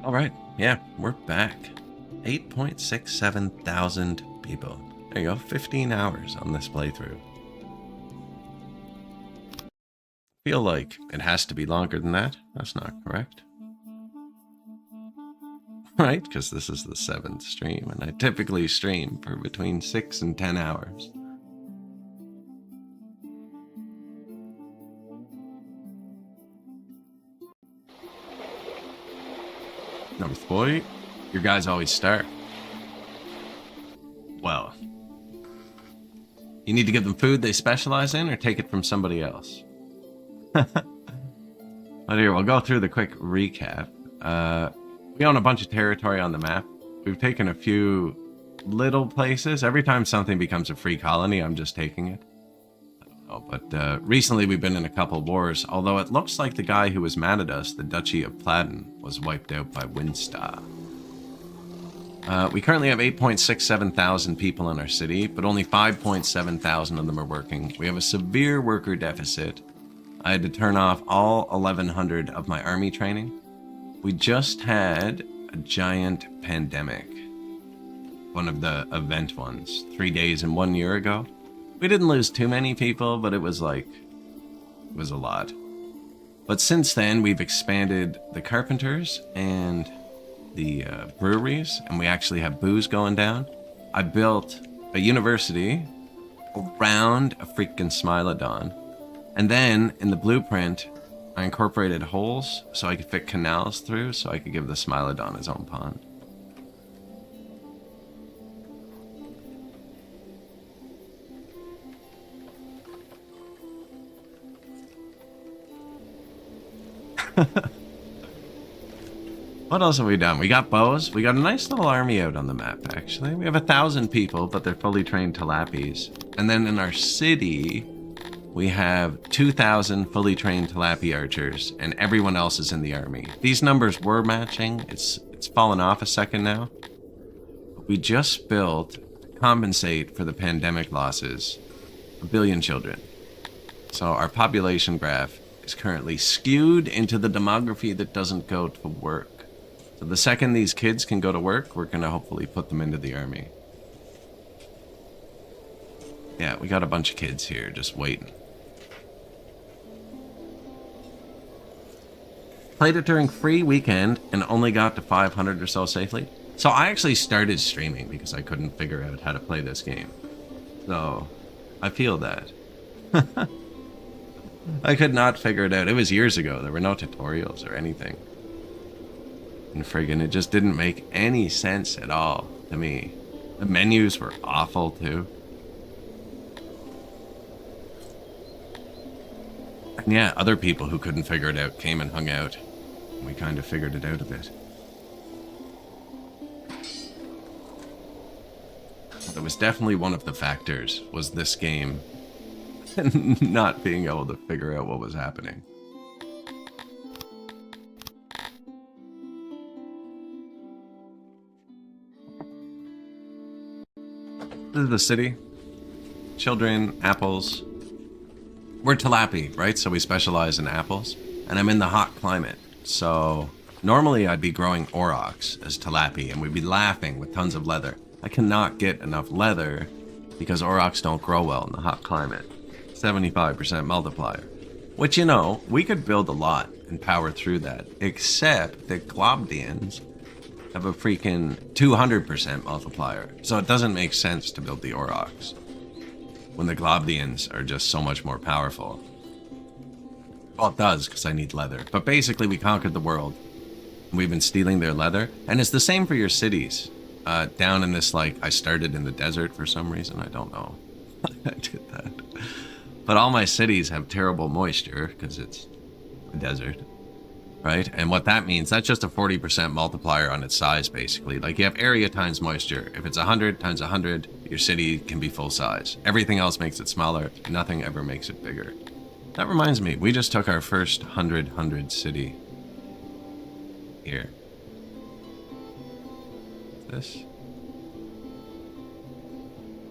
All right, yeah, we're back. 8.67 thousand people. There you go, 15 hours on this playthrough. Feel like it has to be longer than that. That's not correct. Right, because this is the 7th stream, and I typically stream for between 6 and 10 hours. North Boy, your guys always start. Well, you need to give them food they specialize in or take it from somebody else. But here, we'll go through the quick recap. We own a bunch of territory on the map. We've taken a few little places. Every time something becomes a free colony, I'm just taking it. But recently we've been in a couple wars, although it looks like the guy who was mad at us, the Duchy of Pladen, was wiped out by Windstar. We currently have 8.67 thousand people in our city, but only 5.7 thousand of them are working. We have a severe worker deficit. I had to turn off all 1,100 of my army training. We just had a giant pandemic. One of the event ones, 3 days and 1 year ago. We didn't lose too many people, but it was a lot. But since then, we've expanded the carpenters and the breweries, and we actually have booze going down. I built a university around a freaking Smilodon. And then, in the blueprint, I incorporated holes so I could fit canals through so I could give the Smilodon his own pond. What else have we done? We got bows. We got a nice little army out on the map, actually. We have 1,000 people, but they're fully trained Tilapis. And then in our city, we have 2,000 fully trained Tilapia archers, and everyone else is in the army. These numbers were matching. It's fallen off a second now. We just built, to compensate for the pandemic losses, 1 billion children. So our population graph is currently skewed into the demography that doesn't go to work. So the second these kids can go to work, we're going to hopefully put them into the army. Yeah, we got a bunch of kids here just waiting. Played it during free weekend and only got to 500 or so safely. So I actually started streaming because I couldn't figure out how to play this game. So I feel that. I could not figure it out. It was years ago. There were no tutorials or anything. And friggin' it just didn't make any sense at all to me. The menus were awful too. And yeah, other people who couldn't figure it out came and hung out. And we kind of figured it out a bit. That was definitely one of the factors, was this game not being able to figure out what was happening. This is the city. Children, apples. We're Tilapi, right? So we specialize in apples. And I'm in the hot climate. So normally I'd be growing aurochs as Tilapi and we'd be laughing with tons of leather. I cannot get enough leather because aurochs don't grow well in the hot climate. 75% multiplier. Which, you know, we could build a lot and power through that. Except that Globdians have a freaking 200% multiplier. So it doesn't make sense to build the aurochs when the Globdians are just so much more powerful. Well, it does, because I need leather. But basically, we conquered the world. We've been stealing their leather. And it's the same for your cities. Down in this, like, I started in the desert for some reason. I don't know. I did that. But all my cities have terrible moisture, because it's a desert. Right? And what that means, that's just a 40% multiplier on its size, basically. Like, you have area times moisture. If it's 100 times 100, your city can be full size. Everything else makes it smaller. Nothing ever makes it bigger. That reminds me, we just took our first 100 city here. This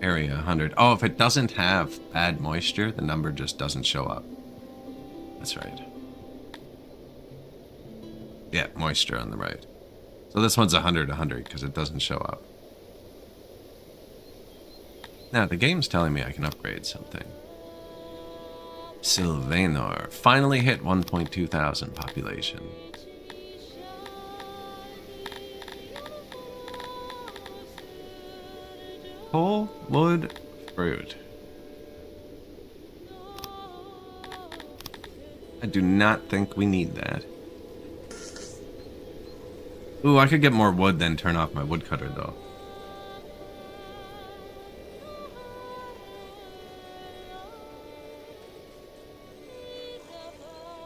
area 100. Oh, if it doesn't have bad moisture, the number just doesn't show up. That's right. Yeah, moisture on the right. So this one's 100, 100 because it doesn't show up. Now, the game's telling me I can upgrade something. Sylvanor. Finally hit 1.2 thousand population. Coal, wood, fruit. I do not think we need that. Ooh, I could get more wood then turn off my woodcutter though.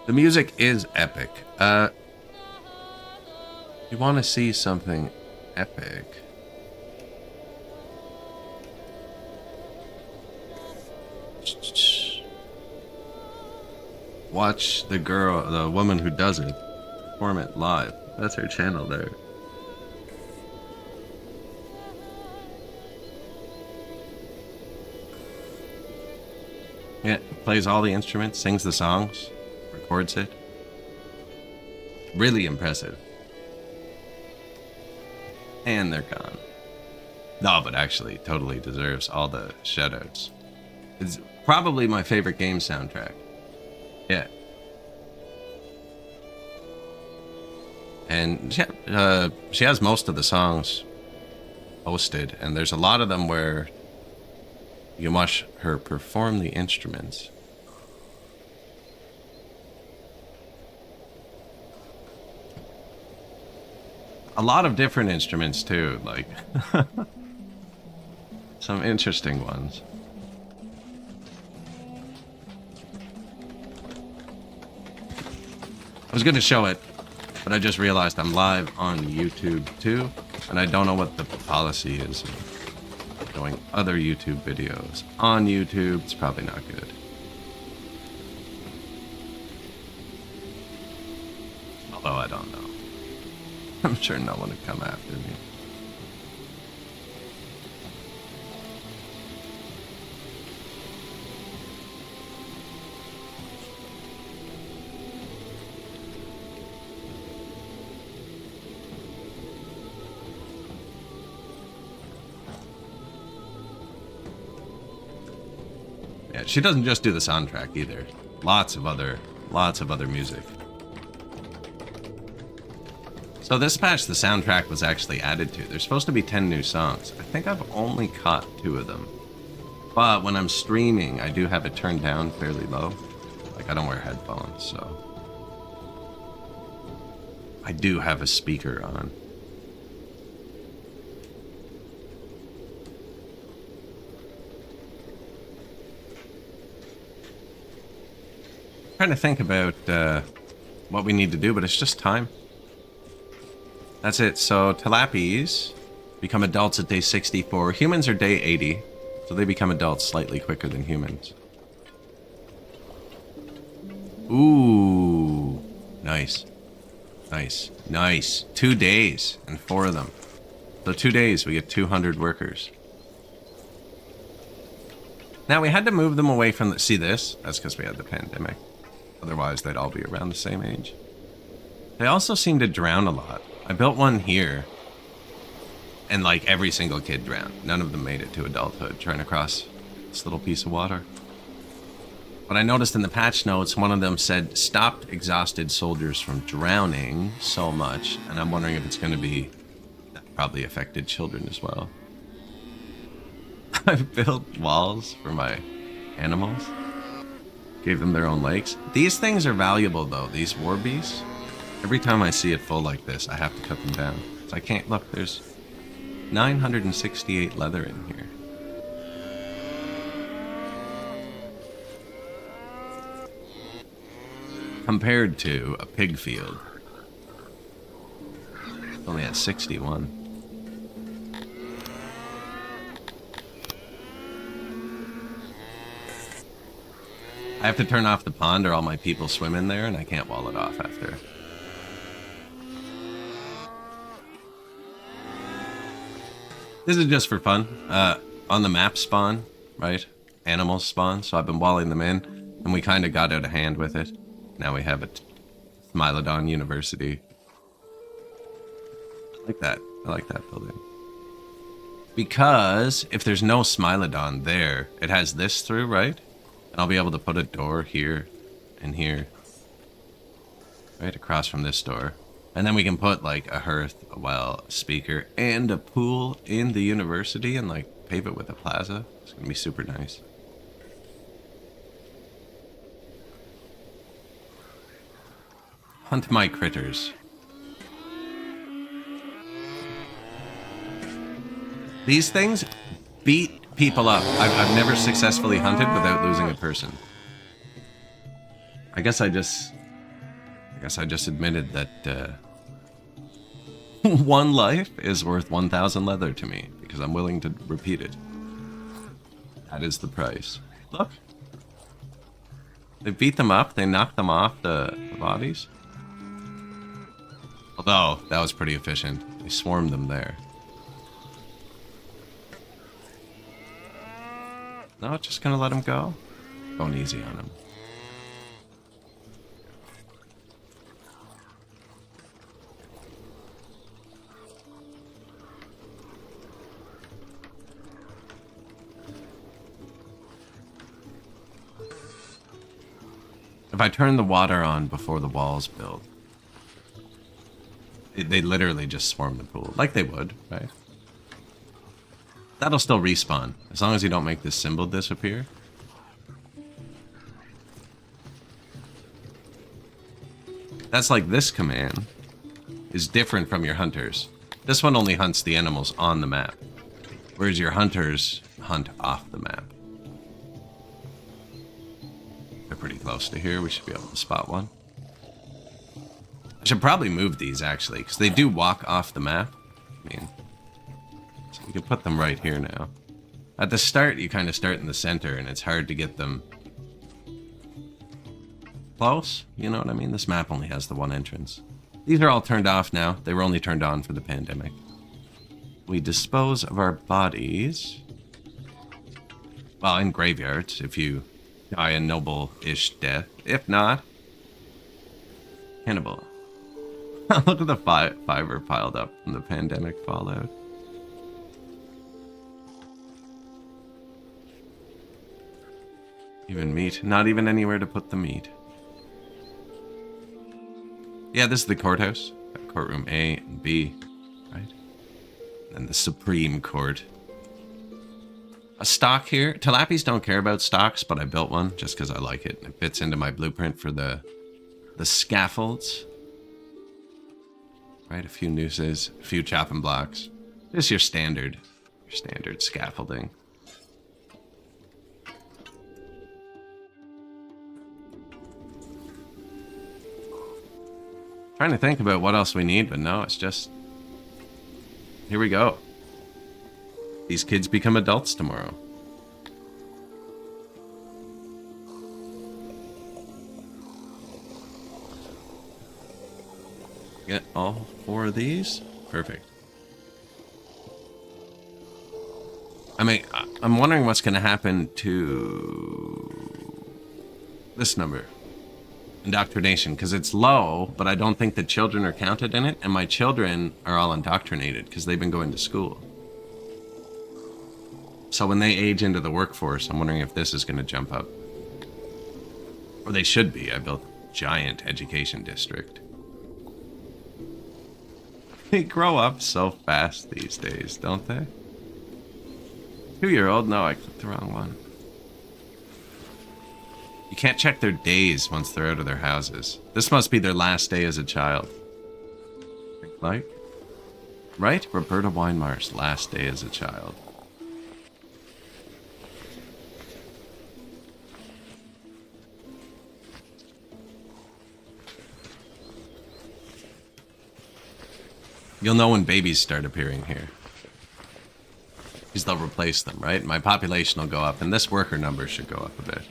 The music is epic. You want to see something epic? Watch the woman who does it, perform it live. That's her channel there. Yeah, plays all the instruments, sings the songs, records it. Really impressive. And they're gone. No, but actually, totally deserves all the shoutouts. It's probably my favorite game soundtrack. Yeah. And she has most of the songs posted, and there's a lot of them where you can watch her perform the instruments. A lot of different instruments too, like some interesting ones. I was going to show it, but I just realized I'm live on YouTube too, and I don't know what the policy is of showing other YouTube videos on YouTube. It's probably not good. Although I don't know. I'm sure no one would come after me. Yeah, she doesn't just do the soundtrack either. Lots of other music. So this patch, the soundtrack was actually added to. There's supposed to be 10 new songs. I think I've only caught 2 of them. But when I'm streaming, I do have it turned down fairly low. Like, I don't wear headphones, so I do have a speaker on. I'm trying to think about what we need to do, but it's just time. That's it. So Tilapis become adults at day 64. Humans are day 80, so they become adults slightly quicker than humans. Ooh, nice. Nice. Nice. 2 days and 4 of them. So 2 days, we get 200 workers. Now, we had to move them away from the... See this? That's because we had the pandemic. Otherwise, they'd all be around the same age. They also seem to drown a lot. I built one here, and like every single kid drowned. None of them made it to adulthood trying to cross this little piece of water. But I noticed in the patch notes, one of them said, stopped exhausted soldiers from drowning so much. And I'm wondering if it's going to be, that probably affected children as well. I've built walls for my animals. Gave them their own lakes. These things are valuable though, these war beasts. Every time I see it full like this, I have to cut them down. So I can't, look, there's 968 leather in here. Compared to a pig field. It only has 61. I have to turn off the pond or all my people swim in there and I can't wall it off after. This is just for fun. On the map spawn, right? Animals spawn, so I've been walling them in, and we kind of got out of hand with it. Now we have a Smilodon University. Like that. I like that building. Because if there's no Smilodon there, it has this through, right? And I'll be able to put a door here and here. Right across from this door. And then we can put like a hearth, a well, a speaker, and a pool in the university and like pave it with a plaza. It's gonna be super nice. Hunt my critters. These things beat people up. I've never successfully hunted without losing a person. I guess I just admitted that one life is worth 1,000 leather to me because I'm willing to repeat it. That is the price. Look. They beat them up. They knocked them off the bodies. Although, that was pretty efficient. They swarmed them there. No, just gonna let him go. Going easy on him. If I turn the water on before the walls build, they literally just swarm the pool. Like they would, right? That'll still respawn, as long as you don't make this symbol disappear. That's like this command is different from your hunters. This one only hunts the animals on the map, whereas your hunters hunt off the map. They're pretty close to here. We should be able to spot one. I should probably move these, actually, because they do walk off the map. I mean, so you can put them right here now. At the start, you kind of start in the center, and it's hard to get them close. You know what I mean? This map only has the one entrance. These are all turned off now. They were only turned on for the pandemic. We dispose of our bodies. Well, in graveyards, if you die a noble-ish death. If not, cannibal. Look at the fiber piled up from the pandemic fallout. Even meat. Not even anywhere to put the meat. Yeah, this is the courthouse. Courtroom A and B, right? And the Supreme Court. A stock here. Tilapies don't care about stocks, but I built one just because I like it. It fits into my blueprint for the scaffolds. Right, a few nooses, a few chopping blocks. Just your standard scaffolding. Trying to think about what else we need, but no, it's just... Here we go. These kids become adults tomorrow. Get all 4 of these? Perfect. I mean, I'm wondering what's going to happen to this number. Indoctrination, because it's low, but I don't think the children are counted in it, and my children are all indoctrinated because they've been going to school. So when they age into the workforce, I'm wondering if this is going to jump up. Or they should be. I built a giant education district. They grow up so fast these days, don't they? 2-year-old? No, I clicked the wrong one. You can't check their days once they're out of their houses. This must be their last day as a child. Like? Right? Roberta Weinmar's last day as a child. You'll know when babies start appearing here. Because they'll replace them, right? My population will go up, and this worker number should go up a bit.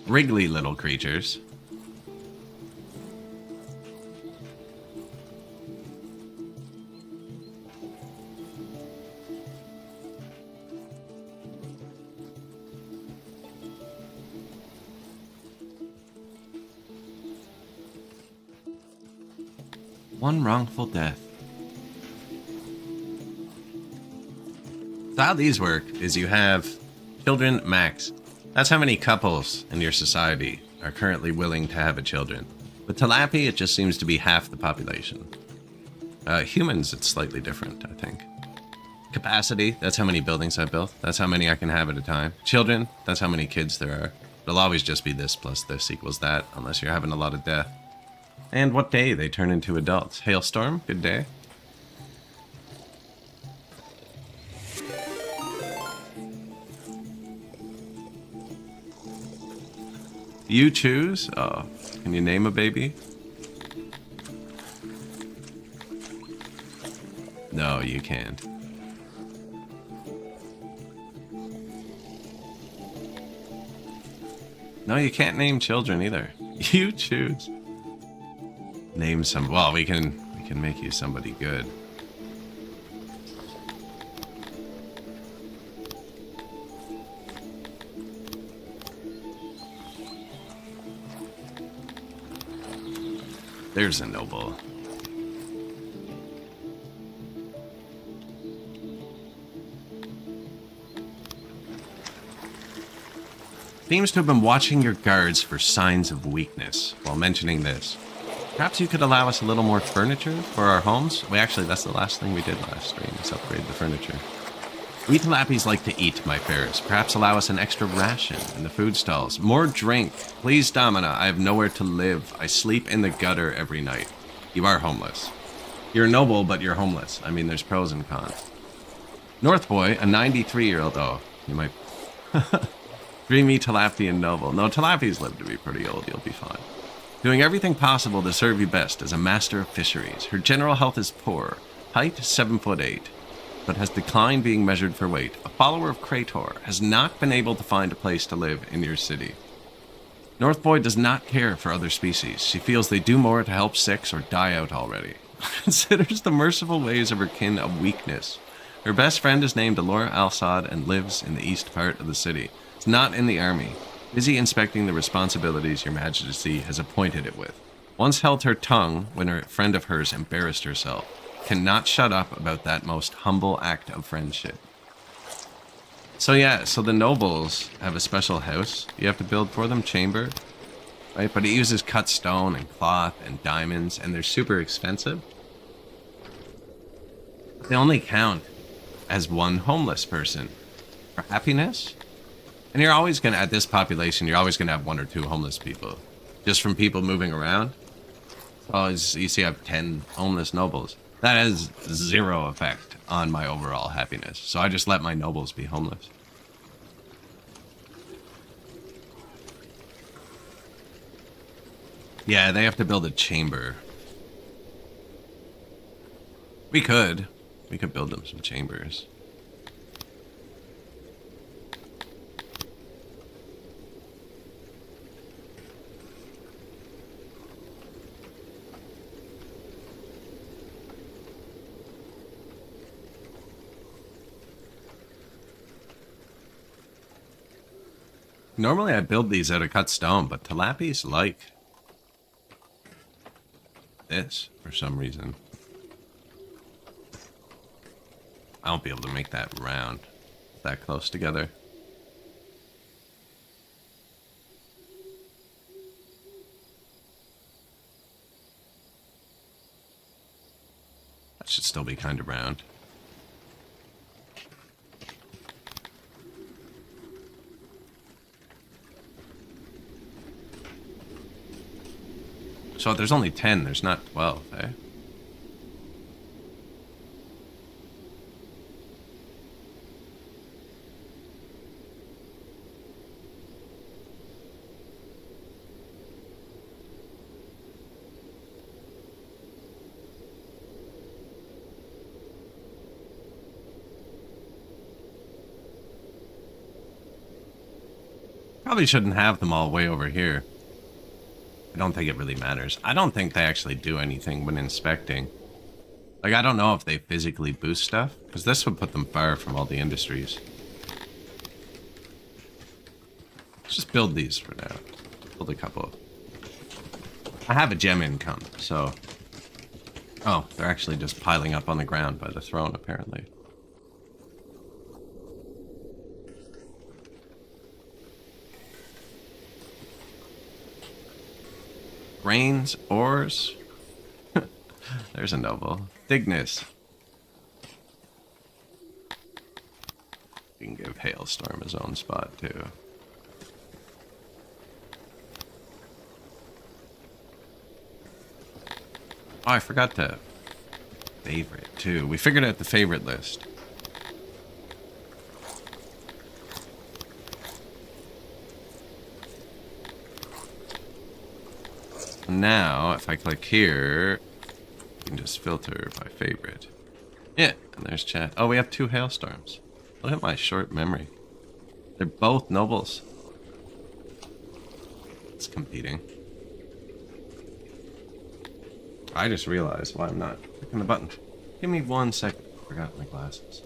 Wriggly little creatures. One wrongful death. So how these work is you have children max. That's how many couples in your society are currently willing to have a children. With Tilapia, it just seems to be half the population. Humans, it's slightly different, I think. Capacity, that's how many buildings I've built. That's how many I can have at a time. Children, that's how many kids there are. It'll always just be this plus this equals that, unless you're having a lot of death. And what day they turn into adults. Hailstorm, good day. You choose? Oh, can you name a baby? No, you can't. No, you can't name children either. You choose. Name some. Well, we can make you somebody good. There's a noble. Seems to have been watching your guards for signs of weakness. While mentioning this, perhaps you could allow us a little more furniture for our homes? Actually, that's the last thing we did last stream, is upgrade the furniture. We Tilapies like to eat, my fares. Perhaps allow us an extra ration in the food stalls. More drink. Please, Domina, I have nowhere to live. I sleep in the gutter every night. You are homeless. You're noble, but you're homeless. I mean, there's pros and cons. Northboy, a 93-year-old. Oh, you might... Dreamy Tilapian noble. No, Tilapies live to be pretty old. You'll be fine. Doing everything possible to serve you best as a master of fisheries. Her general health is poor. Height, 7'8", but has declined being measured for weight. A follower of Krator, has not been able to find a place to live in your city. Northboy does not care for other species. She feels they do more to help six or die out already. Considers the merciful ways of her kin a weakness. Her best friend is named Alora Al-Sad and lives in the east part of the city. It's not in the army. Busy inspecting the responsibilities your majesty has appointed it with. Once held her tongue when a friend of hers embarrassed herself. Cannot shut up about that most humble act of friendship. So yeah, so the nobles have a special house you have to build for them, chamber. Right, but it uses cut stone and cloth and diamonds, and they're super expensive. They only count as one homeless person. For happiness? And you're always going to, at this population, you're always going to have one or two homeless people. Just from people moving around. Oh, you see I have 10 homeless nobles. That has zero effect on my overall happiness. So I just let my nobles be homeless. Yeah, they have to build a chamber. We could build them some chambers. Normally I build these out of cut stone, but Tilapies like this for some reason. I won't be able to make that round that close together. That should still be kind of round. So there's only 10, there's not 12, eh? Probably shouldn't have them all way over here. I don't think it really matters. I don't think they actually do anything when inspecting. Like, I don't know if they physically boost stuff, because this would put them far from all the industries. Let's just build these for now. Build a couple. I have a gem income, so Oh, they're actually just piling up on the ground by the throne, apparently. Grains, ores. There's a noble. Dignus. We can give Hailstorm his own spot, too. Oh, I forgot to favorite, too. We figured out the favorite list. Now, if I click here, you can just filter by favorite. Yeah, and there's chat. Oh, we have 2 hailstorms. Look at my short memory. They're both nobles. It's competing. I just realized why I'm not clicking the button. Give me 1 second. I forgot my glasses.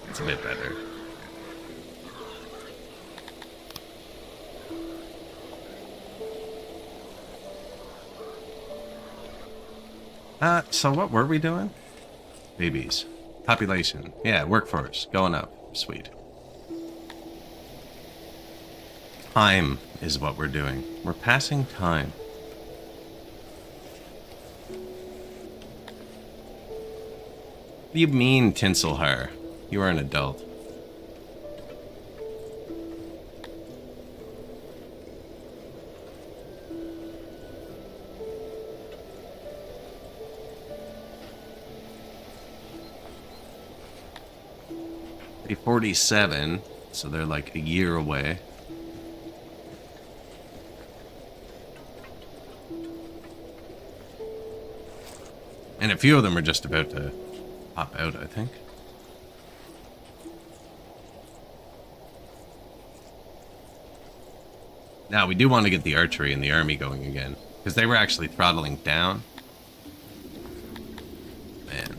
It's a bit better. So what were we doing? Babies. Population. Yeah, workforce. Going up. Sweet. Time is what we're doing. We're passing time. What do you mean, Tinselhar? You are an adult. They're 47, so they're like a year away. And a few of them are just about to pop out, I think. Now, we do want to get the archery and the army going again, because they were actually throttling down. Man.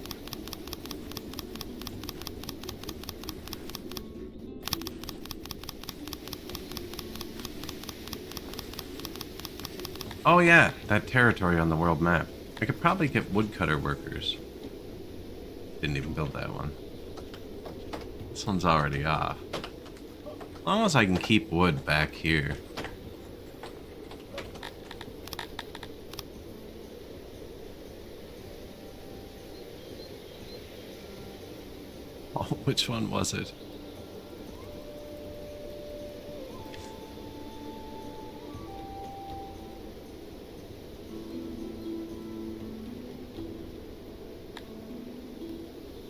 Oh yeah, that territory on the world map. I could probably get woodcutter workers. Didn't even build that one. This one's already off. As long as I can keep wood back here. Oh, which one was it?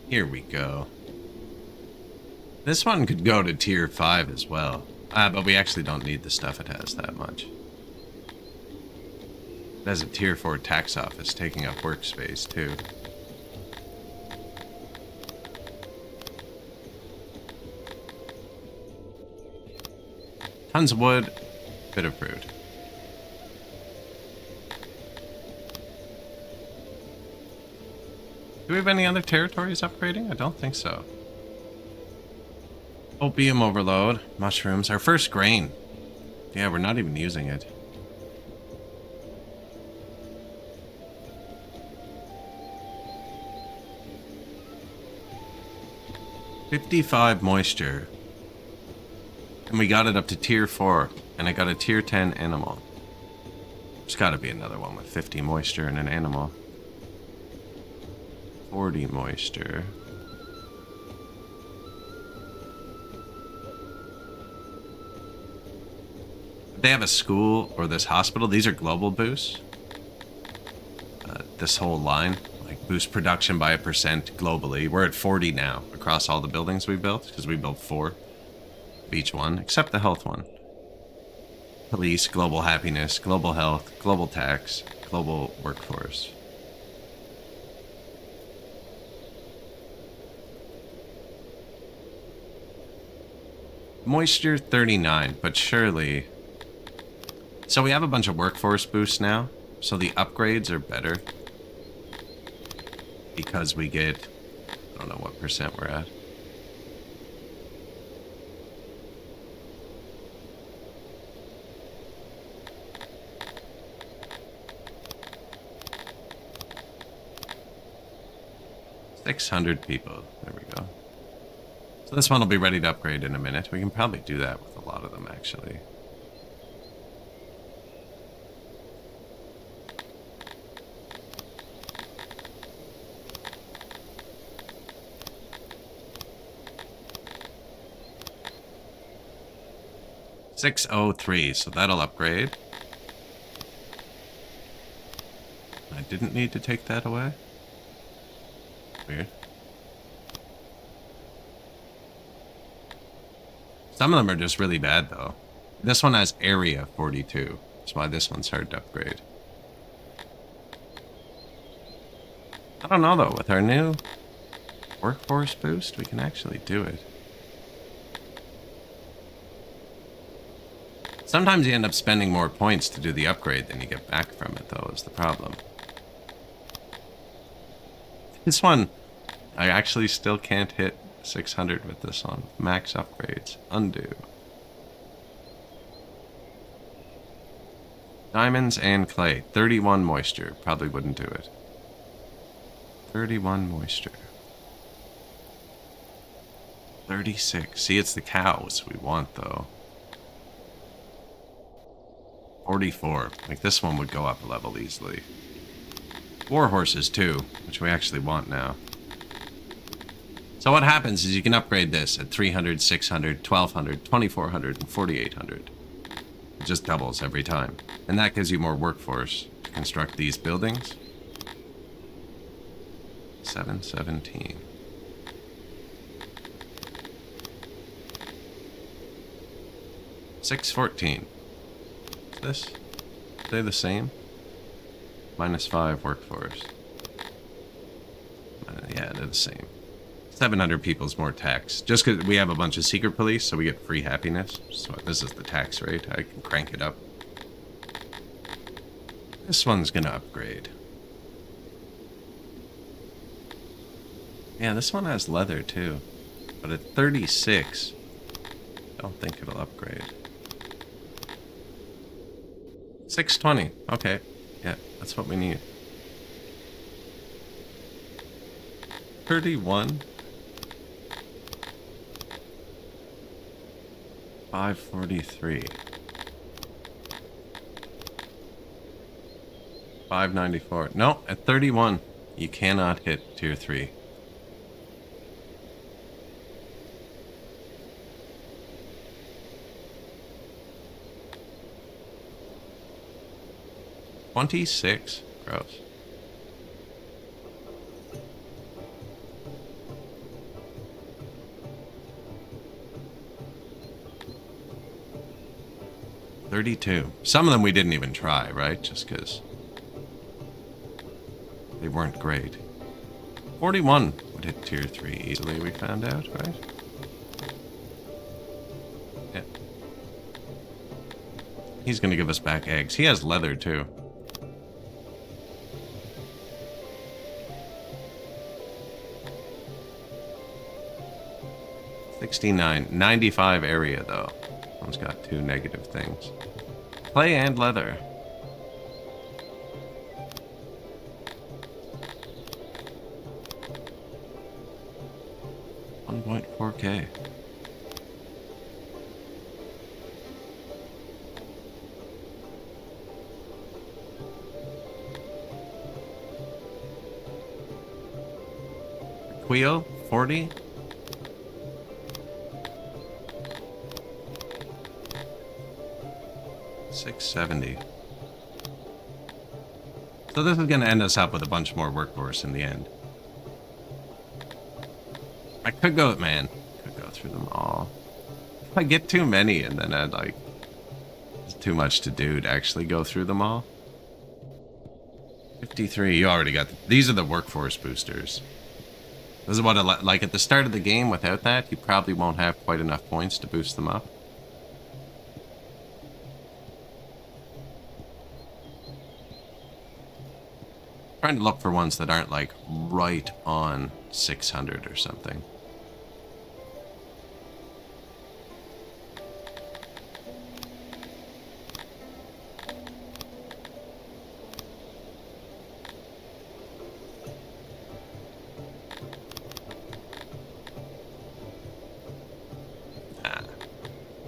Here we go. This one could go to tier 5 as well. But we actually don't need the stuff it has that much. It has a tier 4 tax office taking up workspace too. Tons of wood, bit of fruit. Do we have any other territories upgrading? I don't think so. Opium overload, mushrooms, our first grain. Yeah, we're not even using it. $55 moisture. And we got it up to tier 4. And I got a tier 10 animal. There's got to be another one with 50 moisture and an animal. 40 moisture. They have a school or this hospital. These are global boosts. This whole line, like boost production by 1% globally. We're at 40 now across all the buildings we built because we built 4 of each one, except the health one. Police, global happiness, global health, global tax, global workforce. Moisture 39, but surely... So we have a bunch of workforce boosts now, so the upgrades are better. Because we get... I don't know what percent we're at. $600 people. There we go. So this one will be ready to upgrade in a minute. We can probably do that with a lot of them, actually. $603, so that'll upgrade. I didn't need to take that away. Weird. Some of them are just really bad, though. This one has area 42. That's why this one's hard to upgrade. I don't know, though. With our new workforce boost, we can actually do it. Sometimes you end up spending more points to do the upgrade than you get back from it, though, is the problem. This one, I actually still can't hit 600 with this one. Max upgrades. Undo. Diamonds and clay. 31 moisture. Probably wouldn't do it. 31 moisture. 36. See, it's the cows we want, though. 44. Like, this one would go up a level easily. War horses, too, which we actually want now. So what happens is you can upgrade this at 300, 600, 1200, 2400, and 4800. It just doubles every time. And that gives you more workforce to construct these buildings. 717. $614. Is this? Are they the same? -5 workforce. Yeah, they're the same. 700 people's more tax. Just because we have a bunch of secret police, so we get free happiness. So this is the tax rate. I can crank it up. This one's gonna upgrade. Yeah, this one has leather too. But at 36, I don't think it'll upgrade. 620. Okay. Yeah, that's what we need. 31. 543. 594. No, at 31, you cannot hit tier 3. $26. Gross. $32. Some of them we didn't even try, right? Just because they weren't great. 41 would hit tier 3 easily, we found out, right? Yeah. He's gonna give us back eggs. He has leather too. $69. 95 area though. One's got 2 negative things. Clay and leather. $1.4K. wheel, 40. $670. So this is going to end us up with a bunch more workforce in the end. I could go, man, could go through them all. If I get too many and then I'd like, it's too much to do to actually go through them all. 53, you already got, these are the workforce boosters. This is what I like at the start of the game. Without that, you probably won't have quite enough points to boost them up. Trying to look for ones that aren't like right on 600 or something.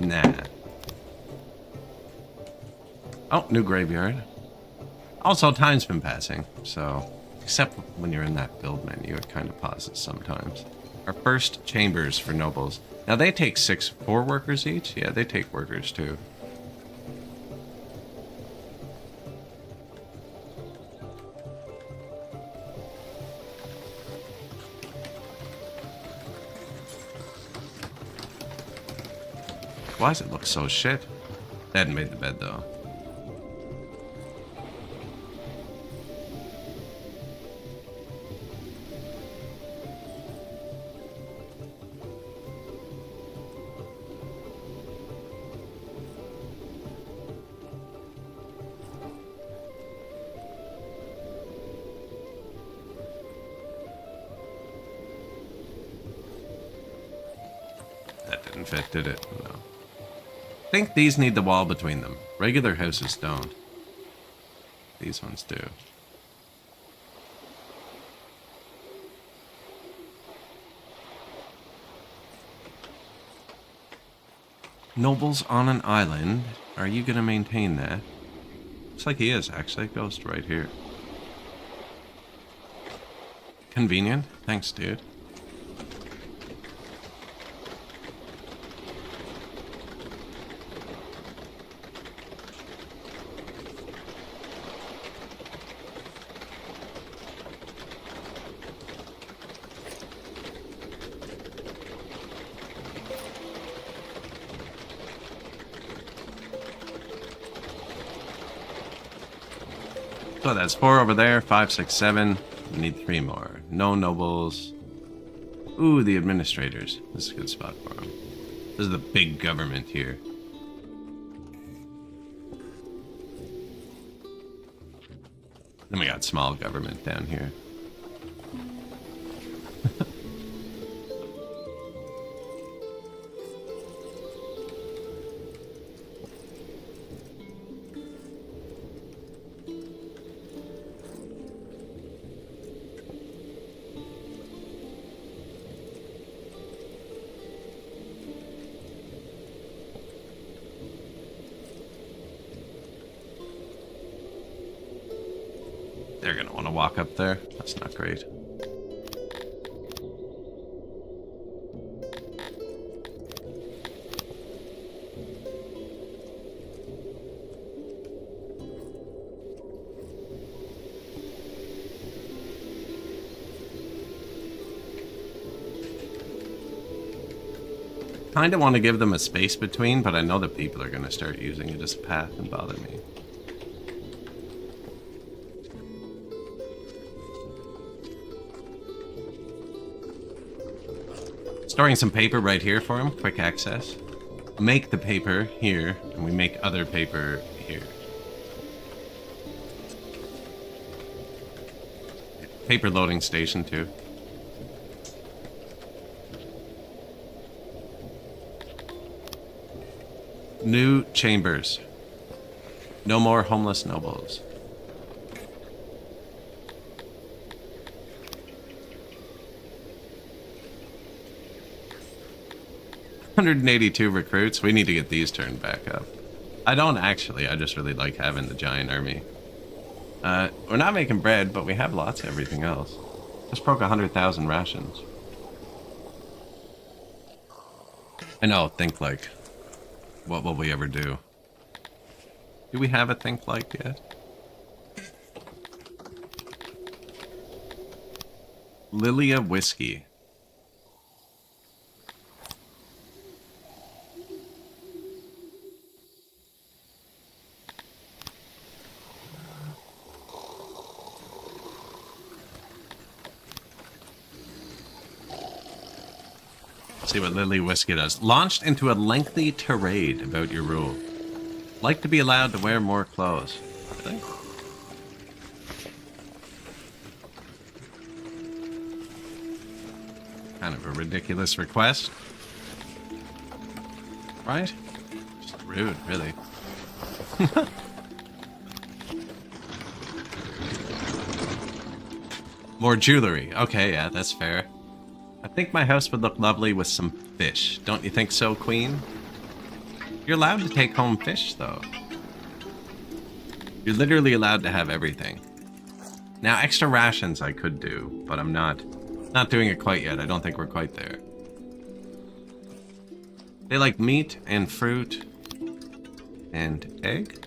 Nah. Oh, new graveyard. Also, time's been passing, so... Except when you're in that build menu, it kind of pauses sometimes. Our first chambers for nobles. Now, they take 4 workers each? Yeah, they take workers, too. Why does it look so shit? They hadn't made the bed, though. That didn't fit, did it? No. I think these need the wall between them. Regular houses don't. These ones do. Nobles on an island. Are you going to maintain that? Looks like he is, actually. Ghost right here. Convenient. Thanks, dude. So that's 4 over there, 5, 6, 7. We need 3 more. No nobles. Ooh, the administrators. This is a good spot for them. This is the big government here. Then we got small government down here. They're gonna want to walk up there. That's not great. Kind of want to give them a space between, but I know that people are going to start using it as a path and bother me. Storing some paper right here for him, quick access. Make the paper here, and we make other paper here. Paper loading station too. New chambers. No more homeless nobles. $182 recruits. We need to get these turned back up. I don't actually. I just really like having the giant army. We're not making bread, but we have lots of everything else. Just broke 100,000 rations. I know, think like. What will we ever do? Do we have a think like yet? Lilia whiskey. See what Lily Whiskey does. Launched into a lengthy tirade about your rule. Like to be allowed to wear more clothes. Really? Kind of a ridiculous request. Right? Just rude, really. More jewelry. Okay, yeah, that's fair. I think my house would look lovely with some fish. Don't you think so, Queen? You're allowed to take home fish, though. You're literally allowed to have everything. Now, extra rations I could do, but I'm not doing it quite yet. I don't think we're quite there. They like meat and fruit and egg?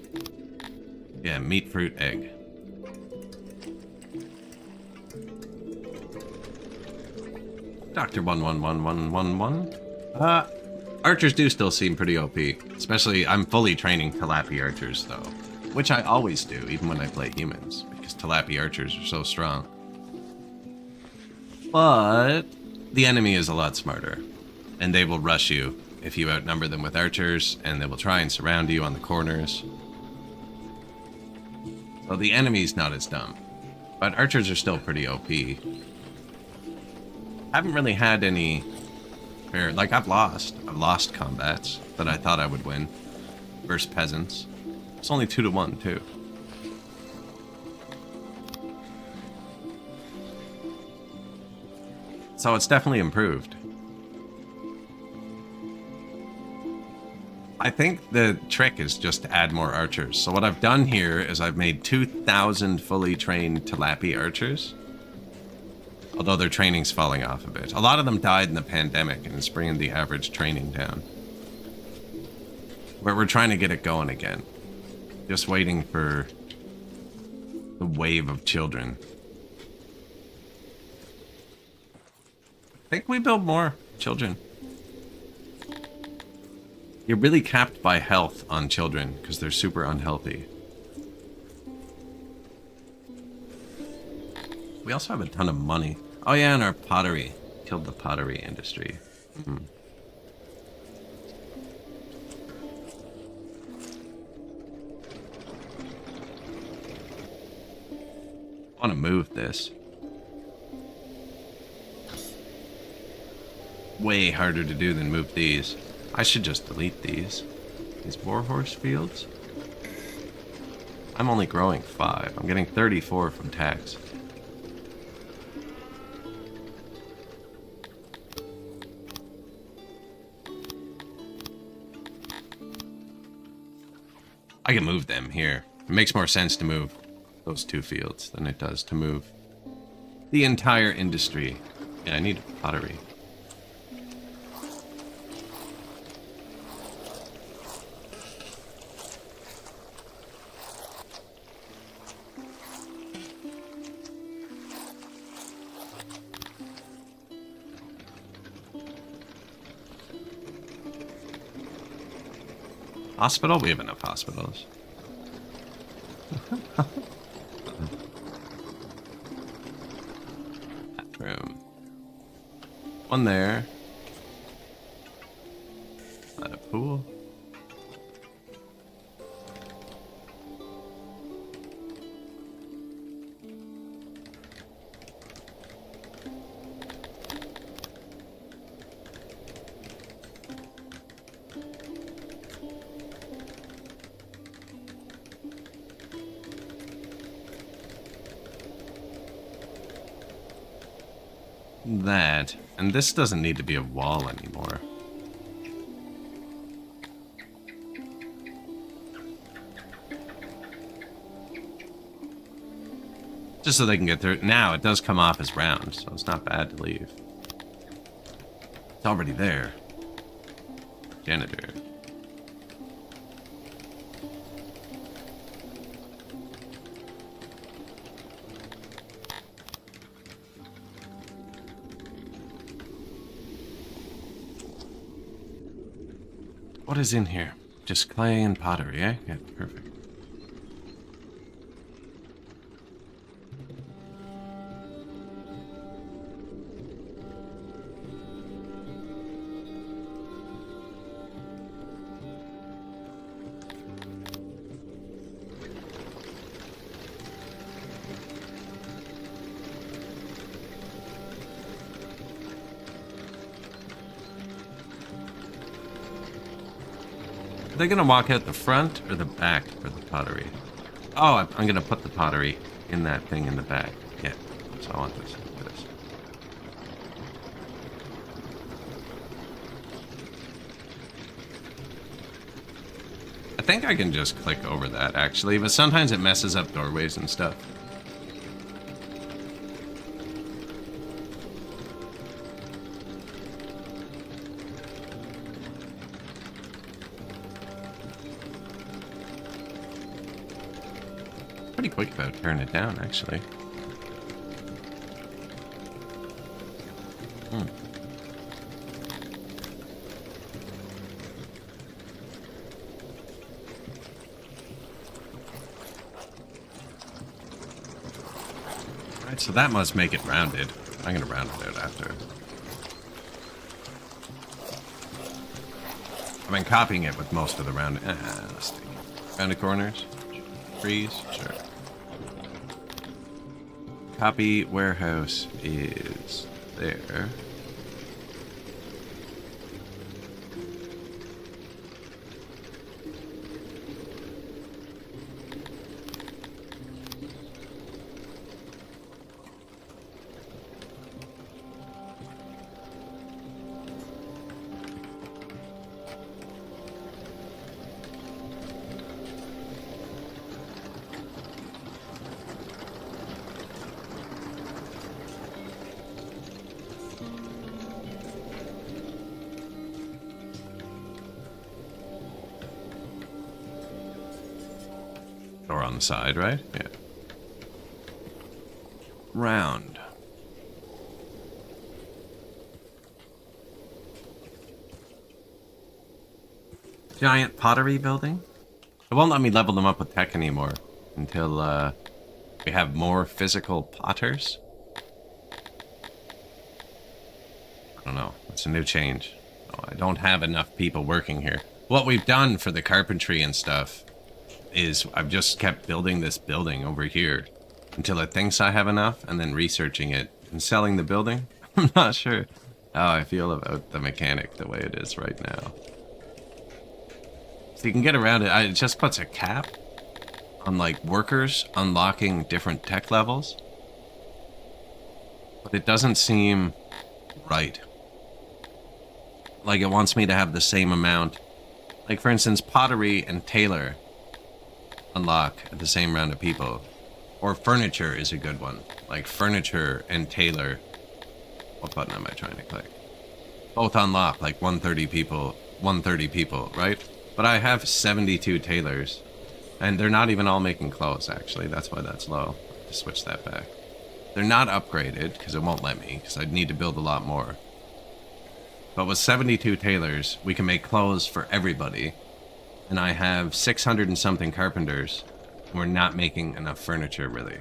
Yeah, meat, fruit, egg. Dr. 111111. Archers do still seem pretty OP. Especially, I'm fully training Tilapia archers, though. Which I always do, even when I play humans. Because Tilapia archers are so strong. But the enemy is a lot smarter. And they will rush you if you outnumber them with archers. And they will try and surround you on the corners. So the enemy's not as dumb. But archers are still pretty OP. Haven't really had any fair, like I've lost combats that I thought I would win versus peasants. It's only 2-1 too. So it's definitely improved. I think the trick is just to add more archers. So what I've done here is I've made 2,000 fully trained Tilapia archers. Although their training's falling off a bit. A lot of them died in the pandemic, and it's bringing the average training down. But we're trying to get it going again. Just waiting for the wave of children. I think we build more children. You're really capped by health on children, because they're super unhealthy. We also have a ton of money. Oh yeah, and our pottery. Killed the pottery industry. I want to move this. Way harder to do than move these. I should just delete these. These warhorse fields. I'm only growing 5. I'm getting 34 from tax. I can move them here. It makes more sense to move those 2 fields than it does to move the entire industry. Yeah, I need pottery. Hospital? We have enough hospitals. Bathroom. One there. Not a pool. That, and this doesn't need to be a wall anymore. Just so they can get through. Now it does come off as round, so it's not bad to leave. It's already there. Janitor. What is in here? Just clay and pottery, eh? Yeah, perfect. Are they gonna walk out the front or the back for the pottery? Oh, I'm gonna put the pottery in that thing in the back. Yeah, so I want this. I think I can just click over that actually, but sometimes it messes up doorways and stuff. Pretty quick about turning it down, actually. Alright, so that must make it rounded. I'm gonna round it out after. I've been copying it with most of the round. Let's see. Rounded corners. Freeze. Sure. Copy warehouse is there. Or on the side, right? Yeah. Round. Giant pottery building? It won't let me level them up with tech anymore until we have more physical potters. I don't know. It's a new change. Oh, I don't have enough people working here. What we've done for the carpentry and stuff is I've just kept building this building over here until it thinks I have enough, and then researching it and selling the building. I'm not sure how I feel about the mechanic the way it is right now. So you can get around it. It just puts a cap on like workers unlocking different tech levels, but it doesn't seem right. Like it wants me to have the same amount. Like for instance, pottery and tailor unlock at the same round of people. Or furniture is a good one. Like furniture and tailor. What button am I trying to click? Both unlock like 130 people, right? But I have 72 tailors. And they're not even all making clothes, actually. That's why that's low. Just switch that back. They're not upgraded, because it won't let me, because I'd need to build a lot more. But with 72 tailors, we can make clothes for everybody. And I have 600 and something carpenters. And we're not making enough furniture, really.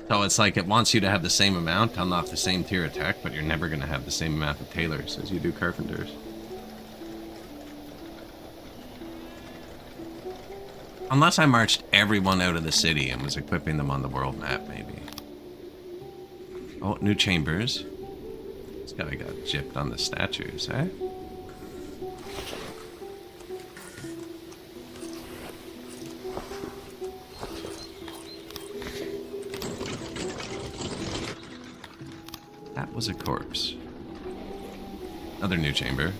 So it's like it wants you to have the same amount to unlock the same tier of tech, but you're never going to have the same amount of tailors as you do carpenters. Unless I marched everyone out of the city and was equipping them on the world map, maybe. Oh, new chambers. This guy got gypped on the statues, eh? That was a corpse. Another new chamber.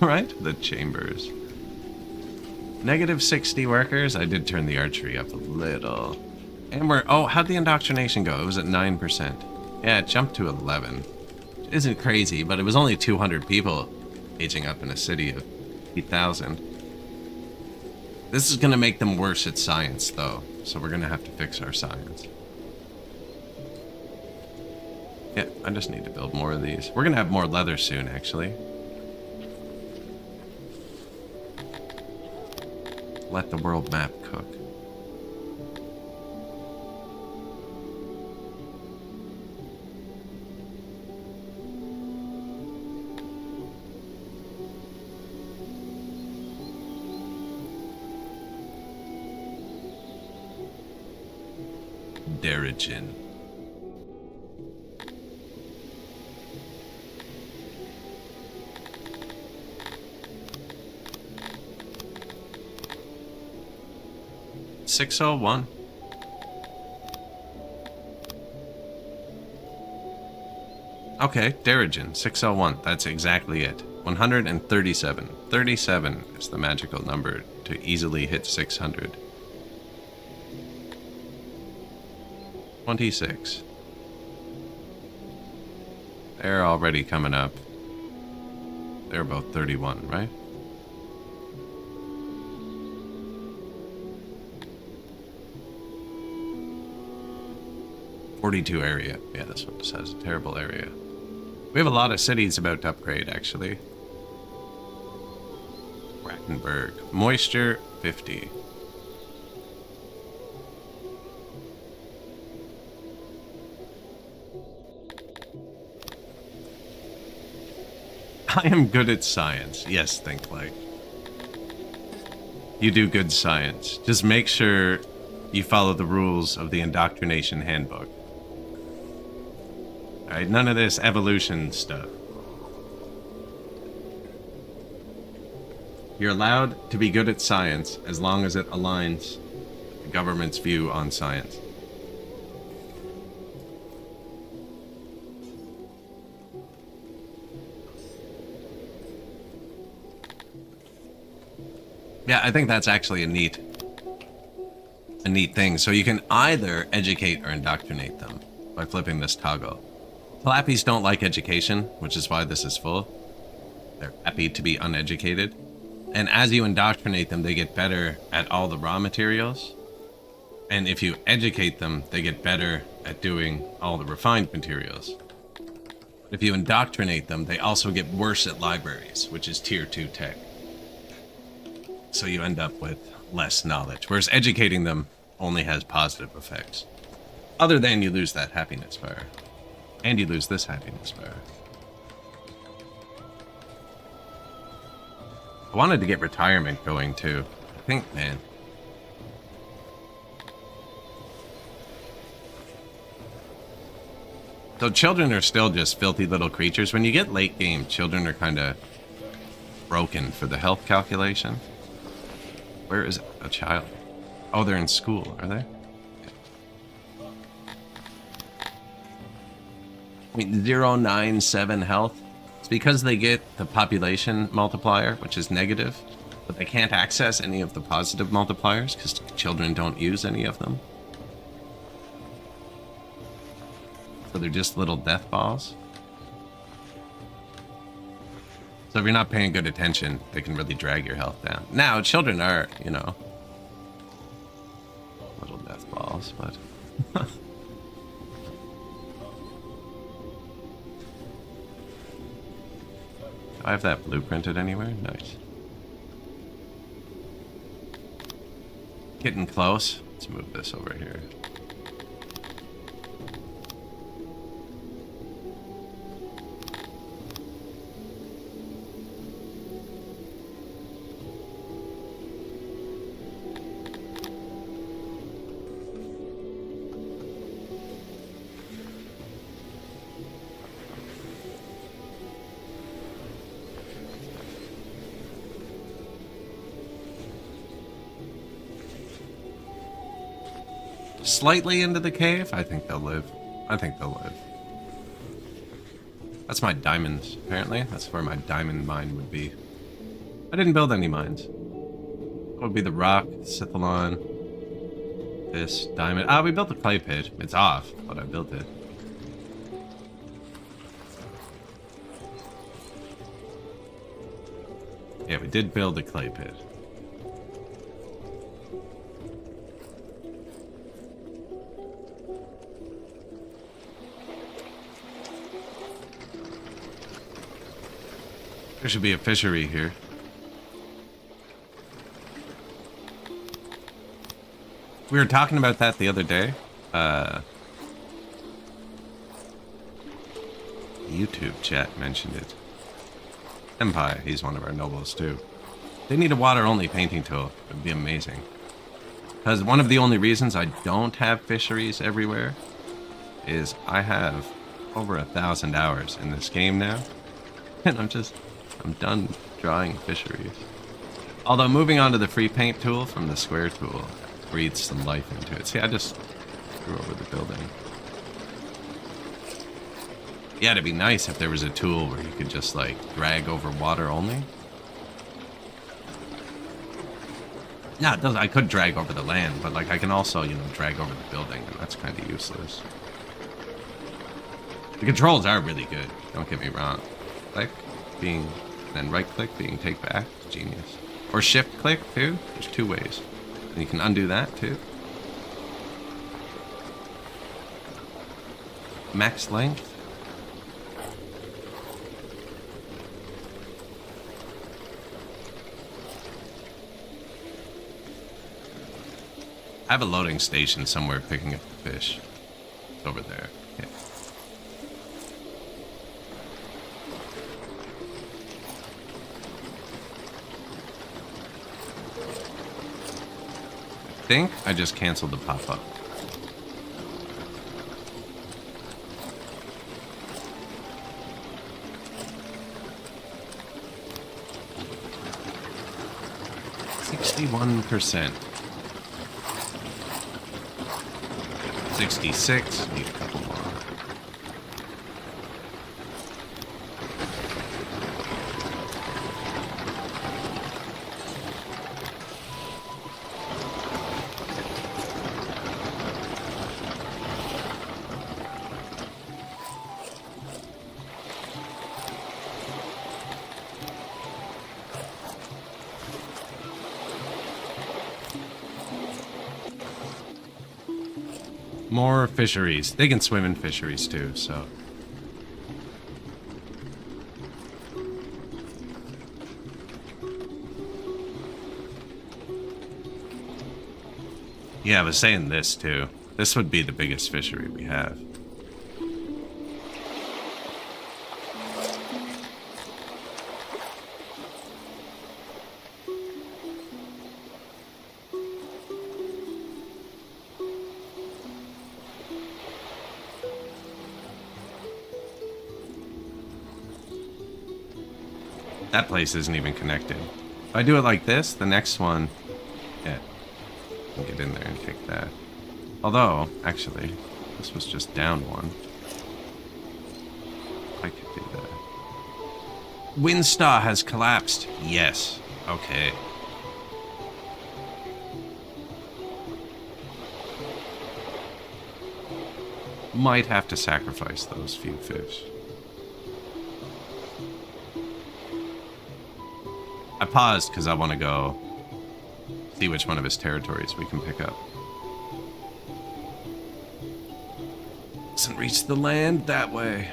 Right? The chambers. Negative 60 workers. I did turn the archery up a little. And we're... Oh, how'd the indoctrination go? It was at 9%. Yeah, it jumped to 11. isn't crazy, but it was only 200 people aging up in a city of 8,000. This is going to make them worse at science, though, so we're going to have to fix our science. Yeah, I just need to build more of these. We're going to have more leather soon, actually. Let the world map cook. Darigin. $601. Okay, Darigin, 601. That's exactly it. 137. 37 is the magical number to easily hit 600. 26. They're already coming up. They're both 31, right? .42 area. Yeah, this one just has a terrible area. We have a lot of cities about to upgrade, actually. Brackenberg. Moisture, 50. I am good at science. Yes, think like. You do good science. Just make sure you follow the rules of the indoctrination handbook. Alright, none of this evolution stuff. You're allowed to be good at science as long as it aligns with the government's view on science. Yeah, I think that's actually a neat thing. So you can either educate or indoctrinate them by flipping this toggle. Talapis don't like education, which is why this is full. They're happy to be uneducated. And as you indoctrinate them, they get better at all the raw materials. And if you educate them, they get better at doing all the refined materials. If you indoctrinate them, they also get worse at libraries, which is tier 2 tech. So you end up with less knowledge, whereas educating them only has positive effects. Other than you lose that happiness bar. And you lose this happiness bar. I wanted to get retirement going too. I think, man. So children are still just filthy little creatures. When you get late game, children are kind of broken for the health calculation. Where is a child? Oh, they're in school, are they? I mean, 097 health. It's because they get the population multiplier, which is negative, but they can't access any of the positive multipliers because children don't use any of them. So they're just little death balls. So if you're not paying good attention, they can really drag your health down. Now, children are, you know, little death balls, but... Do I have that blueprinted anywhere? Nice. Getting close. Let's move this over here. Slightly into the cave? I think they'll live. I think they'll live. That's my diamonds, apparently. That's where my diamond mine would be. I didn't build any mines. What would be the rock, Sithalon, this, diamond. Ah, we built the clay pit. It's off, but I built it. Yeah, we did build a clay pit. There should be a fishery here. We were talking about that the other day. YouTube chat mentioned it. Empire, he's one of our nobles too. They need a water-only painting tool. It would be amazing. Because one of the only reasons I don't have fisheries everywhere is I have over 1,000 hours in this game now. And I'm done drawing fisheries. Although moving on to the free paint tool from the square tool breathes some life into it. See, I just threw over the building. Yeah, it'd be nice if there was a tool where you could just, like, drag over water only. No, it doesn't. I could drag over the land, but, like, I can also, you know, drag over the building, and that's kind of useless. The controls are really good, don't get me wrong. Click, being, then right click, being take back, genius. Or shift click, too. There's 2 ways. And you can undo that, too. Max length. I have a loading station somewhere picking up the fish. It's over there. Okay. I think I just canceled the pop-up. %. 66. Need a couple more. More fisheries. They can swim in fisheries too, so. Yeah, I was saying this too. This would be the biggest fishery we have. That place isn't even connected. If I do it like this, the next one, yeah, I can get in there and take that. Although, actually, this was just down one. I could do that. Windstar has collapsed. Yes. Okay. Might have to sacrifice those few fish. I paused because I want to go see which one of his territories we can pick up. Doesn't reach the land that way.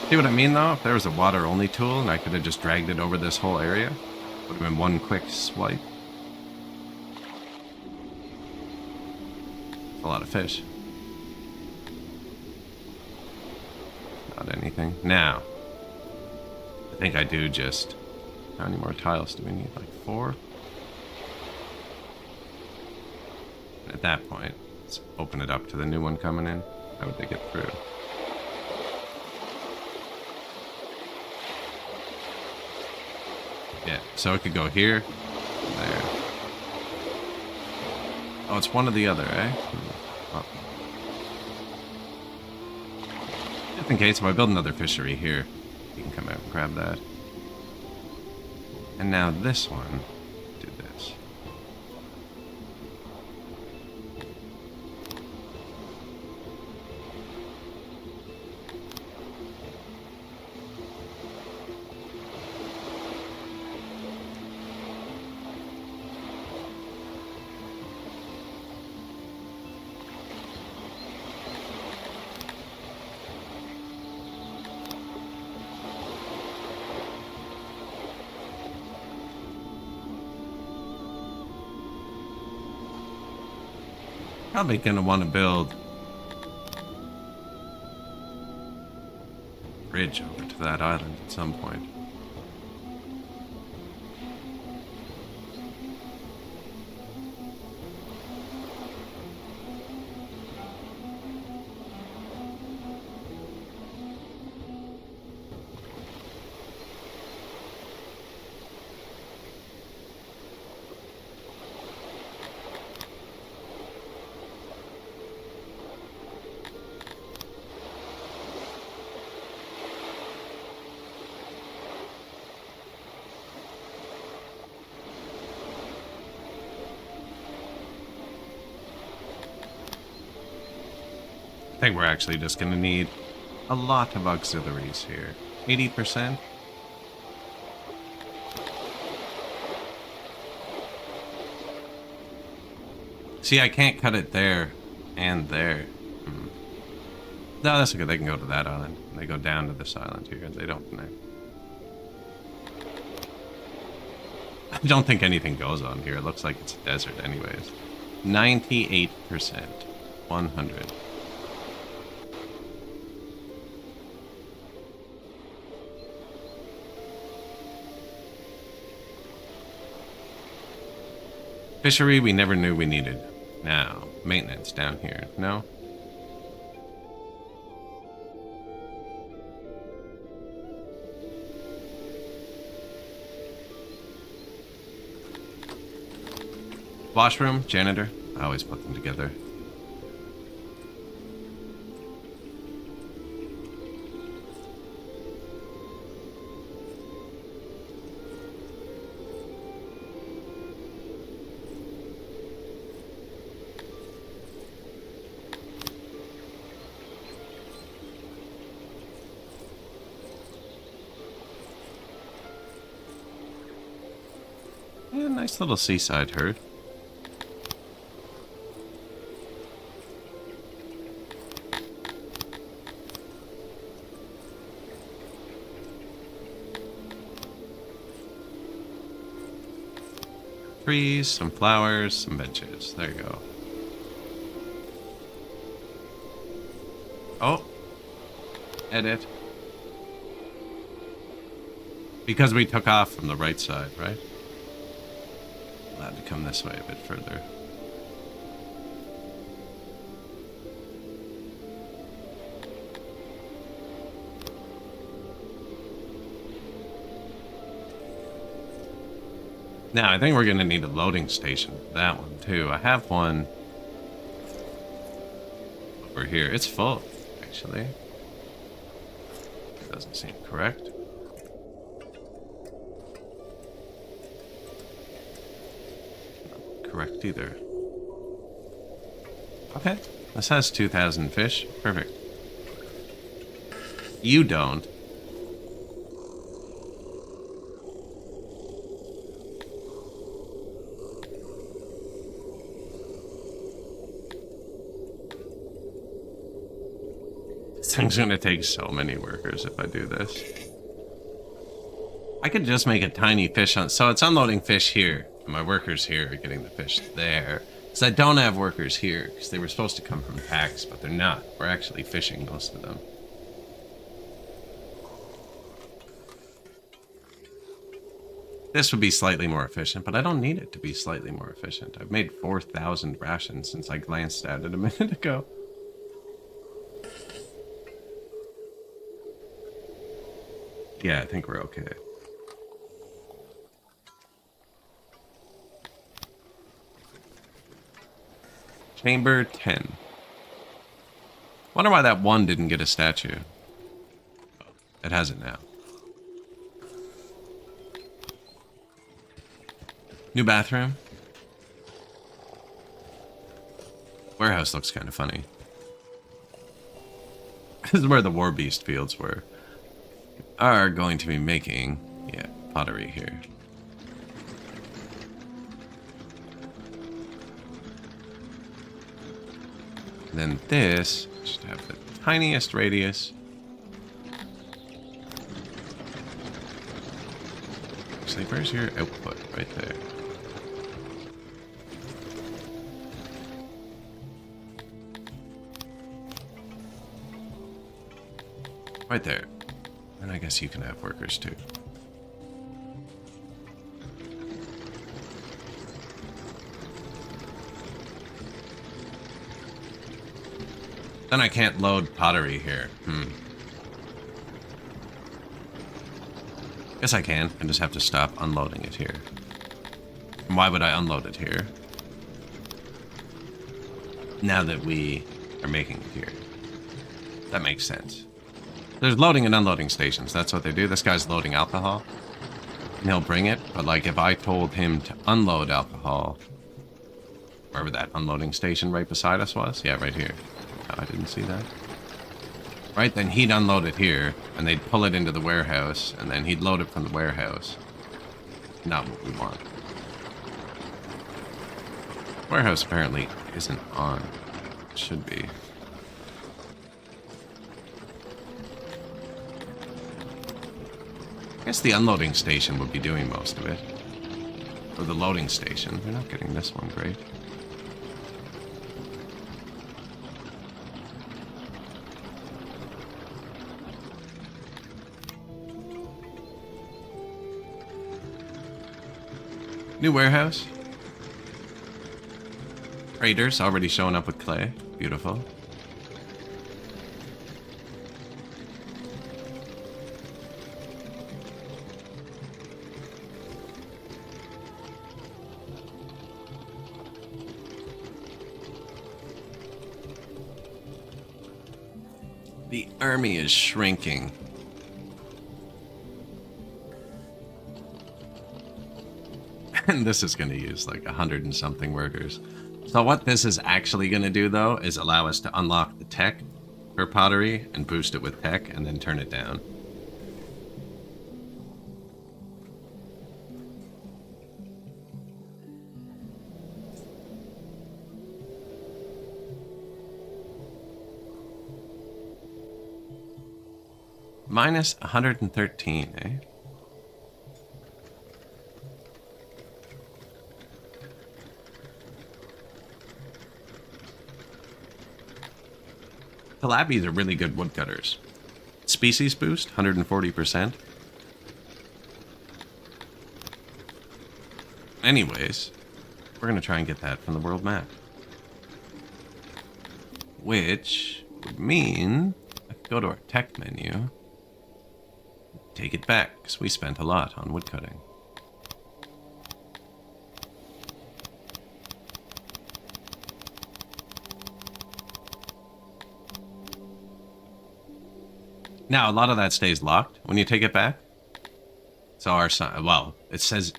See what I mean, though? If there was a water-only tool and I could have just dragged it over this whole area, would have been one quick swipe. A lot of fish. Not anything. Now, I think I do just... How many more tiles do we need? Like 4? At that point, let's open it up to the new one coming in. How would they get through? Yeah, so it could go here, there. Oh, it's one or the other, eh? Oh. Just in case, if I build another fishery here, you can come out and grab that. And now this one, do this. Probably gonna want to build a bridge over to that island at some point. I think we're actually just going to need a lot of auxiliaries here. 80%? See, I can't cut it there and there. No, that's okay. They can go to that island. They go down to this island here. They don't connect. I don't think anything goes on here. It looks like it's a desert anyways. 98%. 100. Fishery we never knew we needed. Now, maintenance down here. No? Washroom, janitor. I always put them together. Yeah, nice little seaside herd. Trees, some flowers, some benches. There you go. Oh. Edit. Because we took off from the right side, right? Allowed to come this way a bit further. Now, I think we're going to need a loading station for that one, too. I have one over here. It's full, actually. It doesn't seem correct. Not correct either. Okay. This has 2,000 fish. Perfect. You don't. This thing's gonna take so many workers if I do this. I could just make a tiny fish on... So it's unloading fish here. And my workers here are getting the fish there. So I don't have workers here, because they were supposed to come from packs, but they're not. We're actually fishing most of them. This would be slightly more efficient, but I don't need it to be slightly more efficient. I've made 4,000 rations since I glanced at it a minute ago. Yeah, I think we're okay. Chamber 10. Wonder why that one didn't get a statue. Oh, it has it now. New bathroom. Warehouse looks kind of funny. This is where the War Beast fields were. Are going to be making, yeah, pottery here. And then this should have the tiniest radius. Actually, where's your output? Right there. Right there. And I guess you can have workers too. Then I can't load pottery here. Guess I can. I just have to stop unloading it here. And why would I unload it here? Now that we are making it here. That makes sense. There's loading and unloading stations. That's what they do. This guy's loading alcohol. And he'll bring it. But like if I told him to unload alcohol, wherever that unloading station right beside us was. Yeah, right here. Oh, I didn't see that. Right, then he'd unload it here, and they'd pull it into the warehouse, and then he'd load it from the warehouse. Not what we want. Warehouse apparently isn't on. It should be. I guess the unloading station would be doing most of it. Or the loading station. We're not getting this one great. New warehouse. Traders already showing up with clay. Beautiful. The army is shrinking. And this is going to use like 100 and something workers. So what this is actually going to do though is allow us to unlock the tech for pottery and boost it with tech and then turn it down. Minus 113, eh? Calabis are really good woodcutters. Species boost, 140%. Anyways, we're going to try and get that from the world map. Which would mean I could go to our tech menu. Take it back, because we spent a lot on woodcutting. Now, a lot of that stays locked when you take it back. So our son, well, it says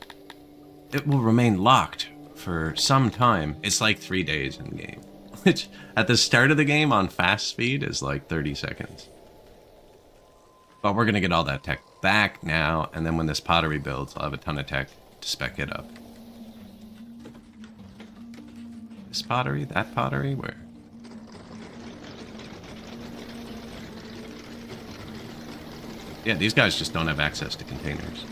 it will remain locked for some time. It's like 3 days in the game, which at the start of the game on fast speed is like 30 seconds. But we're going to get all that tech back now, and then when this pottery builds, I'll have a ton of tech to spec it up. This pottery, that pottery, where? Yeah, these guys just don't have access to containers.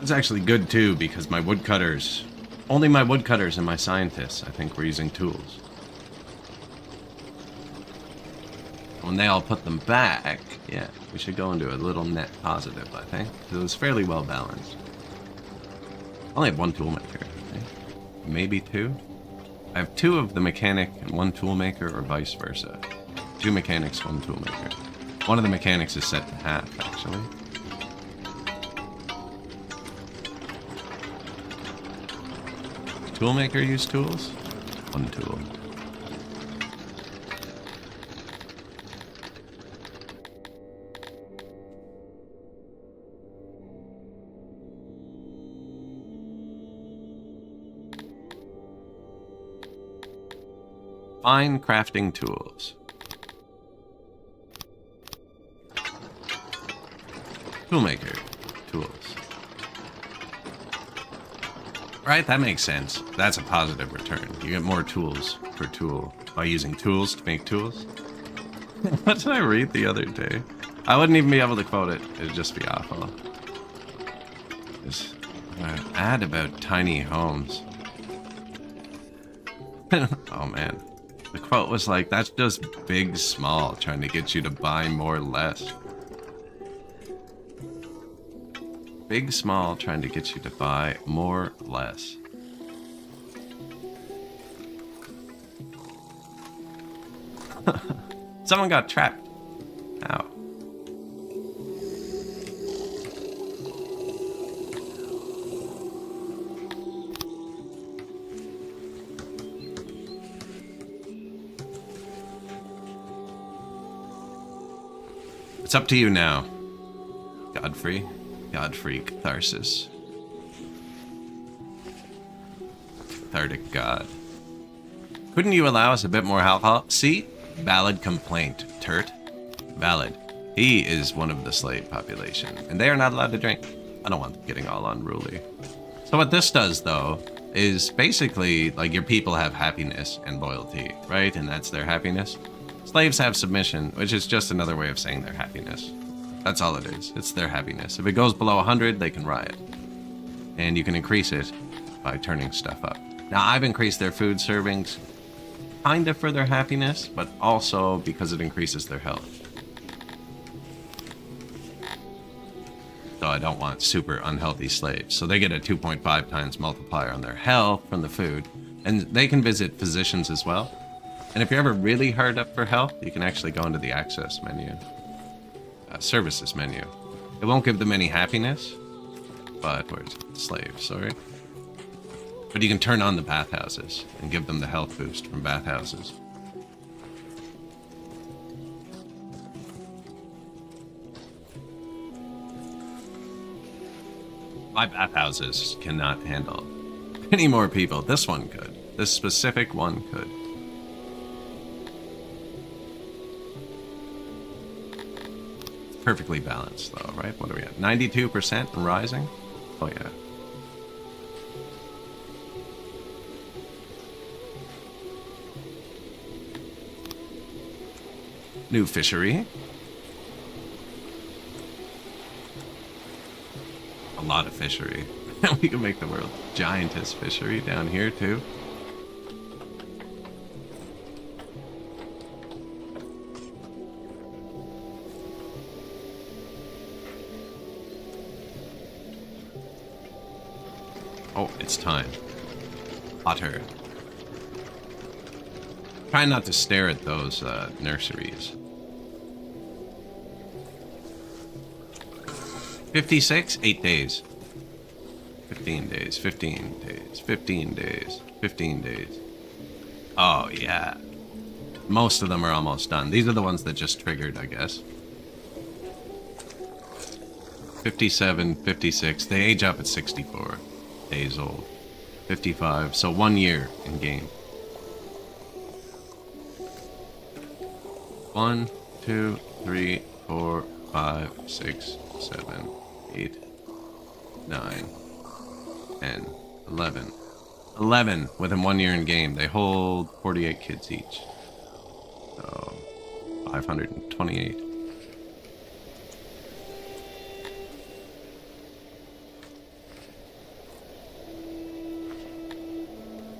It's actually good too, because my woodcutters, only my woodcutters and my scientists, I think, were using tools. When they all put them back, yeah, we should go into a little net positive, I think. It was fairly well balanced. I only have one toolmaker, I think. Maybe two? I have two of the mechanic and one toolmaker, or vice versa. Two mechanics, one toolmaker. One of the mechanics is set to half, actually. Does toolmaker use tools? One tool. Fine crafting tools. Toolmaker tools. Right, that makes sense. That's a positive return. You get more tools per tool by using tools to make tools. What did I read the other day? I wouldn't even be able to quote it. It'd just be awful. This ad about tiny homes. Oh man. The quote was like, that's just big small trying to get you to buy more less. Big small trying to get you to buy more less. Someone got trapped. Ow. It's up to you now, Godfrey. Godfrey Catharsis. Cathartic God. Couldn't you allow us a bit more alcohol? See? Valid complaint, Turt. Valid. He is one of the slave population, and they are not allowed to drink. I don't want them getting all unruly. So what this does, though, is basically, like, your people have happiness and loyalty, right? And that's their happiness. Slaves have submission, which is just another way of saying their happiness. That's all it is. It's their happiness. If it goes below 100, they can riot. And you can increase it by turning stuff up. Now, I've increased their food servings kind of for their happiness, but also because it increases their health. So I don't want super unhealthy slaves. So they get a 2.5 times multiplier on their health from the food. And they can visit physicians as well. And if you're ever really hard up for health, you can actually go into the access menu. Services menu. It won't give them any happiness, but where's it? Slave, sorry. But you can turn on the bathhouses and give them the health boost from bathhouses. My bathhouses cannot handle any more people. This one could. This specific one could. Perfectly balanced, though, right? What are we at? 92% and rising? Oh, yeah. New fishery. A lot of fishery. We can make the world's giantest fishery down here, too. Oh, it's time. Otter. Try not to stare at those nurseries. 56? 8 days. 15 days, 15 days, 15 days, 15 days. Oh, yeah. Most of them are almost done. These are the ones that just triggered, I guess. 57, 56. They age up at 64 days old. 55. So 1 year in game. 1, 2, 3, 4, 5, 6, 7, 8, 9, 10, 11. 11 within 1 year in game. They hold 48 kids each. So 528.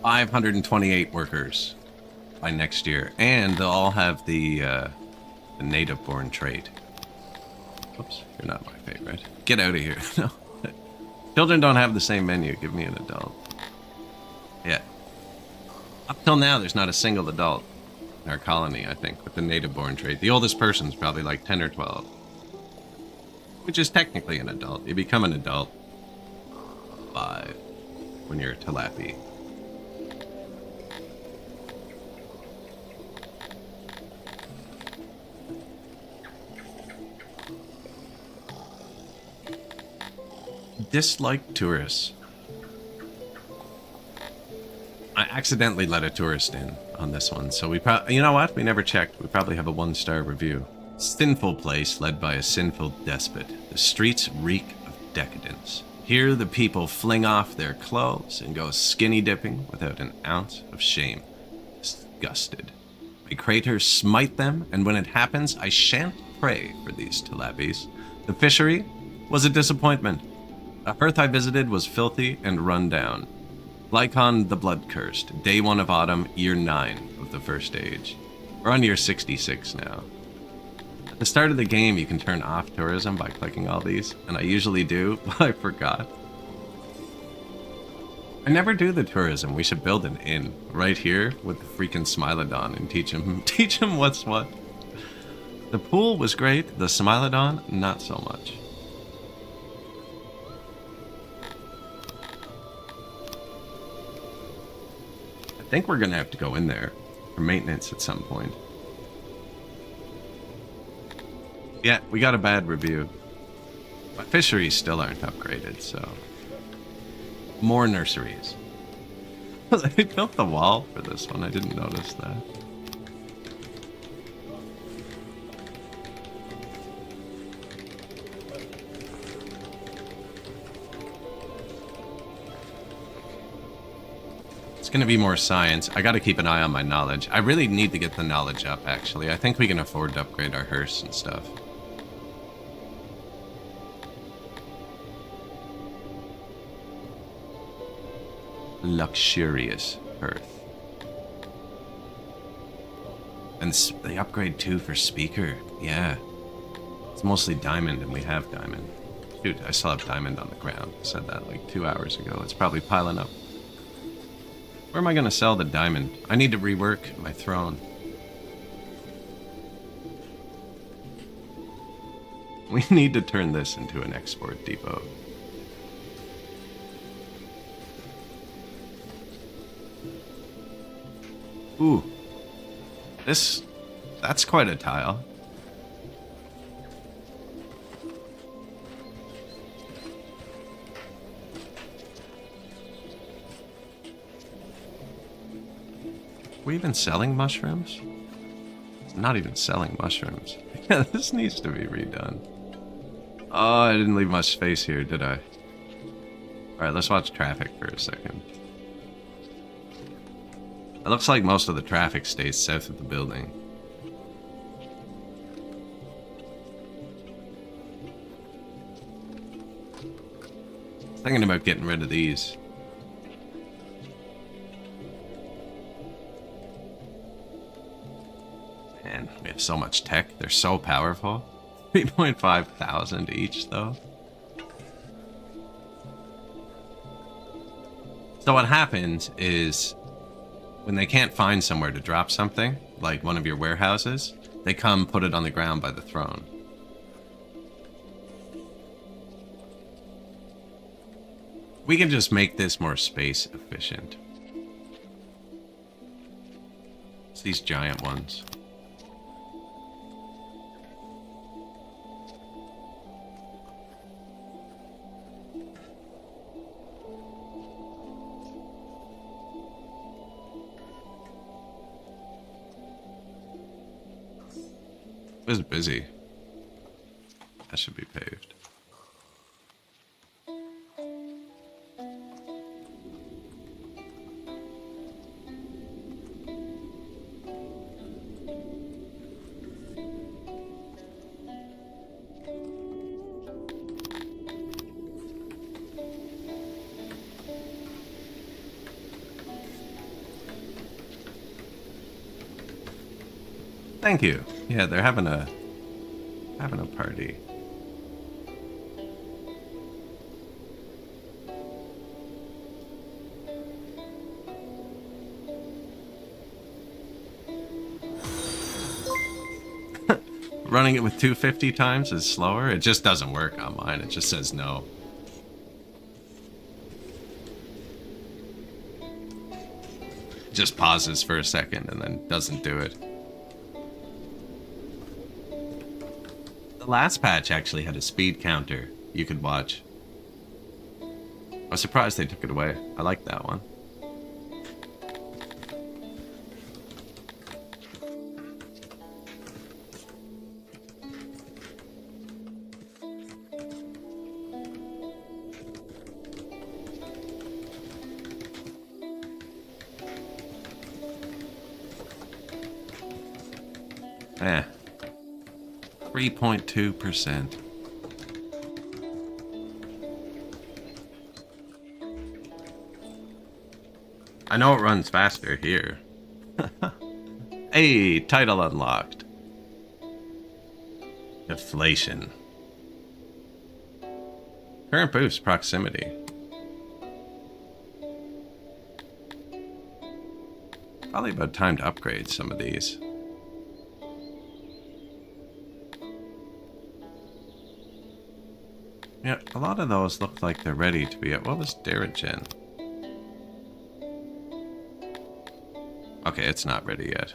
528 workers by next year, and they'll all have the native-born trait. Oops, you're not my favorite. Get out of here. No. Children don't have the same menu. Give me an adult. Yeah. Up till now, there's not a single adult in our colony, I think, with the native-born trait. The oldest person's probably like 10 or 12. Which is technically an adult. You become an adult 5 when you're a tilapia. Dislike tourists. I accidentally let a tourist in on this one, so we you know what? We never checked. We probably have a 1-star review. Sinful place led by a sinful despot. The streets reek of decadence. Here the people fling off their clothes and go skinny dipping without an ounce of shame. Disgusted. My craters smite them, and when it happens, I shan't pray for these tilapies. The fishery was a disappointment. A hearth I visited was filthy and run down. Lycon the Blood-Cursed, day 1 of autumn, year 9 of the first age. We're on year 66 now. At the start of the game, you can turn off tourism by clicking all these, and I usually do, but I forgot. I never do the tourism. We should build an inn right here with the freaking Smilodon and teach him what's what. The pool was great, the Smilodon, not so much. I think we're gonna have to go in there for maintenance at some point. Yeah, we got a bad review. My fisheries still aren't upgraded, so... More nurseries. They built the wall for this one, I didn't notice that. It's gonna be more science. I gotta keep an eye on my knowledge. I really need to get the knowledge up, actually. I think we can afford to upgrade our hearse and stuff. Luxurious hearth. And they upgrade too for speaker. Yeah. It's mostly diamond, and we have diamond. Shoot, I still have diamond on the ground. I said that like 2 hours ago. It's probably piling up. Where am I going to sell the diamond? I need to rework my throne. We need to turn this into an export depot. Ooh. That's quite a tile. Are we even selling mushrooms? It's not even selling mushrooms. Yeah, this needs to be redone. Oh, I didn't leave much space here, did I? Alright, let's watch traffic for a second. It looks like most of the traffic stays south of the building. Thinking about getting rid of these. Man, we have so much tech. They're so powerful. 3.5 thousand each, though. So what happens is, when they can't find somewhere to drop something, like one of your warehouses, they come put it on the ground by the throne. We can just make this more space efficient. It's these giant ones. It was busy. That should be paved. Thank you. Yeah, they're having a party. Running it with 250 times is slower. It just doesn't work on mine. It just says no. It just pauses for a second and then doesn't do it. The last patch actually had a speed counter you could watch. I was surprised they took it away. I like that one. Eh. 3.2%. I know it runs faster here. Hey, title unlocked. Deflation. Current boost proximity. Probably about time to upgrade some of these. Yeah, a lot of those look like they're ready to be at. What was Derigen? Okay, it's not ready yet.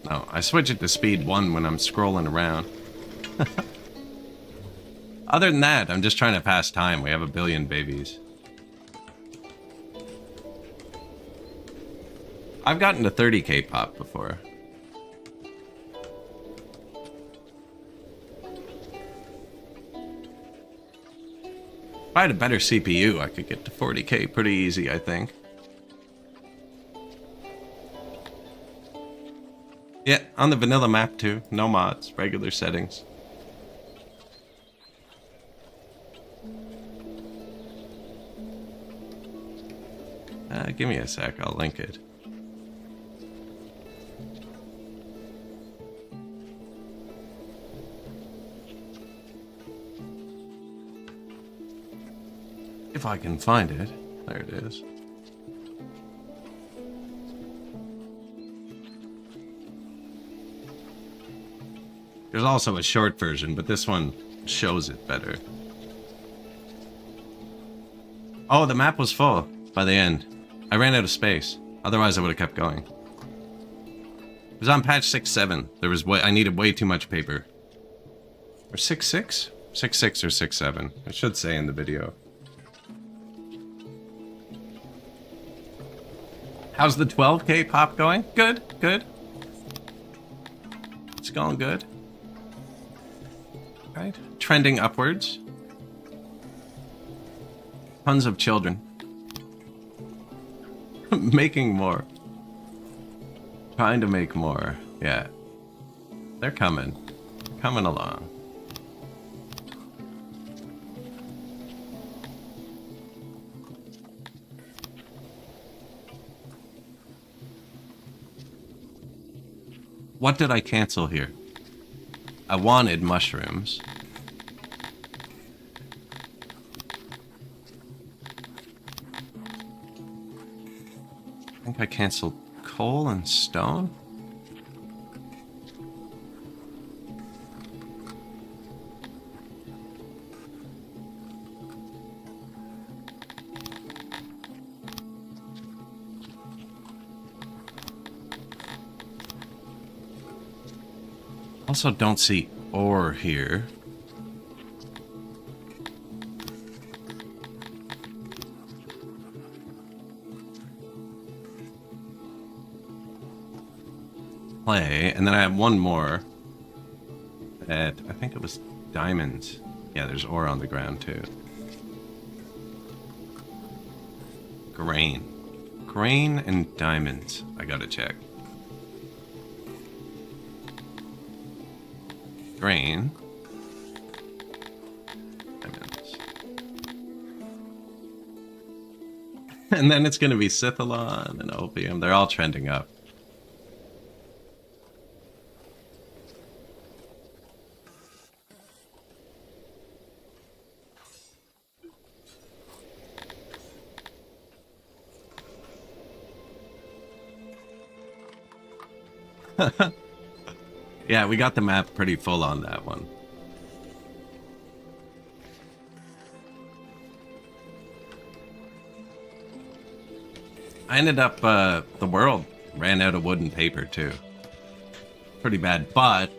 No, I switch it to speed 1 when I'm scrolling around. Other than that, I'm just trying to pass time. We have a billion babies. I've gotten to 30k pop before. If I had a better CPU, I could get to 40k pretty easy, I think. Yeah, on the vanilla map too. No mods, regular settings. Give me a sec, I'll link it. If I can find it. There it is. There's also a short version, but this one shows it better. Oh, the map was full by the end. I ran out of space. Otherwise, I would have kept going. It was on patch 6.7. I needed way too much paper. Or 6.6? 6.6 or 6.7. It should say in the video. How's the 12k pop going? Good, good. It's going good. Right, trending upwards. Tons of children. Making more. Trying to make more. Yeah. They're coming. Coming along. What did I cancel here? I wanted mushrooms. I think I canceled coal and stone. Also don't see ore here. Play, and then I have one more that I think it was diamonds. Yeah, there's ore on the ground too. Grain. Grain and diamonds. I gotta check. Grain. And then it's going to be Scythalon and Opium. They're all trending up. Yeah, we got the map pretty full on that one. I ended up, the world ran out of wood and paper too. Pretty bad, but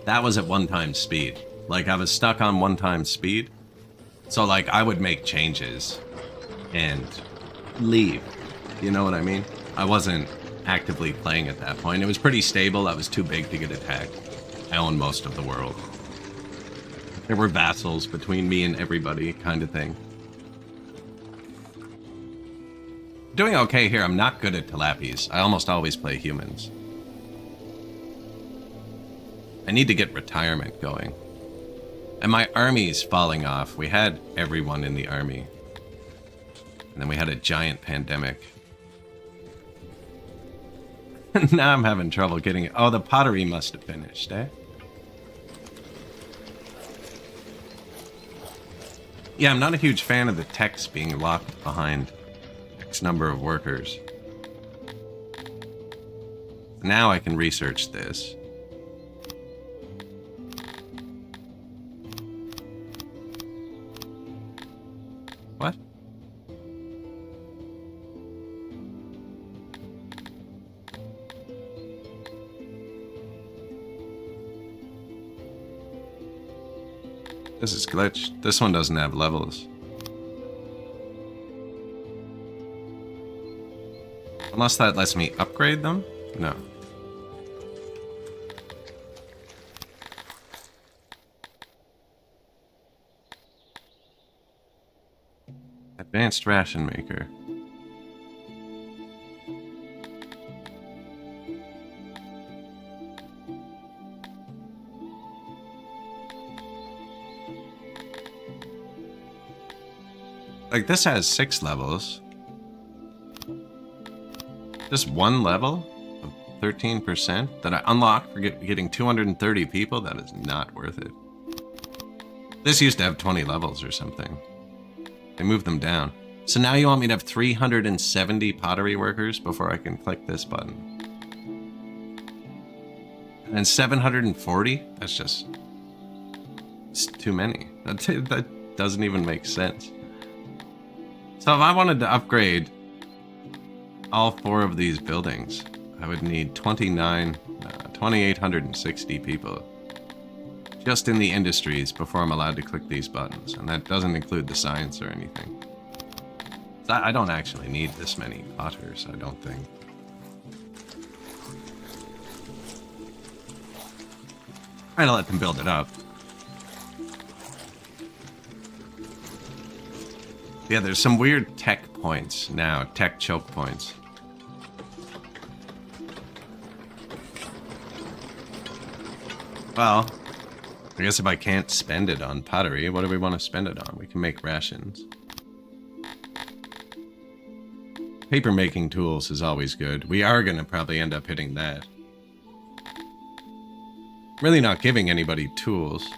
that was at 1 time speed. Like, I was stuck on 1 time speed. So, like, I would make changes and leave. You know what I mean? I wasn't actively playing at that point. It was pretty stable. I was too big to get attacked. I own most of the world. There were vassals between me and everybody, kind of thing. Doing okay here. I'm not good at Tilapis. I almost always play humans. I need to get retirement going. And my army's falling off. We had everyone in the army. And then we had a giant pandemic. Now I'm having trouble getting it. Oh, the pottery must have finished, eh? Yeah, I'm not a huge fan of the text being locked behind X number of workers. Now I can research this. What? This is glitched. This one doesn't have levels. Unless that lets me upgrade them? No. Advanced ration maker. Like, this has 6 levels. Just 1 level of 13% that I unlocked for getting 230 people? That is not worth it. This used to have 20 levels or something. They moved them down. So now you want me to have 370 pottery workers before I can click this button. And then 740? That's just... it's too many. That doesn't even make sense. So if I wanted to upgrade all 4 of these buildings, I would need 2,860 people just in the industries before I'm allowed to click these buttons. And that doesn't include the science or anything. So I don't actually need this many potters, I don't think. Trying to let them build it up. Yeah, there's some weird tech points now, tech choke points. Well, I guess if I can't spend it on pottery, what do we want to spend it on? We can make rations. Paper making tools is always good. We are going to probably end up hitting that. Really not giving anybody tools.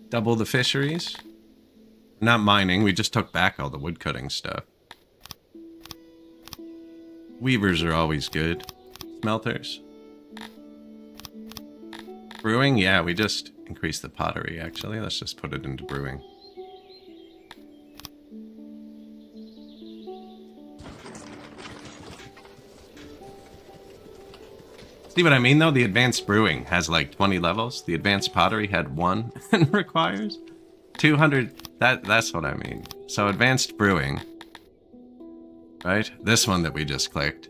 Double the fisheries. Not mining, we just took back all the woodcutting stuff. Weavers are always good. Smelters. Brewing, yeah, we just increased the pottery actually. Let's just put it into brewing. See what I mean, though? The advanced brewing has like 20 levels. The advanced pottery had 1 and requires 200. That's what I mean. So advanced brewing, right? This one that we just clicked,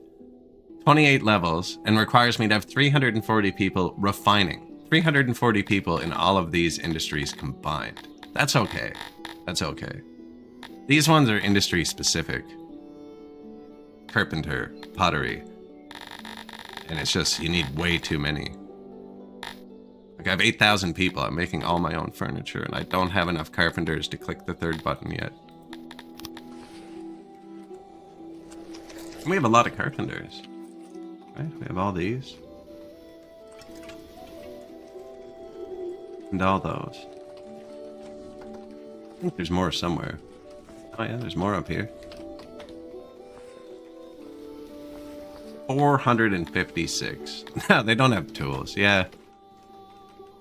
28 levels, and requires me to have 340 people refining. 340 people in all of these industries combined. That's okay. That's okay. These ones are industry specific. Carpenter, pottery. And it's just, you need way too many. Like, I have 8,000 people. I'm making all my own furniture, and I don't have enough carpenters to click the third button yet. And we have a lot of carpenters. Right? We have all these. And all those. I think there's more somewhere. Oh yeah, there's more up here. 456. No, they don't have tools. Yeah.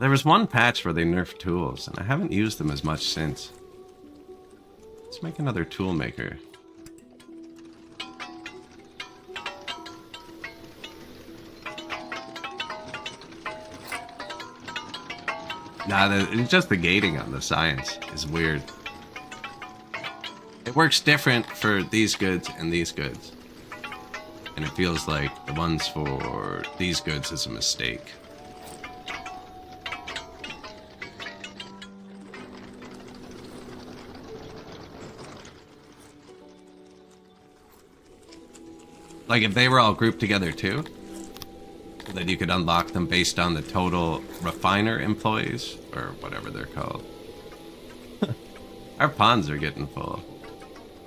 There was one patch where they nerfed tools, and I haven't used them as much since. Let's make another tool maker. Nah, it's just the gating on the science is weird. It works different for these goods and these goods. And it feels like the ones for these goods is a mistake. Like if they were all grouped together too, so that you could unlock them based on the total refiner employees, or whatever they're called. Our ponds are getting full.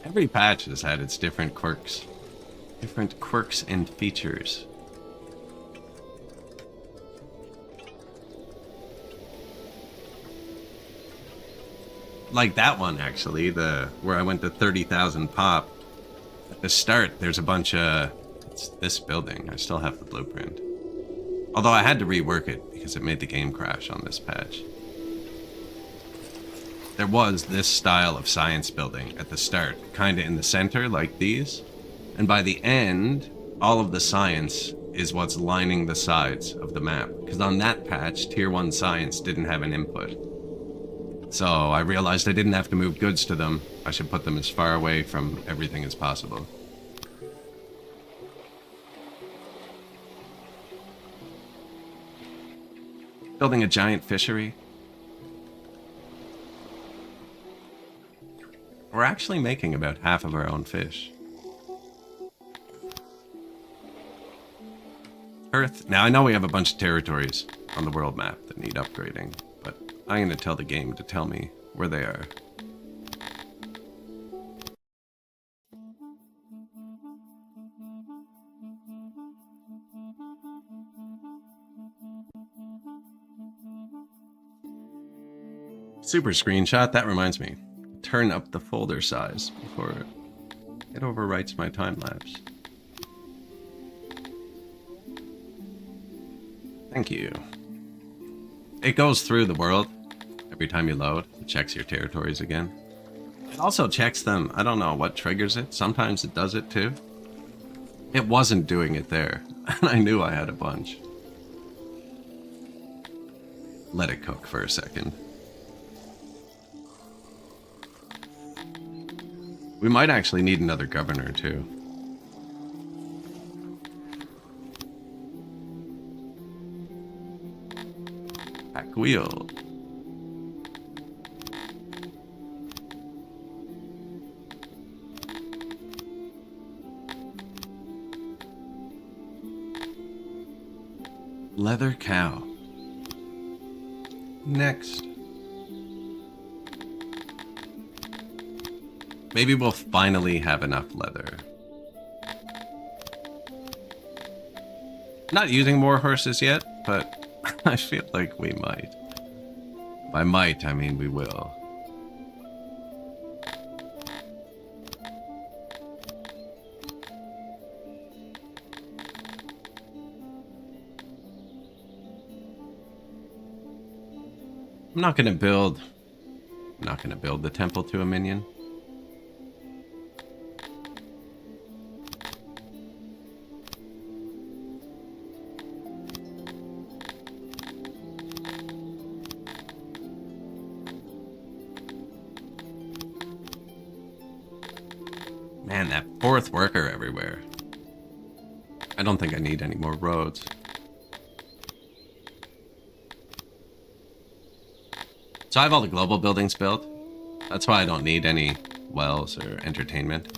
Every patch has had its different quirks. Different quirks and features. Like that one actually, where I went to 30,000 pop. At the start, there's a bunch of... It's this building. I still have the blueprint. Although I had to rework it because it made the game crash on this patch. There was this style of science building at the start, kind of in the center like these. And by the end, all of the science is what's lining the sides of the map. Because on that patch, Tier 1 science didn't have an input. So I realized I didn't have to move goods to them. I should put them as far away from everything as possible. Building a giant fishery. We're actually making about half of our own fish. Earth. Now I know we have a bunch of territories on the world map that need upgrading, but I'm going to tell the game to tell me where they are. Super screenshot, that reminds me. Turn up the folder size before it overwrites my time lapse. Thank you. It goes through the world every time you load. It checks your territories again. It also checks them. I don't know what triggers it. Sometimes it does it too. It wasn't doing it there, and I knew I had a bunch. Let it cook for a second. We might actually need another governor too. Pack wheel. Leather cow. Next. Maybe we'll finally have enough leather. Not using more horses yet, but I feel like we might. By might, I mean we will. I'm not gonna build the temple to a minion. Man, that fourth worker everywhere. I don't think I need any more roads. So I have all the global buildings built. That's why I don't need any wells or entertainment.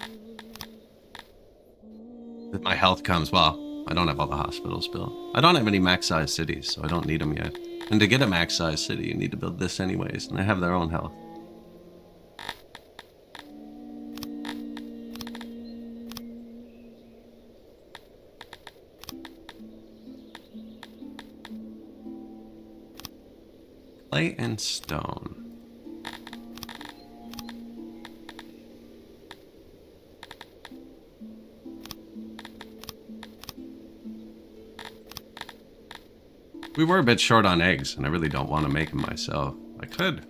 My health comes, well, I don't have all the hospitals built. I don't have any max-size cities, so I don't need them yet. And to get a max-size city, you need to build this anyways, and they have their own health. Clay and stone. We were a bit short on eggs, and I really don't want to make them myself. I could.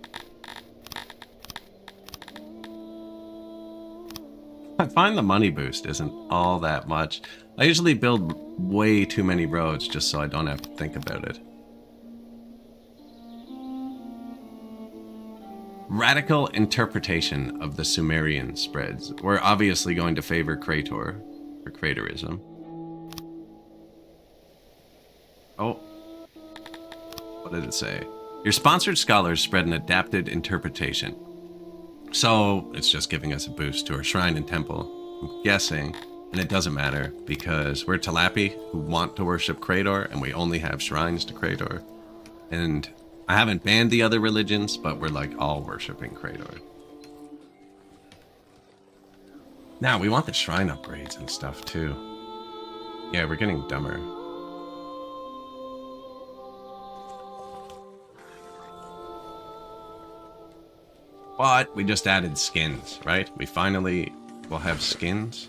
I find the money boost isn't all that much. I usually build way too many roads just so I don't have to think about it. Radical interpretation of the Sumerian spreads. We're obviously going to favor Crator, or Cratorism. Oh. What did it say? Your sponsored scholars spread an adapted interpretation. So it's just giving us a boost to our shrine and temple. I'm guessing, and it doesn't matter because we're Talapi who want to worship Crator, and we only have shrines to Crator. And I haven't banned the other religions, but we're like all worshiping Crator. Now we want the shrine upgrades and stuff too. Yeah, we're getting dumber. But we just added skins, right? We finally will have skins.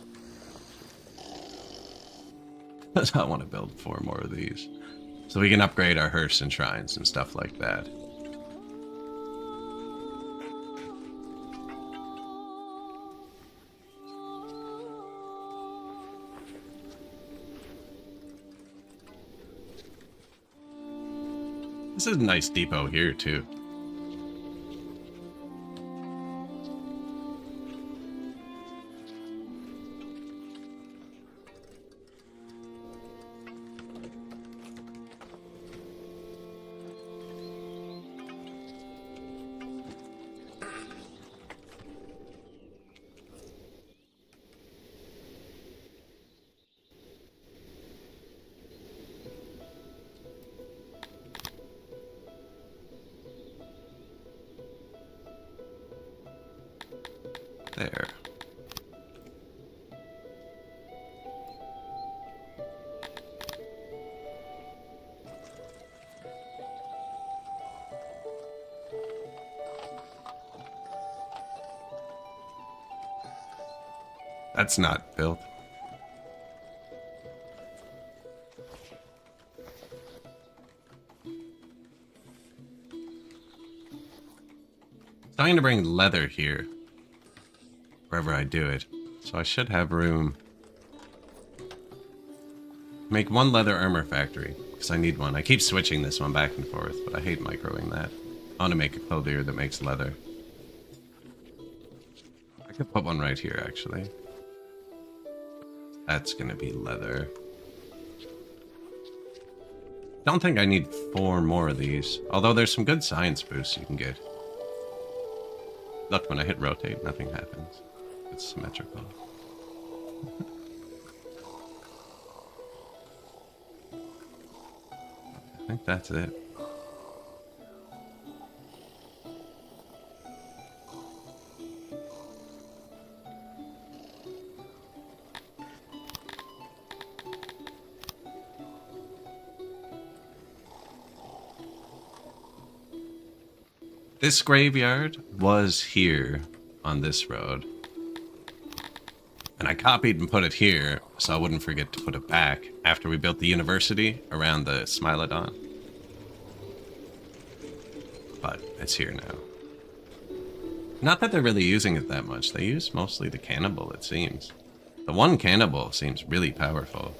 I want to build 4 more of these. So we can upgrade our hearse and shrines and stuff like that. This is a nice depot here too. There. That's not built. I'm going to bring leather here. Wherever I do it. So I should have room. Make 1 leather armor factory. Because I need one. I keep switching this one back and forth, but I hate microing that. I want to make a clothier that makes leather. I could put one right here, actually. That's going to be leather. Don't think I need 4 more of these. Although there's some good science boosts you can get. Look, when I hit rotate, nothing happens. It's symmetrical. I think that's it. This graveyard was here on this road. And I copied and put it here so I wouldn't forget to put it back after we built the university around the Smilodon. But it's here now. Not that they're really using it that much. They use mostly the cannibal, it seems. The one cannibal seems really powerful.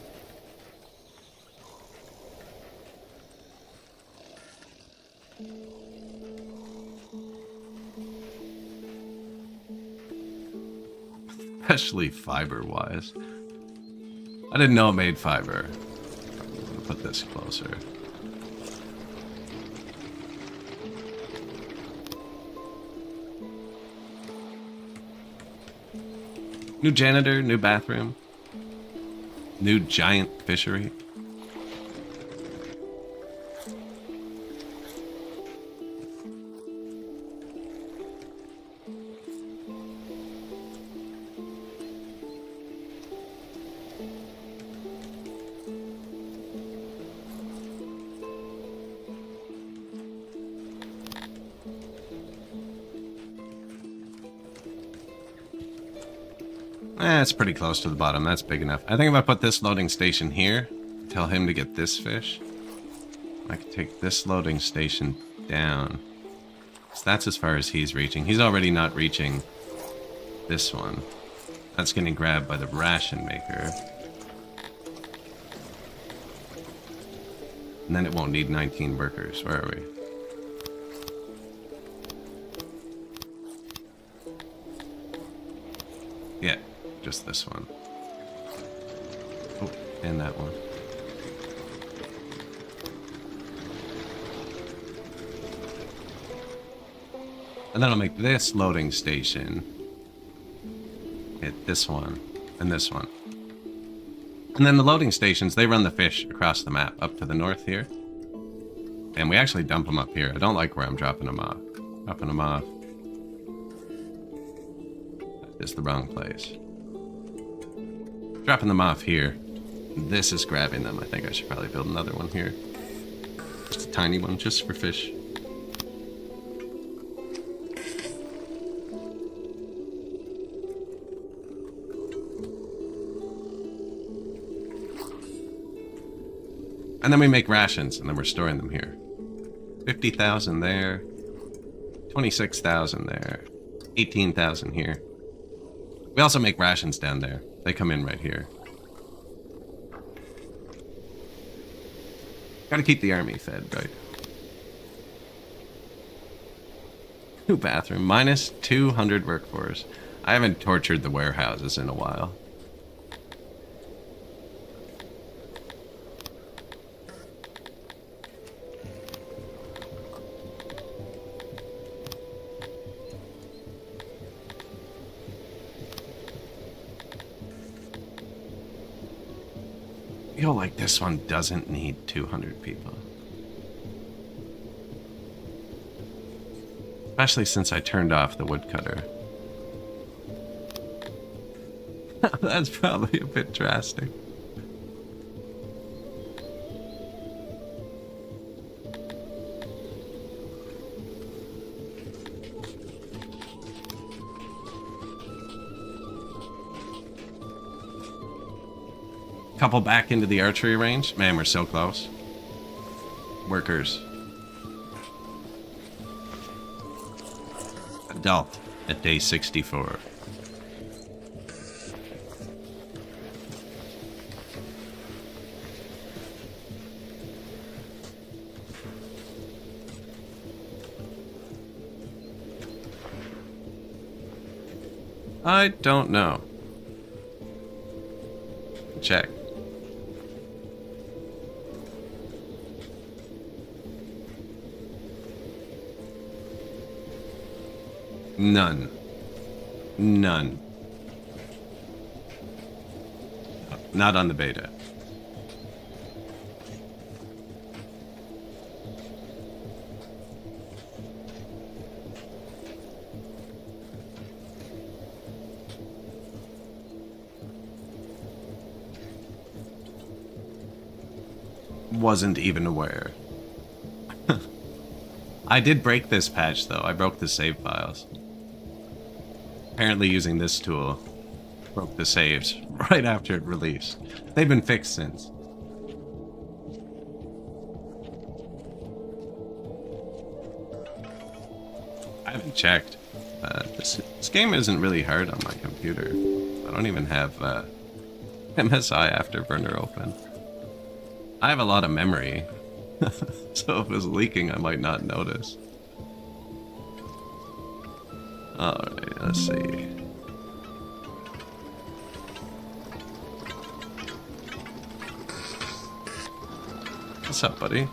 Especially fiber-wise. I didn't know it made fiber. I'll put this closer. New janitor, new bathroom. New giant fishery. It's pretty close to the bottom. That's big enough. I think if I put this loading station here, tell him to get this fish, I can take this loading station down. So that's as far as he's reaching. He's already not reaching this one. That's getting grabbed by the ration maker. And then it won't need 19 workers. Where are we? Yeah, just this one. Oh, and that one. And then I'll make this loading station. Hit this one and this one. And then the loading stations, they run the fish across the map up to the north here. And we actually dump them up here. I don't like where I'm dropping them off. Dropping them off. Is the wrong place. Dropping them off here. This is grabbing them. I think I should probably build another one here. Just a tiny one, just for fish. And then we make rations, and then we're storing them here. 50,000 there. 26,000 there. 18,000 here. We also make rations down there. They come in right here. Gotta keep the army fed, right? New bathroom. Minus 200 workforce. I haven't tortured the warehouses in a while. I feel like this one doesn't need 200 people. Especially since I turned off the woodcutter. That's probably a bit drastic. Couple back into the archery range. Man, we're so close. Workers. Adult at day 64. I don't know. Check. None. None. Not on the beta. Wasn't even aware. I did break this patch though. I broke the save files. Apparently using this tool broke the saves right after it released. They've been fixed since. I haven't checked. This game isn't really hard on my computer. I don't even have MSI Afterburner open. I have a lot of memory, so if it's leaking, I might not notice. Alright, let's see. What's up, buddy?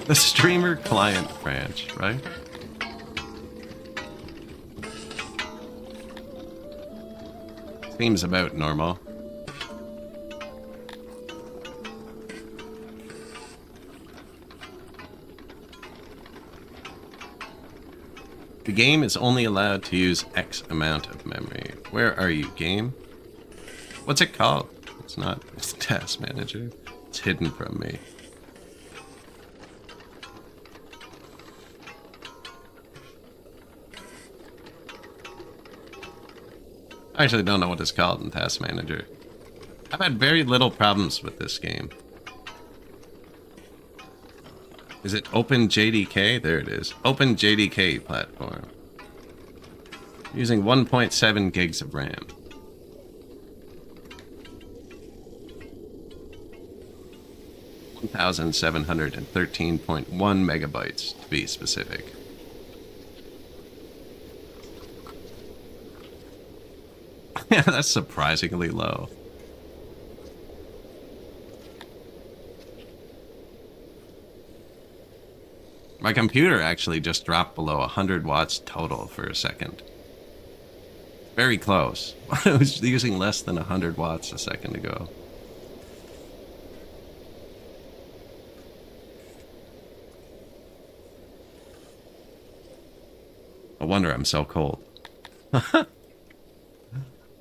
The streamer client branch, right? Seems about normal. The game is only allowed to use X amount of memory. Where are you, game? What's it called? It's not. It's Task Manager. It's hidden from me. I actually don't know what it's called in Task Manager. I've had very little problems with this game. Is it OpenJDK? There it is. OpenJDK platform. Using 1.7 gigs of RAM. (1,713.1 megabytes to be specific. Yeah, that's surprisingly low. My computer actually just dropped below 100 watts total for a second. Very close. I was using less than 100 watts a second ago. No wonder I'm so cold.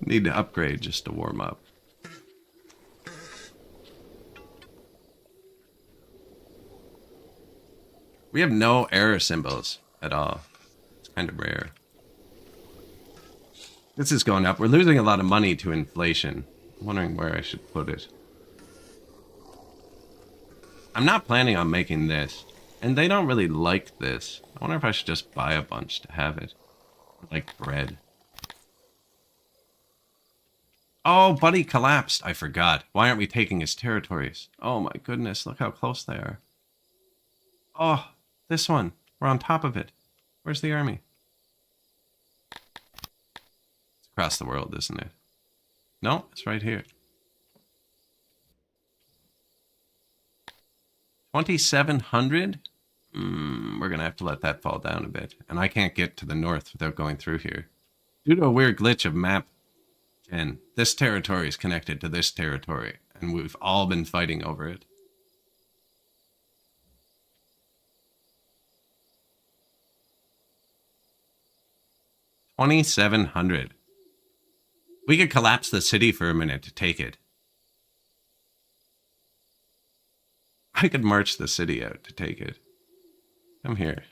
Need to upgrade just to warm up. We have no error symbols at all. It's kind of rare. This is going up. We're losing a lot of money to inflation. I'm wondering where I should put it. I'm not planning on making this. And they don't really like this. I wonder if I should just buy a bunch to have it. Like bread. Oh, Buddy collapsed. I forgot. Why aren't we taking his territories? Oh my goodness, look how close they are. Oh, this one. We're on top of it. Where's the army? It's across the world, isn't it? No, it's right here. 2,700? We're going to have to let that fall down a bit. And I can't get to the north without going through here. Due to a weird glitch of map gen, this territory is connected to this territory. And we've all been fighting over it. $2,700. We could collapse the city for a minute to take it. I could march the city out to take it. Come here.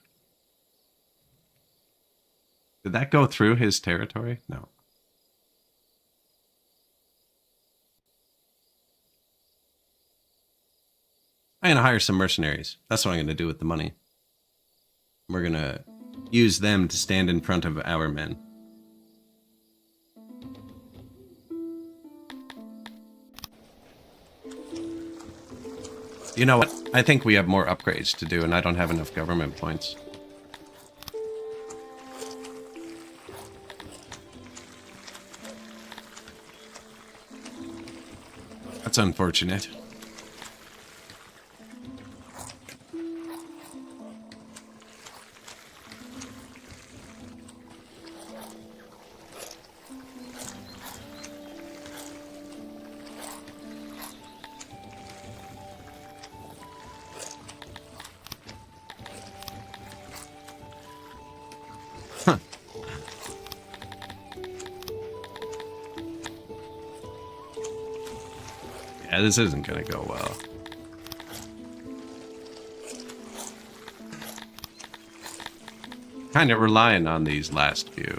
Did that go through his territory? No. I'm going to hire some mercenaries. That's what I'm going to do with the money. We're going to use them to stand in front of our men. You know what? I think we have more upgrades to do, and I don't have enough government points. That's unfortunate. Yeah, this isn't gonna go well. Kind of relying on these last few.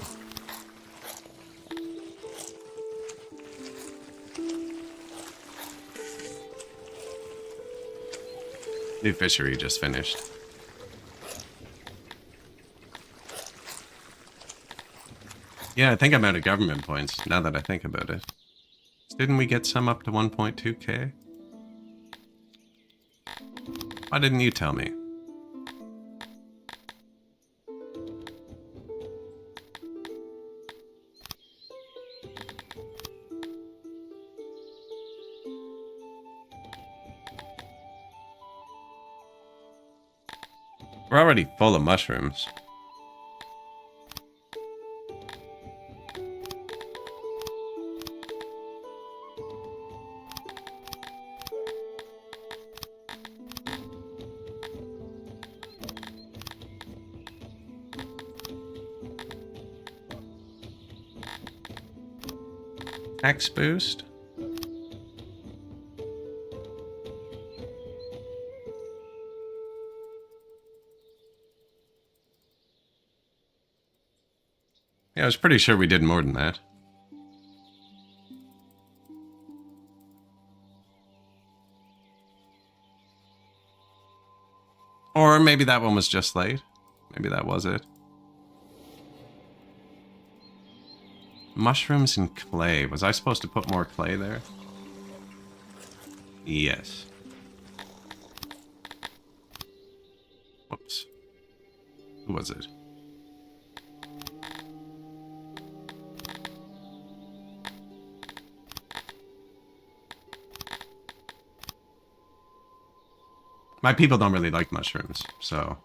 New fishery just finished. Yeah, I think I'm out of government points now that I think about it. Didn't we get some up to 1.2k? Why didn't you tell me? We're already full of mushrooms. Axe boost. Yeah, I was pretty sure we did more than that. Or maybe that one was just late. Maybe that was it. Mushrooms and clay. Was I supposed to put more clay there? Yes. Whoops. Who was it? My people don't really like mushrooms, so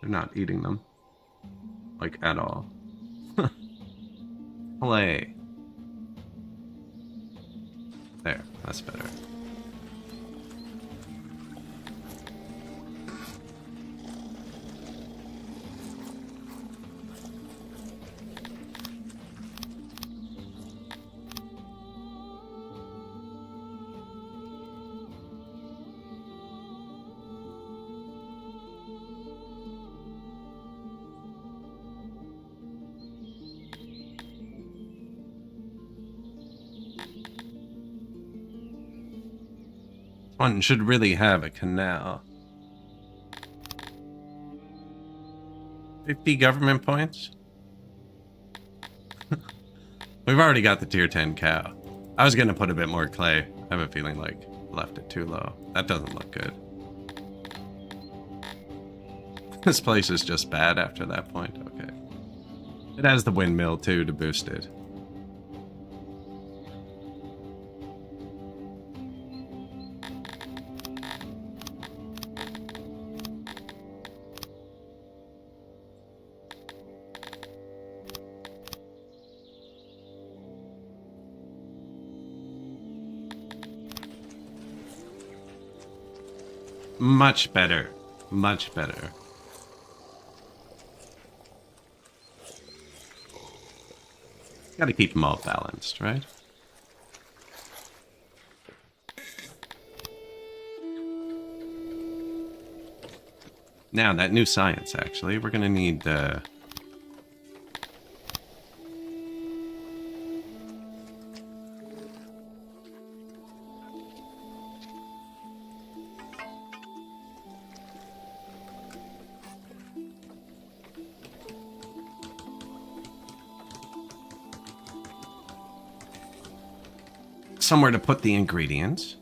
they're not eating them. Like, at all. Clay. There, that's better. One should really have a canal. 50 government points? We've already got the tier 10 cow. I was gonna put a bit more clay. I have a feeling like left it too low. That doesn't look good. This place is just bad after that point. Okay. It has the windmill too to boost it. Much better. Much better. Gotta keep them all balanced, right? Now, that new science, actually, we're gonna need, somewhere to put the ingredients.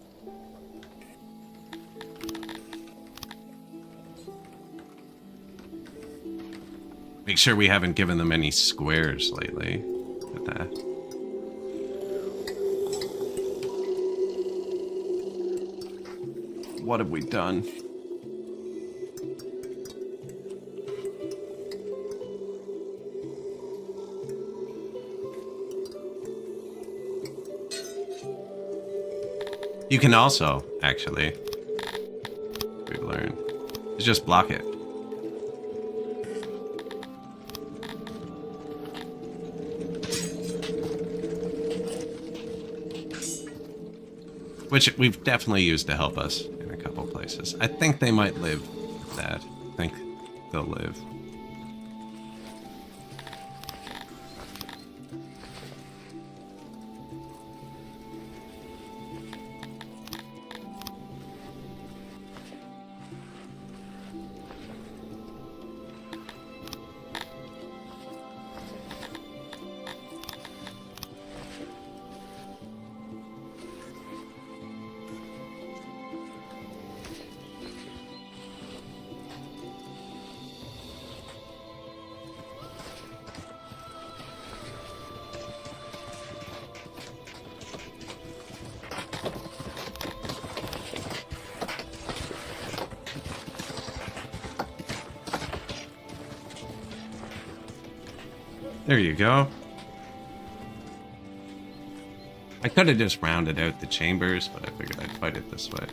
Make sure we haven't given them any squares lately. Look at that. What have we done? You can also, actually, we've learned, is just block it. Which we've definitely used to help us in a couple places. I think they might live with that. I think they'll live. There you go. I could have just rounded out the chambers, but I figured I'd fight it this way.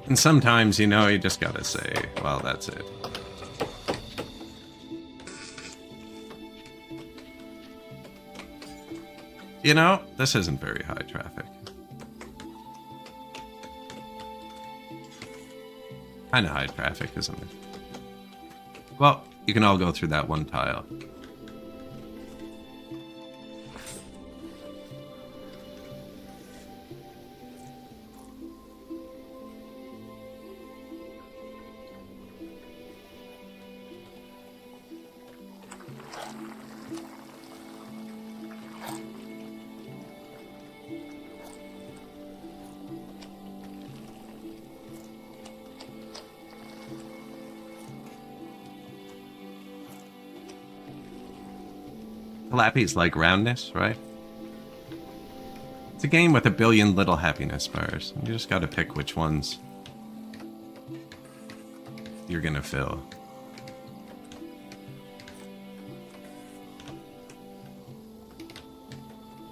And sometimes, you know, you just gotta say, well, that's it. You know, this isn't very high traffic. Kind of high traffic, isn't it? Well, you can all go through that one tile. Lappy's like roundness, right? It's a game with a billion little happiness bars. You just gotta pick which ones you're gonna fill.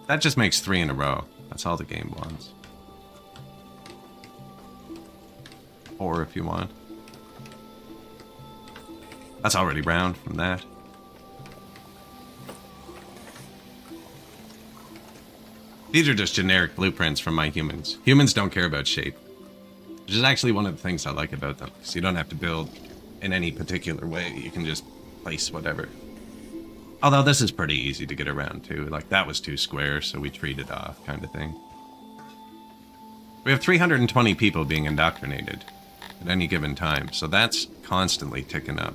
That just makes 3 in a row. That's all the game wants. 4 if you want. That's already round from that. These are just generic blueprints from my humans. Humans don't care about shape, which is actually one of the things I like about them. So you don't have to build in any particular way. You can just place whatever. Although this is pretty easy to get around too. Like that was too square, so we treed it off kind of thing. We have 320 people being indoctrinated at any given time, so that's constantly ticking up.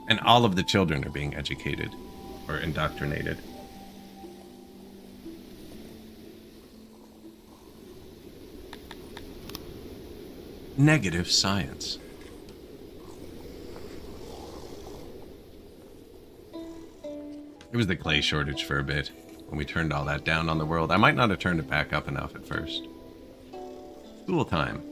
And all of the children are being educated or indoctrinated. Negative science. It was the clay shortage for a bit when we turned all that down on the world. I might not have turned it back up enough at first. School time.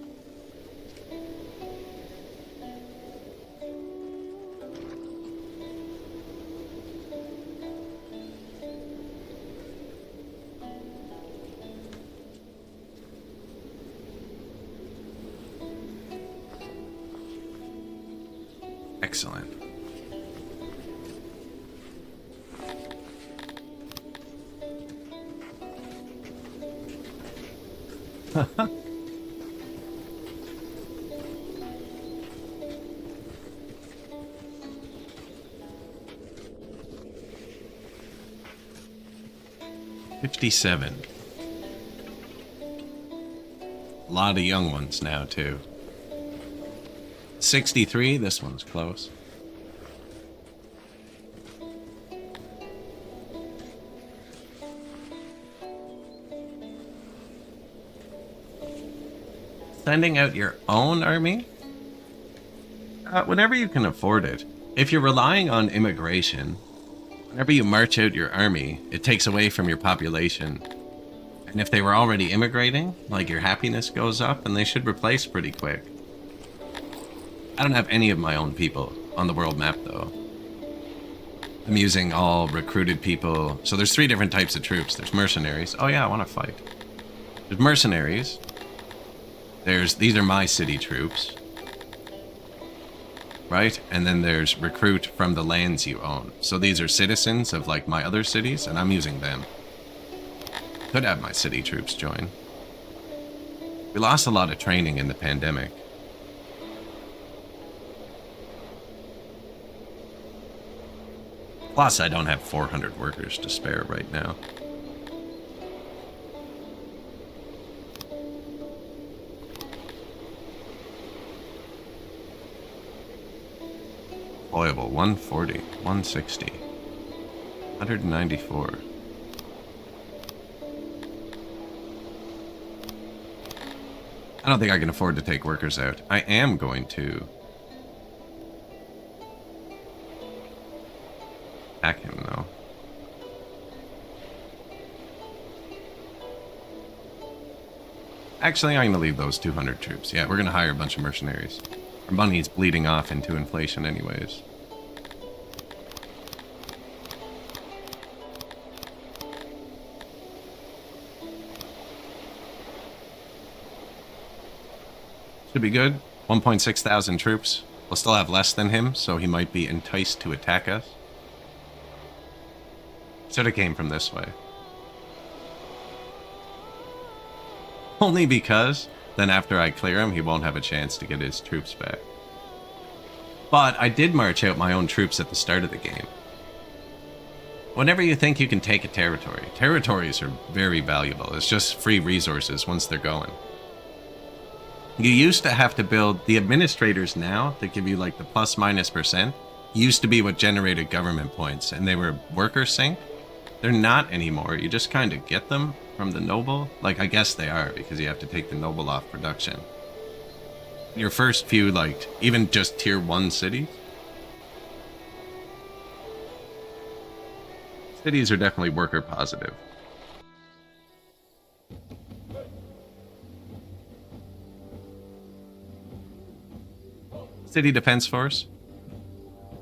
Excellent. $57. A lot of young ones now, too. 63, this one's close. Sending out your own army? Whenever you can afford it. If you're relying on immigration, whenever you march out your army, it takes away from your population. And if they were already immigrating, like your happiness goes up and they should replace pretty quick. I don't have any of my own people on the world map though. I'm using all recruited people. So there's 3 different types of troops. There's mercenaries. Oh yeah, I want to fight. There's mercenaries. These are my city troops. Right? And then there's recruit from the lands you own. So these are citizens of like my other cities and I'm using them. Could have my city troops join. We lost a lot of training in the pandemic. Plus, I don't have 400 workers to spare right now. Deployable, 140, 160, 194. I don't think I can afford to take workers out. I am going to attack him, though. Actually, I'm going to leave those 200 troops. Yeah, we're going to hire a bunch of mercenaries. Our money's bleeding off into inflation anyways. Should be good. 1.6 thousand troops. We'll still have less than him, so he might be enticed to attack us. Should have came from this way. Only because then after I clear him, he won't have a chance to get his troops back. But I did march out my own troops at the start of the game. Whenever you think you can take a territory, territories are very valuable. It's just free resources once they're going. You used to have to build the administrators now that give you like the plus minus percent used to be what generated government points, and they were worker sync. They're not anymore. You just kind of get them from the noble. Like, I guess they are, because you have to take the noble off production. Your first few, like, even just tier 1 cities. Cities are definitely worker positive. City Defense Force.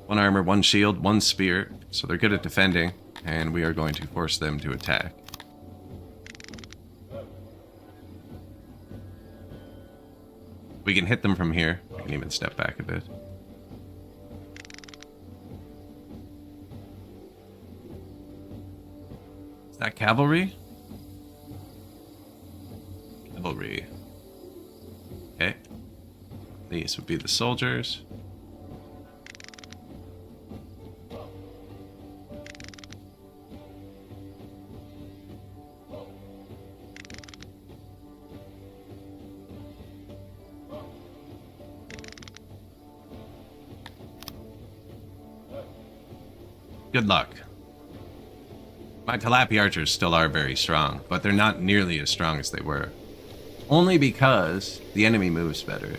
1 armor, 1 shield, 1 spear. So they're good at defending, and we are going to force them to attack. We can hit them from here. We can even step back a bit. Is that cavalry? Cavalry. Okay. These would be the soldiers. Good luck. My Tilapia archers still are very strong, but they're not nearly as strong as they were. Only because the enemy moves better.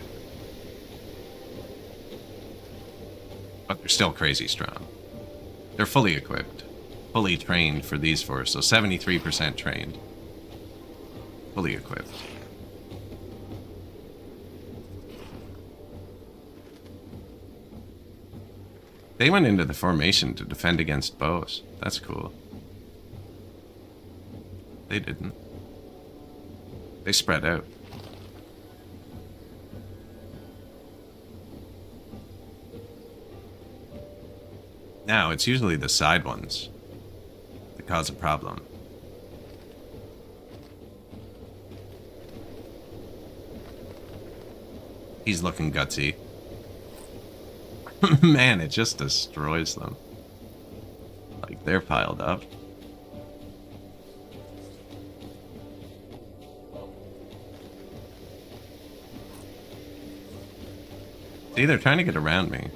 But they're still crazy strong. They're fully equipped. Fully trained for these fours, so 73% trained. Fully equipped. They went into the formation to defend against bows. That's cool. They didn't. They spread out. Now, it's usually the side ones that cause a problem. He's looking gutsy. Man, it just destroys them. Like, they're piled up. See, they're trying to get around me.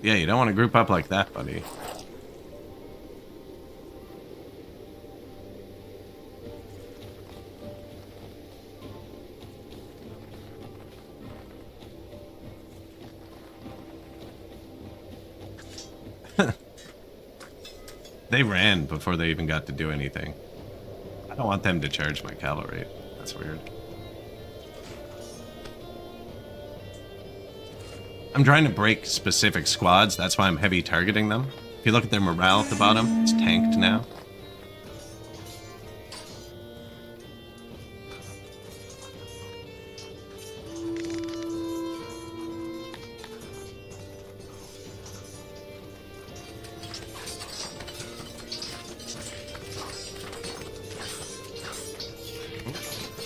Yeah, you don't want to group up like that, buddy. They ran before they even got to do anything. I don't want them to charge my cavalry. That's weird. I'm trying to break specific squads. That's why I'm heavy targeting them. If you look at their morale at the bottom, it's tanked now.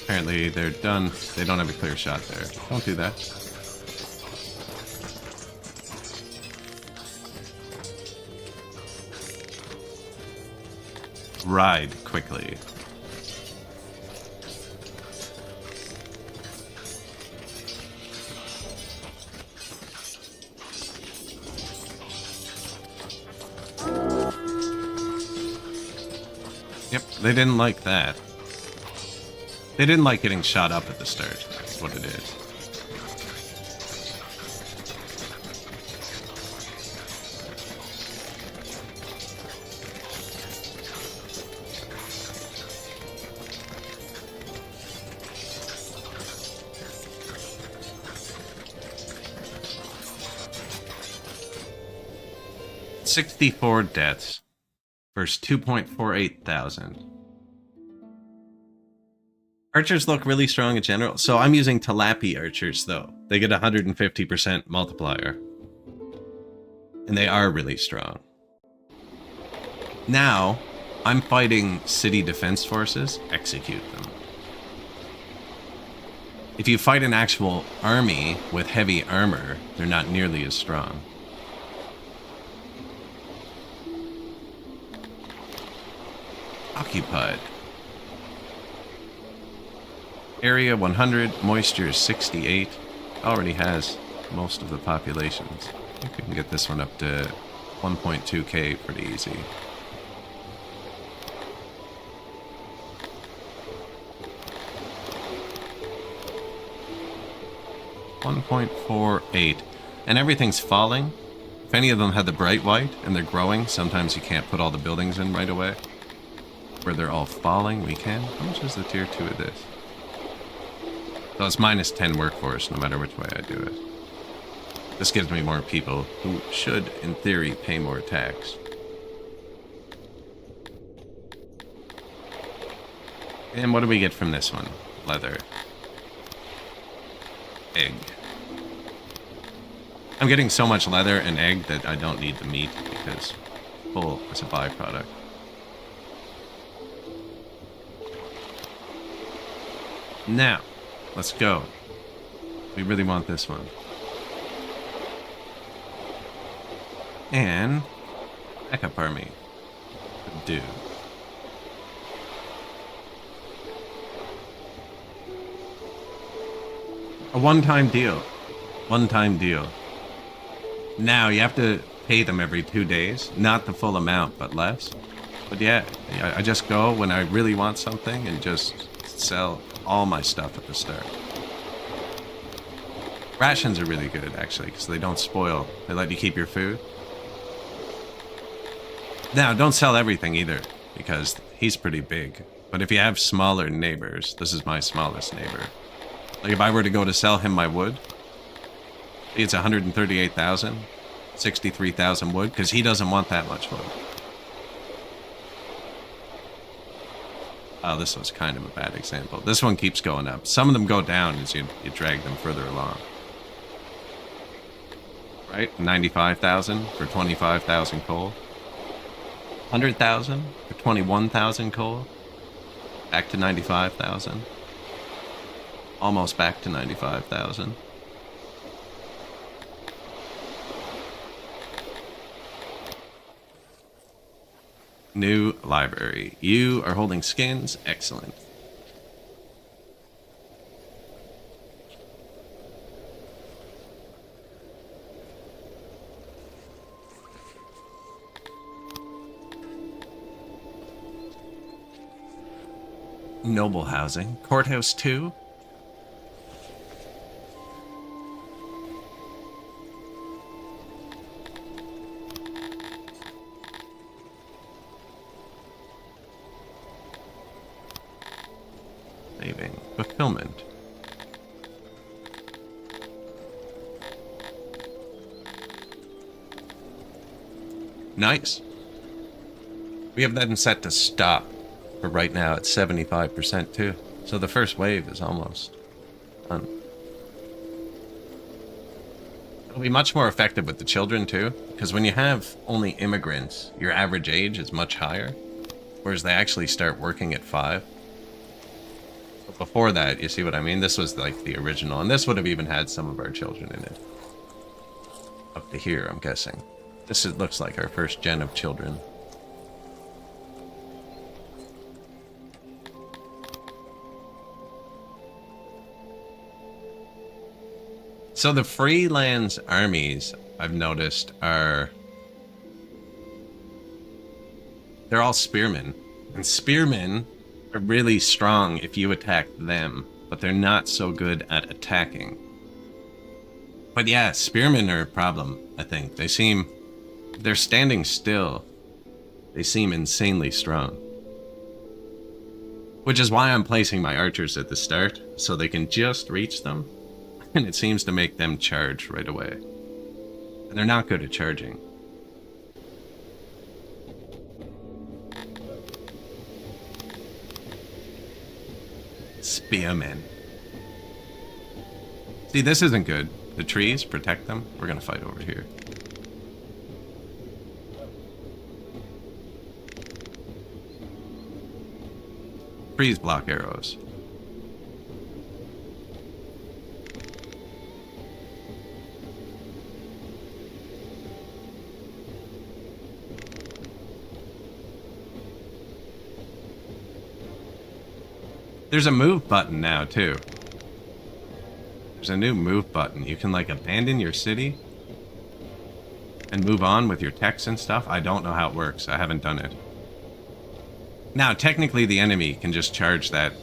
Apparently they're done. They don't have a clear shot there. Don't do that. Ride quickly. Yep, they didn't like that. They didn't like getting shot up at the start. That's what it is. 64 deaths versus 2.48 thousand. Archers look really strong in general. So I'm using Tilapia archers, though. They get 150% multiplier. And they are really strong. Now, I'm fighting city defense forces. Execute them. If you fight an actual army with heavy armor, they're not nearly as strong. Occupied. Area 100, moisture 68. Already has most of the populations. I think we can get this one up to 1.2k pretty easy. .48, and everything's falling. If any of them had the bright white and they're growing, sometimes you can't put all the buildings in right away. Where they're all falling, we can. How much is the tier 2 of this? So it's minus 10 workforce no matter which way I do it. This gives me more people who should, in theory, pay more tax. And what do we get from this one? Leather. Egg. I'm getting so much leather and egg that I don't need the meat because full as a byproduct. Now, let's go. We really want this one. And backup army. Do. A one-time deal. One-time deal. Now, you have to pay them every 2 days. Not the full amount, but less. But yeah, I just go when I really want something and just sell all my stuff at the start. Rations are really good, actually, because they don't spoil. They let you keep your food. Now, don't sell everything either, because he's pretty big. But if you have smaller neighbors, this is my smallest neighbor. Like, if I were to go to sell him my wood, it's 138,000, 63,000 wood, because he doesn't want that much wood. Oh, this was kind of a bad example. This one keeps going up. Some of them go down as you drag them further along. Right? 95,000 for 25,000 coal. 100,000 for 21,000 coal. Back to 95,000. Almost back to 95,000. New library. You are holding skins. Excellent. Noble housing. Courthouse 2. Saving. Fulfillment. Nice. We have that set to stop for right now at 75% too. So the first wave is almost done. It'll be much more effective with the children too, because when you have only immigrants, your average age is much higher, whereas they actually start working at 5. But before that, you see what I mean? This was like the original, and this would have even had some of our children in it. Up to here, I'm guessing. This looks like our first gen of children. So the freelance armies, I've noticed, they're all spearmen. And spearmen are really strong if you attack them, but they're not so good at attacking. But yeah, spearmen are a problem, I think. They're standing still. They seem insanely strong. Which is why I'm placing my archers at the start, so they can just reach them. And it seems to make them charge right away. And they're not good at charging. Spearmen. See, this isn't good. The trees, protect them. We're gonna fight over here. Trees block arrows. There's a move button now, too. There's a new move button. You can, like, abandon your city and move on with your techs and stuff. I don't know how it works. I haven't done it. Now, technically, the enemy can just charge that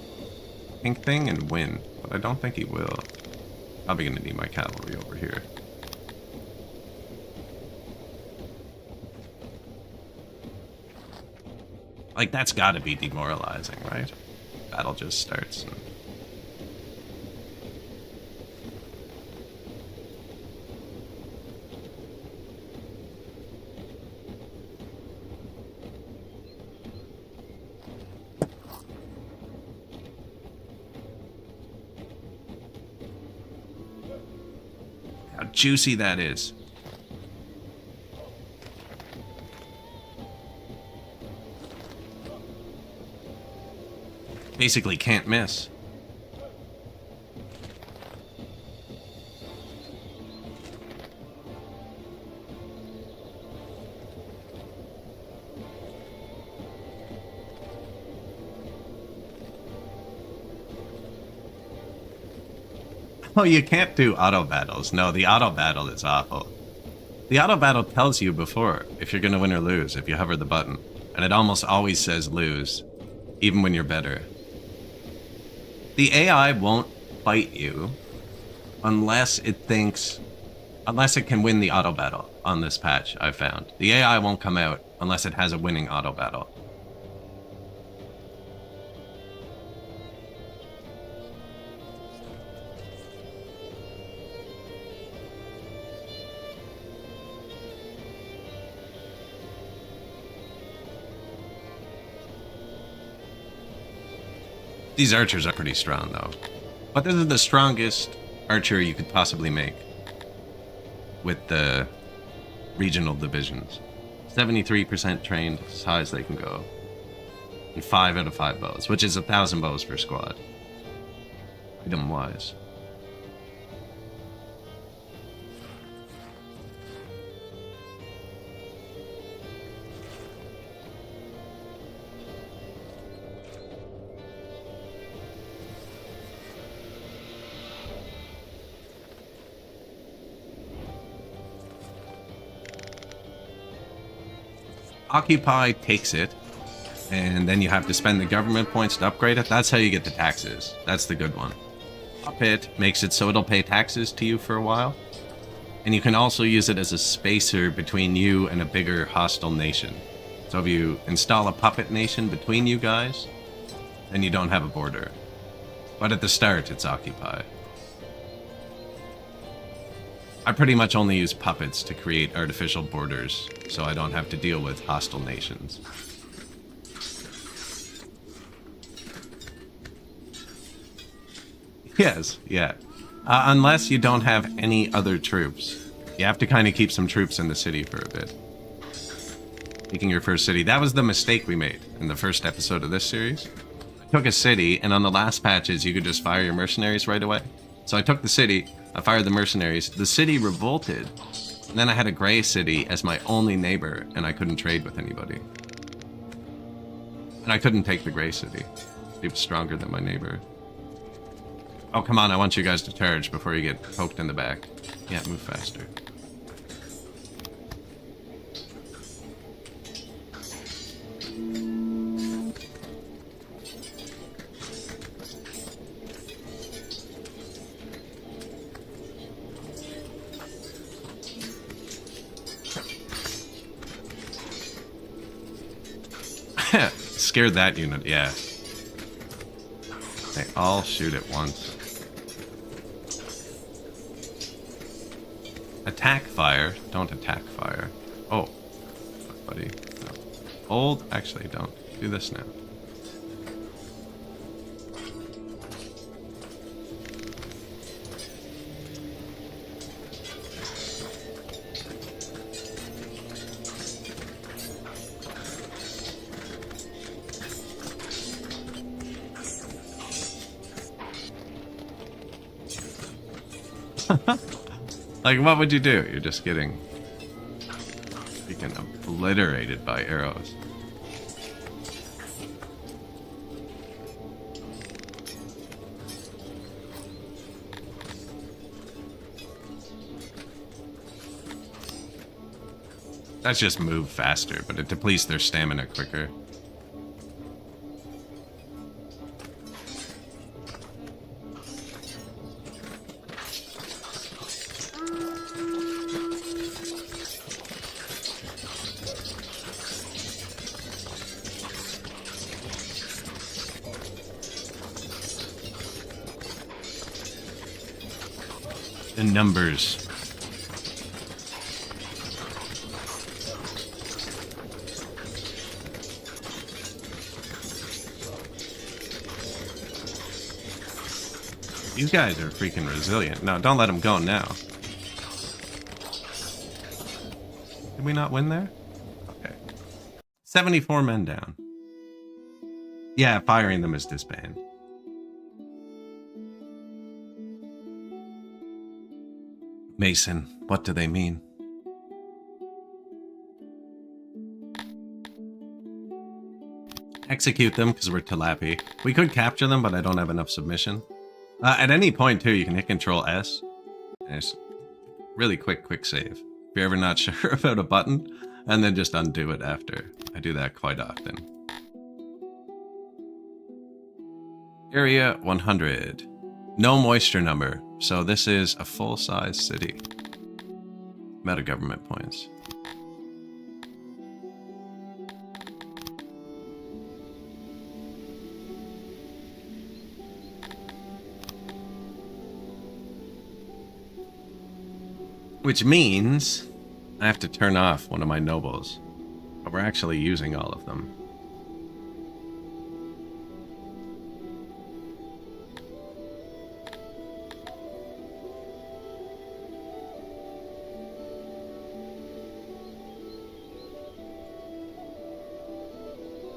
pink thing and win, but I don't think he will. Probably gonna need my cavalry over here. Like, that's gotta be demoralizing, right? Battle just starts. How juicy that is. Basically can't miss. Oh, you can't do auto battles. No, the auto battle is awful. The auto battle tells you before if you're gonna win or lose if you hover the button. And it almost always says lose, even when you're better. The AI won't fight you unless it can win the auto battle on this patch, I've found. The AI won't come out unless it has a winning auto battle. These archers are pretty strong, though. But this is the strongest archer you could possibly make with the regional divisions. 73% trained, as high as they can go. And 5 out of 5 bows, which is 1,000 bows per squad. Item-wise. Occupy takes it, and then you have to spend the government points to upgrade it. That's how you get the taxes. That's the good one. Up it makes it so it'll pay taxes to you for a while, and you can also use it as a spacer between you and a bigger hostile nation. So if you install a puppet nation between you guys, then you don't have a border. But at the start, it's Occupy. I pretty much only use puppets to create artificial borders, so I don't have to deal with hostile nations. Yes, yeah. Unless you don't have any other troops. You have to kind of keep some troops in the city for a bit. Taking your first city. That was the mistake we made in the first episode of this series. I took a city, and on the last patches, you could just fire your mercenaries right away. So I took the city, I fired the mercenaries. The city revolted. And then I had a gray city as my only neighbor, and I couldn't trade with anybody. And I couldn't take the gray city. It was stronger than my neighbor. Oh, come on, I want you guys to charge before you get poked in the back. Yeah, move faster. Scared that unit, yeah. They all shoot at once. Attack fire. Don't attack fire. Oh. Fuck, buddy. No. Hold. Actually, don't. Do this now. Like, what would you do? You're just getting freaking obliterated by arrows. That's just move faster, but it depletes their stamina quicker. The numbers. These guys are freaking resilient. No, don't let them go now. Did we not win there? Okay. 74 men down. Yeah, firing them is disband. Mason, what do they mean? Execute them because we're Talapi. We could capture them, but I don't have enough submission. At any point, too, you can hit Control S. And it's really quick save. If you're ever not sure about a button, and then just undo it after. I do that quite often. Area 100. No moisture number, so this is a full-size city. Meta government points. Which means I have to turn off one of my nobles. But we're actually using all of them.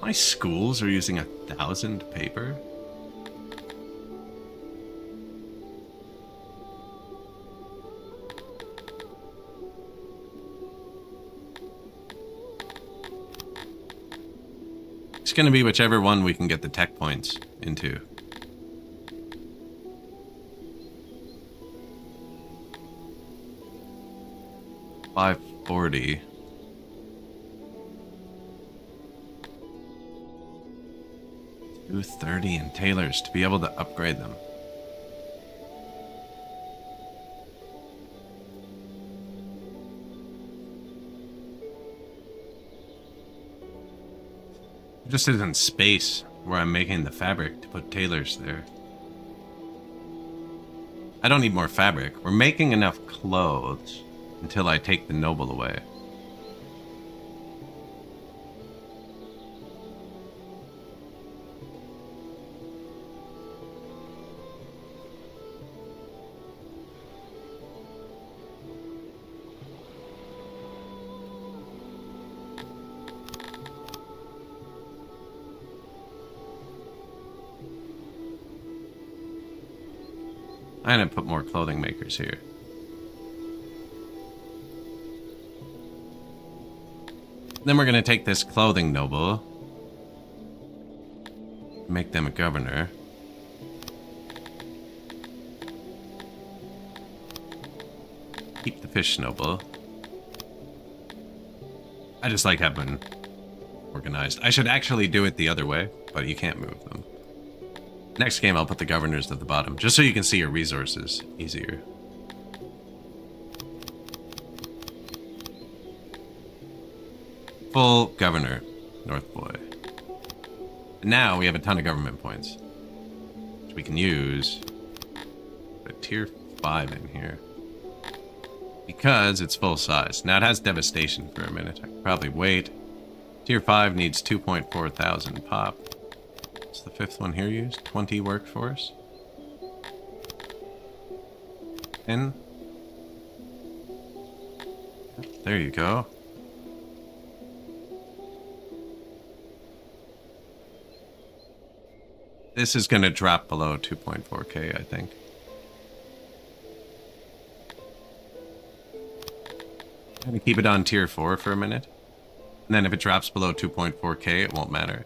My schools are using 1,000 paper? It's going to be whichever one we can get the tech points into. $540. $230 in tailors to be able to upgrade them. There just isn't space where I'm making the fabric to put tailors there. I don't need more fabric. We're making enough clothes until I take the noble away. I'm gonna put more clothing makers here. Then we're gonna take this clothing noble, make them a governor. Keep the fish noble. I just like having organized. I should actually do it the other way, but you can't move them. Next game, I'll put the governors at the bottom, just so you can see your resources easier. Full governor, North Boy. And now we have a ton of government points, which we can use. Put a tier 5 in here. Because it's full size. Now it has devastation for a minute. I could probably wait. Tier 5 needs 2.4 thousand pop. What's the fifth one here used? 20 workforce. In. There you go. This is going to drop below 2.4k, I think. I'm gonna keep it on tier 4 for a minute. And then if it drops below 2.4k, it won't matter.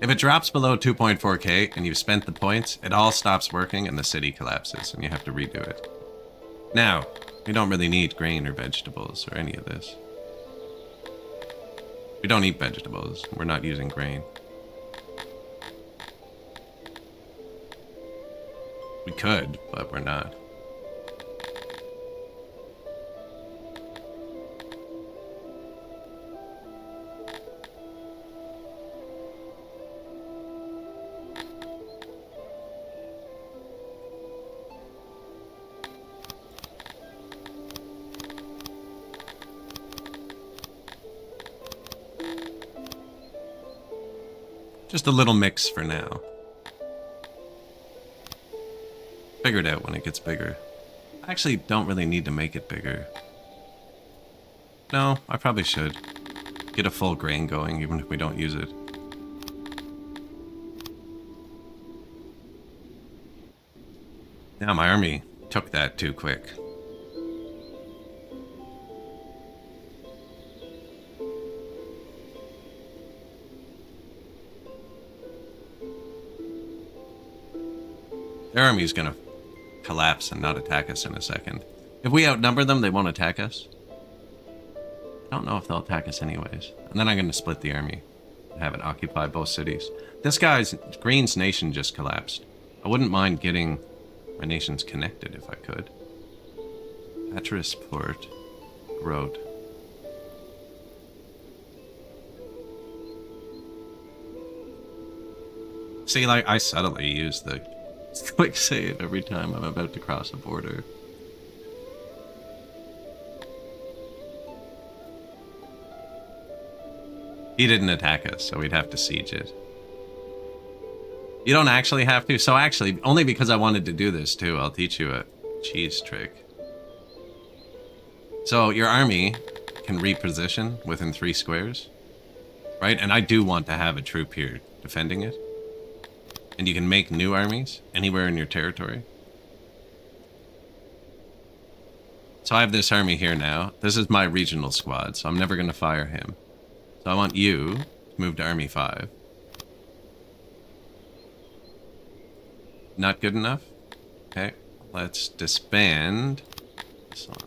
If it drops below 2.4k and you've spent the points, it all stops working and the city collapses and you have to redo it. Now, we don't really need grain or vegetables or any of this. We don't eat vegetables. We're not using grain. We could, but we're not. Just a little mix for now. Figure it out when it gets bigger. I actually don't really need to make it bigger. No, I probably should. Get a full grain going even if we don't use it. Now my army took that too quick. Their army's gonna collapse and not attack us in a second. If we outnumber them, they won't attack us. I don't know if they'll attack us anyways. And then I'm gonna split the army and have it occupy both cities. This guy's, Green's nation just collapsed. I wouldn't mind getting my nations connected if I could. Patras Port Road. See, like, I subtly use the quick save every time I'm about to cross a border. He didn't attack us, so we'd have to siege it. You don't actually have to. So actually, only because I wanted to do this too, I'll teach you a cheese trick. So your army can reposition within 3 squares, right? And I do want to have a troop here defending it. And you can make new armies anywhere in your territory. So I have this army here now. This is my regional squad, so I'm never going to fire him. So I want you to move to Army 5. Not good enough? Okay, let's disband this one.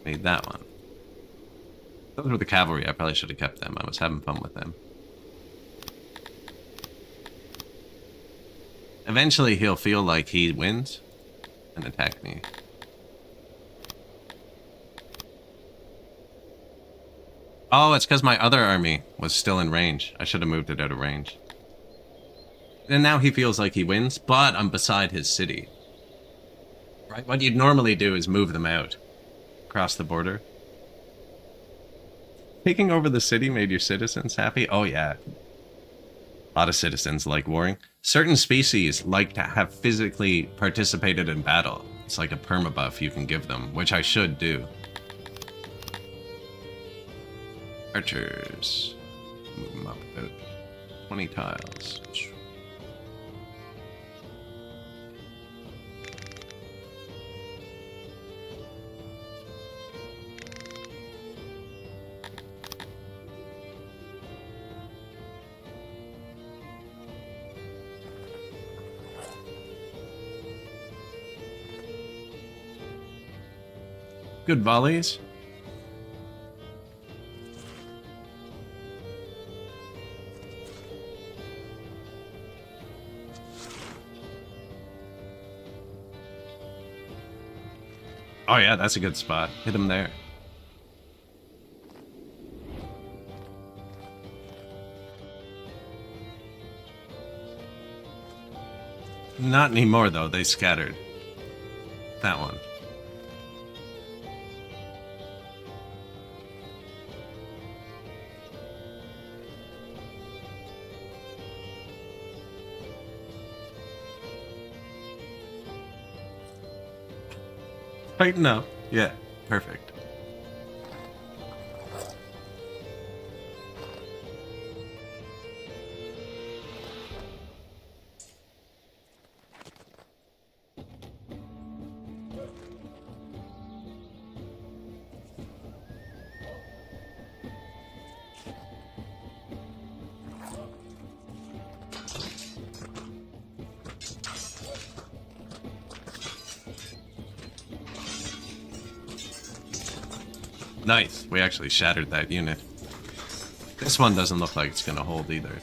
Need that one. Those were the cavalry. I probably should have kept them. I was having fun with them. Eventually, he'll feel like he wins and attack me. Oh, it's because my other army was still in range. I should have moved it out of range. And now he feels like he wins, but I'm beside his city. Right? What you'd normally do is move them out across the border. Taking over the city made your citizens happy? Oh, yeah. A lot of citizens like warring. Certain species like to have physically participated in battle. It's like a permabuff you can give them, which I should do. Archers. Move them up about 20 tiles. Good volleys. Oh yeah, that's a good spot. Hit him there. Not anymore though, they scattered. That one. Tighten up. Yeah, perfect. Nice. We actually shattered that unit. This one doesn't look like it's going to hold either.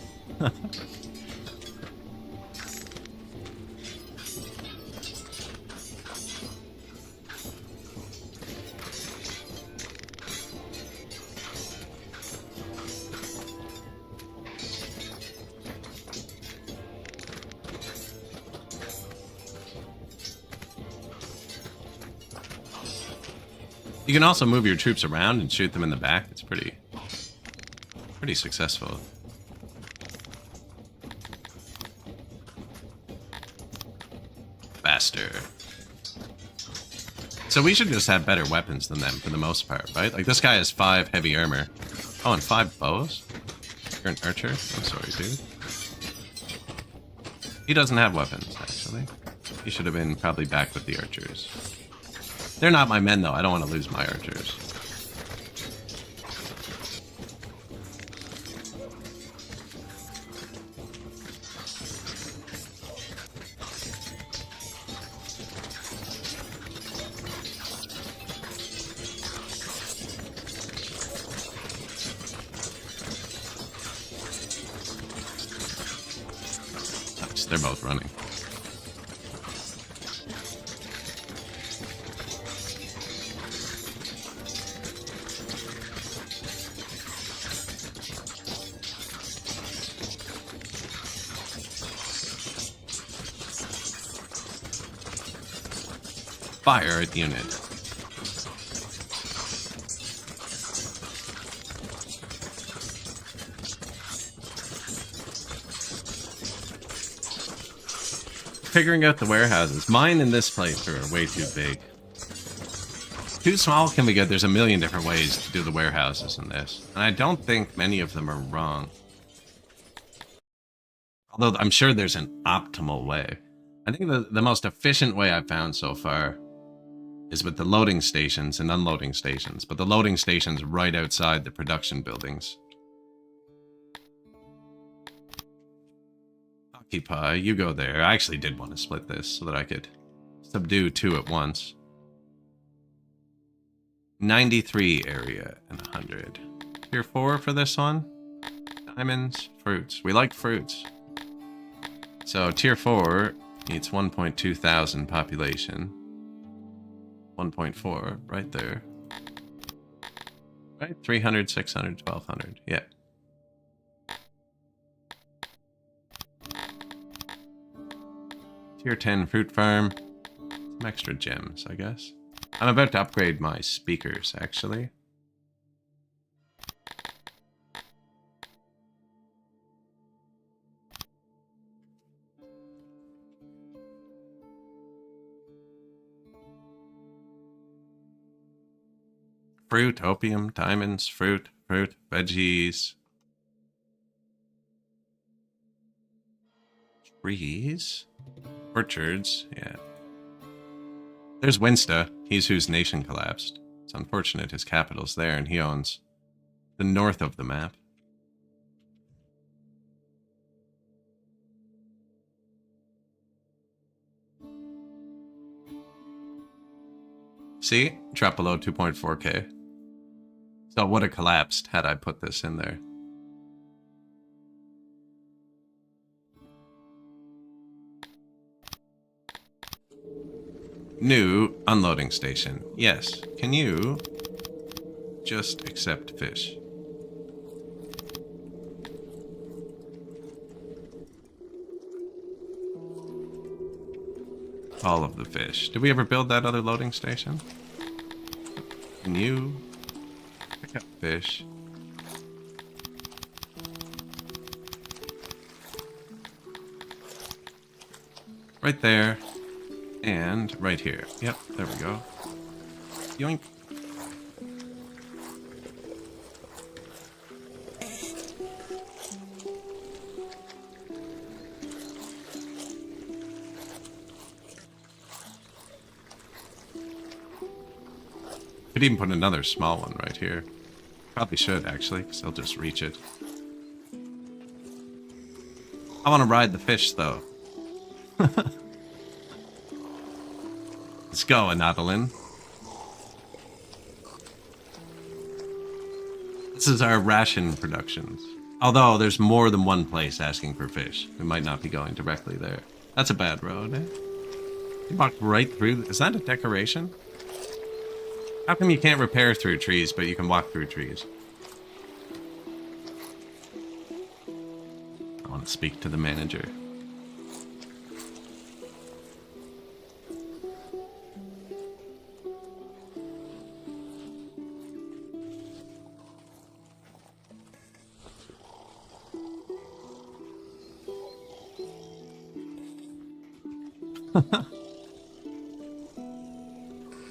You can also move your troops around and shoot them in the back. It's pretty successful. Faster. So we should just have better weapons than them for the most part, right? Like this guy has 5 heavy armor. Oh, and 5 bows? You're an archer? I'm sorry, dude. He doesn't have weapons, actually. He should have been probably back with the archers. They're not my men, though. I don't want to lose my archers. Nice. They're both running. Fire at the unit. Figuring out the warehouses. Mine in this playthrough are way too big. Too small can be good. There's a million different ways to do the warehouses in this. And I don't think many of them are wrong. Although I'm sure there's an optimal way. I think the most efficient way I've found so far is with the loading stations and unloading stations, but the loading stations right outside the production buildings. Occupy, you go there. I actually did want to split this so that I could subdue 2 at once. 93 area and 100. Tier 4 for this one. Diamonds, fruits. We like fruits. So tier 4 needs 1.2 thousand population. 1.4 right there. Right? 300, 600, 1200. Yeah. Tier 10 fruit farm. Some extra gems, I guess. I'm about to upgrade my speakers, actually. Fruit, opium, diamonds, fruit, veggies. Trees. Orchards, yeah. There's Winsta. He's whose nation collapsed. It's unfortunate his capital's there and he owns the north of the map. See? Drop below 2.4k. So it would have collapsed had I put this in there. New unloading station. Yes. Can you just accept fish? All of the fish. Did we ever build that other loading station? Can you pick up fish? Right there. And right here. Yep, there we go. Yoink. Could even put another small one right here. Probably should, actually, because they'll just reach it. I want to ride the fish, though. Let's go, Anatolin. This is our ration productions. Although there's more than one place asking for fish. We might not be going directly there. That's a bad road, eh? You walked right through. Is that a decoration? How come you can't repair through trees, but you can walk through trees? I want to speak to the manager.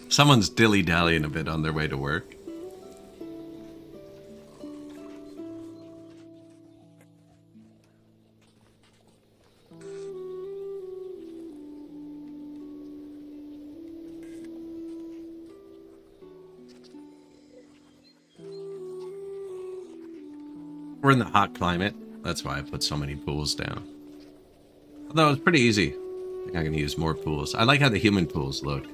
Someone's dilly-dallying a bit on their way to work. We're in the hot climate. That's why I put so many pools down. Although it's pretty easy. I think I can use more pools. I like how the human pools look.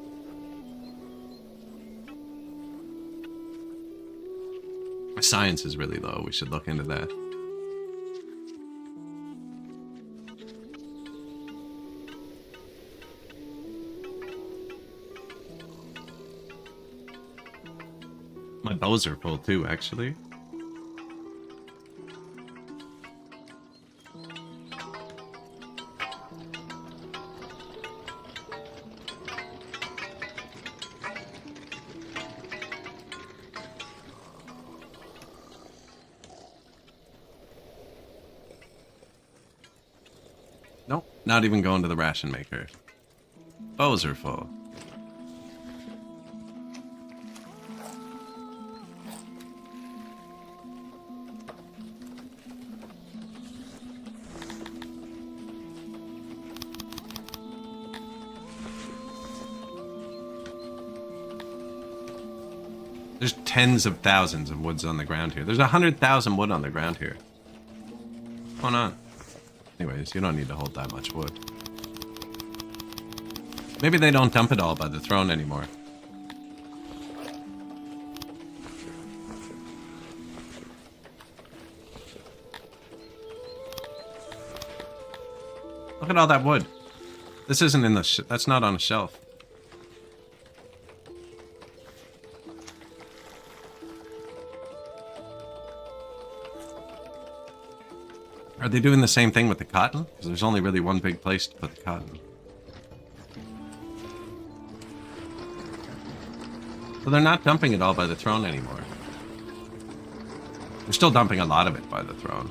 My science is really low. We should look into that. My bows are full too, actually. Nope, not even going to the ration maker. Bows are full. There's tens of thousands of woods on the ground here. There's 100,000 wood on the ground here. What's going on? Anyways, you don't need to hold that much wood. Maybe they don't dump it all by the throne anymore. Look at all that wood. This isn't in the that's not on a shelf. Are they doing the same thing with the cotton? Because there's only really one big place to put the cotton. So they're not dumping it all by the throne anymore. They're still dumping a lot of it by the throne.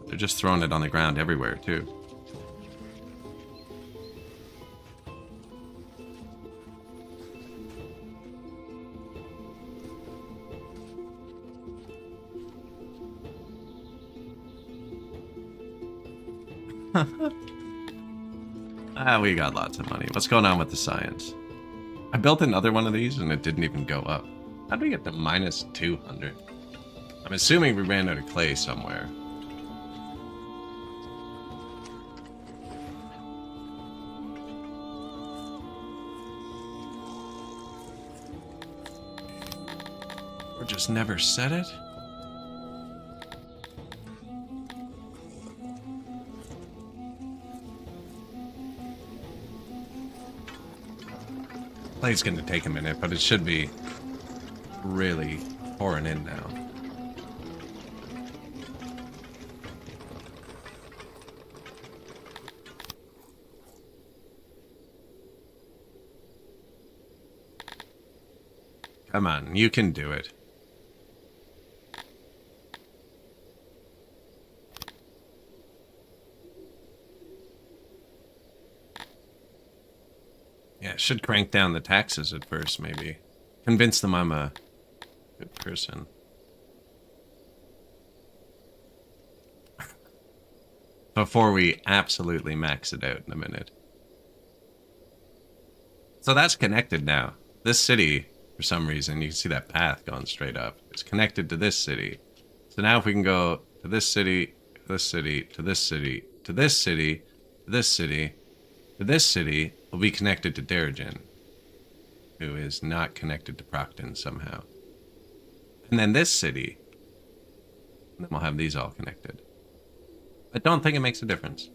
They're just throwing it on the ground everywhere, too. We got lots of money. What's going on with the science? I built another one of these and it didn't even go up. How did we get to minus 200? I'm assuming we ran out of clay somewhere. Or just never said it? Play's gonna take a minute, but it should be really pouring in now. Come on, you can do it. Yeah, should crank down the taxes at first, maybe. Convince them I'm a good person. Before we absolutely max it out in a minute. So that's connected now. This city, for some reason, you can see that path going straight up. It's connected to this city. So now if we can go to this city, this city, to this city, to this city, to this city, to this city, will be connected to Darajin, who is not connected to Procton somehow. And then this city. And then we'll have these all connected. I don't think it makes a difference.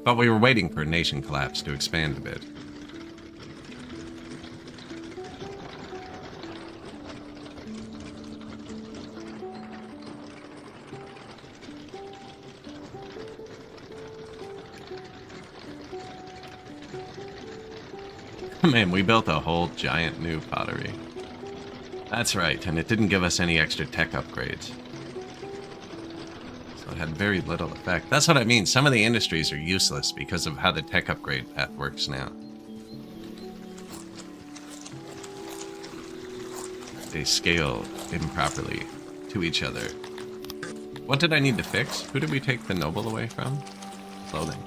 But we were waiting for a nation collapse to expand a bit. Man, we built a whole giant new pottery. That's right, and it didn't give us any extra tech upgrades. So it had very little effect. That's what I mean. Some of the industries are useless because of how the tech upgrade path works now. They scale improperly to each other. What did I need to fix? Who did we take the noble away from? Clothing.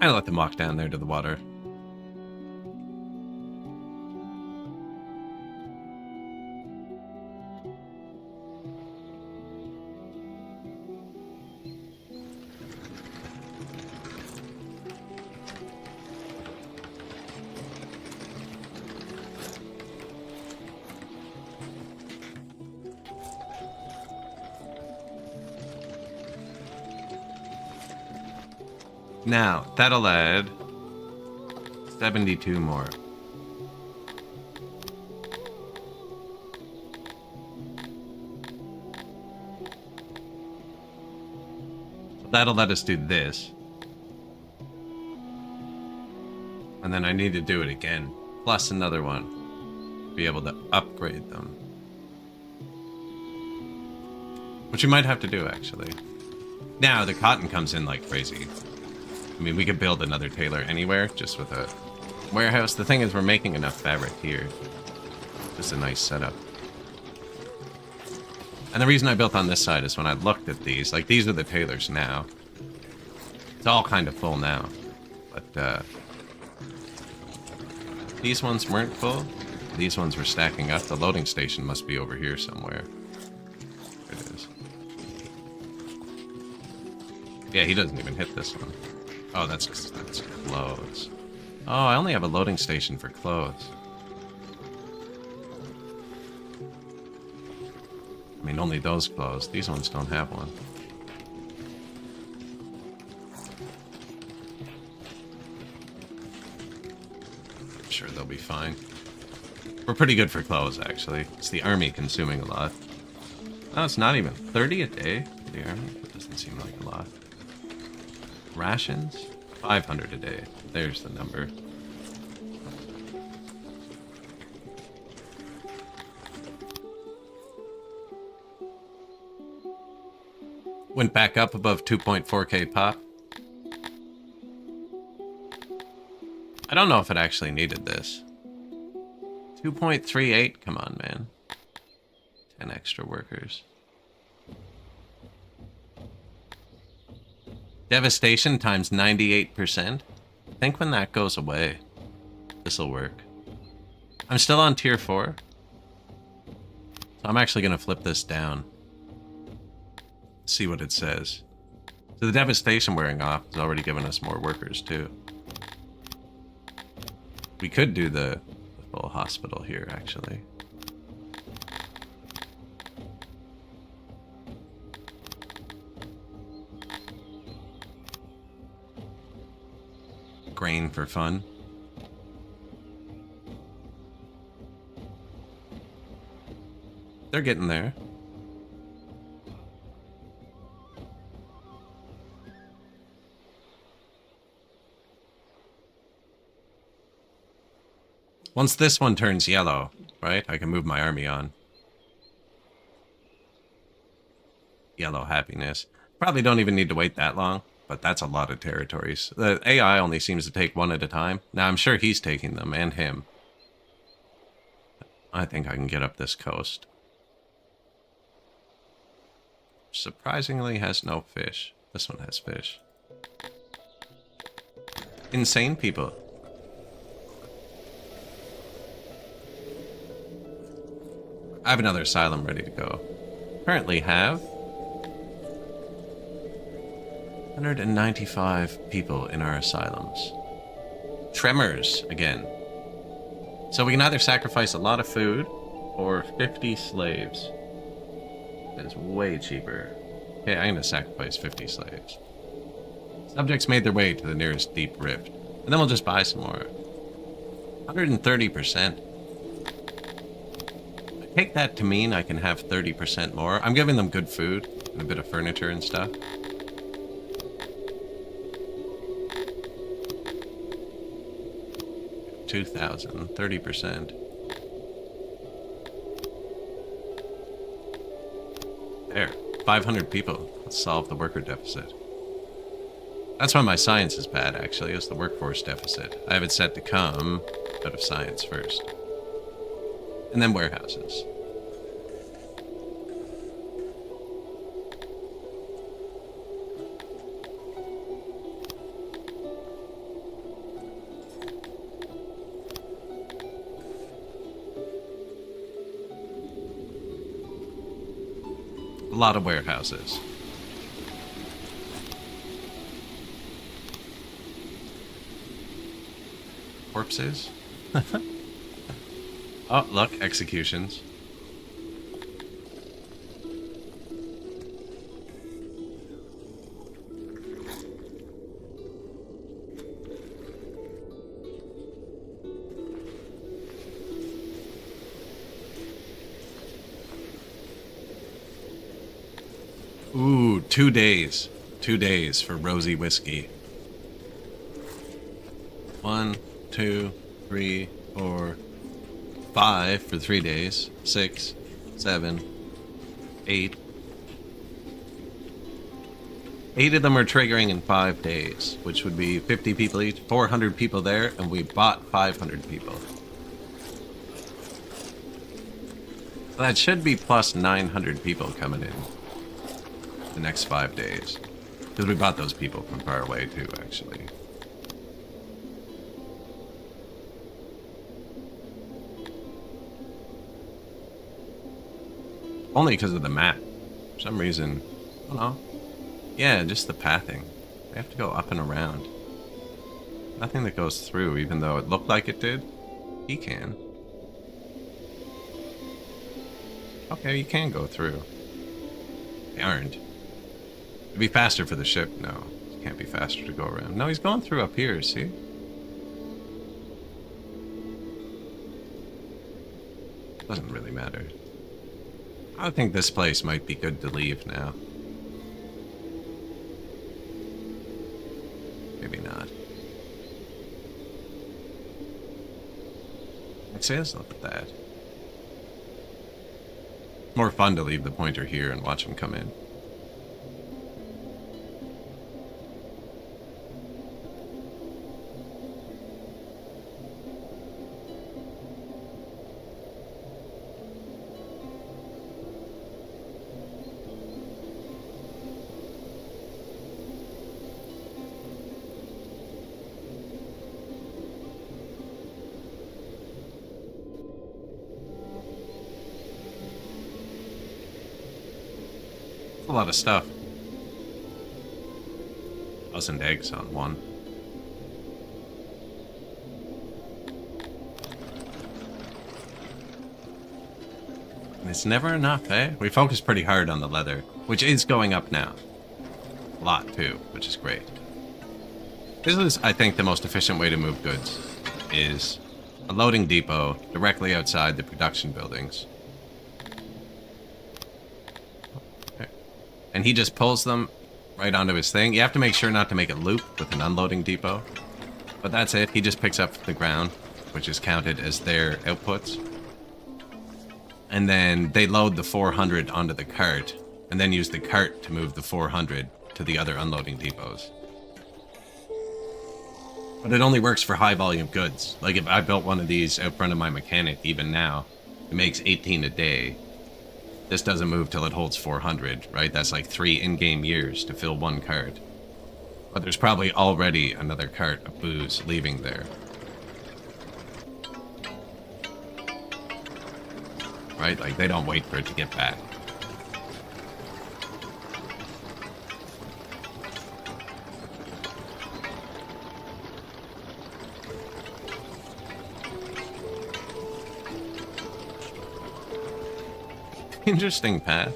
I let them walk down there to the water. Now, that'll add 72 more. That'll let us do this. And then I need to do it again, plus another one, to be able to upgrade them. Which we might have to do, actually. Now, the cotton comes in like crazy. I mean, we could build another tailor anywhere, just with a warehouse. The thing is, we're making enough fabric here. Just a nice setup. And the reason I built on this side is when I looked at these, like, these are the tailors now. It's all kind of full now. But, these ones weren't full. These ones were stacking up. The loading station must be over here somewhere. There it is. Yeah, he doesn't even hit this one. Oh, that's clothes. Oh, I only have a loading station for clothes. I mean, only those clothes. These ones don't have one. I'm sure they'll be fine. We're pretty good for clothes, actually. It's the army consuming a lot. Oh, it's not even 30 a day for the army. That doesn't seem like a lot. Rations? 500 a day. There's the number. Went back up above 2.4k pop. I don't know if it actually needed this. 2.38? Come on, man. 10 extra workers. Devastation times 98%. I think when that goes away, this'll work. I'm still on tier 4. So I'm actually going to flip this down. See what it says. So the devastation wearing off has already given us more workers too. We could do the full hospital here, actually. Grain for fun. They're getting there. Once this one turns yellow, right, I can move my army on. Yellow happiness. Probably don't even need to wait that long, but that's a lot of territories. The AI only seems to take one at a time. Now, I'm sure he's taking them, and him. I think I can get up this coast. Surprisingly has no fish. This one has fish. Insane people. I have another asylum ready to go. Currently have 195 people in our asylums. Tremors again. So we can either sacrifice a lot of food or 50 slaves. That is way cheaper. Okay, I'm gonna sacrifice 50 slaves. Subjects made their way to the nearest deep rift. And then we'll just buy some more. 130%. I take that to mean I can have 30% more. I'm giving them good food and a bit of furniture and stuff. $2,000, 30%. There, 500 people. Let's solve the worker deficit. That's why my science is bad, actually. It's the workforce deficit. I have it set to come out of science first. And then warehouses. A lot of warehouses. Corpses? Oh, look, executions. Ooh, 2 days. 2 days for rosy whiskey. 1, 2, 3, 4, 5 for 3 days. 6, 7, 8. 8 of them are triggering in 5 days, which would be 50 people each, 400 people there, and we bought 500 people. So that should be plus 900 people coming in the next 5 days. Because we bought those people from far away too, actually. Only because of the map. For some reason, I don't know. Yeah, just the pathing. They have to go up and around. Nothing that goes through, even though it looked like it did. He can. Okay, you can go through. They aren't. It'd be faster for the ship. No, it can't be faster to go around. No, he's going through up here, see? Doesn't really matter. I think this place might be good to leave now. Maybe not. It says, look at that. More fun to leave the pointer here and watch him come in. A lot of stuff. 1,000 eggs on one. And it's never enough, eh? We focus pretty hard on the leather, which is going up now. A lot, too, which is great. This is, I think, the most efficient way to move goods, is a loading depot directly outside the production buildings. And he just pulls them right onto his thing. You have to make sure not to make it loop with an unloading depot. But that's it. He just picks up the ground, which is counted as their outputs. And then they load the 400 onto the cart, and then use the cart to move the 400 to the other unloading depots. But it only works for high volume goods. Like if I built one of these out front of my mechanic, even now, it makes 18 a day. This doesn't move till it holds 400, right? That's like 3 in-game years to fill one cart. But there's probably already another cart of booze leaving there. Right? Like they don't wait for it to get back. Interesting path.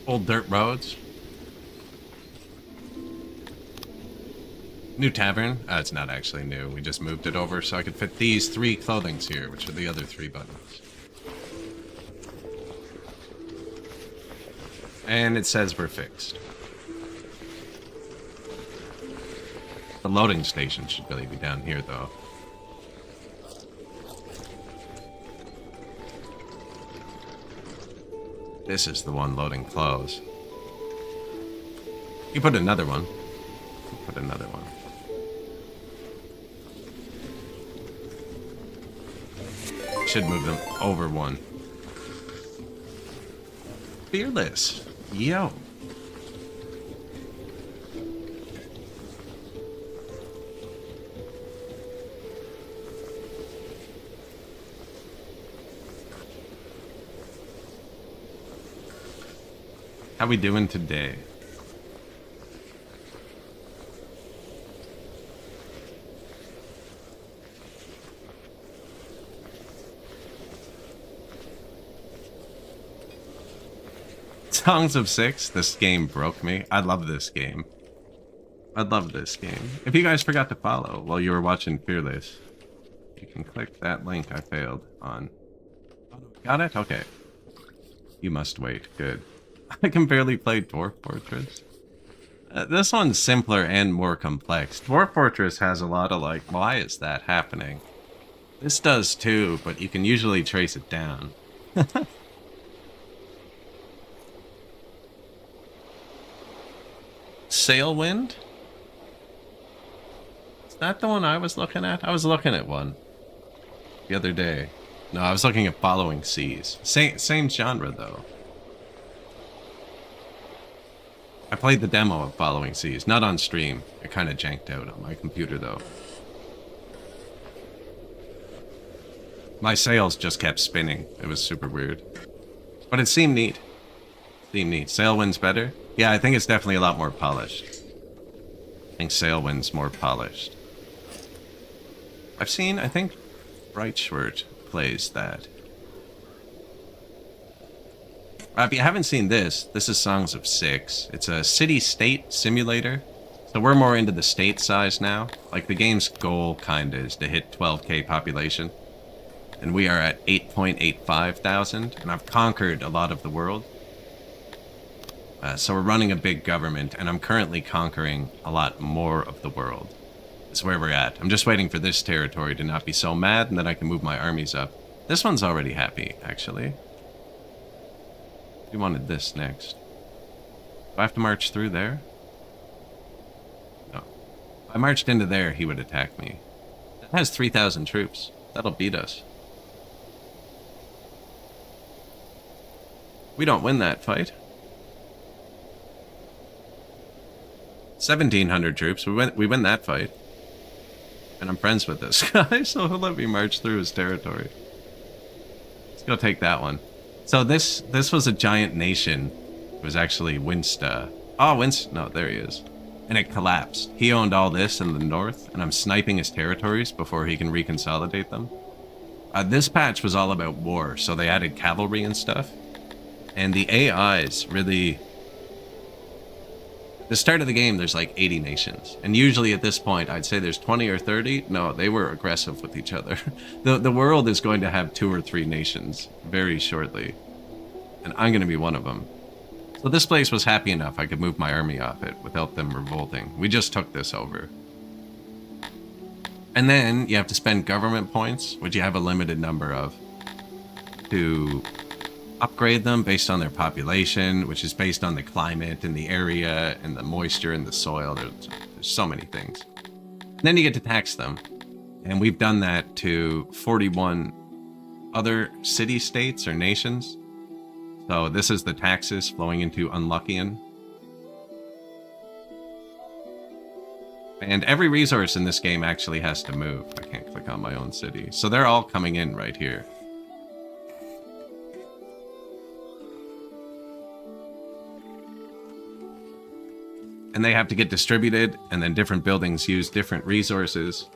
Old dirt roads. New tavern? It's not actually new. We just moved it over so I could fit these 3 clothings here, which are the other 3 buttons. And it says we're fixed. The loading station should really be down here, though. This is the one loading clothes. You put another one. Put another one. Should move them over one. Fearless. Yo. How we doing today? Songs of Six, this game broke me. I love this game. I love this game. If you guys forgot to follow while you were watching Fearless, you can click that link I failed on. Got it? Okay. You must wait. Good. I can barely play Dwarf Fortress. This one's simpler and more complex. Dwarf Fortress has a lot of like, why is that happening? This does too, but you can usually trace it down. Sailwind? Is that the one I was looking at? I was looking at one the other day. No, I was looking at Following Seas. Same genre, though. I played the demo of Following Seas, not on stream. It kind of janked out on my computer, though. My sails just kept spinning. It was super weird. But it seemed neat. Sailwind's better? Yeah, I think it's definitely a lot more polished. I think Sailwind's more polished. I've seen, I think, Brightschwert plays that. If you haven't seen this, this is Songs of Six. It's a city-state simulator. So we're more into the state size now. Like the game's goal kinda is to hit 12k population. And we are at 8.85 thousand, and I've conquered a lot of the world. So we're running a big government, and I'm currently conquering a lot more of the world. That's where we're at. I'm just waiting for this territory to not be so mad, and then I can move my armies up. This one's already happy, actually. We wanted this next. Do I have to march through there? No. If I marched into there, he would attack me. It has 3,000 troops. That'll beat us. We don't win that fight. 1,700 troops. We win that fight. And I'm friends with this guy, so he'll let me march through his territory. Let's go take that one. So this was a giant nation. It was actually Winsta. Oh, no, there he is. And it collapsed. He owned all this in the north, and I'm sniping his territories before he can reconsolidate them. This patch was all about war, so they added cavalry and stuff. And the AIs really The start of the game, there's like 80 nations. And usually at this point, I'd say there's 20 or 30. No, they were aggressive with each other. The world is going to have 2 or 3 nations very shortly. And I'm going to be one of them. So this place was happy enough I could move my army off it without them revolting. We just took this over. And then you have to spend government points, which you have a limited number of, to upgrade them based on their population, which is based on the climate and the area and the moisture in the soil. There's so many things. And then you get to tax them. And we've done that to 41 other city-states or nations. So this is the taxes flowing into Unluckian. And every resource in this game actually has to move. I can't click on my own city. So they're all coming in right here. And they have to get distributed, and then different buildings use different resources.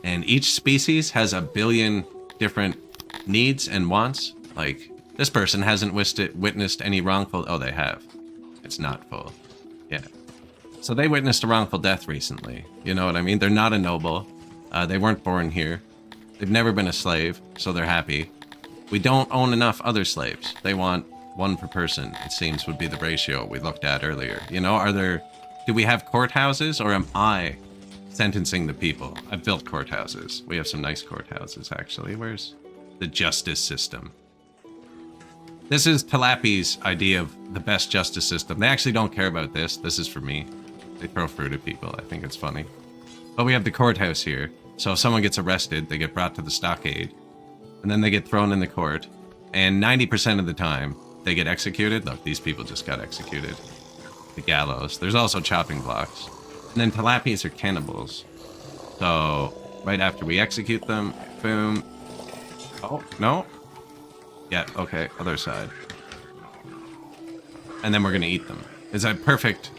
And each species has a billion different needs and wants. Like, this person hasn't witnessed any wrongful... Oh, they have. It's not full. Yeah. So they witnessed a wrongful death recently. You know what I mean? They're not a noble. They weren't born here. They've never been a slave, so they're happy. We don't own enough other slaves. They want 1 per person, it seems, would be the ratio we looked at earlier. You know, do we have courthouses, or am I sentencing the people? I've built courthouses. We have some nice courthouses, actually. Where's the justice system? This is Talapi's idea of the best justice system. They actually don't care about this. This is for me. They throw fruit at people. I think it's funny. But we have the courthouse here. So if someone gets arrested, they get brought to the stockade. And then they get thrown in the court. And 90% of the time, they get executed. Look, these people just got executed. The gallows. There's also chopping blocks. And then Talapis are cannibals. So right after we execute them, boom. Oh, no. Yeah, okay, other side. And then we're going to eat them. It's a perfect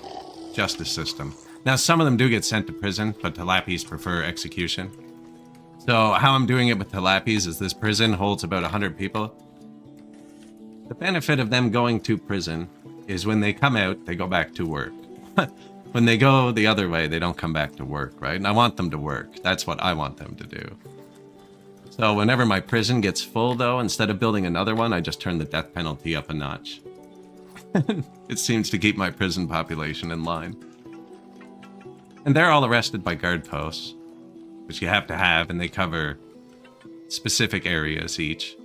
justice system. Now, some of them do get sent to prison, but Talapis prefer execution. So how I'm doing it with Talapis is this prison holds about 100 people. The benefit of them going to prison is when they come out, they go back to work. When they go the other way, they don't come back to work, right? And I want them to work. That's what I want them to do. So whenever my prison gets full, though, instead of building another one, I just turn the death penalty up a notch. It seems to keep my prison population in line. And they're all arrested by guard posts, which you have to have, and they cover specific areas each.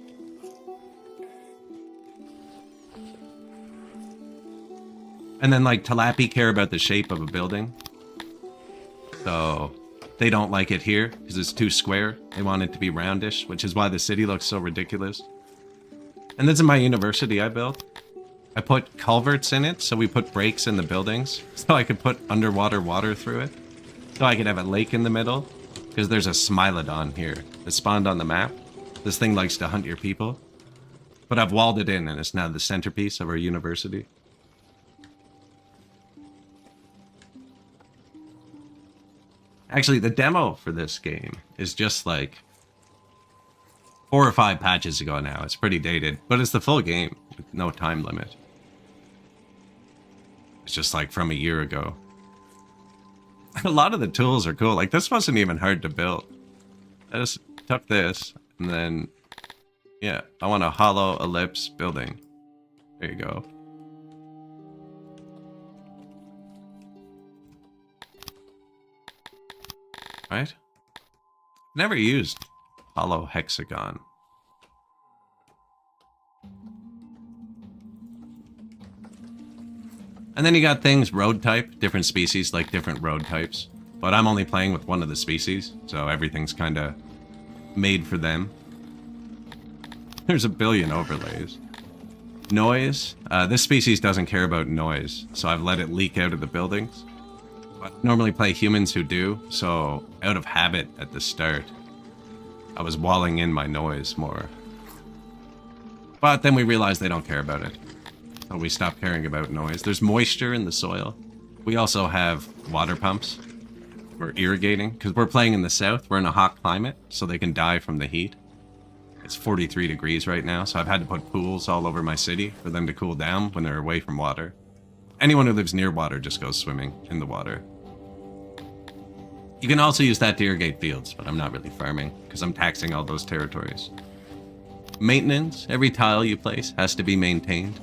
And then, like, Talapi care about the shape of a building. So they don't like it here because it's too square. They want it to be roundish, which is why the city looks so ridiculous. And this is my university I built. I put culverts in it, so we put breaks in the buildings, so I could put underwater water through it. So I could have a lake in the middle, because there's a Smilodon here that spawned on the map. This thing likes to hunt your people. But I've walled it in, and it's now the centerpiece of our university. Actually, the demo for this game is just like 4 or 5 patches ago now. It's pretty dated, but it's the full game with no time limit. It's just like from a year ago. A lot of the tools are cool. Like, this wasn't even hard to build. I just took this and then, yeah, I want a hollow ellipse building. There you go. Right? Never used hollow hexagon. And then you got things road type, different species like different road types. But I'm only playing with one of the species, so everything's kind of made for them. There's a billion overlays. Noise. This species doesn't care about noise, so I've let it leak out of the buildings. I normally play humans who do, so out of habit at the start, I was walling in my noise more. But then we realized they don't care about it. So we stopped caring about noise. There's moisture in the soil. We also have water pumps. We're irrigating, because we're playing in the south. We're in a hot climate, so they can die from the heat. It's 43 degrees right now, so I've had to put pools all over my city for them to cool down when they're away from water. anyone who lives near water just goes swimming in the water. You can also use that to irrigate fields, but I'm not really farming because I'm taxing all those territories. Maintenance. Every tile you place has to be maintained.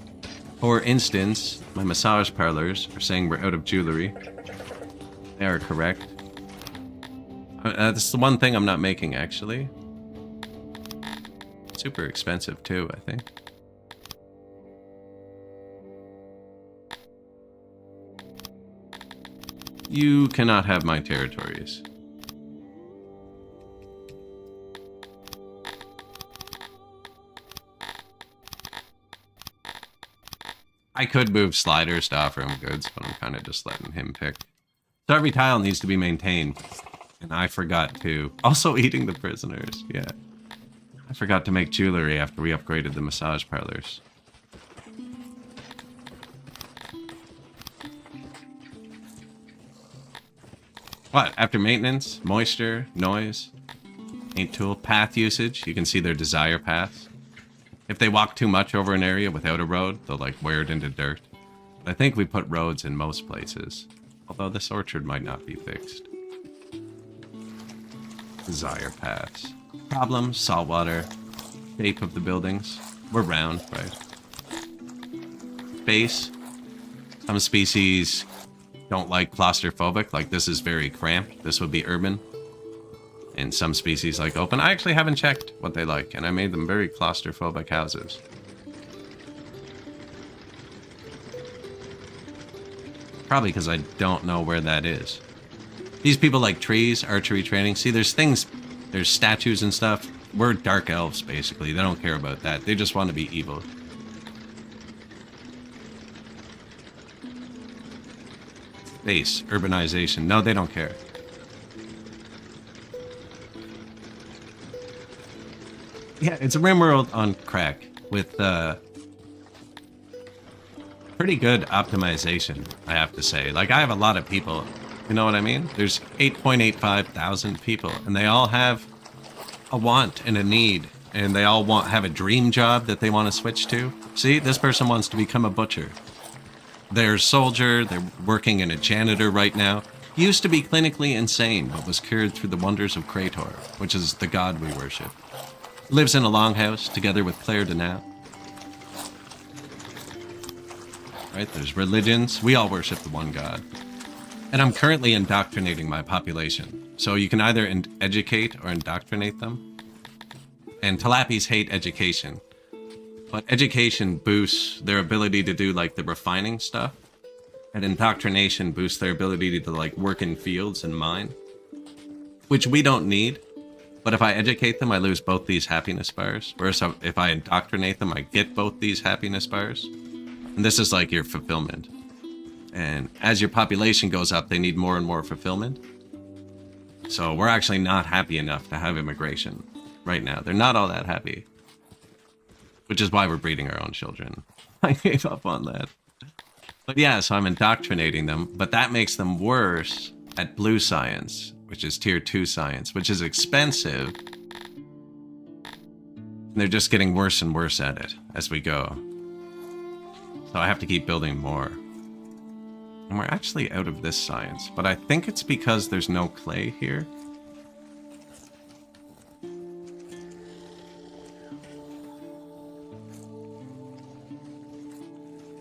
For instance, my massage parlors are saying we're out of jewelry. They are correct. That's the one thing I'm not making, actually. Super expensive, too, I think. You cannot have my territories. I could move sliders to offer him goods, but I'm kind of just letting him pick. So every tile needs to be maintained. And I forgot to... Also eating the prisoners, yeah. I forgot to make jewelry after we upgraded the massage parlors. What? After maintenance, moisture, noise, paint tool, path usage, you can see their desire paths. If they walk too much over an area without a road, they'll like wear it into dirt. I think we put roads in most places, although this orchard might not be fixed. Desire paths. Problems, saltwater, shape of the buildings. We're round, right? Space. Some species don't like claustrophobic, like this is very cramped. This would be urban. And some species like open. I actually haven't checked what they like, and I made them very claustrophobic houses. Probably because I don't know where that is. These people like trees, archery training. See, there's things, there's statues and stuff. We're dark elves, basically. They don't care about that. They just want to be evil. Space, urbanization. No, they don't care. Yeah, it's a RimWorld on crack with pretty good optimization, I have to say. Like, I have a lot of people, you know what I mean? There's 8.85 thousand people, and they all have a want and a need, and they all have a dream job that they want to switch to. See, this person wants to become a butcher. They're a soldier, they're working in a janitor right now. He used to be clinically insane, but was cured through the wonders of Krator, which is the god we worship. Lives in a longhouse together with Claire Denau. Right, there's religions. We all worship the one god. And I'm currently indoctrinating my population. So you can either educate or indoctrinate them. And Talapis hate education. But education boosts their ability to do like the refining stuff. And indoctrination boosts their ability to like work in fields and mine. Which we don't need. But if I educate them, I lose both these happiness bars. Whereas if I indoctrinate them, I get both these happiness bars. And this is like your fulfillment. And as your population goes up, they need more and more fulfillment. So we're actually not happy enough to have immigration right now. They're not all that happy. Which is why we're breeding our own children. I gave up on that. But yeah, so I'm indoctrinating them. But that makes them worse at blue science, which is tier 2 science, which is expensive. And they're just getting worse and worse at it as we go. So I have to keep building more. And we're actually out of this science, but I think it's because there's no clay here.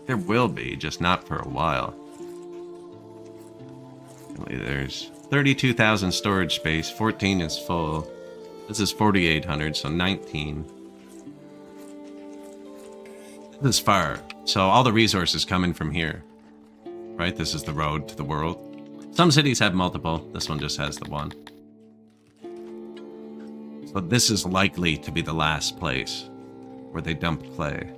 There will be, just not for a while. There's 32,000 storage space, 14 is full. This is 4,800, so 19. This is far. So all the resources come in from here. Right? This is the road to the world. Some cities have multiple. This one just has the one. So this is likely to be the last place where they dump clay.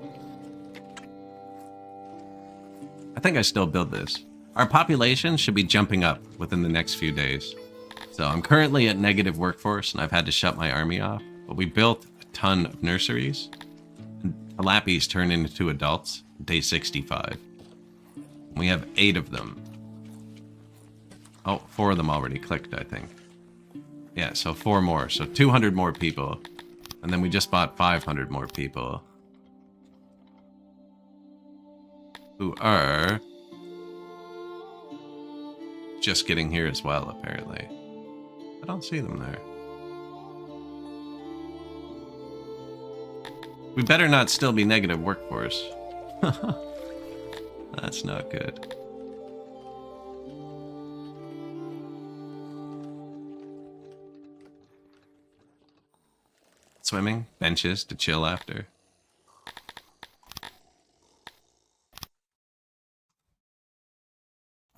I think I still build this. Our population should be jumping up within the next few days. So I'm currently at negative workforce and I've had to shut my army off. But we built a ton of nurseries. And Talapis turn into adults day 65. We have 8 of them. Oh, 4 of them already clicked, I think. Yeah, so 4 more. So 200 more people. And then we just bought 500 more people. Who are just getting here as well, apparently. I don't see them there. We better not still be negative workforce. That's not good. Swimming, benches to chill after.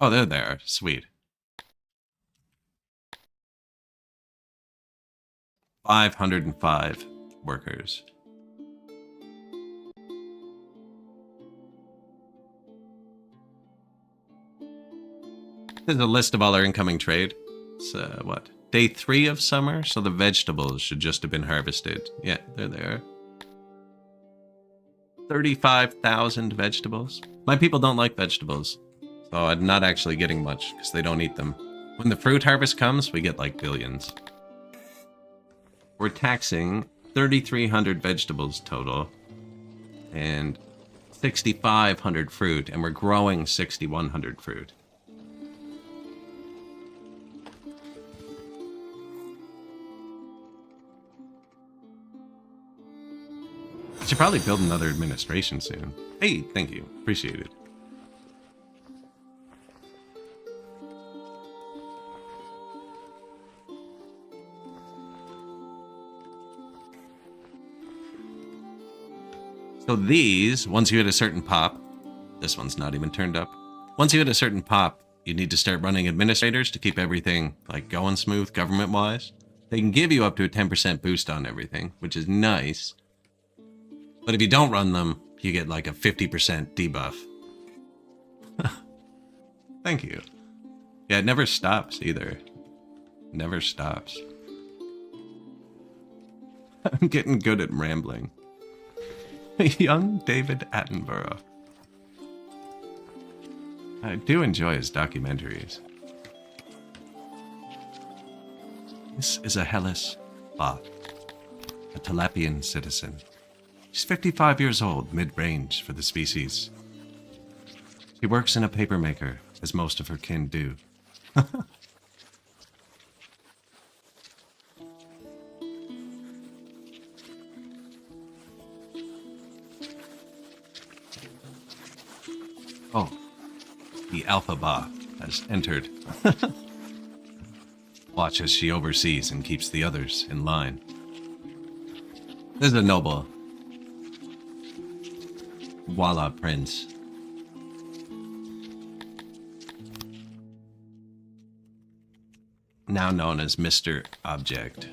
Oh, they're there. Sweet. 505 workers. There's a list of all our incoming trade. It's, what? Day 3 of summer, so the vegetables should just have been harvested. Yeah, they're there. 35,000 vegetables. My people don't like vegetables, so I'm not actually getting much, because they don't eat them. When the fruit harvest comes, we get like billions. We're taxing 3,300 vegetables total, and 6,500 fruit, and we're growing 6,100 fruit. I should probably build another administration soon. Hey, thank you. Appreciate it. So these, once you hit a certain pop, this one's not even turned up. Once you hit a certain pop, you need to start running administrators to keep everything like going smooth government-wise. They can give you up to a 10% boost on everything, which is nice. But if you don't run them, you get like a 50% debuff. Thank you. Yeah, it never stops either. Never stops. I'm getting good at rambling. Young David Attenborough. I do enjoy his documentaries. This is a Hellas Bot, a Talapian citizen. She's 55 years old, mid-range for the species. She works in a paper maker, as most of her kin do. Oh, the Alpha Ba has entered. Watch as she oversees and keeps the others in line. This is a noble. Voila, Prince. Now known as Mr. Object.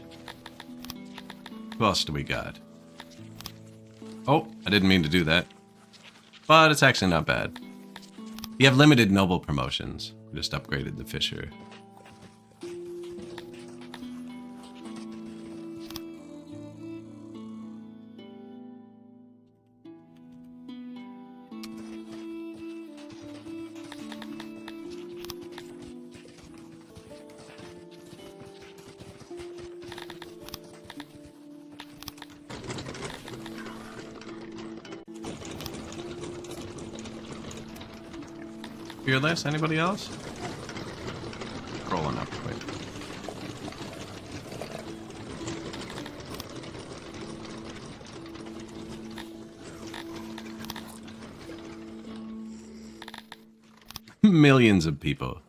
Who else do we got? Oh, I didn't mean to do that. But it's actually not bad. You have limited noble promotions. Just upgraded the Fisher. Fearless? Anybody else? Rolling up quick. Millions of people.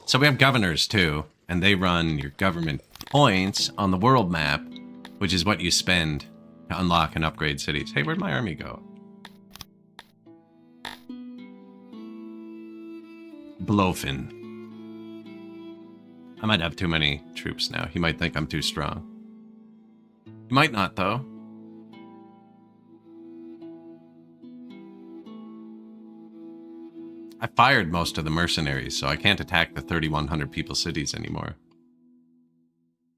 So we have governors too, and they run your government points on the world map, which is what you spend to unlock and upgrade cities. Hey, where'd my army go? Blofin. I might have too many troops now. He might think I'm too strong. He might not, though. I fired most of the mercenaries, so I can't attack the 3,100 people cities anymore.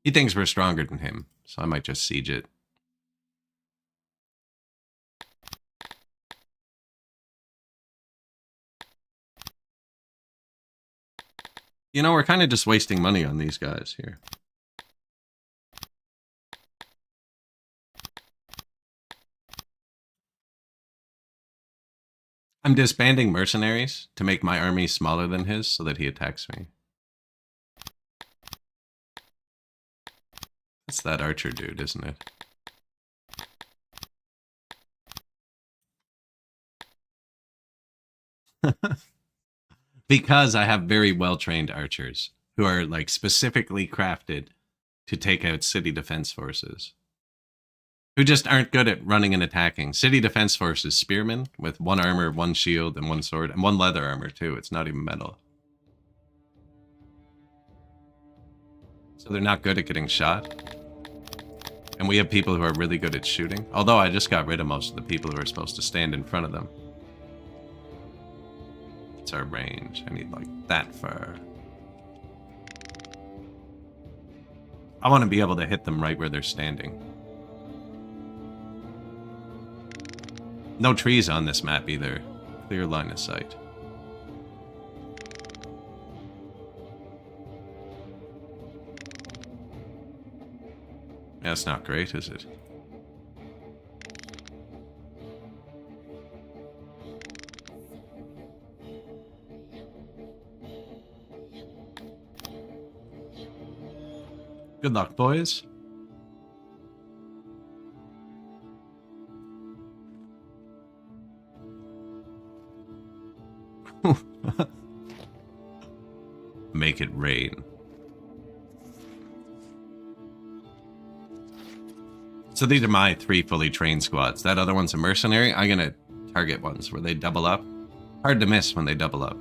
He thinks we're stronger than him, so I might just siege it. You know, we're kind of just wasting money on these guys here. I'm disbanding mercenaries to make my army smaller than his so that he attacks me. That's that archer dude, isn't it? Because I have very well-trained archers who are like specifically crafted to take out city defense forces. Who just aren't good at running and attacking. City defense forces spearmen with 1 armor, 1 shield, and 1 sword, and 1 leather armor too. It's not even metal. So they're not good at getting shot. And we have people who are really good at shooting. Although I just got rid of most of the people who are supposed to stand in front of them. It's our range. I need like that far. I want to be able to hit them right where they're standing. No trees on this map either. Clear line of sight. That's not great, is it? Good luck, boys. Make it rain. So these are my 3 fully trained squads. That other one's a mercenary. I'm gonna target ones where they double up. Hard to miss when they double up.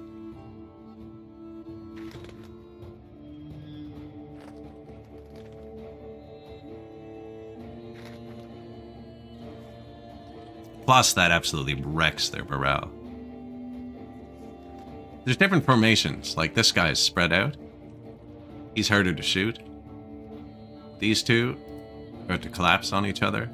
Plus, that absolutely wrecks their morale. There's different formations. Like this guy is spread out. He's harder to shoot. These two are to collapse on each other.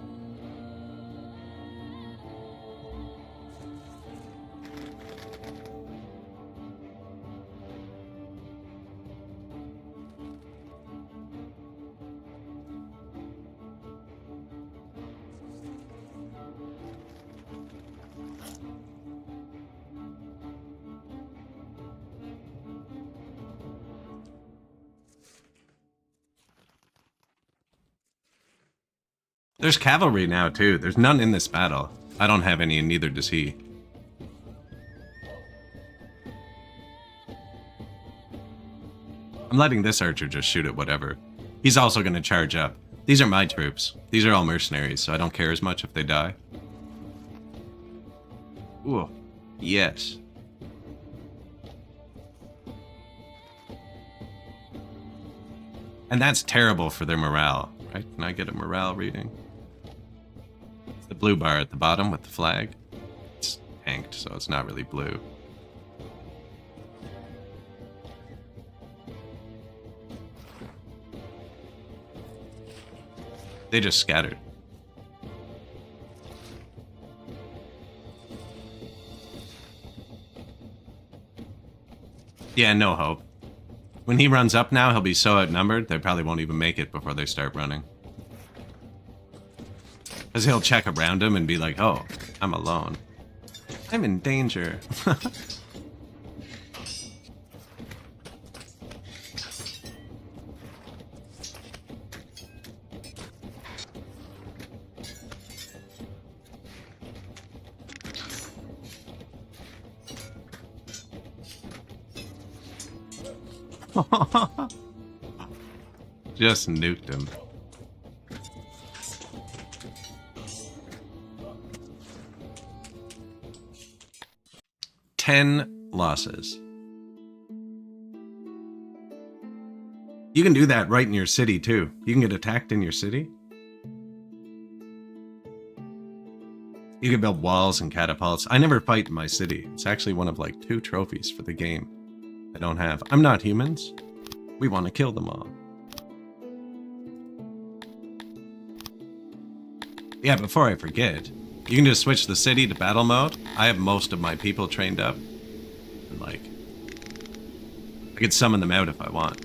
There's cavalry now, too. There's none in this battle. I don't have any, and neither does he. I'm letting this archer just shoot at whatever. He's also going to charge up. These are my troops. These are all mercenaries, so I don't care as much if they die. Ooh, yes. And that's terrible for their morale, right? Can I get a morale reading? It's the blue bar at the bottom with the flag. It's tanked, so it's not really blue. They just scattered. Yeah, no hope. When he runs up now, he'll be so outnumbered, they probably won't even make it before they start running. Because he'll check around him and be like, oh, I'm alone. I'm in danger. Just nuked him. Ten losses. You can do that right in your city too. You can get attacked in your city. You can build walls and catapults. I never fight in my city. It's actually one of like 2 trophies for the game I don't have. I'm not humans. We want to kill them all. Yeah, before I forget, you can just switch the city to battle mode. I have most of my people trained up. And like, I could summon them out if I want.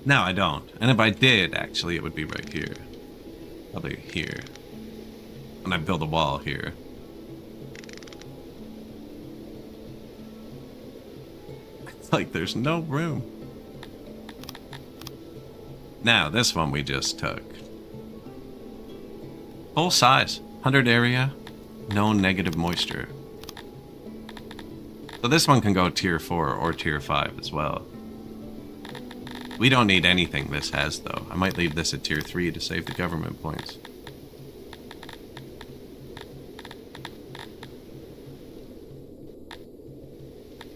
No, I don't. And if I did, actually, it would be right here. Probably here. And I build a wall here. It's like there's no room. Now, this one we just took. Full size. 100 area. No negative moisture. So this one can go tier 4 or tier 5 as well. We don't need anything this has, though. I might leave this at tier 3 to save the government points.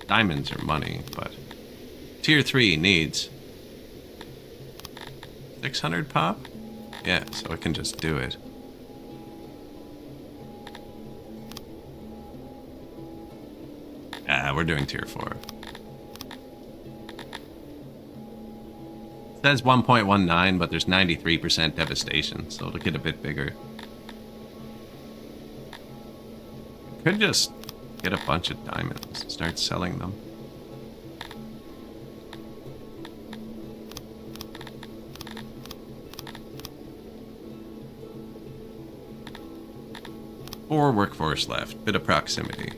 Diamonds are money, but tier 3 needs 600 pop? Yeah, so I can just do it. Ah, we're doing tier 4. It says 1.19, but there's 93% devastation, so it'll get a bit bigger. Could just get a bunch of diamonds and start selling them. Four workforce left. Bit of proximity.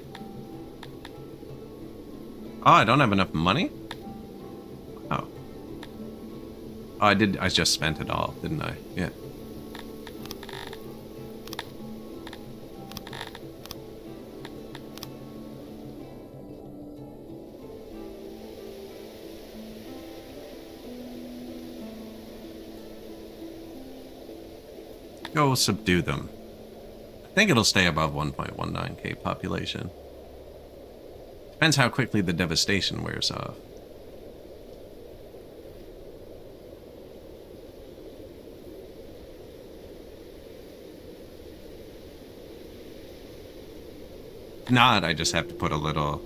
Oh, I don't have enough money? Oh. Oh, I did. I just spent it all, didn't I? Yeah. Go subdue them. I think it'll stay above 1.19k population. Depends how quickly the devastation wears off. If not, I just have to put a little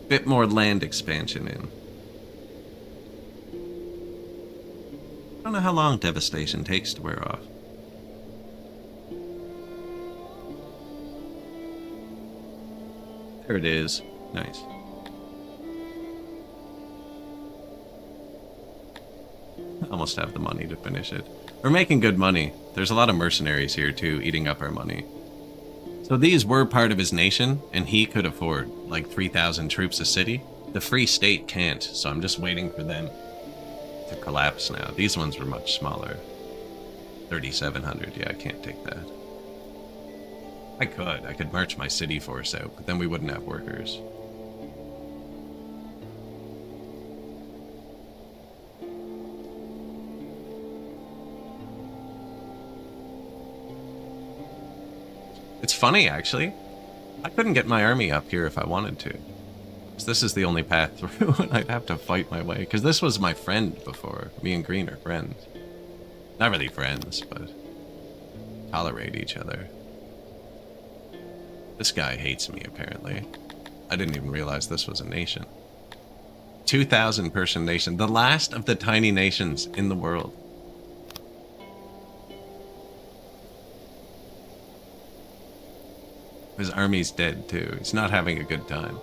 bit more land expansion in. I don't know how long devastation takes to wear off. There it is. Nice. Almost have the money to finish it. We're making good money. There's a lot of mercenaries here too, eating up our money. So these were part of his nation, and he could afford like 3,000 troops a city. The Free State can't, so I'm just waiting for them to collapse now. These ones were much smaller. 3,700, yeah, I can't take that. I could march my city force out, but then we wouldn't have workers. It's funny, actually. I couldn't get my army up here if I wanted to. Because this is the only path through, and I'd have to fight my way. Because this was my friend before. Me and Green are friends. Not really friends, but tolerate each other. This guy hates me, apparently. I didn't even realize this was a nation. 2,000 person nation. The last of the tiny nations in the world. His army's dead, too. He's not having a good time.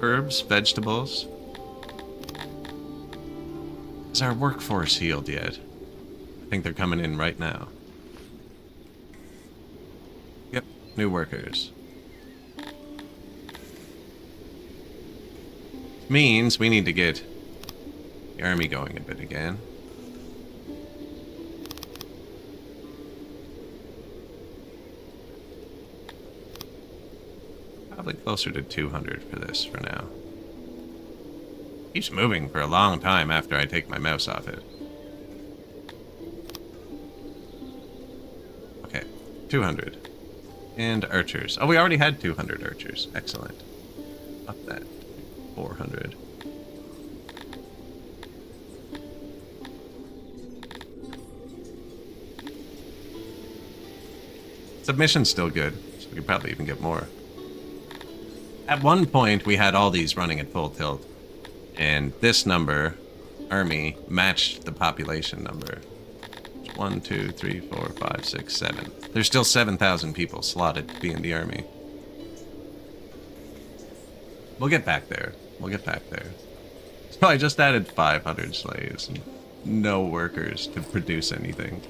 Herbs, vegetables. Is our workforce healed yet? I think they're coming in right now. Yep, new workers. Means we need to get the army going a bit again. Probably closer to 200 for this for now. Keeps moving for a long time after I take my mouse off it. Okay, 200. And archers. Oh, we already had 200 archers. Excellent. Up that. 400. Submission's still good, so we could probably even get more. At one point, we had all these running at full tilt, and this number, army, matched the population number. It's 1, 2, 3, 4, 5, 6, 7. There's still 7,000 people slotted to be in the army. We'll get back there. We'll get back there. So I just added 500 slaves and no workers to produce anything.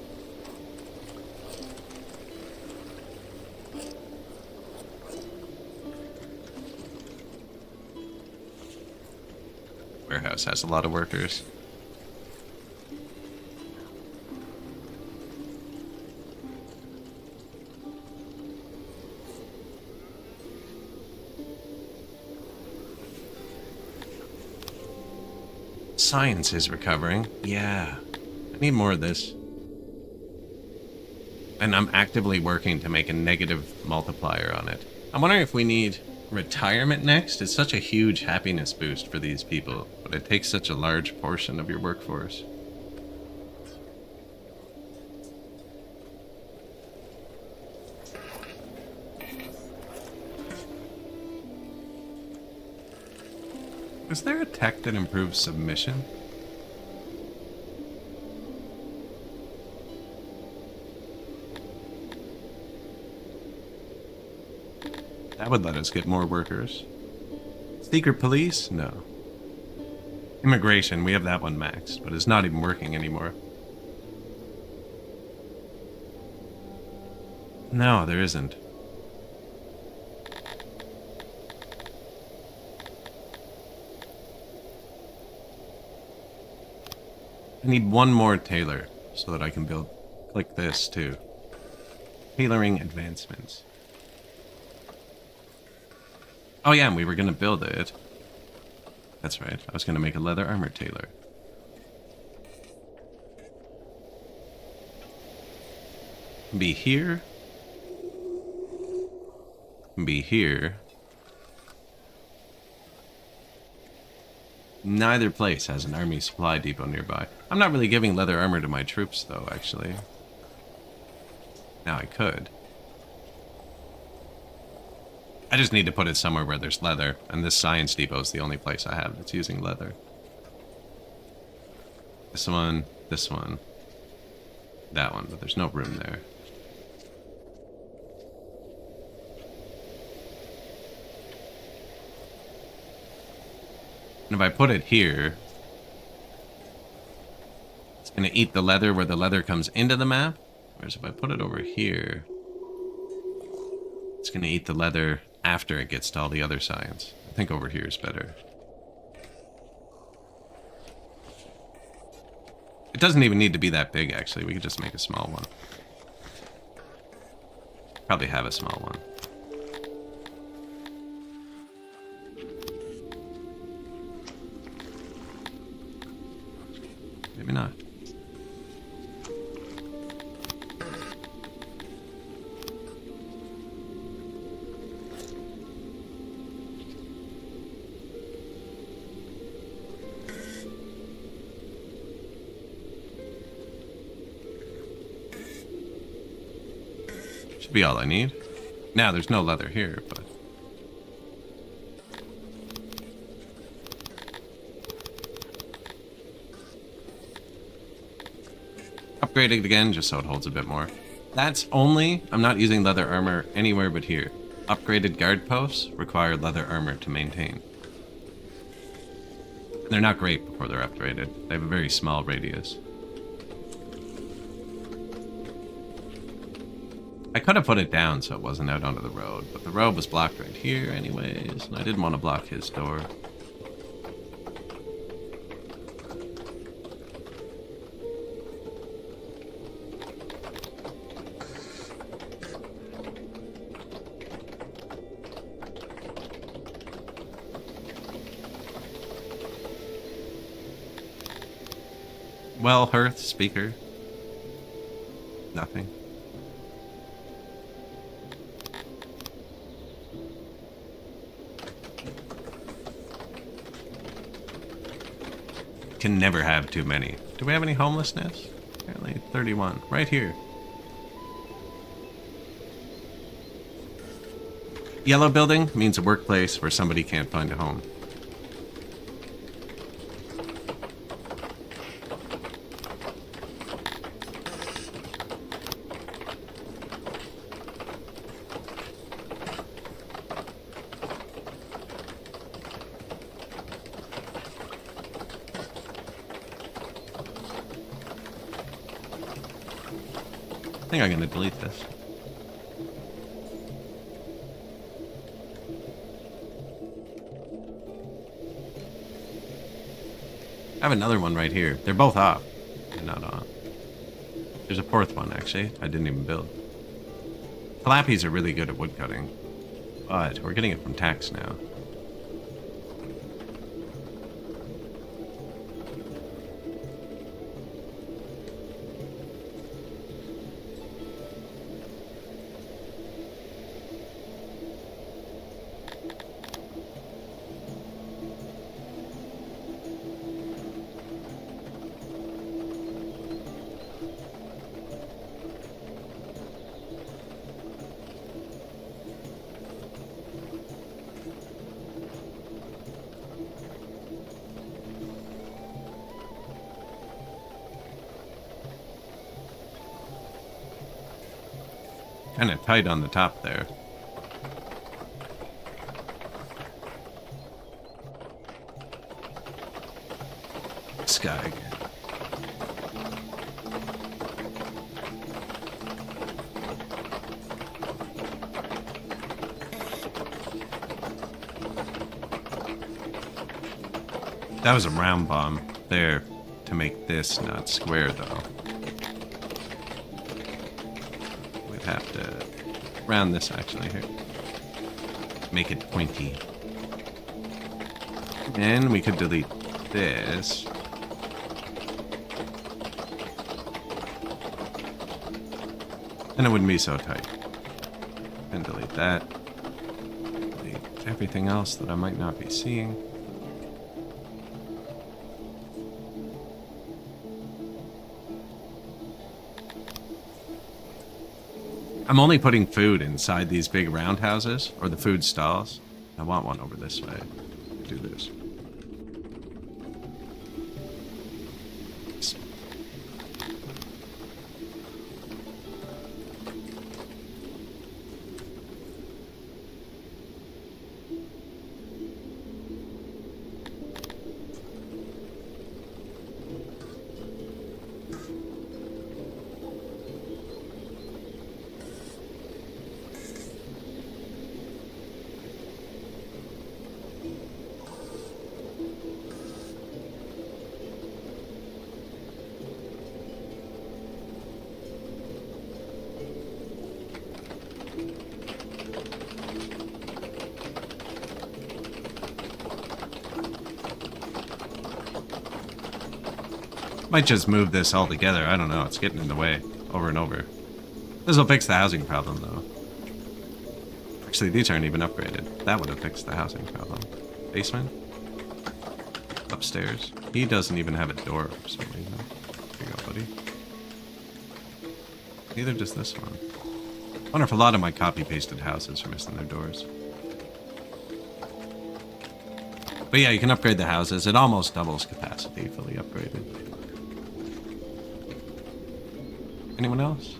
Warehouse has a lot of workers. Science is recovering. Yeah. I need more of this. And I'm actively working to make a negative multiplier on it. I'm wondering if we need retirement next. It's such a huge happiness boost for these people, but it takes such a large portion of your workforce. Is there a tech that improves submission? That would let us get more workers. Secret police? No. Immigration, we have that one maxed, but it's not even working anymore. No, there isn't. I need one more tailor so that I can build. Click this too. Tailoring advancements. Oh yeah, and we were gonna build it. That's right. I was gonna make a leather armor tailor. Be here. Be here. Neither place has an army supply depot nearby. I'm not really giving leather armor to my troops, though, actually. Now I could. I just need to put it somewhere where there's leather, and this science depot is the only place I have that's using leather. This one, that one, but there's no room there. And if I put it here, it's going to eat the leather where the leather comes into the map. Whereas if I put it over here, it's going to eat the leather after it gets to all the other science. I think over here is better. It doesn't even need to be that big, actually. We could just make a small one. Probably have a small one. Maybe not. Should be all I need. Now, there's no leather here, but... upgrade it again, just so it holds a bit more. That's only... I'm not using leather armor anywhere but here. Upgraded guard posts require leather armor to maintain. They're not great before they're upgraded. They have a very small radius. I could have put it down so it wasn't out onto the road, but the road was blocked right here anyways, and I didn't want to block his door. Well, hearth, speaker. Nothing. Can never have too many. Do we have any homelessness? Apparently 31. Right here. Yellow building means a workplace where somebody can't find a home. I think I'm gonna delete this. I have another one right here. They're both off. They're not on. There's a fourth one, actually. I didn't even build. Calappies are really good at woodcutting. But we're getting it from tax now. Kind of tight on the top there. Sky. That was a round bomb there to make this not square though. Have to round this actually here. Make it pointy. And we could delete this. And it wouldn't be so tight. And delete that. Delete everything else that I might not be seeing. I'm only putting food inside these big roundhouses, or the food stalls. I want one over this way. Do this. Might just move this all together. I don't know. It's getting in the way over and over. This will fix the housing problem, though. Actually, these aren't even upgraded. That would have fixed the housing problem. Basement? Upstairs? He doesn't even have a door for some reason. Here you go, buddy. Neither does this one. I wonder if a lot of my copy-pasted houses are missing their doors. But yeah, you can upgrade the houses. It almost doubles capacity fully upgraded. Anyone else?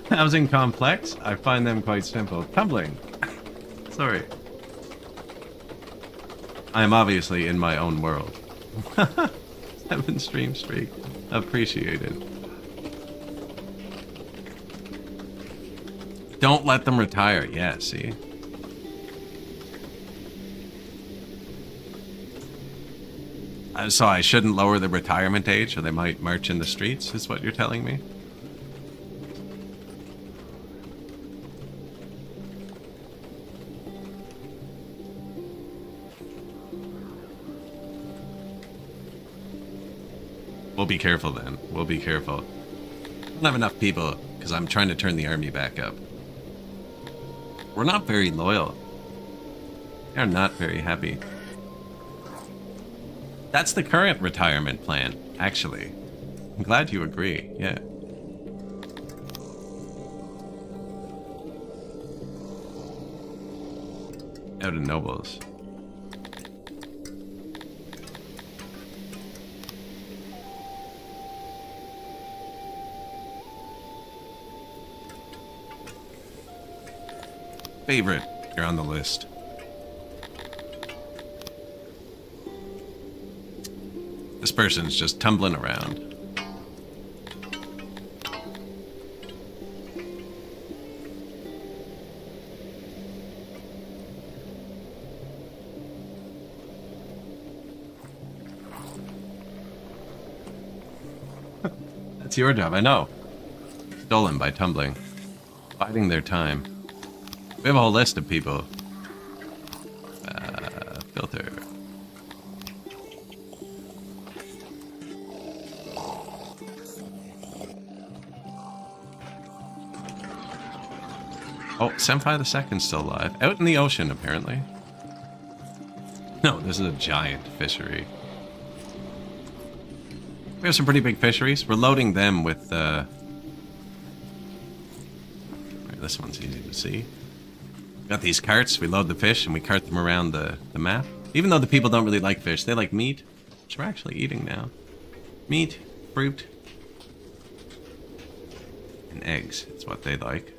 Housing complex? I find them quite simple. Tumbling. Sorry. I am obviously in my own world. 7 stream streak. Appreciated. Don't let them retire. Yeah, see? So I shouldn't lower the retirement age or they might march in the streets, is what you're telling me? We'll be careful then. We'll be careful. I don't have enough people because I'm trying to turn the army back up. We're not very loyal. They're not very happy. That's the current retirement plan, actually. I'm glad you agree, yeah. Out of nobles. favorite. You're on the list. This person's just tumbling around. That's your job, I know. Stolen by tumbling. Biding their time. We have a whole list of people. Filter. Oh, Senpai the Second's still alive. Out in the ocean, apparently. No, this is a giant fishery. We have some pretty big fisheries. We're loading them with, this one's easy to see. Got these carts, we load the fish, and we cart them around the map. Even though the people don't really like fish, they like meat, which we're actually eating now. Meat, fruit, and eggs, it's what they like.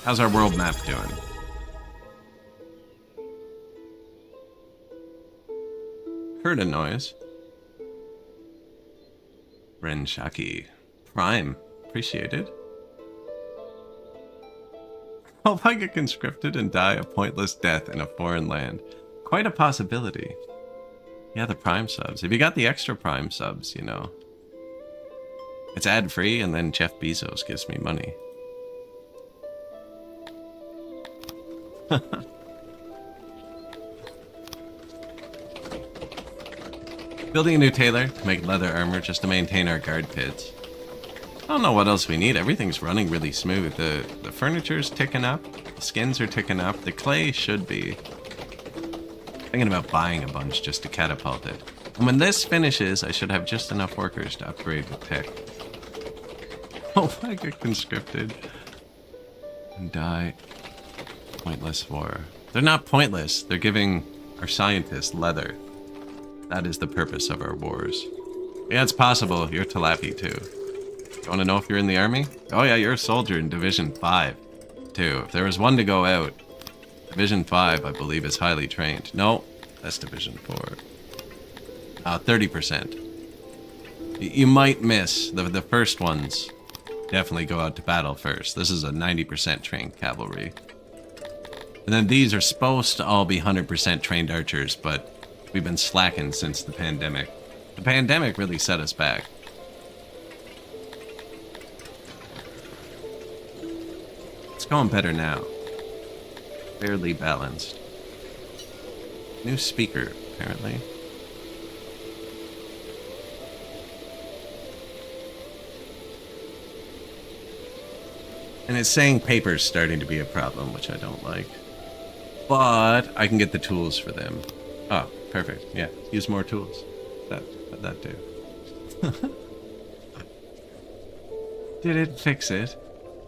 How's our world map doing? Heard a noise. Renshaki. Prime. Appreciated. Hope I get conscripted and die a pointless death in a foreign land. Quite a possibility. Yeah, the Prime subs. If you got the extra Prime subs, you know. It's ad-free and then Jeff Bezos gives me money. Building a new tailor to make leather armor just to maintain our guard pits. I don't know what else we need. Everything's running really smooth. The furniture's ticking up. The skins are ticking up. The clay should be. Thinking about buying a bunch just to catapult it. And when this finishes, I should have just enough workers to upgrade with tech. Oh, I get conscripted. And die. Pointless war. They're not pointless. They're giving our scientists leather. That is the purpose of our wars. Yeah, it's possible. You're Talapi, too. You want to know if you're in the army? Oh, yeah, you're a soldier in Division 5, too. If there was one to go out, Division 5, I believe, is highly trained. No, that's Division 4. 30%. You might miss. The first ones definitely go out to battle first. This is a 90% trained cavalry. And then these are supposed to all be 100% trained archers, but we've been slacking since the pandemic. The pandemic really set us back. It's going better now. Fairly balanced. New speaker, apparently. And it's saying paper's starting to be a problem, which I don't like. But I can get the tools for them. Oh, perfect. Yeah, use more tools. That too. Did it fix it?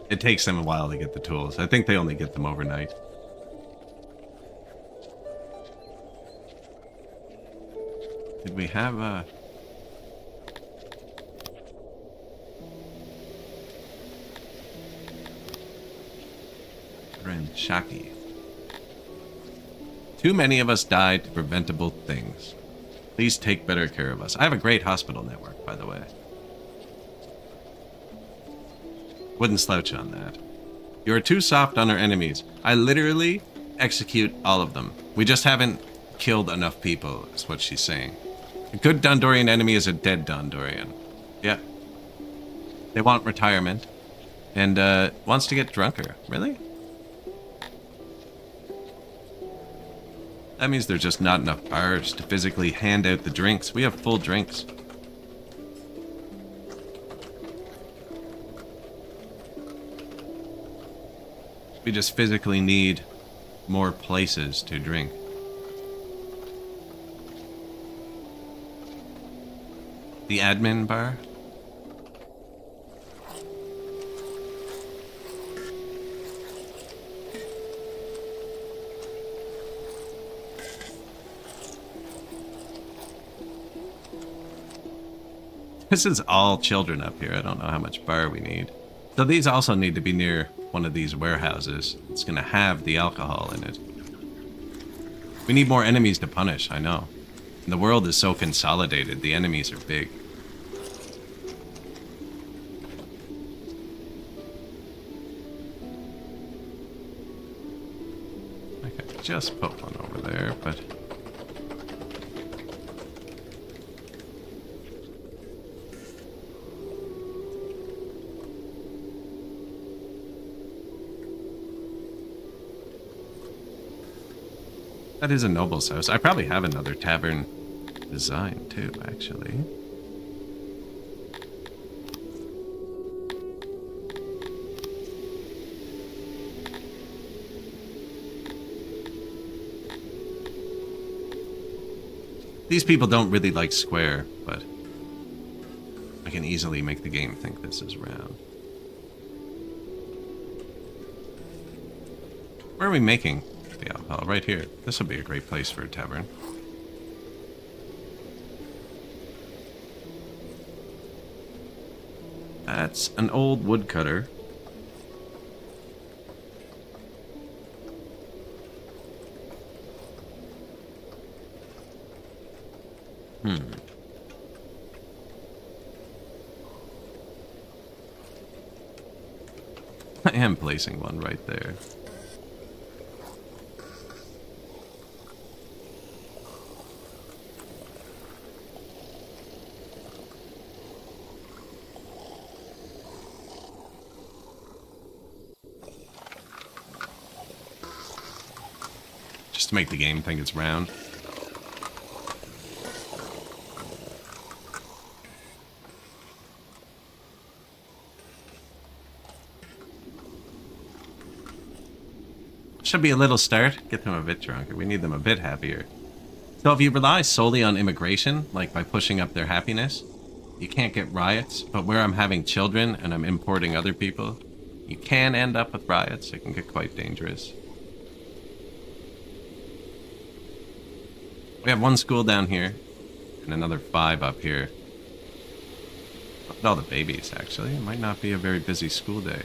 It takes them a while to get the tools. I think they only get them overnight. Did we have a... Shaki. Too many of us died to preventable things. Please take better care of us. I have a great hospital network, by the way. Wouldn't slouch on that. You are too soft on our enemies. I literally execute all of them. We just haven't killed enough people, is what she's saying. A good Dondorian enemy is a dead Dondorian. Yeah. They want retirement. And, wants to get drunker. Really? That means there's just not enough bars to physically hand out the drinks. We have full drinks. We just physically need more places to drink. The admin bar? This is all children up here. I don't know how much bar we need. So these also need to be near one of these warehouses. It's going to have the alcohol in it. We need more enemies to punish, I know. And the world is so consolidated. The enemies are big. Okay, just put one over there, but... That is a noble's house. I probably have another tavern design too, actually. These people don't really like square, but I can easily make the game think this is round. Where are we making the alcohol? Right here. This would be a great place for a tavern. That's an old woodcutter. I am placing one right there. Just to make the game think it's round. Should be a little start. Get them a bit drunker. We need them a bit happier. So if you rely solely on immigration, like by pushing up their happiness, you can't get riots. But where I'm having children and I'm importing other people, you can end up with riots. It can get quite dangerous. We have one school down here and another 5 up here. Look at all the babies, actually. It might not be a very busy school day.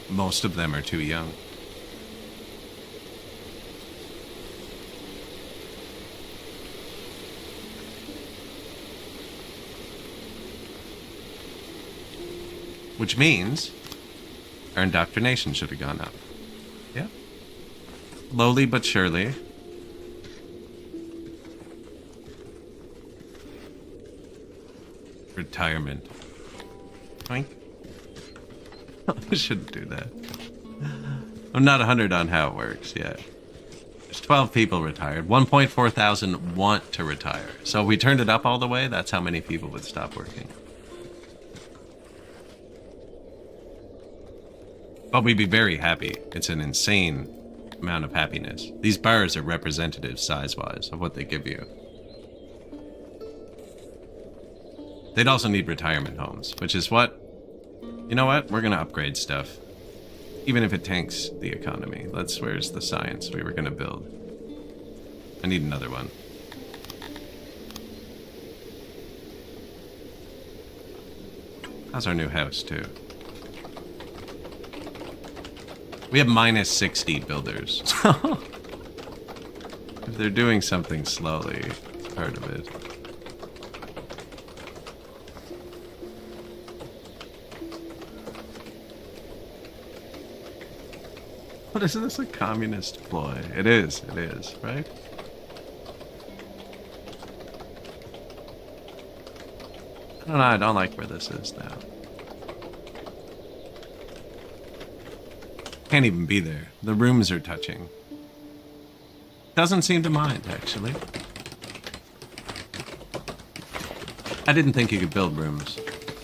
Most of them are too young. Which means our indoctrination should have gone up. Yeah. Slowly but surely. Retirement. Oink. I shouldn't do that. I'm not 100 on how it works yet. There's 12 people retired. 1.4 thousand want to retire. So if we turned it up all the way, that's how many people would stop working. But we'd be very happy. It's an insane amount of happiness. These bars are representative size-wise of what they give you. They'd also need retirement homes, which is what... You know what? We're gonna upgrade stuff. Even if it tanks the economy. Where's the science we were gonna build? I need another one. How's our new house, too? We have minus 60 builders. If they're doing something slowly, it's part of it. What is this, a communist ploy? It is, right? I don't know, I don't like where this is now. Can't even be there. The rooms are touching. Doesn't seem to mind, actually. I didn't think you could build rooms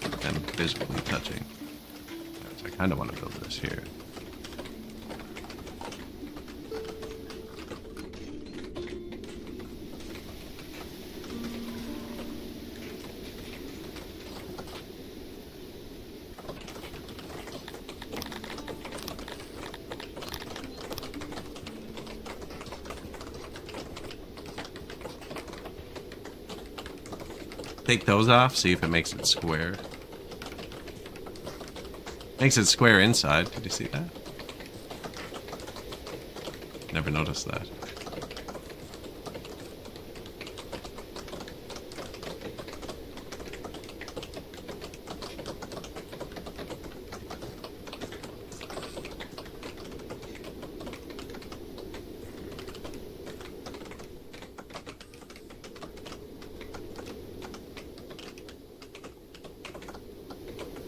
with them physically touching. I kind of want to build this here. Take those off, see if it makes it square. Makes it square inside. Did you see that? Never noticed that.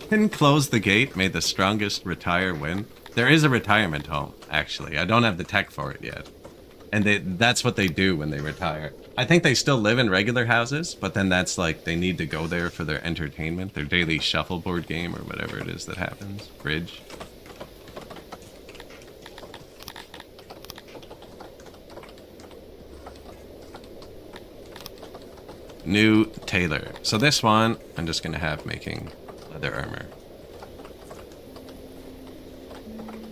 Didn't close the gate, may the strongest retire win. There is a retirement home, actually. I don't have the tech for it yet. And that's what they do when they retire. I think they still live in regular houses, but then that's like they need to go there for their entertainment, their daily shuffleboard game or whatever it is that happens. Bridge. New tailor. So this one, I'm just going to have making leather armor.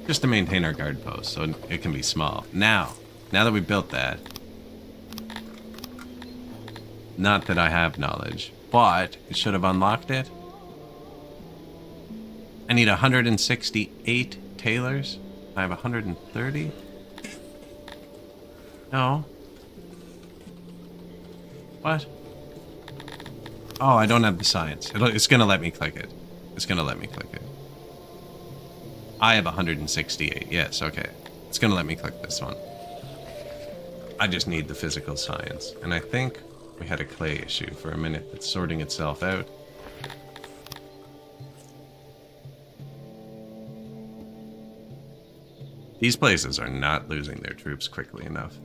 Just to maintain our guard post, so it can be small. Now that we built that, not that I have knowledge, but it should have unlocked it. I need 168 tailors. I have 130. No. What? Oh, I don't have the science. It's gonna let me click it. It's gonna let me click it. I have 168. Yes, okay. It's gonna let me click this one. I just need the physical science. And I think we had a clay issue for a minute. It's sorting itself out. These places are not losing their troops quickly enough.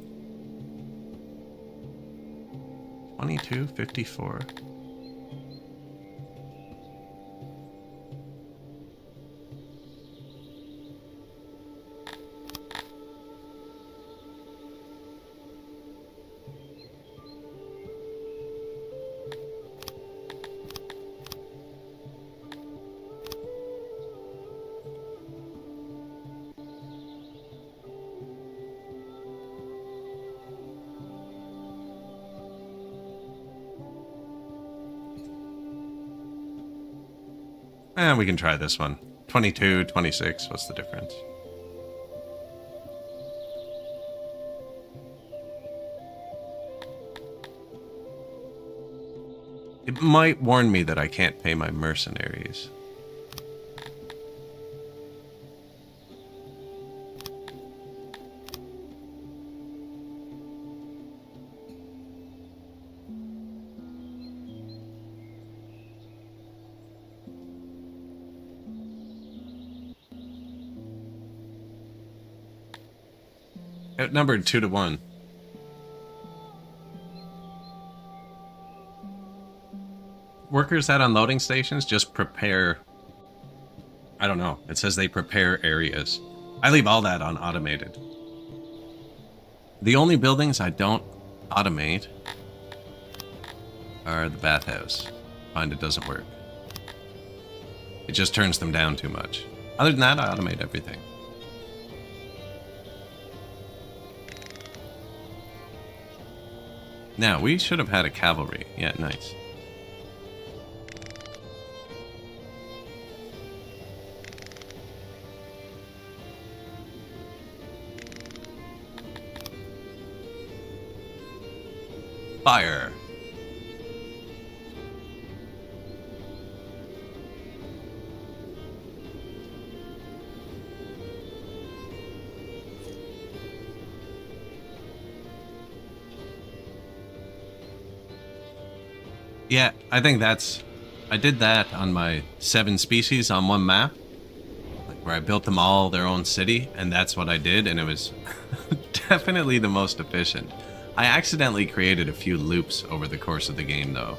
22, 54. And we can try this one. 22, 26, what's the difference? It might warn me that I can't pay my mercenaries. Outnumbered 2 to 1. Workers at unloading stations just prepare. I don't know. It says they prepare areas. I leave all that on automated. The only buildings I don't automate are the bathhouse. Find it doesn't work. It just turns them down too much. Other than that, I automate everything. Now, we should have had a cavalry. Yeah, nice. Fire. Yeah, I think that's... I did that on my 7 species on one map. Like where I built them all their own city, and that's what I did, and it was definitely the most efficient. I accidentally created a few loops over the course of the game, though,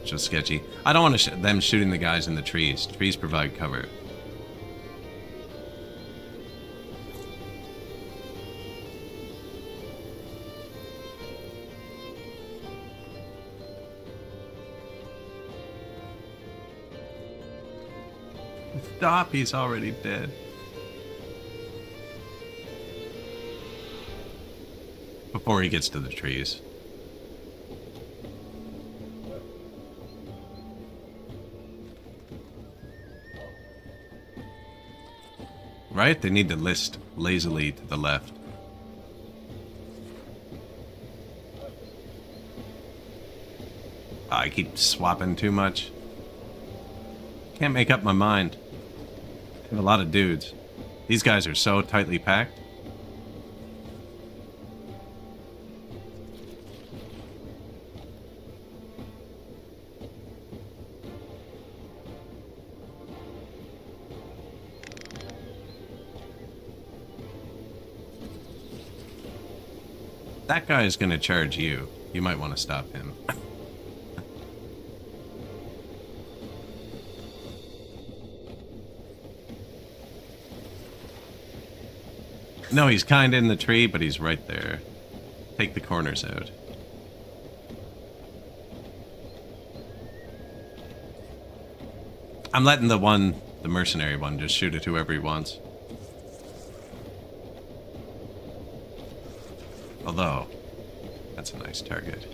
which was sketchy. I don't want them shooting the guys in the trees. Trees provide cover. Stop, he's already dead. Before he gets to the trees. Right? They need to list lazily to the left. Oh, I keep swapping too much. Can't make up my mind. I have a lot of dudes. These guys are so tightly packed. That guy is going to charge you. You might want to stop him. No, he's kind of in the tree, but he's right there. Take the corners out. I'm letting the mercenary one, just shoot at whoever he wants. Although, that's a nice target.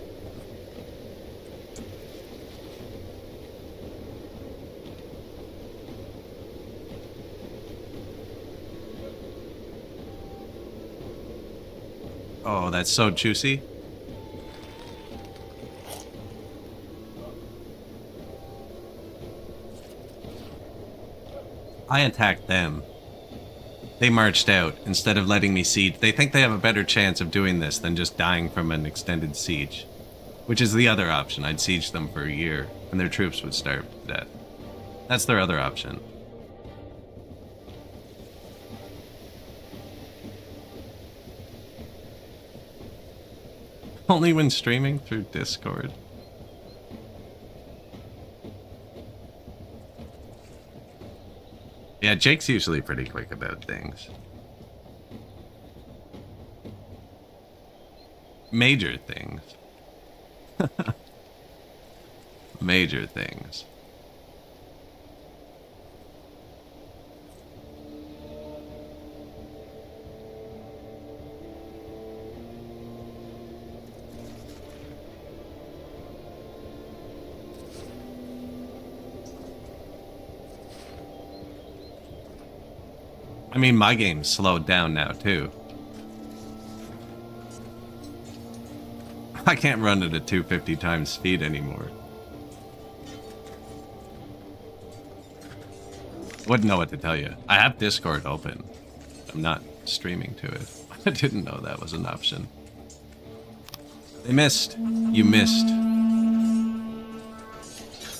Oh, that's so juicy. I attacked them. They marched out instead of letting me siege. They think they have a better chance of doing this than just dying from an extended siege. Which is the other option. I'd siege them for a year and their troops would starve to death. That's their other option. Only when streaming through Discord. Yeah, Jake's usually pretty quick about things. Major things. Major things. I mean, my game's slowed down now, too. I can't run it at 250 times speed anymore. Wouldn't know what to tell you. I have Discord open. I'm not streaming to it. I didn't know that was an option. They missed. You missed.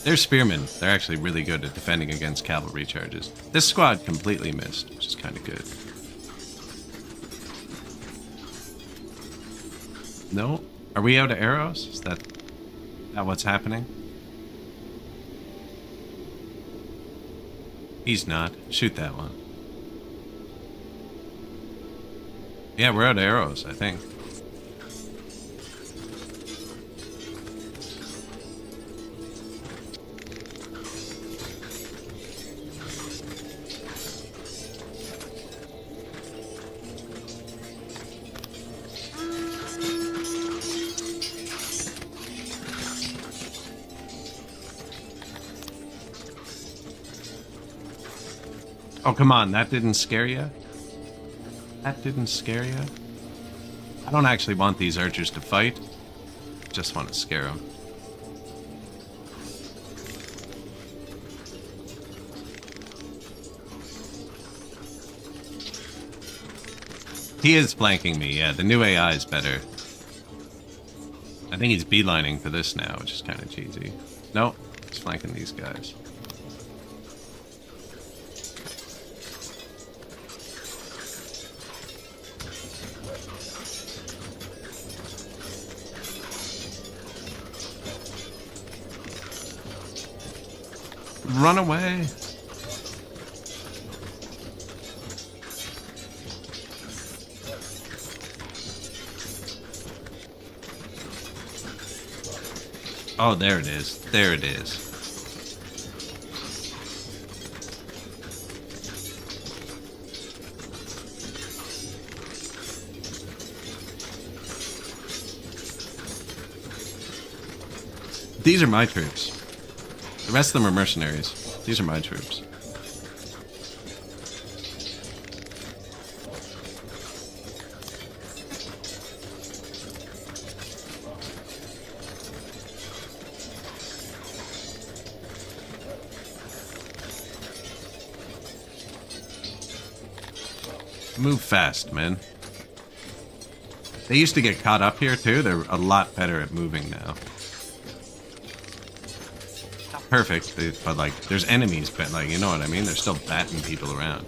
They're spearmen. They're actually really good at defending against cavalry charges. This squad completely missed, which is kind of good. No? Are we out of arrows? Is that what's happening? He's not. Shoot that one. Yeah, we're out of arrows, I think. Oh, come on, that didn't scare you? That didn't scare you? I don't actually want these archers to fight. Just want to scare them. He is flanking me, yeah. The new AI is better. I think he's beelining for this now, which is kind of cheesy. Nope, he's flanking these guys. Run away. Oh, there it is. There it is. These are my troops. The rest of them are mercenaries. These are my troops. Move fast, man. They used to get caught up here too. They're a lot better at moving now. Not perfect, but like, there's enemies, but like, you know what I mean? They're still batting people around.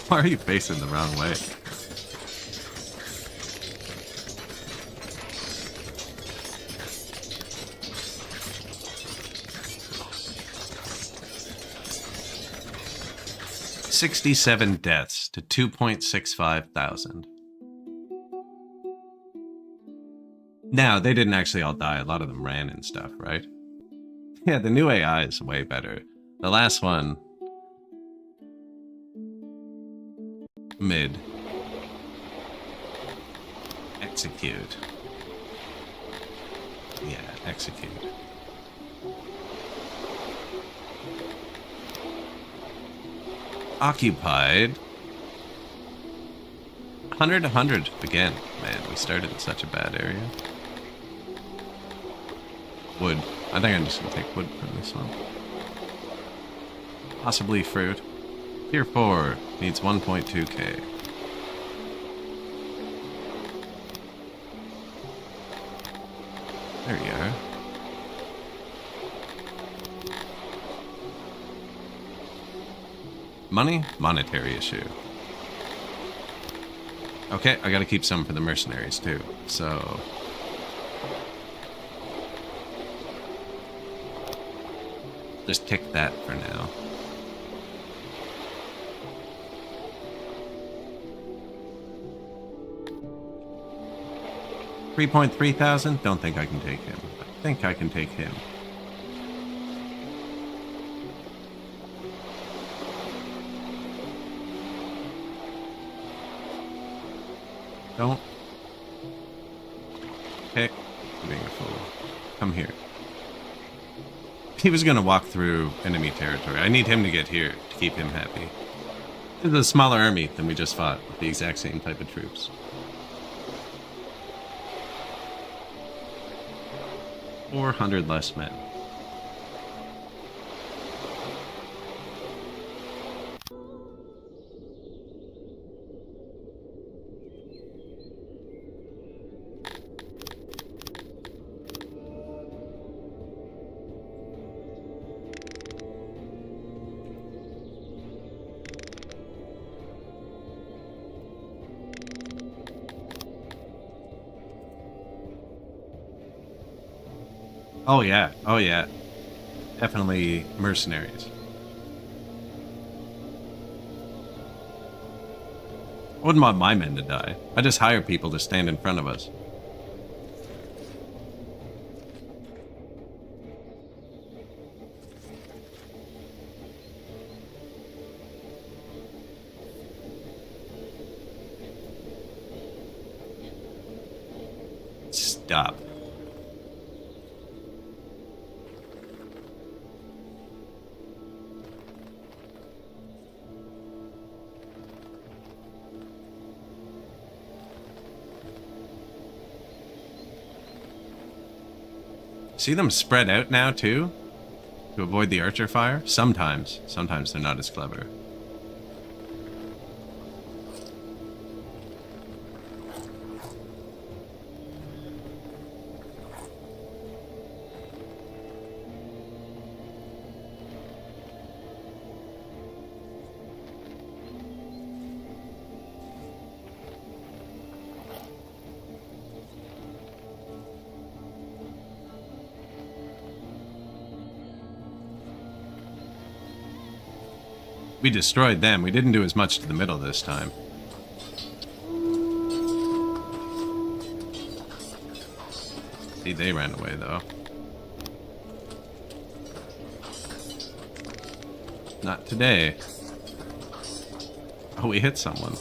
Why are you facing the wrong way? $67 deaths to 2.65 thousand. Now, they didn't actually all die. A lot of them ran and stuff, right? Yeah, the new AI is way better. The last one... mid. Execute. Yeah, execute. Occupied. 100 again. Man, we started in such a bad area. Wood. I think I'm just gonna take wood from this one. Possibly fruit. Tier 4 needs 1.2k. There you are. Money? Monetary issue. Okay, I gotta keep some for the mercenaries too, so... just tick that for now. $3.3 thousand? Don't think I can take him. I think I can take him. Don't pick. You're being a fool. Come here. He was gonna walk through enemy territory. I need him to get here to keep him happy. This is a smaller army than we just fought with the exact same type of troops. 400 less men. Oh yeah, oh yeah. Definitely mercenaries. I wouldn't want my men to die. I just hire people to stand in front of us. Stop. See them spread out now, too? To avoid the archer fire? Sometimes. Sometimes they're not as clever. We destroyed them. We didn't do as much to the middle this time. See, they ran away, though. Not today. Oh, we hit someone.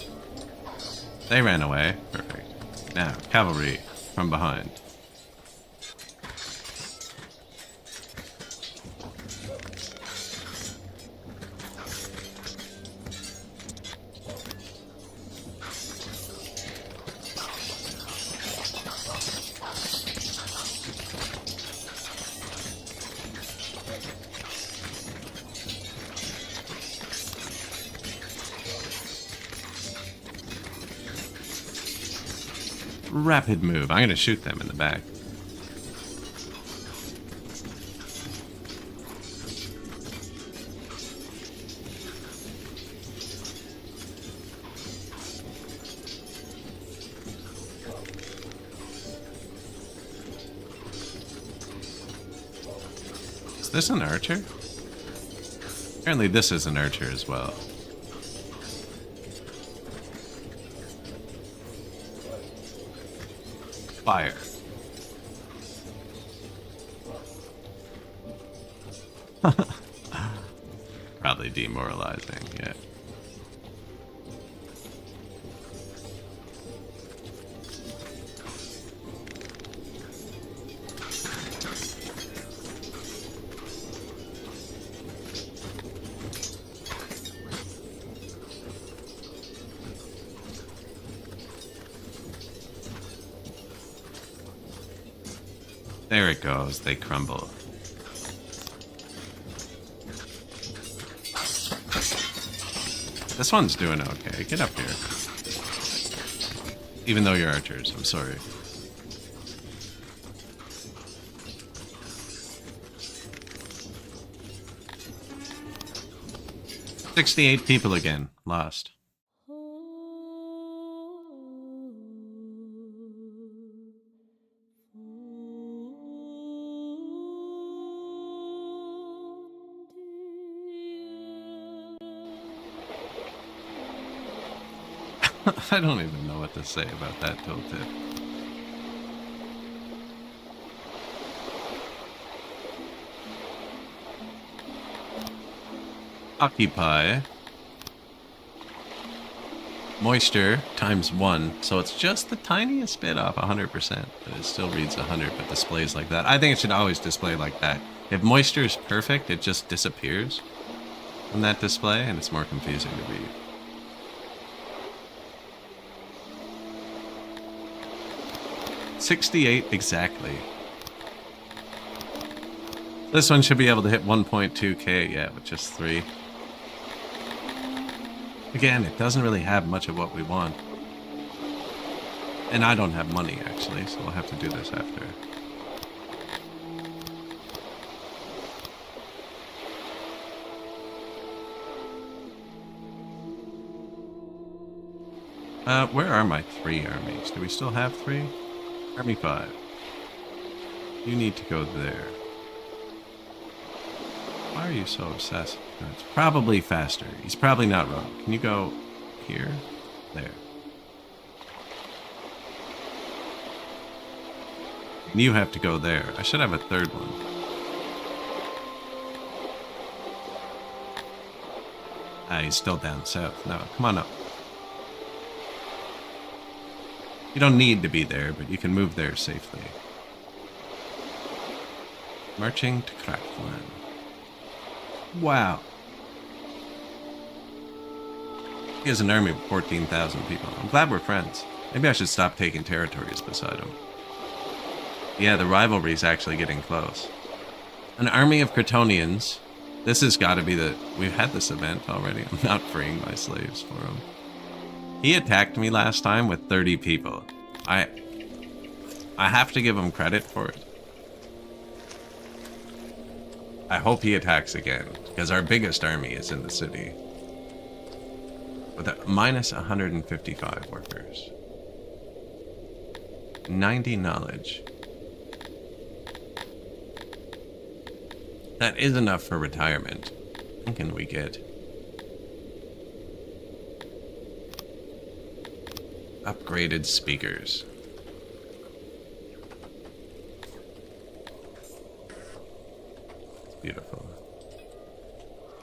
They ran away. Perfect. Now, cavalry from behind. Rapid move. I'm gonna shoot them in the back. Is this an archer? Apparently this is an archer as well. Fire. Probably demoralizing, yeah. There it goes, they crumble. This one's doing okay. Get up here. Even though you're archers, I'm sorry. "68 people again. Lost." I don't even know what to say about that tooltip. Occupy. Moisture times 1, so it's just the tiniest bit off 100%, but it still reads 100, but displays like that. I think it should always display like that. If moisture is perfect, it just disappears from that display, and it's more confusing to read. "68 exactly." This one should be able to hit 1.2k, yeah, with just 3. Again, it doesn't really have much of what we want. And I don't have money, actually, so we'll have to do this after. Where are my 3 armies? Do we still have 3? Army 5. You need to go there. Why are you so obsessed? It's probably faster. He's probably not wrong. Can you go here? There. And you have to go there. I should have a third one. Ah, he's still down south. No, come on up. You don't need to be there, but you can move there safely. Marching to Craftland. Wow. He has an army of 14,000 people. I'm glad we're friends. Maybe I should stop taking territories beside him. Yeah, the rivalry's actually getting close. An army of Cretonians. This has got to be the... We've had this event already. I'm not freeing my slaves for him. He attacked me last time with 30 people. I have to give him credit for it. I hope he attacks again, because our biggest army is in the city. With a minus 155 workers. 90 knowledge. That is enough for retirement. What can we get? Upgraded speakers. It's beautiful.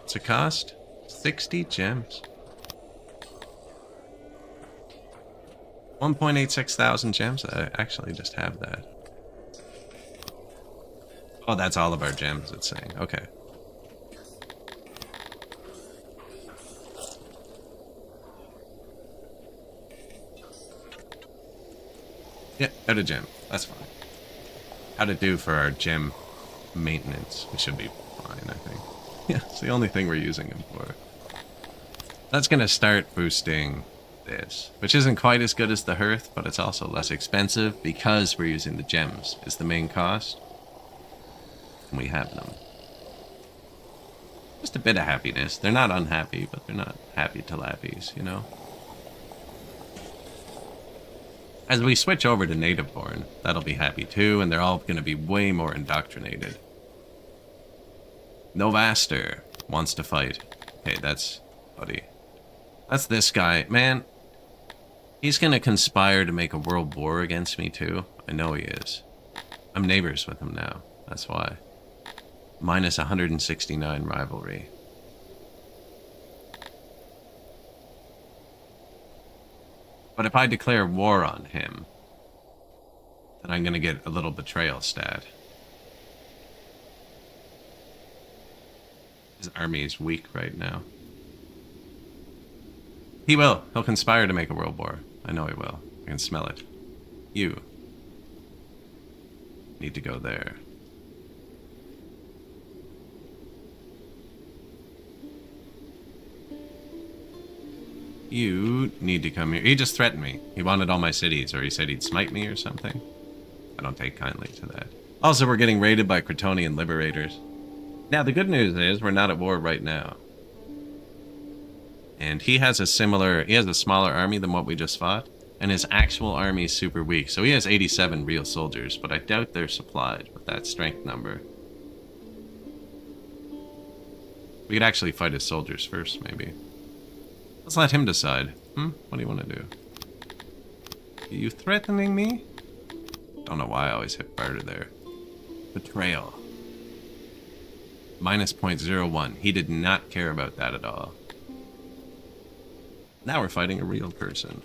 What's it cost? 60 gems. 1.86 thousand gems? I actually just have that. Oh, that's all of our gems, it's saying. Okay. Yeah, out of gem. That's fine. How to do for our gem maintenance. We should be fine, I think. Yeah, it's the only thing we're using him for. That's going to start boosting this, which isn't quite as good as the hearth, but it's also less expensive because we're using the gems is the main cost. And we have them. Just a bit of happiness. They're not unhappy, but they're not happy talappies, you know? As we switch over to native born, that'll be happy too, and they're all going to be way more indoctrinated. Novaster wants to fight. Okay, that's buddy. That's this guy. Man, he's going to conspire to make a world war against me too. I know he is. I'm neighbors with him now. That's why. Minus 169 rivalry. But if I declare war on him, then I'm going to get a little betrayal stat. His army is weak right now. He will. He'll conspire to make a world war. I know he will. I can smell it. You need to go there. You need to come here. He just threatened me. He wanted all my cities, or he said he'd smite me or something. I don't take kindly to that. Also, we're getting raided by Cretonian liberators. Now, the good news is we're not at war right now. And he has a smaller army than what we just fought. And his actual army is super weak. So he has 87 real soldiers, but I doubt they're supplied with that strength number. We could actually fight his soldiers first, maybe. Let's let him decide. What do you want to do? Are you threatening me? Don't know why I always hit barter there. Betrayal. Minus 0.01. He did not care about that at all. Now we're fighting a real person.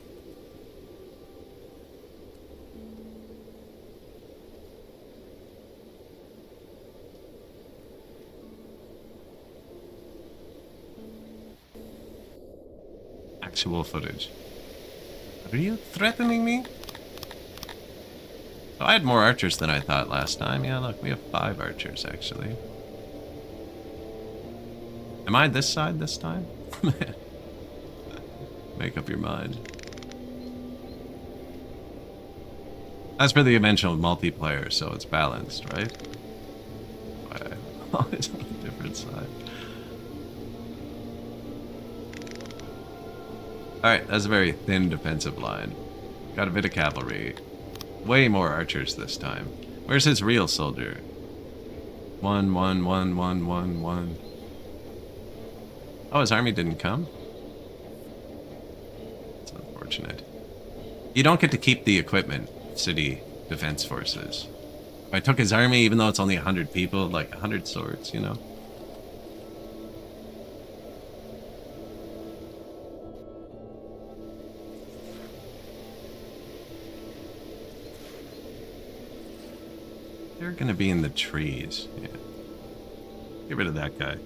Actual footage. Are you threatening me? Oh, I had more archers than I thought last time. Yeah, look, we have 5 archers, actually. Am I this side this time? Make up your mind. As for the eventual multiplayer, so it's balanced, right? Always on a different side. Alright, that's a very thin defensive line. Got a bit of cavalry. Way more archers this time. Where's his real soldier? 1, 1, 1, 1, 1, 1. Oh, his army didn't come? That's unfortunate. You don't get to keep the equipment, city defense forces. If I took his army, even though it's only 100 people, like 100 swords, you know? They're gonna be in the trees. Yeah. Get rid of that guy.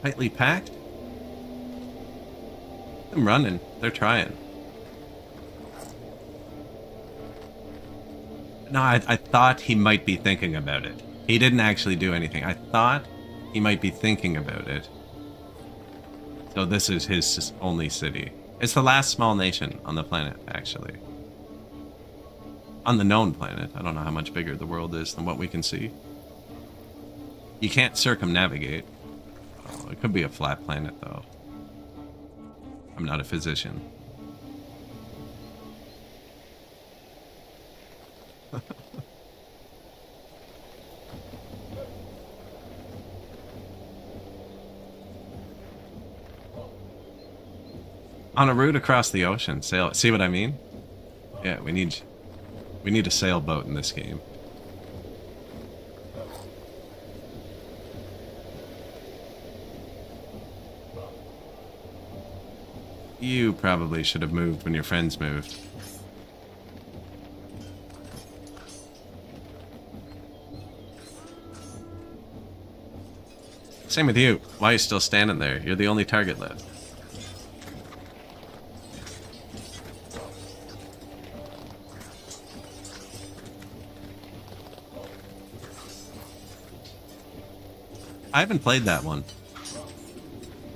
Tightly packed? I'm running. They're trying. No, I thought he might be thinking about it. He didn't actually do anything. I thought he might be thinking about it. So this is his only city. It's the last small nation on the planet, actually. On the known planet. I don't know how much bigger the world is than what we can see. You can't circumnavigate. Oh, it could be a flat planet, though. I'm not a physician. On a route across the ocean, sail. See what I mean? Yeah, we need a sailboat in this game. You probably should have moved when your friends moved. Same with you. Why are you still standing there? You're the only target left. I haven't played that one.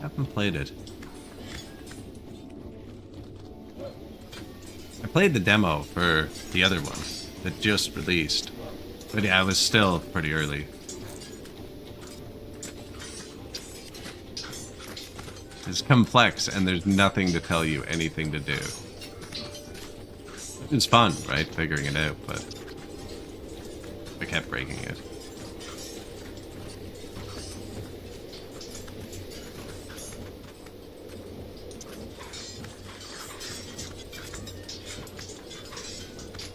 I haven't played it. I played the demo for the other one that just released. But yeah, I was still pretty early. It's complex and there's nothing to tell you anything to do. It's fun, right? Figuring it out, but I kept breaking it.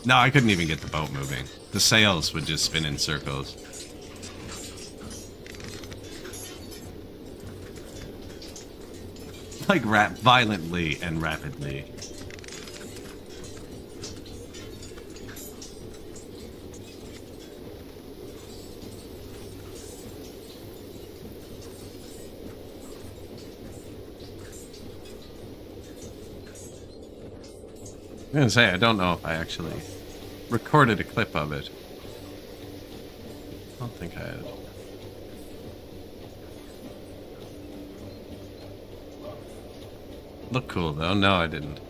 No, I couldn't even get the boat moving. The sails would just spin in circles. Like violently and rapidly. I'm gonna say, I don't know if I actually recorded a clip of it. I don't think I had. Looked cool though. No, I didn't.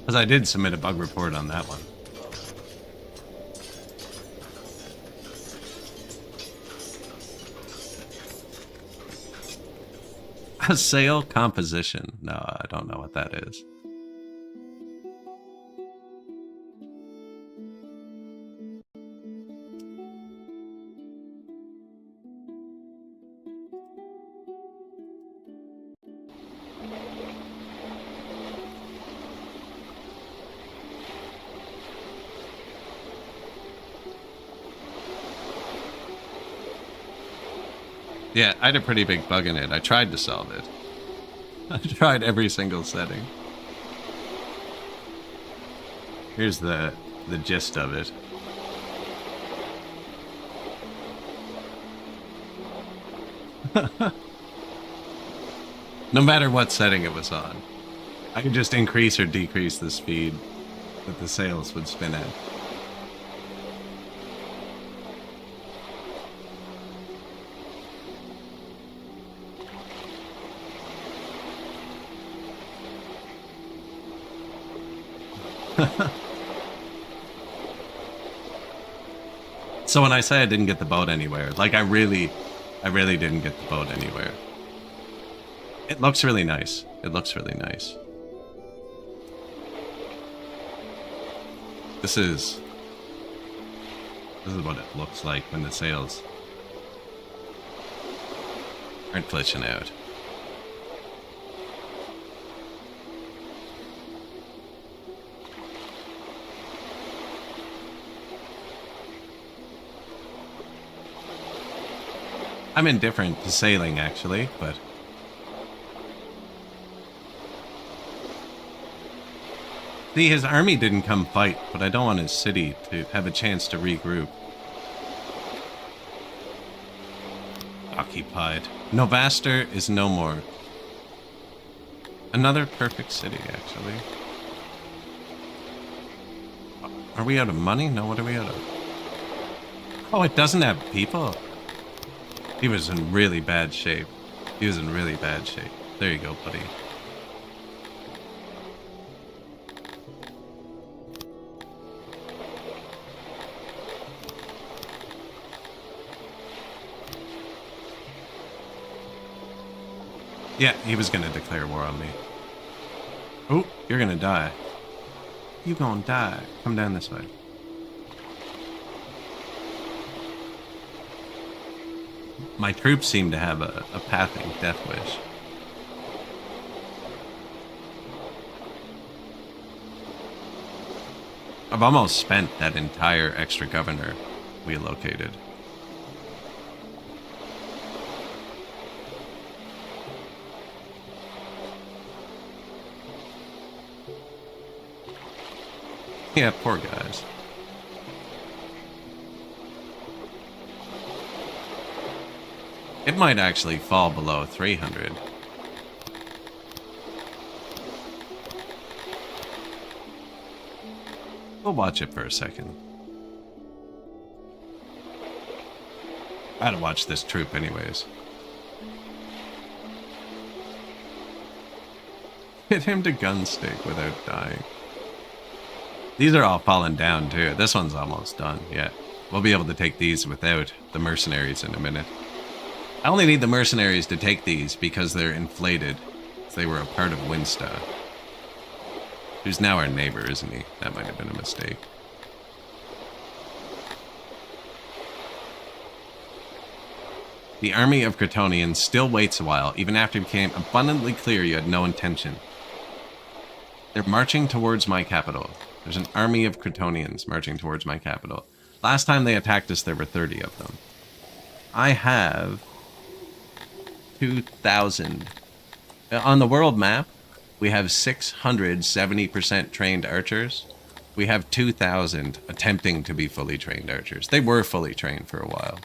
Because I did submit a bug report on that one. A sail composition. No, I don't know what that is. Yeah, I had a pretty big bug in it. I tried to solve it. I tried every single setting. Here's the gist of it. No matter what setting it was on, I could just increase or decrease the speed that the sails would spin at. So when I say I didn't get the boat anywhere, like I really didn't get the boat anywhere. It looks really nice. It looks really nice. This is what it looks like when the sails aren't glitching out. I'm indifferent to sailing, actually, but... See, his army didn't come fight, but I don't want his city to have a chance to regroup. Occupied. Novaster is no more. Another perfect city, actually. Are we out of money? No, what are we out of? Oh, it doesn't have people? He was in really bad shape. He was in really bad shape. There you go, buddy. Yeah, he was gonna declare war on me. Oh, you're gonna die. You gonna die. Come down this way. My troops seem to have a pathing death wish. I've almost spent that entire extra governor we located. Yeah, poor guys. It might actually fall below 300. We'll watch it for a second. I gotta watch this troop anyways. Hit him to gunstick without dying. These are all falling down too. This one's almost done. Yeah. We'll be able to take these without the mercenaries in a minute. I only need the mercenaries to take these because they're inflated. They were a part of Winsta. Who's now our neighbor, isn't he? That might have been a mistake. The army of Cretonians still waits a while, even after it became abundantly clear you had no intention. They're marching towards my capital. There's an army of Cretonians marching towards my capital. Last time they attacked us, there were 30 of them. I have 2,000. On the world map, we have 670% trained archers. We have 2,000 attempting to be fully trained archers. They were fully trained for a while.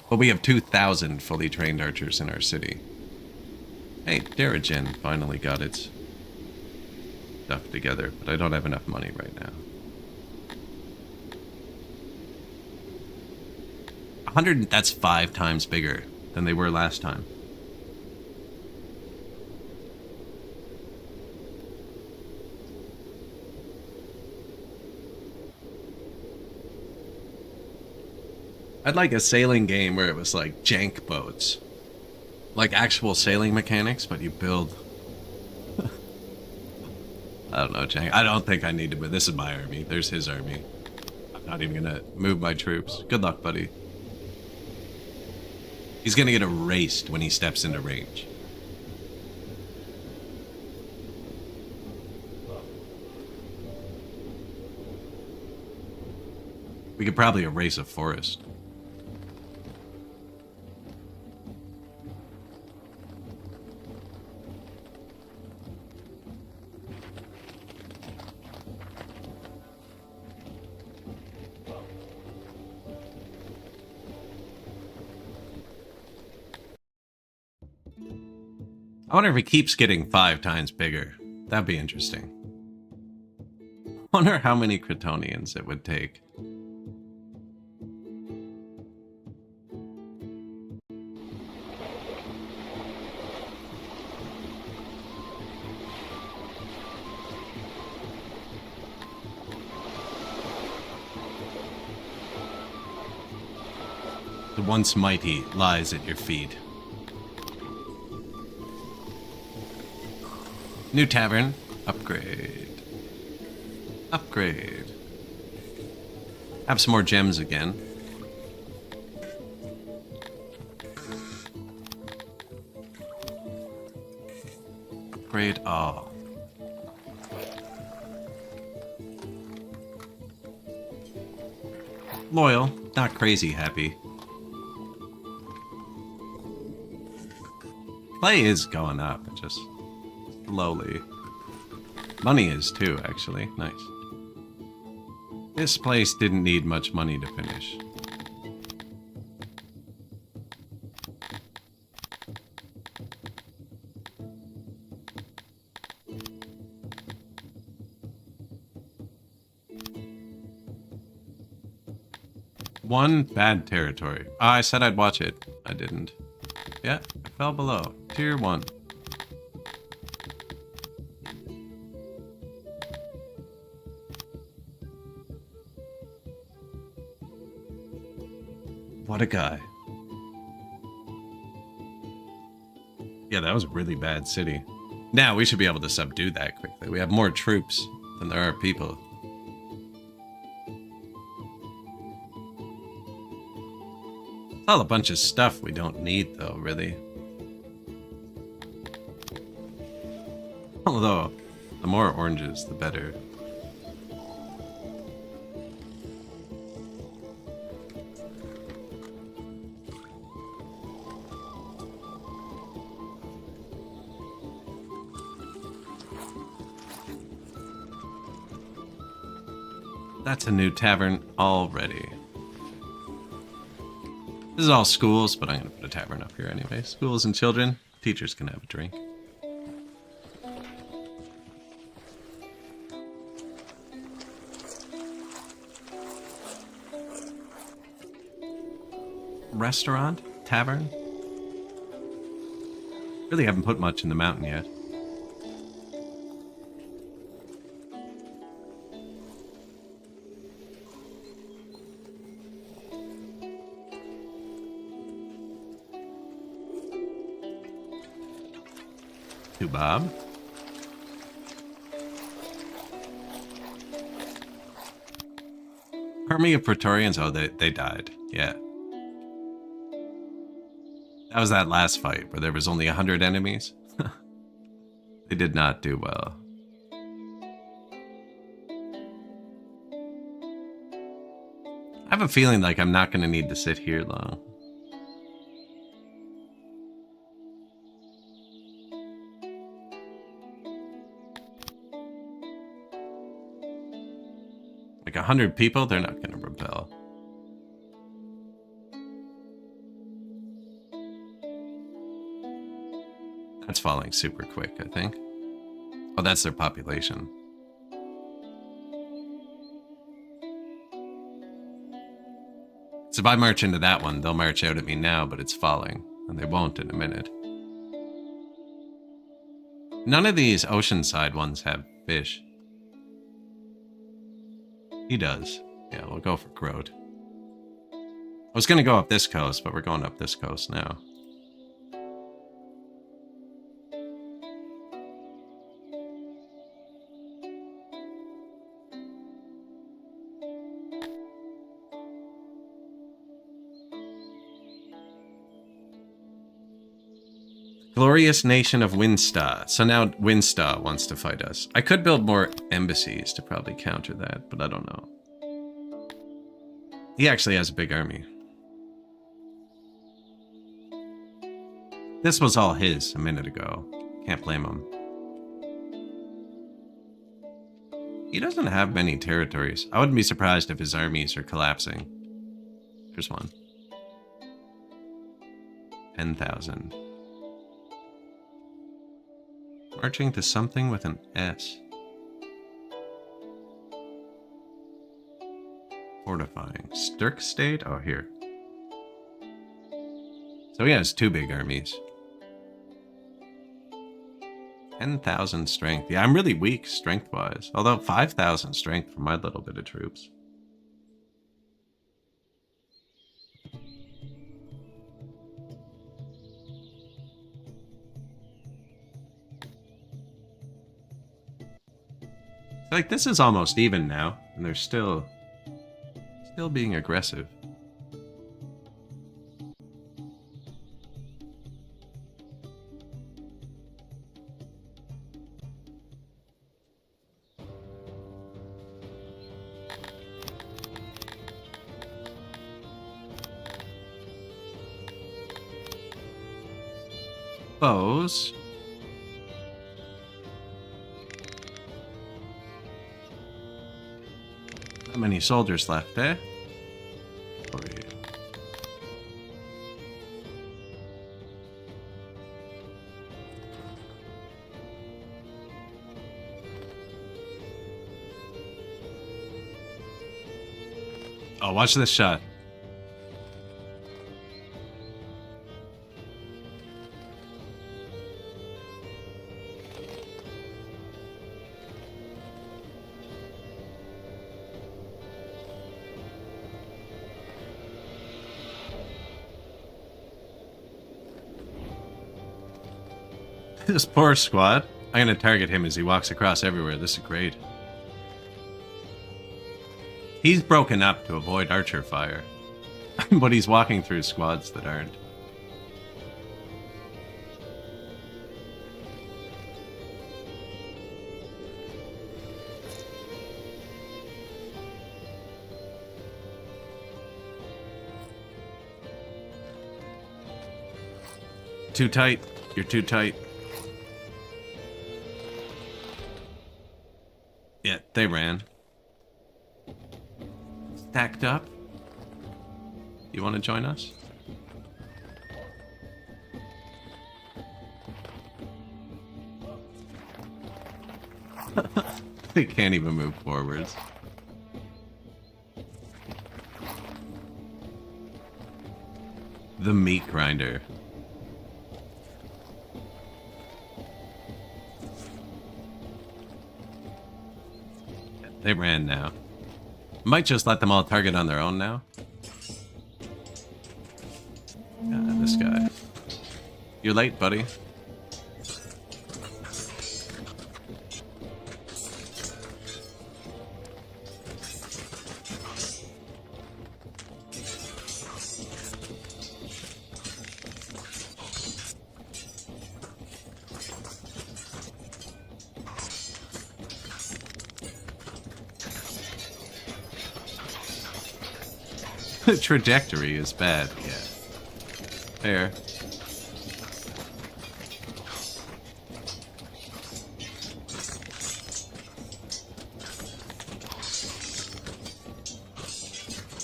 But we have 2,000 fully trained archers in our city. Hey, Darajin finally got its stuff together, but I don't have enough money right now. 100, that's 5 times bigger than they were last time. I'd like a sailing game where it was like jank boats. Like actual sailing mechanics, but you build... I don't know, jank. I don't think I need to, but this is my army. There's his army. I'm not even gonna move my troops. Good luck, buddy. He's gonna get erased when he steps into range. We could probably erase a forest. I wonder if it keeps getting 5 times bigger. That'd be interesting. I wonder how many Cretonians it would take. The once mighty lies at your feet. New tavern. Upgrade. Upgrade. Have some more gems again. Upgrade all. Loyal. Not crazy happy. Play is going up. It just... slowly. Money is too, actually. Nice. This place didn't need much money to finish. One bad territory. Ah, I said I'd watch it. I didn't. Yeah, I fell below. Tier 1. What a guy. Yeah, that was a really bad city. Now we should be able to subdue that quickly. We have more troops than there are people. It's all a bunch of stuff we don't need, though, really. Although, the more oranges, the better. That's a new tavern already. This is all schools, but I'm going to put a tavern up here anyway. Schools and children. Teachers can have a drink. restaurant? Tavern? Really haven't put much in the mountain yet. To Bob. Army of Praetorians. Oh, they died. Yeah. That was that last fight where there was only 100 enemies. They did not do well. I have a feeling like I'm not going to need to sit here long. Like 100 people, they're not going to rebel. That's falling super quick, I think. Oh, that's their population. So if I march into that one, they'll march out at me now, but it's falling, and they won't in a minute. None of these oceanside ones have fish. He does. Yeah, we'll go for Groat. I was going to go up this coast, but we're going up this coast now. Glorious nation of Winsta. So now Winsta wants to fight us. I could build more embassies to probably counter that, but I don't know. He actually has a big army. This was all his a minute ago. Can't blame him. He doesn't have many territories. I wouldn't be surprised if his armies are collapsing. Here's one. 10,000. Marching to something with an S. Fortifying. Stirk State? Oh, here. So he has two big armies. 10,000 strength. Yeah, I'm really weak strength-wise. Although 5,000 strength for my little bit of troops. Like, this is almost even now, and they're still being aggressive. Bows. How many soldiers left, eh? Oh, yeah. Oh, watch this shot. This poor squad. I'm going to target him as he walks across everywhere. This is great. He's broken up to avoid archer fire. But he's walking through squads that aren't. Too tight. You're too tight. Yeah, they ran. Stacked up. You want to join us? They can't even move forwards. The meat grinder. They ran now. Might just let them all target on their own now. Yeah, this guy. You're late, buddy. The trajectory is bad, yeah. Fair.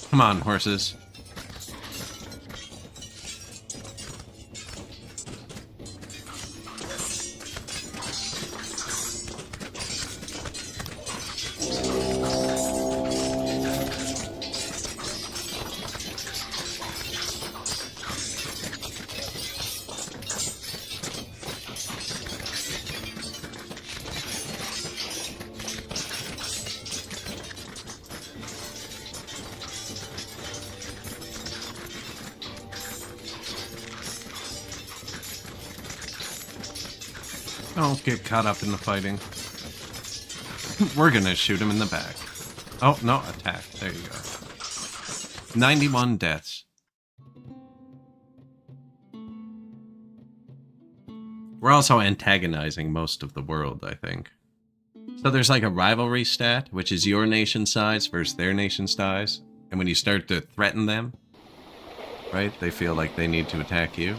Come on, horses. Don't get caught up in the fighting. We're gonna shoot him in the back. Oh, no, attack. There you go. 91 deaths. We're also antagonizing most of the world, I think. So there's like a rivalry stat, which is your nation size versus their nation size. And when you start to threaten them, right, they feel like they need to attack you.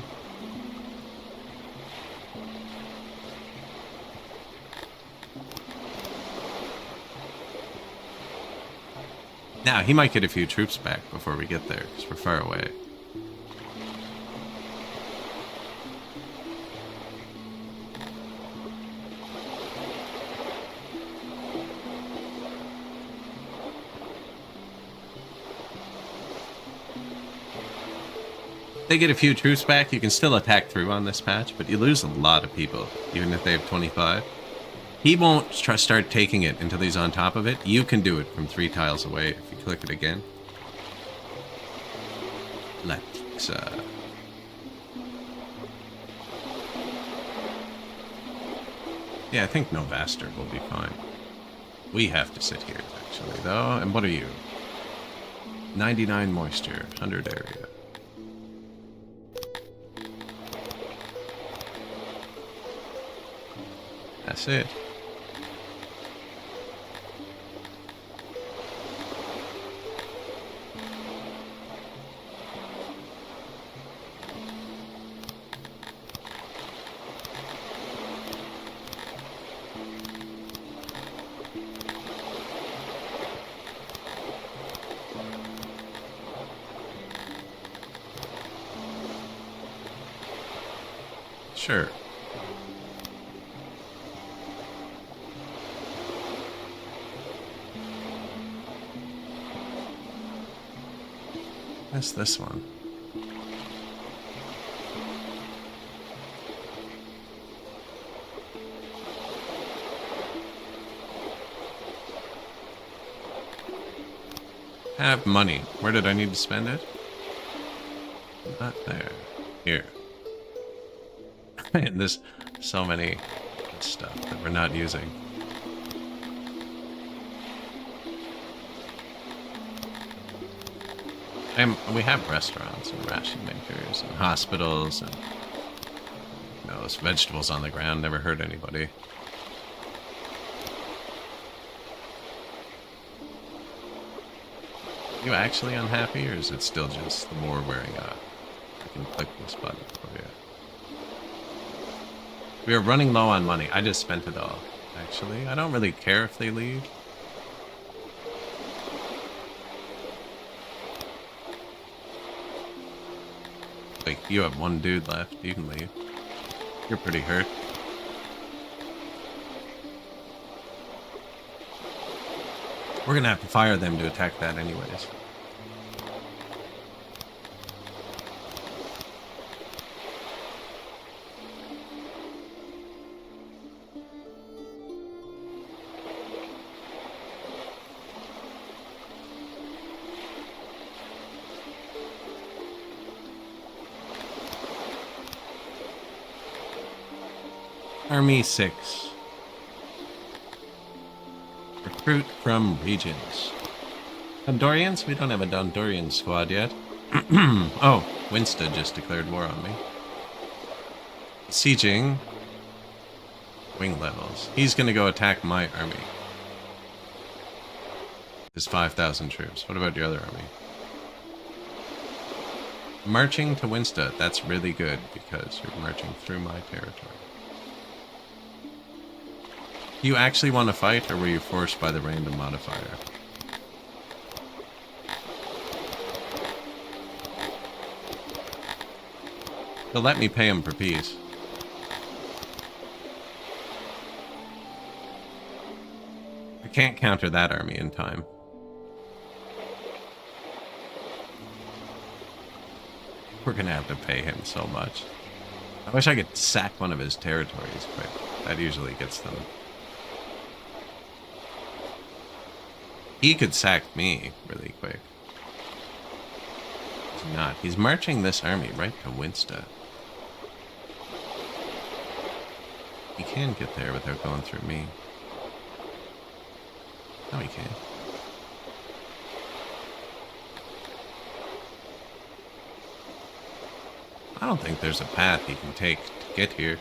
Now, he might get a few troops back before we get there, because we're far away. They get a few troops back, you can still attack through on this patch, but you lose a lot of people, even if they have 25. He won't start taking it until he's on top of it. You can do it from 3 tiles away if you click it again. Let's, yeah, I think Novaster will be fine. We have to sit here, actually, though. And what are you? 99 moisture, 100 area. That's it. Sure. What's this one? Have money. Where did I need to spend it? Not there. Here. Man, there's so many stuff that we're not using. And we have restaurants and ration makers and hospitals and, you know, those vegetables on the ground never hurt anybody. Are you actually unhappy, or is it still just the war wearing off? I can click this button for you. We are running low on money. I just spent it all, actually. I don't really care if they leave. Like, you have one dude left. You can leave. You're pretty hurt. We're gonna have to fire them to attack that anyways. Army 6. Recruit from regions. Dondorians? We don't have a Dondorian squad yet. Oh, Winsta just declared war on me. Sieging. Wing levels. He's gonna go attack my army. There's 5,000 troops. What about your other army? Marching to Winsta. That's really good because you're marching through my territory. Do you actually want to fight, or were you forced by the random modifier? They'll let me pay him for peace. I can't counter that army in time. We're gonna have to pay him so much. I wish I could sack one of his territories quick. That usually gets them. He could sack me really quick. He's not. He's marching this army right to Winsta. He can get there without going through me. No, he can't. I don't think there's a path he can take to get here.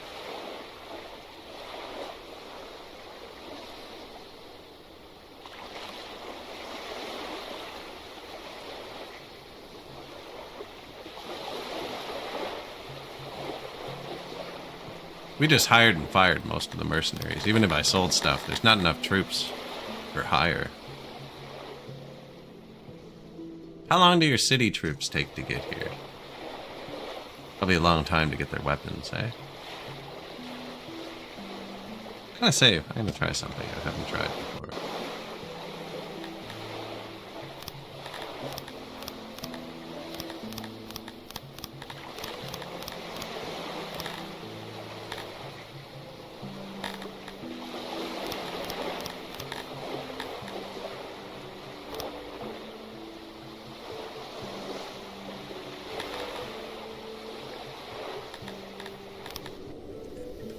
We just hired and fired most of the mercenaries. Even if I sold stuff, there's not enough troops for hire. How long do your city troops take to get here? Probably a long time to get their weapons, eh? I'm gonna save. I'm gonna try something I haven't tried before.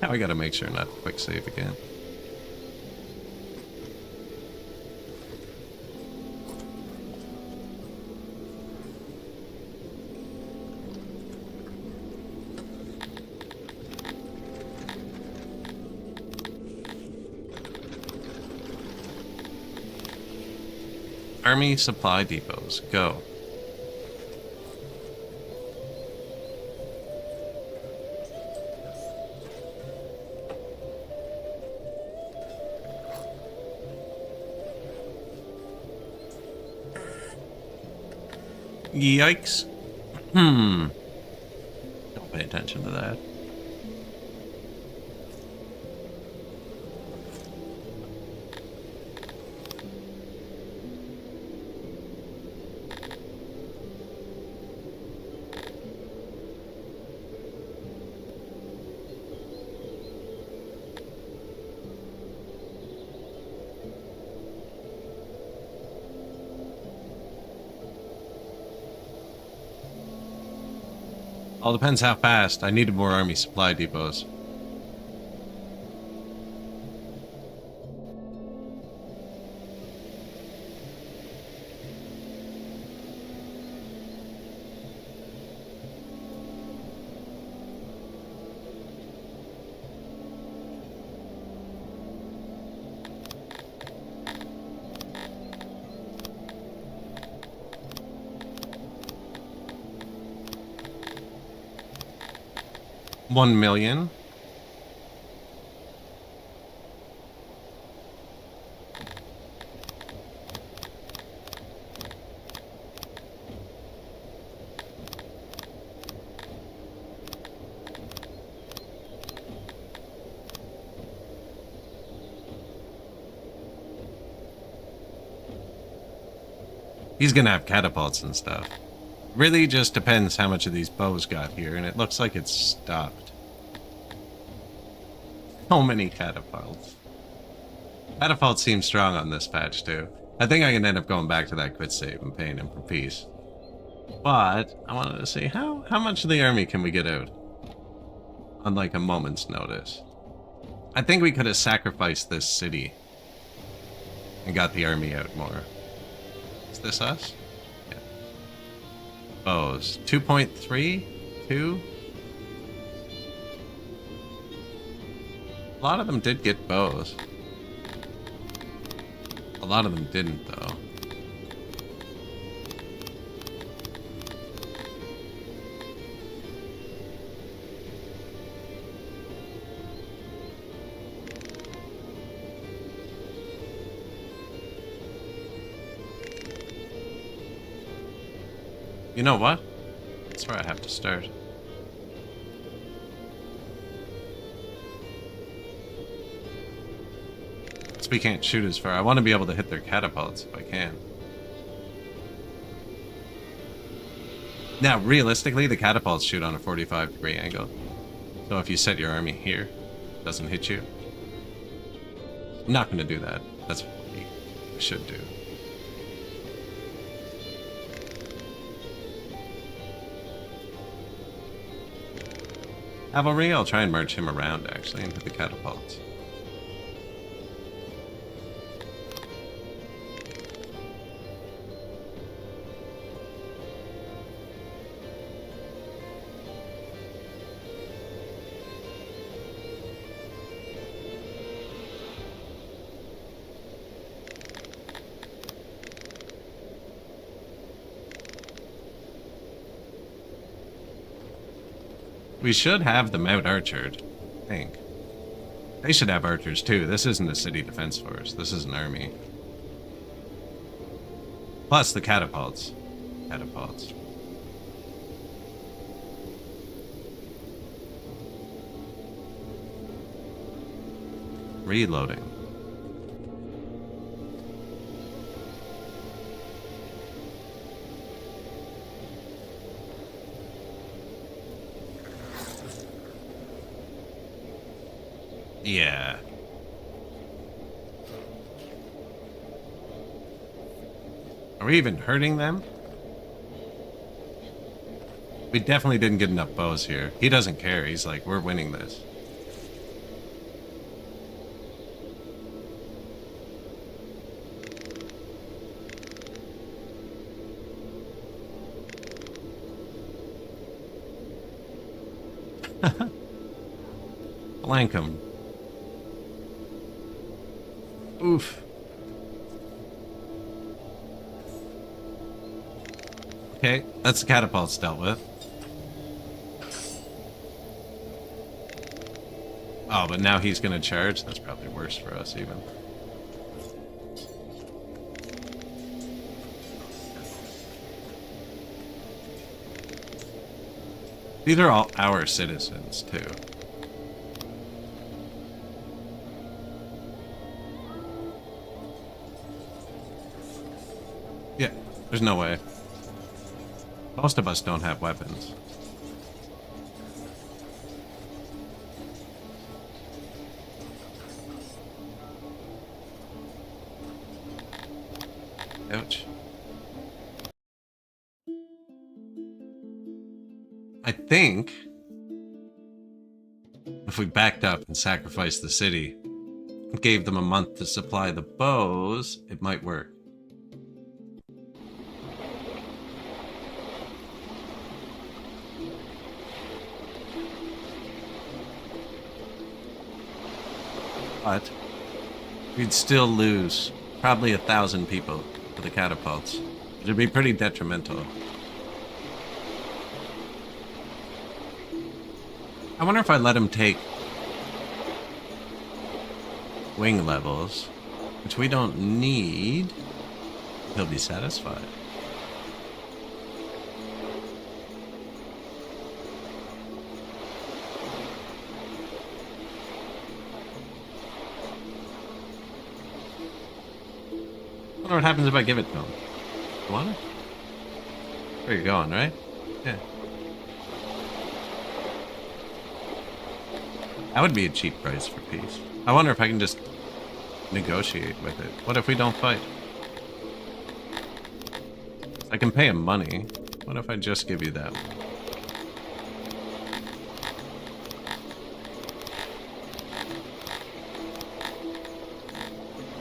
Now I gotta make sure not to quick save again. Army supply depots, go. Yikes. Don't pay attention to that. All depends how fast. I needed more army supply depots. $1 million. He's gonna have catapults and stuff. Really just depends how much of these bows got here, and it looks like it's stopped. So many catapults. Catapults seem strong on this patch too. I think I can end up going back to that quit save and paying him for peace. But I wanted to see how much of the army can we get out on like a moment's notice. I think we could have sacrificed this city and got the army out more. Is this us? Yeah. Bows. 2.3? 2? A lot of them did get bows. A lot of them didn't, though. You know what? That's where I have to start. We can't shoot as far. I want to be able to hit their catapults if I can. Now, realistically, the catapults shoot on a 45-degree angle. So if you set your army here, it doesn't hit you. I'm not going to do that. That's what I should do. Cavalry, I'll try and march him around, actually, and hit the catapults. We should have them out archered, I think. They should have archers too. This isn't a city defense force. This is an army. Plus the catapults. Catapults. Reloading. Yeah. Are we even hurting them? We definitely didn't get enough bows here. He doesn't care. He's like, we're winning this. Flank him. Oof. Okay, that's the catapults dealt with. Oh, but now he's gonna charge? That's probably worse for us, even. These are all our citizens, too. Yeah, there's no way. Most of us don't have weapons. Ouch. I think if we backed up and sacrificed the city, gave them a month to supply the bows, it might work. But we'd still lose probably 1,000 people to the catapults. It'd be pretty detrimental. I wonder if I let him take wing levels, which we don't need. He'll be satisfied. I wonder what happens if I give it to him. You want it? Where you're going, right? Yeah. That would be a cheap price for peace. I wonder if I can just negotiate with it. What if we don't fight? I can pay him money. What if I just give you that one?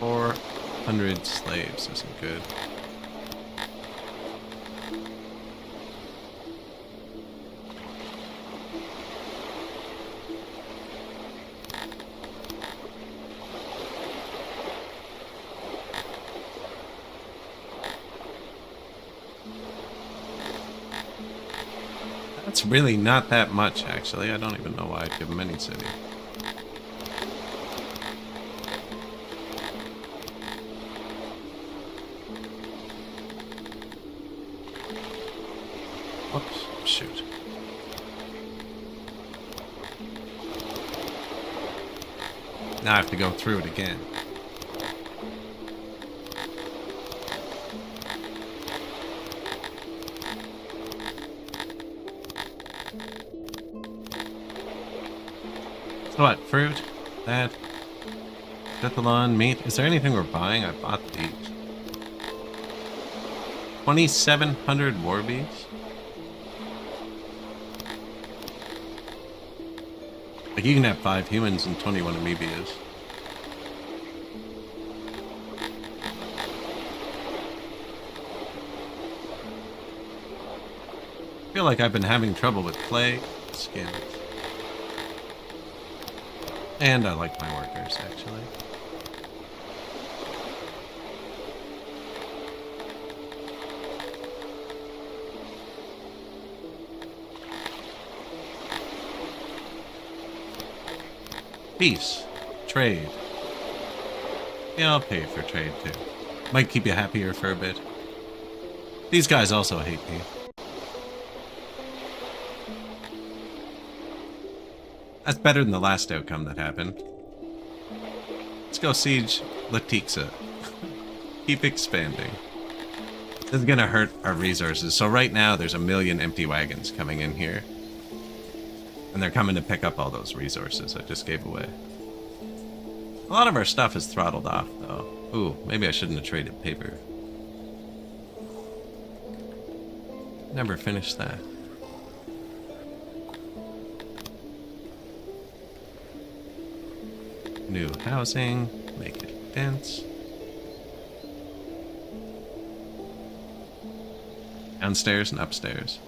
400 slaves isn't good. That's really not that much, actually. I don't even know why I'd give him any city. Whoops, shoot. Now I have to go through it again. So what? Fruit? That? Dithalon, meat? Is there anything we're buying? I bought these. 2,700 war bees? Like, you can have 5 humans and 21 amoebias. I feel like I've been having trouble with clay skins. And I like my workers, actually. Peace. Trade. Yeah, I'll pay for trade, too. Might keep you happier for a bit. These guys also hate me. That's better than the last outcome that happened. Let's go siege Latixa. Keep expanding. This is gonna hurt our resources. So right now there's 1 million empty wagons coming in here. And they're coming to pick up all those resources I just gave away. A lot of our stuff is throttled off, though. Ooh, maybe I shouldn't have traded paper. Never finished that. New housing, make it dense. Downstairs and upstairs.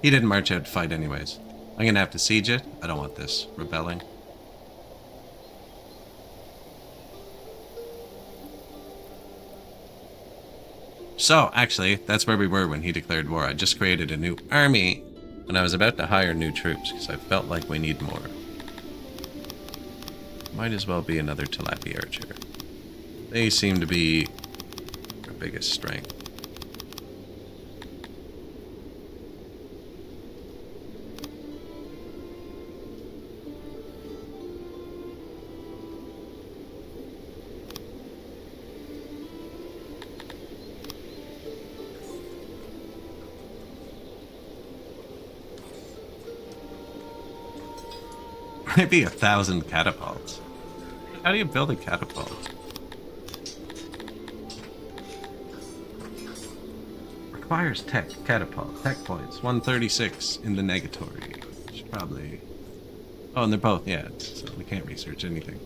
He didn't march out to fight anyways. I'm gonna have to siege it. I don't want this rebelling. So, actually, that's where we were when he declared war. I just created a new army, and I was about to hire new troops, because I felt like we need more. Might as well be another Tilapia archer. They seem to be our biggest strength. Maybe 1,000 catapults. How do you build a catapult? Requires tech catapult. Tech points. 136 in the negatory. Should probably... Oh, and they're both, yeah. So we can't research anything.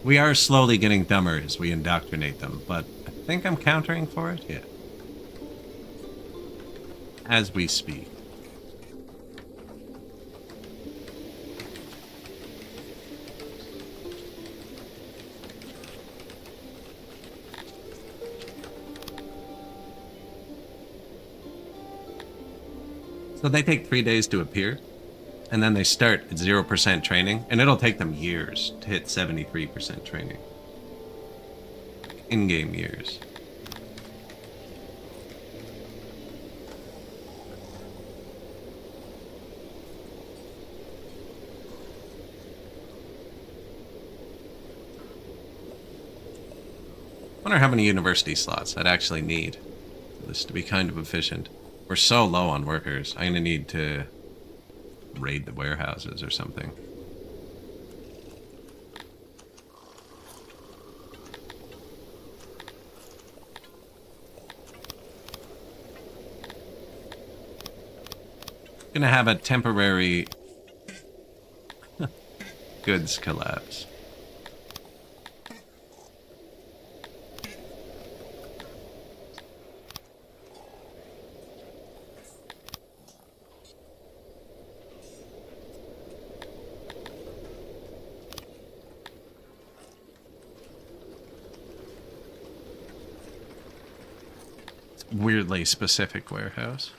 We are slowly getting dumber as we indoctrinate them, but I think I'm countering for it? Yeah. As we speak. So they take 3 days to appear, and then they start at 0% training, and it'll take them years to hit 73% training. In-game years. I wonder how many university slots I'd actually need for this to be kind of efficient. We're so low on workers. I'm gonna need to raid the warehouses or something. Gonna have a temporary goods collapse. Weirdly specific warehouse.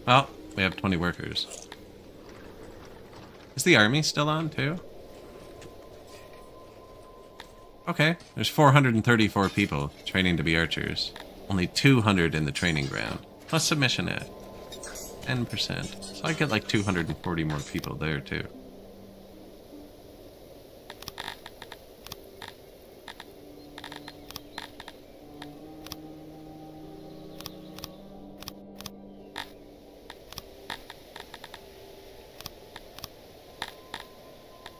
Well, we have 20 workers. Is the army still on too? Okay, there's 434 people training to be archers. Only 200 in the training ground. What's submission at? 10%. So I get like 240 more people there too.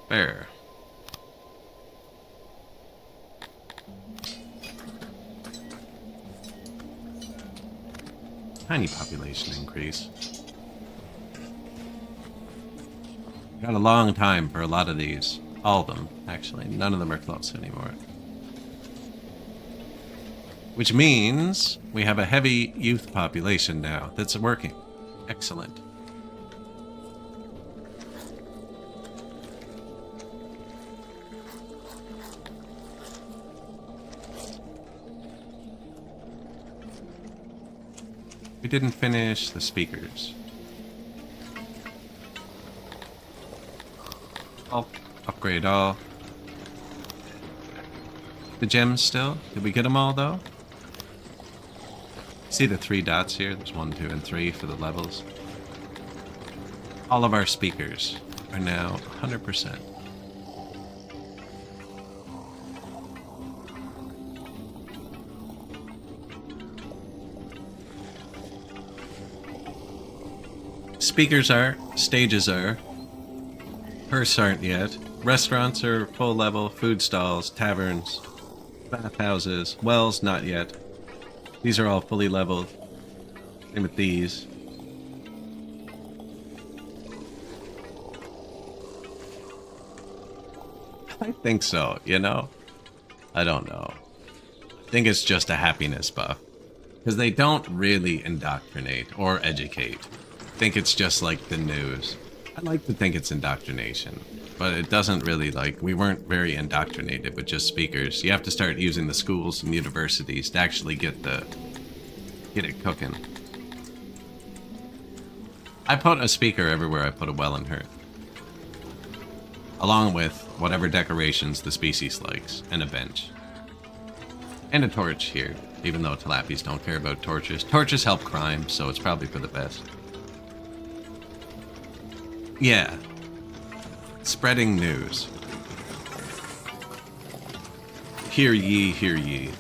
Fair. Tiny population increase. Got a long time for a lot of these. All of them, actually. None of them are close anymore. Which means we have a heavy youth population now that's working. Excellent. We didn't finish the speakers. I'll upgrade all. The gems still? Did we get them all though? See the 3 dots here? There's 1, 2, and 3 for the levels. All of our speakers are now 100%. Speakers are, stages are, hearths aren't yet, restaurants are full level, food stalls, taverns, bathhouses, wells not yet. These are all fully leveled. Same with these. I think so, you know? I don't know. I think it's just a happiness buff. Because they don't really indoctrinate or educate. I think it's just like the news. I like to think it's indoctrination, but it doesn't really, like, we weren't very indoctrinated with just speakers. You have to start using the schools and universities to actually get it cooking. I put a speaker everywhere I put a well and hearth. Along with whatever decorations the species likes, and a bench. And a torch here, even though Tilapis don't care about torches. Torches help crime, so it's probably for the best. Yeah. Spreading news. Hear ye, hear ye.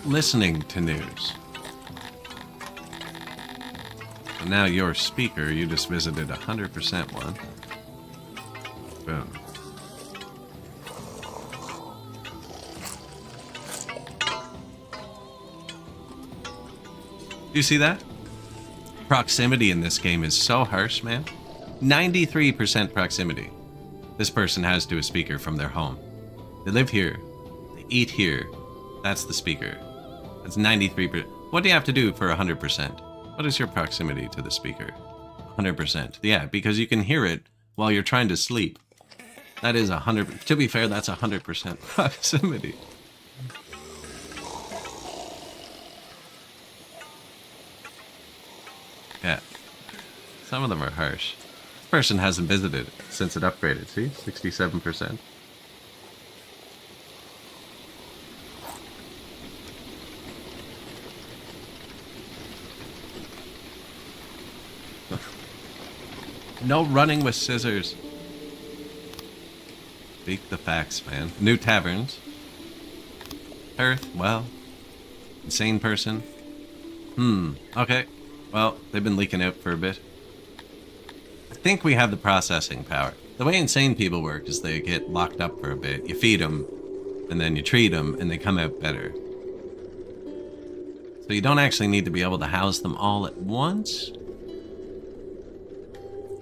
Listening to news. And now your speaker, you just visited 100% one. Boom. Do you see that? Proximity in this game is so harsh, man. 93% proximity. This person has to a speaker from their home. They live here. They eat here. That's the speaker. That's 93%. What do you have to do for 100%? What is your proximity to the speaker? 100%. Yeah, because you can hear it while you're trying to sleep. That is 100%. To be fair, that's 100% proximity. Yeah. Some of them are harsh. This person hasn't visited since it upgraded. See? 67%. No running with scissors. Speak the facts, man. New taverns. Earth, well. Insane person. Okay. Well, they've been leaking out for a bit. I think we have the processing power. The way insane people work is they get locked up for a bit. You feed them, and then you treat them, and they come out better. So you don't actually need to be able to house them all at once.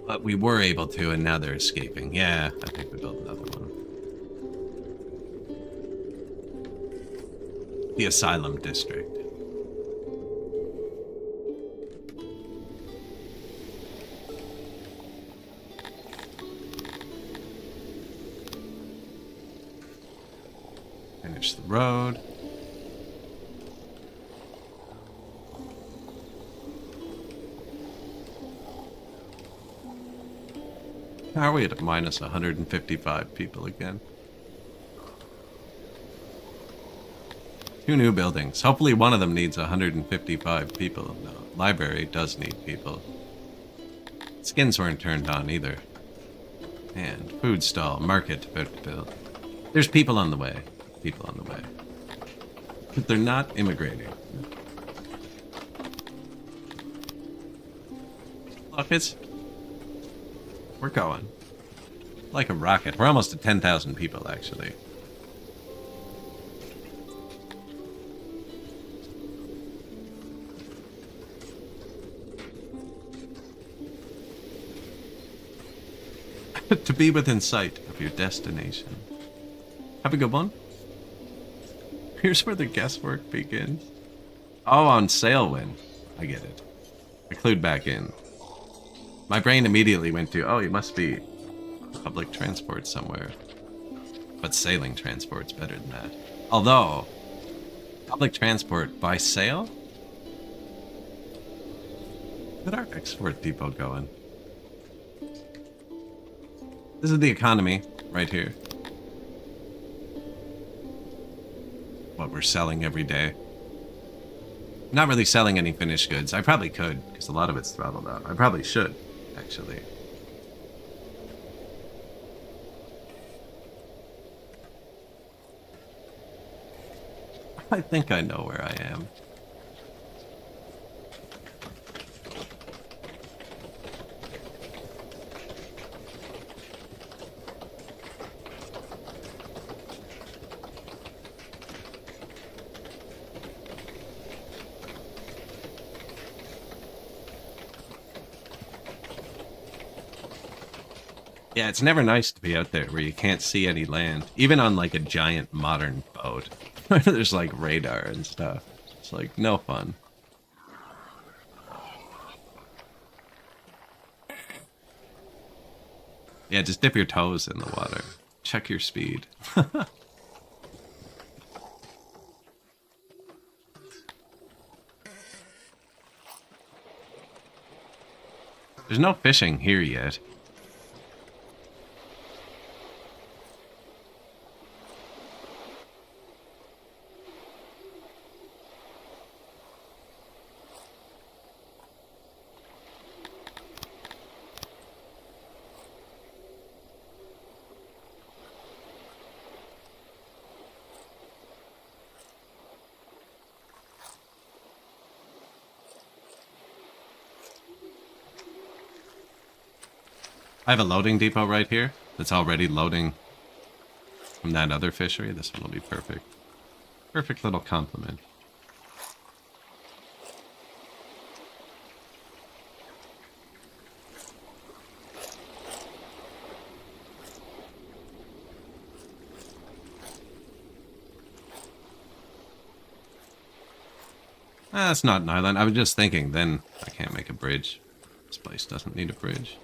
But we were able to, and now they're escaping. Yeah, I think we built another one. The Asylum District. Finish the road. How are we at minus 155 people again? 2 new buildings. Hopefully one of them needs 155 people. No, library does need people. Skins weren't turned on either. And food stall, market about to build. There's people on the way. People on the way. But they're not immigrating. Look, we're going. Like a rocket. We're almost at 10,000 people, actually. To be within sight of your destination. Have a good one. Here's where the guesswork begins. Oh, on Sailwind. I get it. I clued back in. My brain immediately went to, oh, you must be public transport somewhere. But sailing transport's better than that. Although, public transport by sail? Look at our export depot going. This is the economy right here. What we're selling every day. Not really selling any finished goods. I probably could, because a lot of it's throttled out. I probably should, actually. I think I know where I am. Yeah, it's never nice to be out there where you can't see any land. Even on like a giant modern boat. There's like radar and stuff. It's like no fun. Yeah, just dip your toes in the water. Check your speed. There's no fishing here yet. I have a loading depot right here that's already loading from that other fishery. This one will be perfect. Perfect little compliment. That's not an island. I was just thinking, then I can't make a bridge. This place doesn't need a bridge.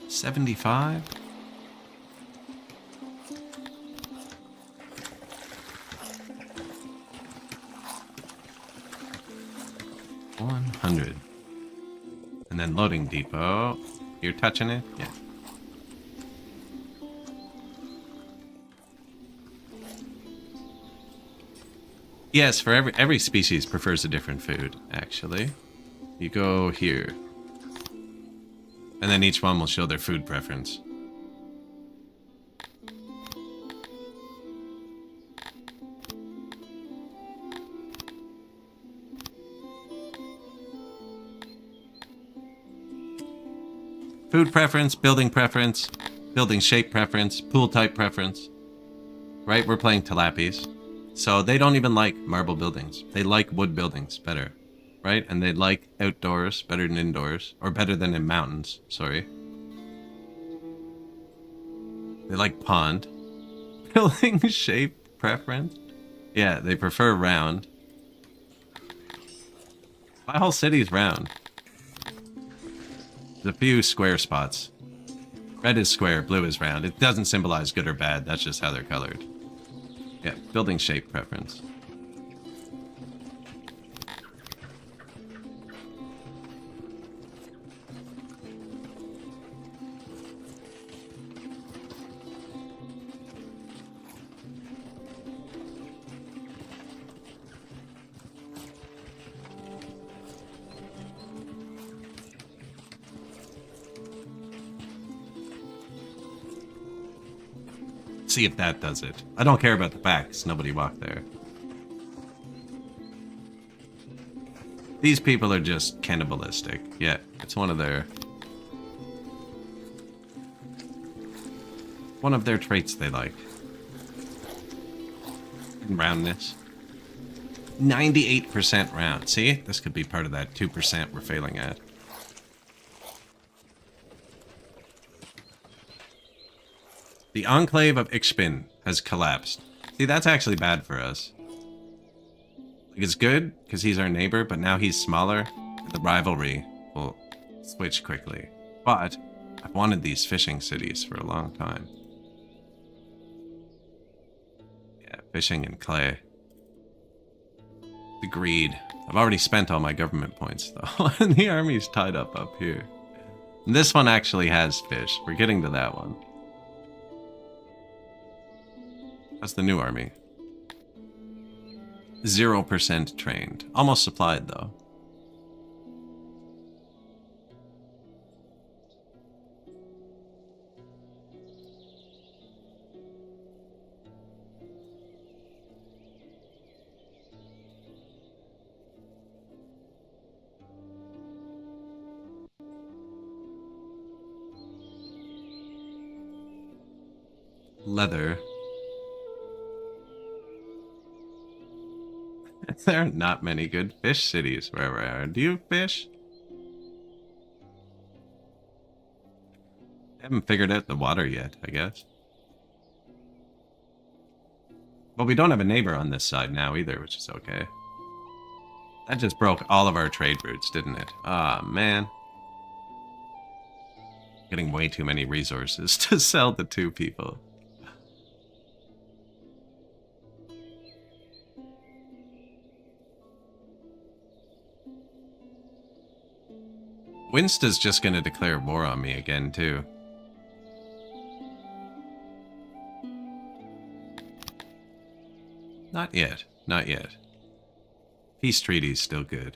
$75? $100. And then loading depot. You're touching it? Yeah. Yes, for every species prefers a different food, actually. You go here. And then each one will show their food preference. Food preference, building shape preference, pool type preference. Right, we're playing tilapies. So they don't even like marble buildings. They like wood buildings better. Right? And they like outdoors better than indoors. Or better than in mountains, sorry. They like pond. Building shape preference. Yeah, they prefer round. My whole city's round. There's a few square spots. Red is square, blue is round. It doesn't symbolize good or bad, that's just how they're colored. Yeah, building shape preference. See if that does it. I don't care about the back, because nobody walked there. These people are just cannibalistic. Yeah, it's one of their traits they like. And roundness. 98% round. See? This could be part of that 2% we're failing at. The Enclave of Ixpin has collapsed. See, that's actually bad for us. Like, it's good, because he's our neighbor, but now he's smaller. The rivalry will switch quickly. But I've wanted these fishing cities for a long time. Yeah, fishing and clay. The greed. I've already spent all my government points, though. And the army's tied up here. And this one actually has fish. We're getting to that one. That's the new army. 0% trained. Almost supplied, though. Leather. There are not many good fish cities where we are. Do you fish? I haven't figured out the water yet, I guess. But we don't have a neighbor on this side now either, which is okay. That just broke all of our trade routes, didn't it? Ah, man. Getting way too many resources to sell to two people. Winsta's just gonna declare war on me again, too. Not yet. Not yet. Peace treaty's still good.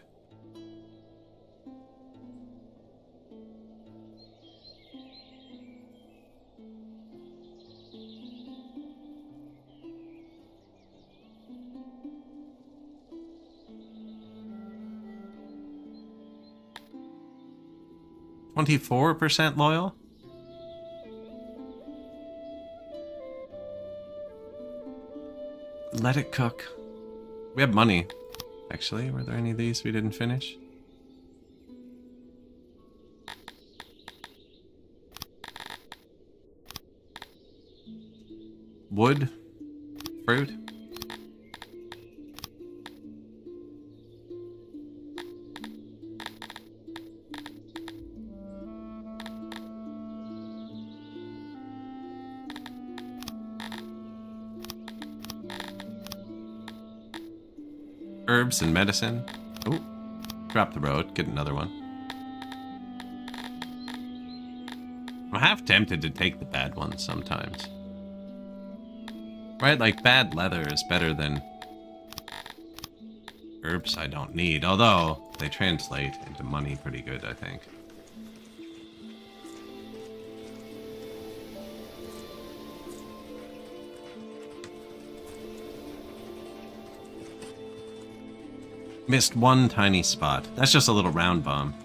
%24 loyal? Let it cook. We have money. Actually, were there any of these we didn't finish? Wood? Fruit? Herbs and medicine. Oh, drop the road, get another one. I'm half tempted to take the bad ones sometimes. Right, like bad leather is better than herbs I don't need, although they translate into money pretty good, I think. Missed one tiny spot. That's just a little round bomb.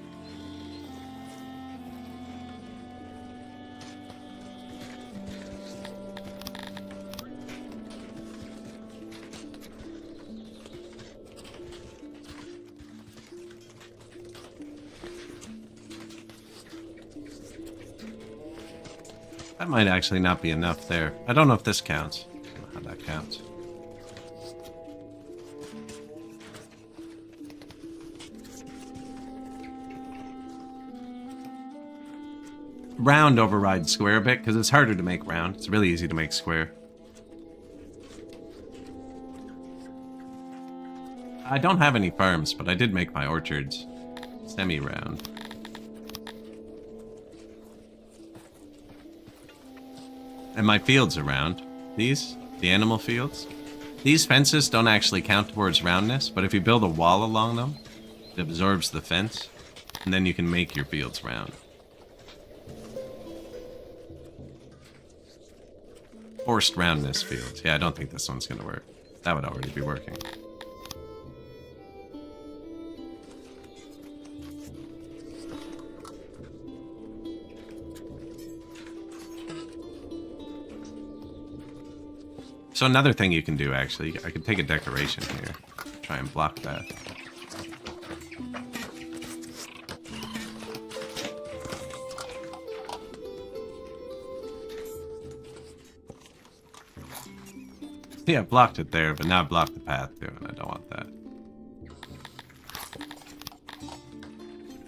That might actually not be enough there. I don't know if this counts. I don't know how that counts. Round overrides square a bit because it's harder to make round. It's really easy to make square. I don't have any farms, but I did make my orchards semi-round. And my fields are round. These, the animal fields. These fences don't actually count towards roundness, but if you build a wall along them, it absorbs the fence, and then you can make your fields round. Forced roundness fields. Yeah, I don't think this one's gonna work. That would already be working. So another thing you can do, actually, I could take a decoration here. Try and block that. Yeah, I blocked it there, but now I blocked the path too, and I don't want that.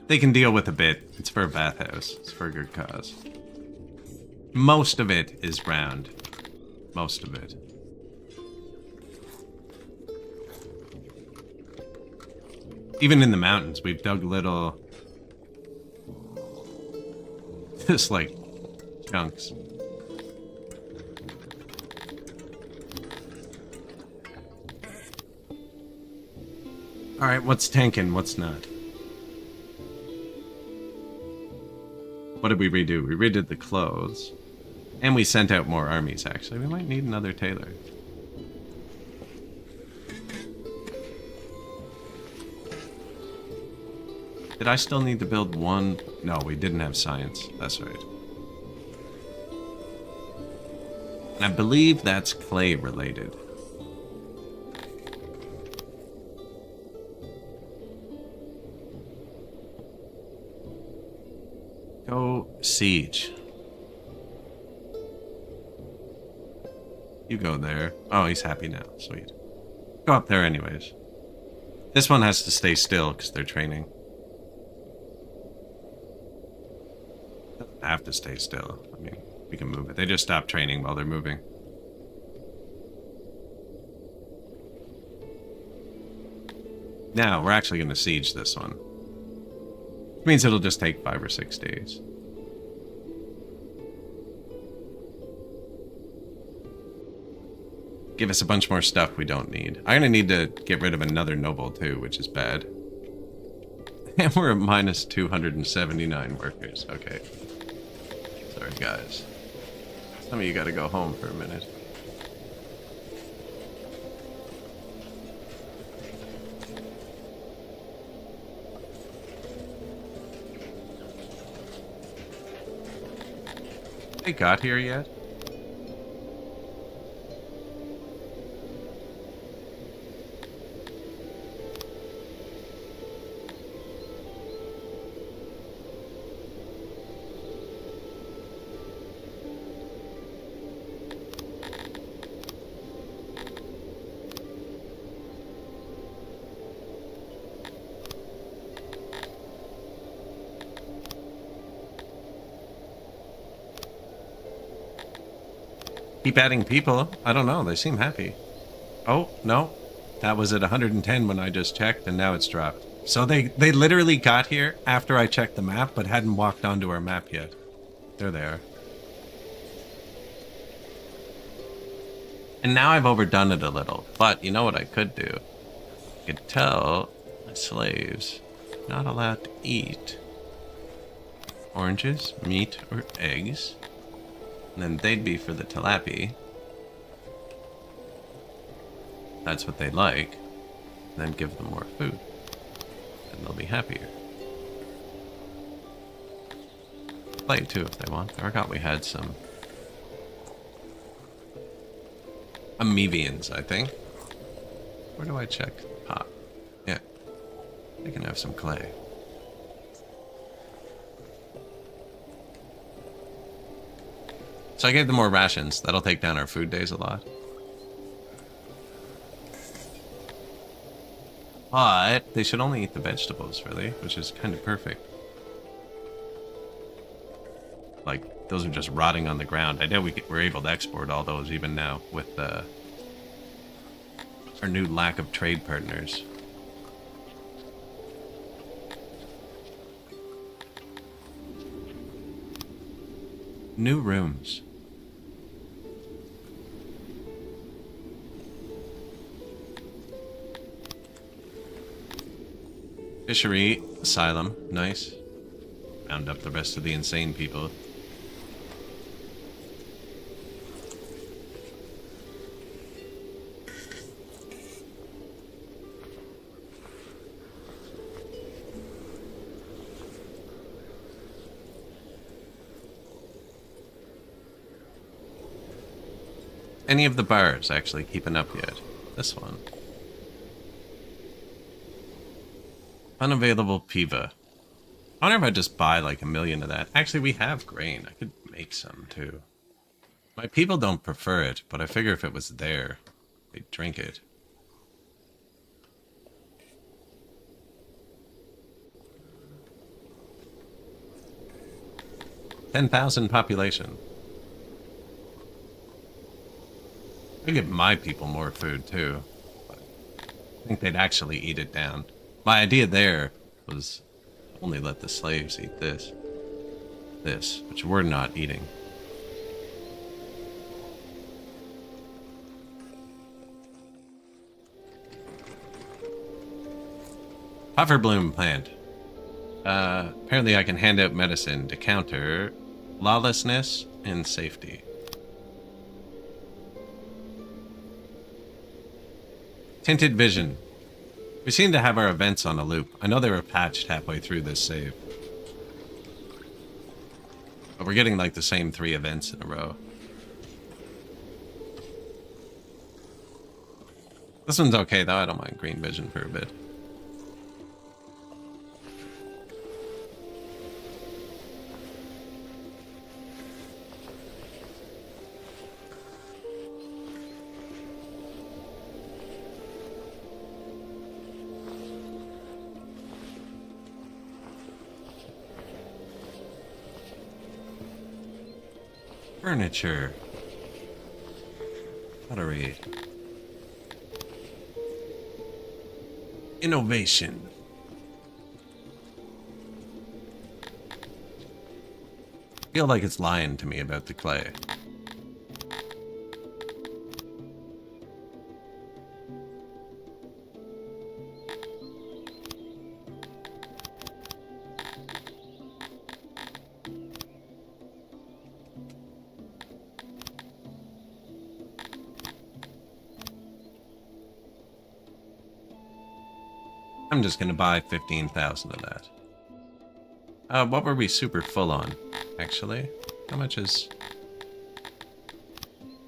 They can deal with a bit. It's for a bathhouse. It's for a good cause. Most of it is round. Most of it. Even in the mountains, we've dug little... just like chunks. Alright, what's tanking, what's not? What did we redo? We redid the clothes. And we sent out more armies, actually. We might need another tailor. Did I still need to build one? No, we didn't have science. That's right. And I believe that's clay related. Go siege. You go there. Oh, he's happy now. Sweet. Go up there anyways. This one has to stay still because they're training. Doesn't have to stay still. I mean, we can move it. They just stop training while they're moving. Now, we're actually going to siege this one. Which means it'll just take 5 or 6 days. Give us a bunch more stuff we don't need. I'm going to need to get rid of another noble too, which is bad. And we're at minus 279 workers. Okay. Sorry, guys. Some of you got to go home for a minute. They got here yet? Keep adding people. I don't know. They seem happy. Oh, no. That was at 110 when I just checked, and now it's dropped. So they literally got here after I checked the map, but hadn't walked onto our map yet. There they are. And now I've overdone it a little. But you know what I could do? I could tell my slaves not allowed to eat oranges, meat, or eggs. And then they'd be for the tilapia. That's what they like. And then give them more food. And they'll be happier. Play too if they want. I forgot we had some amoebians, I think. Where do I check? Pop. Yeah. They can have some clay. So I gave them more rations. That'll take down our food days a lot. But they should only eat the vegetables, really, which is kind of perfect. Like, those are just rotting on the ground. I know we're able to export all those even now with our new lack of trade partners. New rooms. Fishery asylum, nice. Round up the rest of the insane people. Any of the bars actually keeping up yet? This one. Unavailable Piva. I wonder if I just buy like 1 million of that. Actually, we have grain. I could make some too. My people don't prefer it, but I figure if it was there, they'd drink it. $10,000 population. I could give my people more food too. But I think they'd actually eat it down. My idea there was only let the slaves eat this. This, which we're not eating. Puffer bloom plant. Apparently I can hand out medicine to counter lawlessness and safety. Tinted vision. We seem to have our events on a loop. I know they were patched halfway through this save. But we're getting like the same 3 events in a row. This one's okay though, I don't mind green vision for a bit. Furniture. Pottery. Innovation. I feel like it's lying to me about the clay. I'm just gonna buy 15,000 of that. What were we super full on? Actually, how much is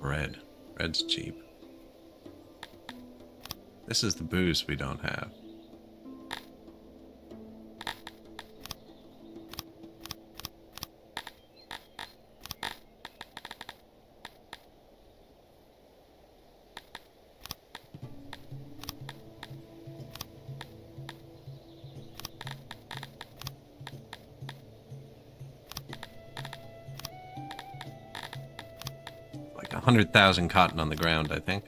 bread? Bread's cheap. This is the booze we don't have. Like 100,000 cotton on the ground, I think.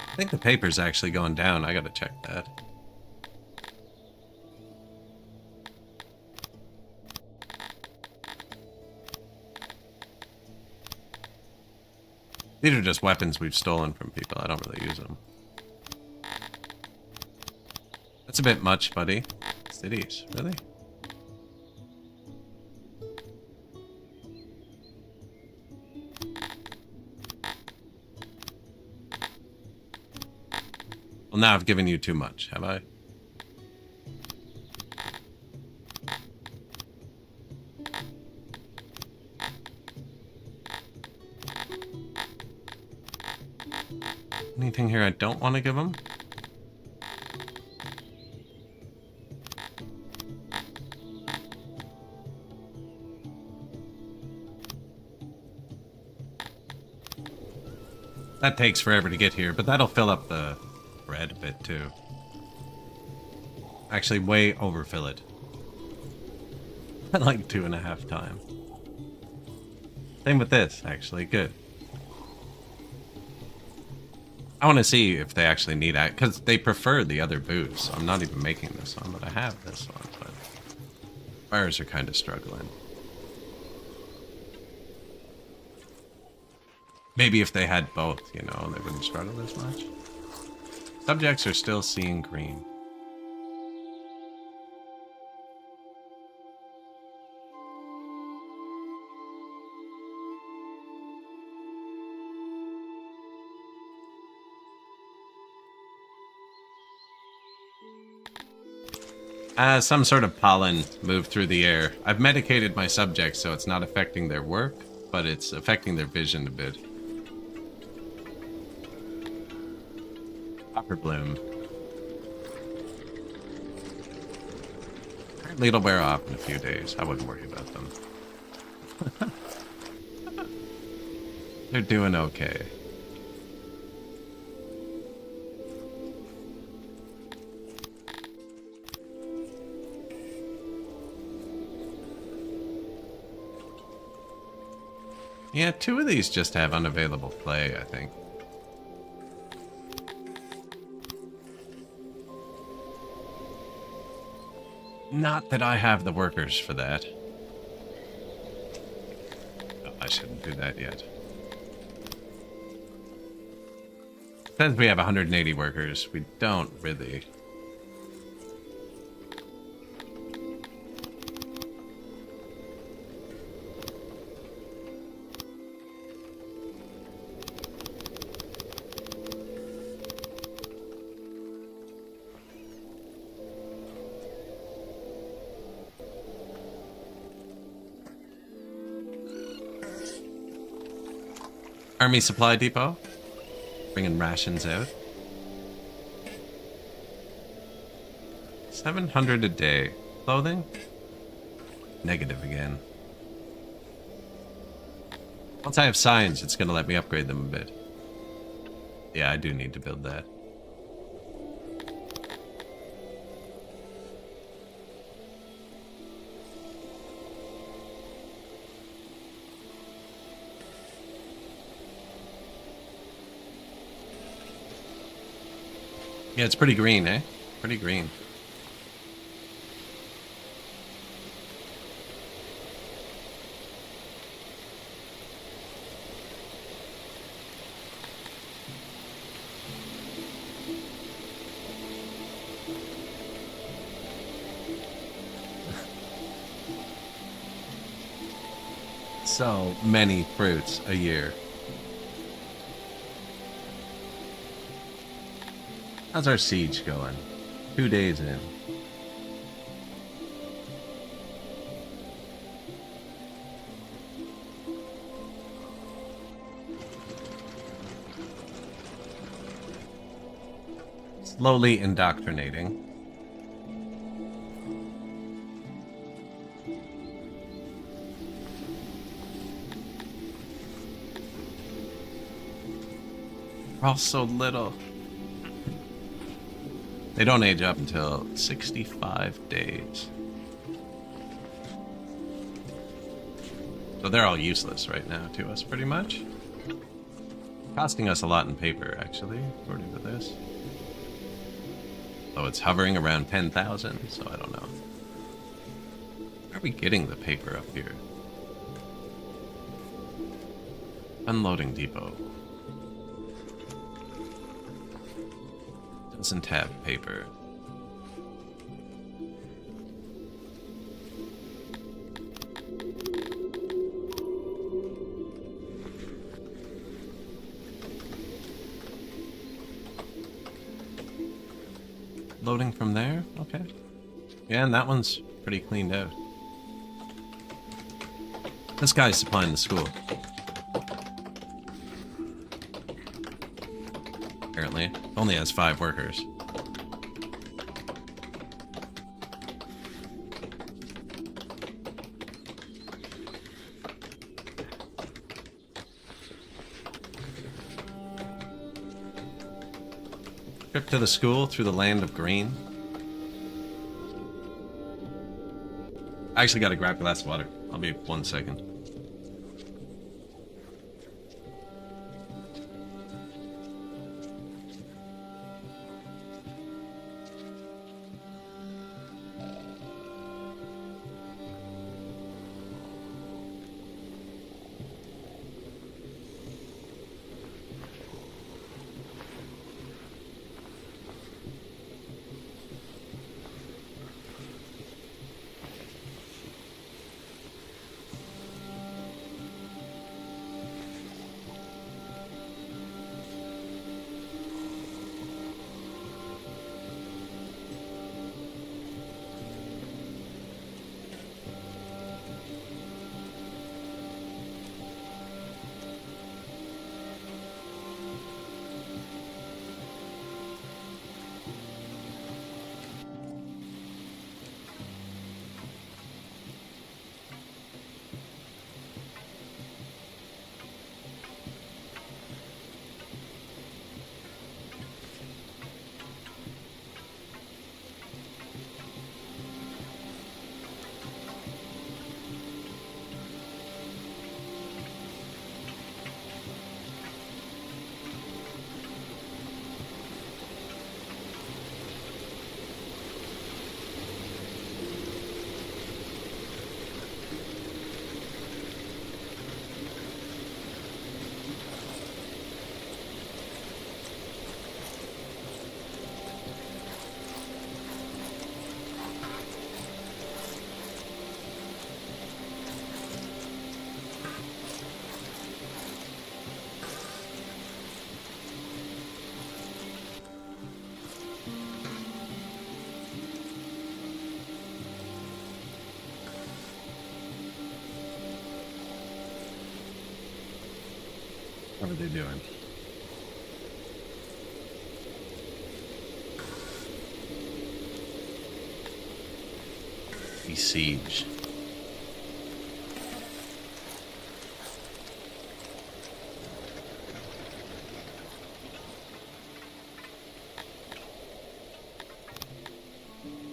I think the paper's actually going down. I gotta check that. These are just weapons we've stolen from people. I don't really use them. That's a bit much, buddy. Cities, really? Well, now I've given you too much, have I? Anything here I don't want to give them? That takes forever to get here, but that'll fill up the bread a bit too. Actually, way overfill it. Like 2.5 times. Same with this, actually. Good. I want to see if they actually need that, because they prefer the other booze. So I'm not even making this one, but I have this one. But fires are kind of struggling. Maybe if they had both, you know, they wouldn't struggle as much. Subjects are still seeing green. Some sort of pollen moved through the air. I've medicated my subjects so it's not affecting their work, but it's affecting their vision a bit. Copper bloom. Apparently it'll wear off in a few days. I wouldn't worry about them. They're doing okay. Yeah, 2 of these just have unavailable play, I think. Not that I have the workers for that. Oh, I shouldn't do that yet. Since we have 180 workers, we don't really. Army Supply Depot. Bringing rations out. 700 a day. Clothing? Negative again. Once I have signs, it's going to let me upgrade them a bit. Yeah, I do need to build that. Yeah, it's pretty green, eh? Pretty green. So many fruits a year. How's our siege going? 2 days in. Slowly indoctrinating. We're all so little. They don't age up until 65 days. So they're all useless right now to us, pretty much. Costing us a lot in paper, actually, according to this. Though it's hovering around 10,000, so I don't know. Where are we getting the paper up here? Unloading depot. Doesn't have paper. Loading from there? Okay. Yeah, and that one's pretty cleaned out. This guy's supplying the school. apparently. Only has 5 workers. Trip to the school through the land of green. I actually gotta grab a glass of water. I'll be 1 second. What are they doing? Besiege.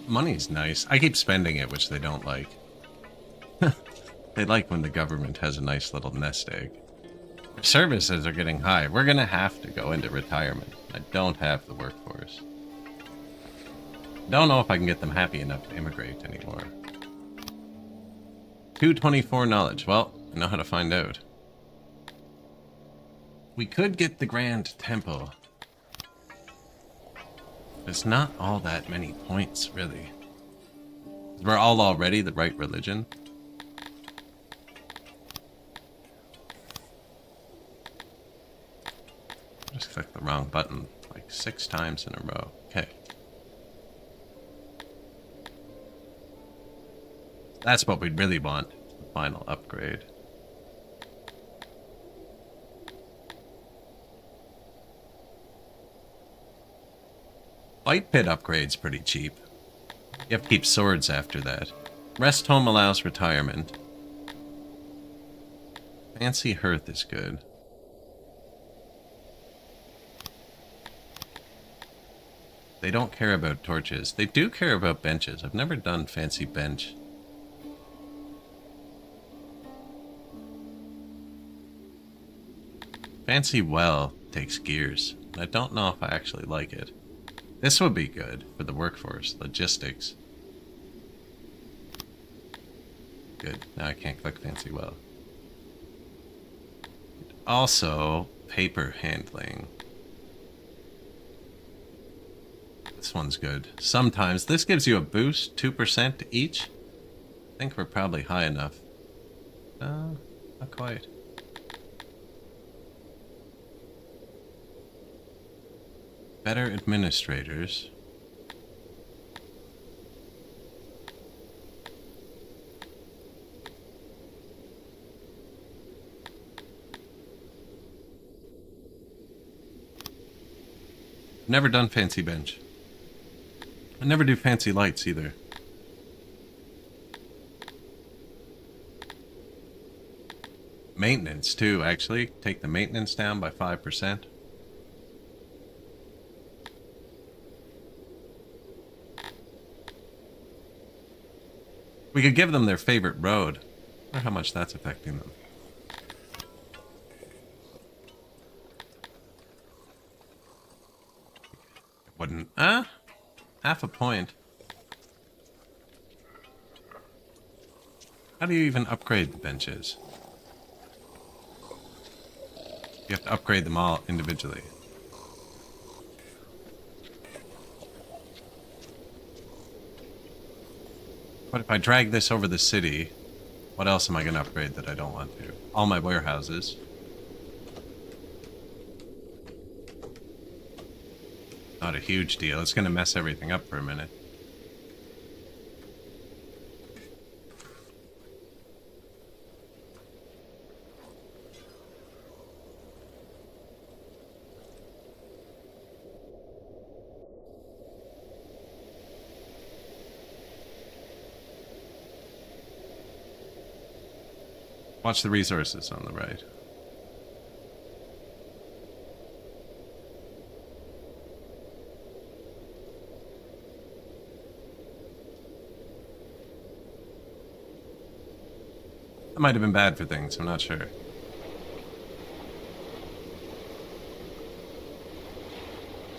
Money's nice. I keep spending it, which they don't like. They like when the government has a nice little nest egg. Services are getting high. We're gonna have to go into retirement. I don't have the workforce. Don't know if I can get them happy enough to immigrate anymore. 224 knowledge. Well, I know how to find out. We could get the Grand Temple. There's not all that many points, really. We're all already the right religion. Just clicked the wrong button like 6 times in a row. Okay. That's what we'd really want. The final upgrade. Fight pit upgrade's pretty cheap. You have to keep swords after that. Rest home allows retirement. Fancy hearth is good. They don't care about torches. They do care about benches. I've never done fancy bench. Fancy well takes gears. I don't know if I actually like it. This would be good for the workforce. Logistics. Good. Now I can't click fancy well. Also, paper handling. This one's good. Sometimes this gives you a boost, 2% each. I think we're probably high enough. No, not quite. Better administrators. never done fancy bench. I never do fancy lights either. Maintenance too, actually. Take the maintenance down by 5%. We could give them their favorite road. I wonder how much that's affecting them. Wouldn't, half a point. How do you even upgrade the benches? You have to upgrade them all individually. What if I drag this over the city? What else am I going to upgrade that I don't want to? All my warehouses. Not a huge deal. It's going to mess everything up for a minute. Watch the resources on the right. That might have been bad for things, I'm not sure. Do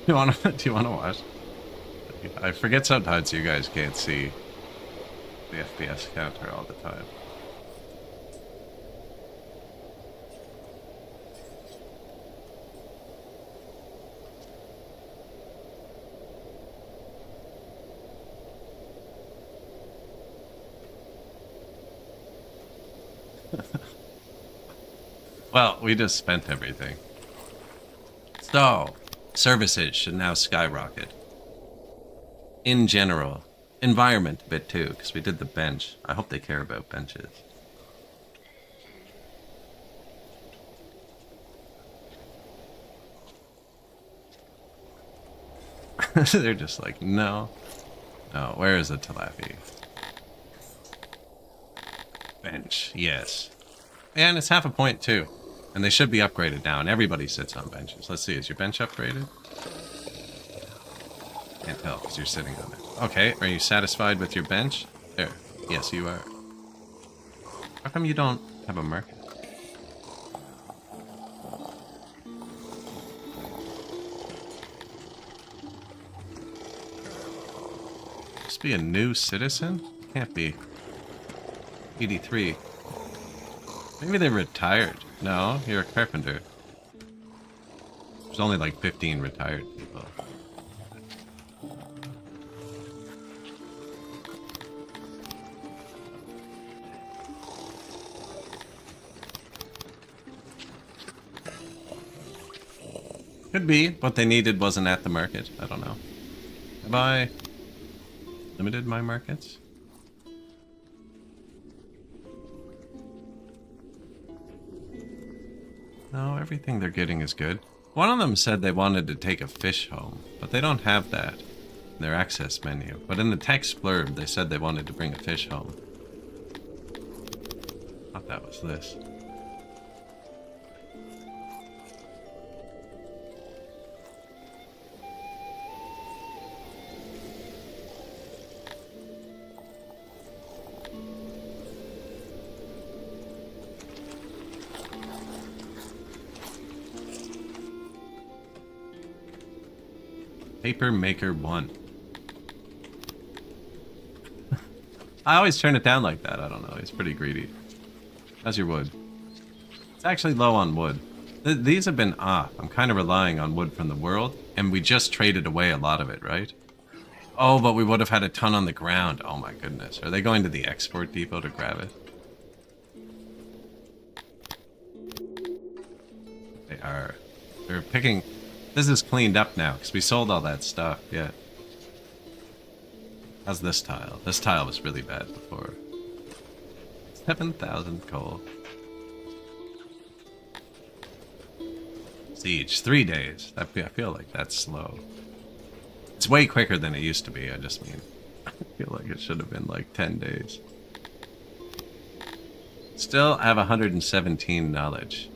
you want to watch? I forget sometimes you guys can't see the FPS counter all the time. Well, we just spent everything. So, services should now skyrocket. In general. Environment a bit too, because we did the bench. I hope they care about benches. They're just like, no. No, where is the tilapia? Bench, yes. And it's half a point too. And they should be upgraded now, and everybody sits on benches. Let's see, is your bench upgraded? Can't tell because you're sitting on it. Okay, are you satisfied with your bench? There. Yes, you are. How come you don't have a market? Must be a new citizen? Can't be. 83. Maybe they retired. No, you're a carpenter. There's only like 15 retired people. Could be. What they needed wasn't at the market. I don't know. Have I limited my markets? No, everything they're getting is good. One of them said they wanted to take a fish home, but they don't have that in their access menu. But in the text blurb, they said they wanted to bring a fish home. I thought that was this. Paper Maker 1. I always turn it down like that. I don't know. He's pretty greedy. How's your wood? It's actually low on wood. These have been off. I'm kind of relying on wood from the world, and we just traded away a lot of it, right? Oh, but we would have had a ton on the ground. Oh my goodness. Are they going to the export depot to grab it? They are. They're picking... This is cleaned up now, because we sold all that stuff, yeah. How's this tile? This tile was really bad before. 7,000 coal. Siege, 3 days. I feel like that's slow. It's way quicker than it used to be, I just mean. I feel like it should have been like 10 days. Still have 117 knowledge.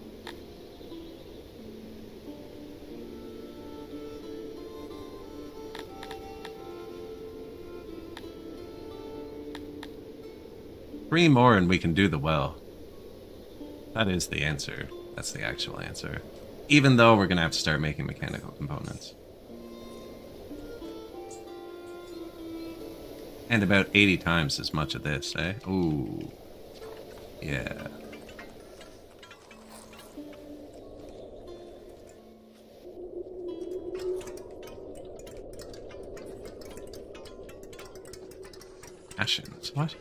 Three more and we can do the well. That is the answer. That's the actual answer. Even though we're going to have to start making mechanical components. And about 80 times as much of this, eh? Ooh. Yeah. Ashes. What?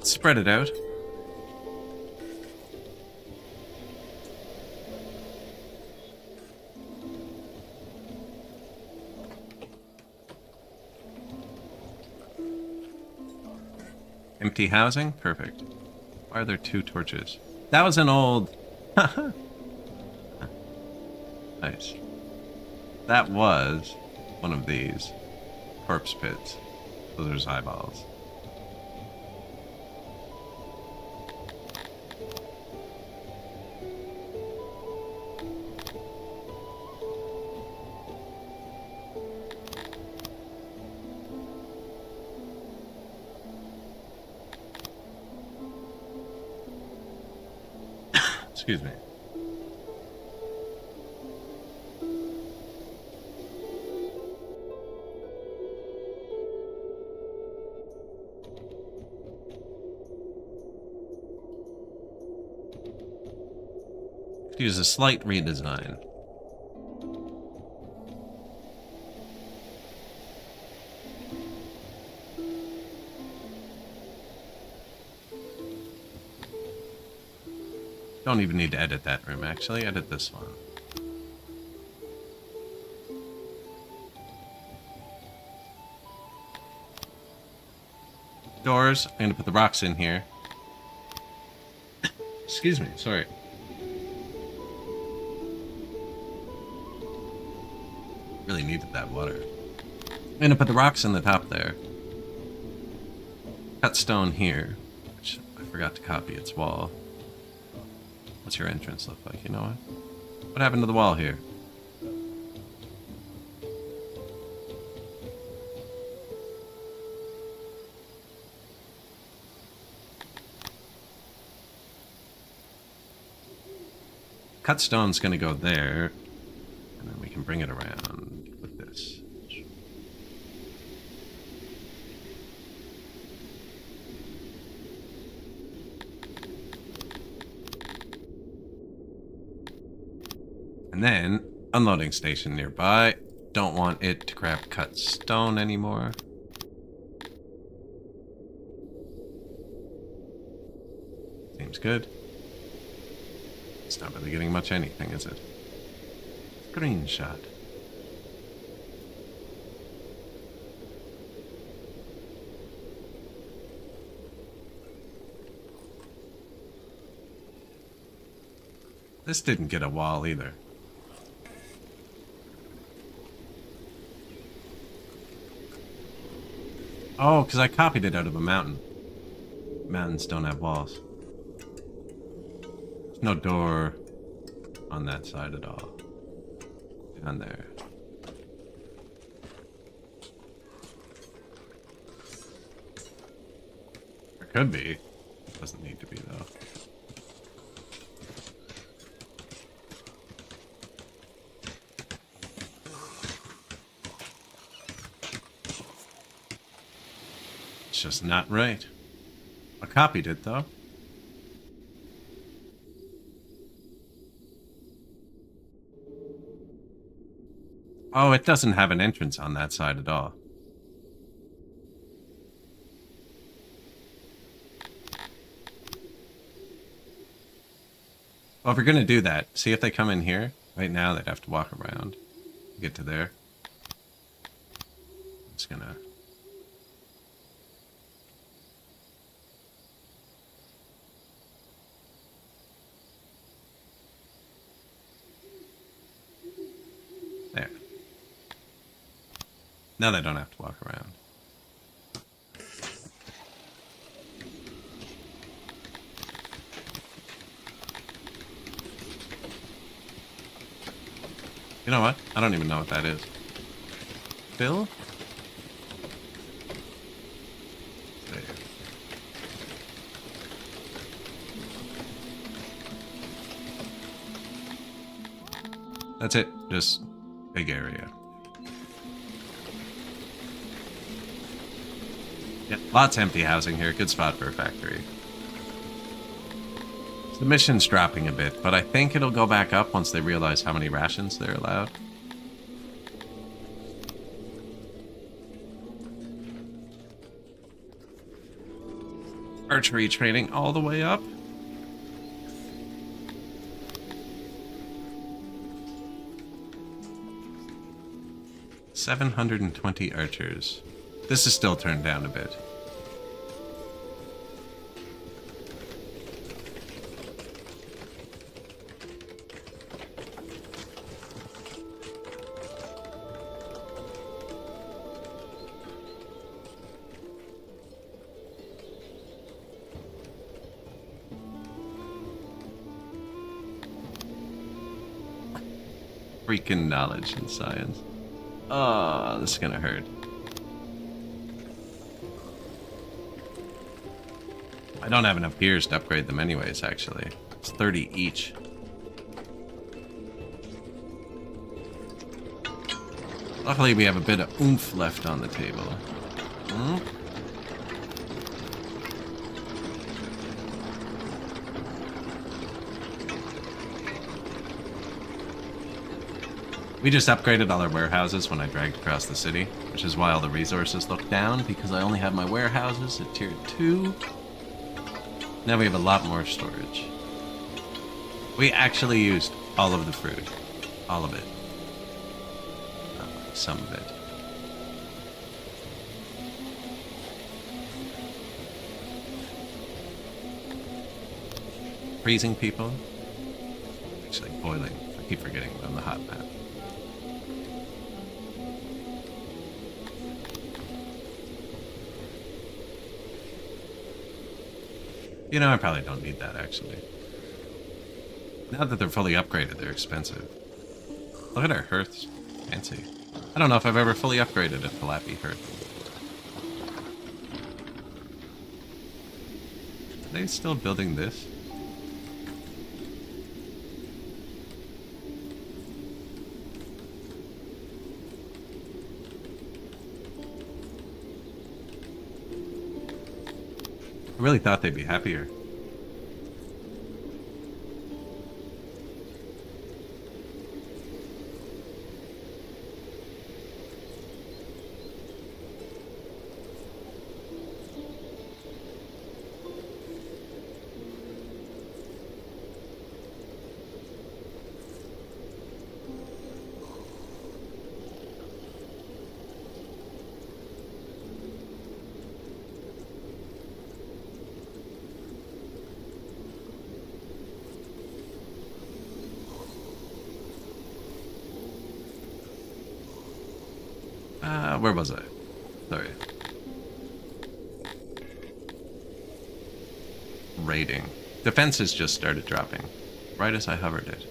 Spread it out. Empty housing? Perfect. Why are there 2 torches? That was an old... Nice. That was one of these corpse pits. Those are his eyeballs. Excuse me. Use a slight redesign. Don't even need to edit that room, actually. Edit this one. Doors. I'm going to put the rocks in here. Excuse me, sorry. Really needed that water. I'm going to put the rocks in the top there. Cut stone here, which I forgot to copy its wall. What's your entrance look like? You know what? What happened to the wall here? Cut stone's gonna go there, and then we can bring it around with this. And then, unloading station nearby. Don't want it to grab cut stone anymore. Seems good. It's not really getting much anything, is it? Screenshot. This didn't get a wall either. Oh, because I copied it out of a mountain. Mountains don't have walls. There's no door on that side at all. Down there. There could be. Doesn't need to be, though. It's just not right. I copied it, though. Oh, it doesn't have an entrance on that side at all. Well, if we're gonna do that, see if they come in here. Right now, they'd have to walk around to get to there. just gonna... There. Now they don't have to walk around. You know what? I don't even know what that is. Bill? There. That's it. Just big area. Yeah, lots of empty housing here. Good spot for a factory. The mission's dropping a bit, but I think it'll go back up once they realize how many rations they're allowed. Archery training all the way up. $720 archers. This is still turned down a bit. Freaking knowledge and science. Oh, this is gonna hurt. I don't have enough gears to upgrade them anyways, actually. It's 30 each. Luckily, we have a bit of oomph left on the table. We just upgraded all our warehouses when I dragged across the city, which is why all the resources look down, because I only have my warehouses at tier 2. Now we have a lot more storage. We actually used all of the fruit. All of it. Some of it. Freezing people? Actually, boiling. I keep forgetting on the hot map. You know, I probably don't need that, actually. Now that they're fully upgraded, they're expensive. Look at our hearths. Fancy. I don't know if I've ever fully upgraded a Palapi hearth. Are they still building this? I really thought they'd be happier. Where was I? Sorry. Raiding. Defenses just started dropping, right as I hovered it.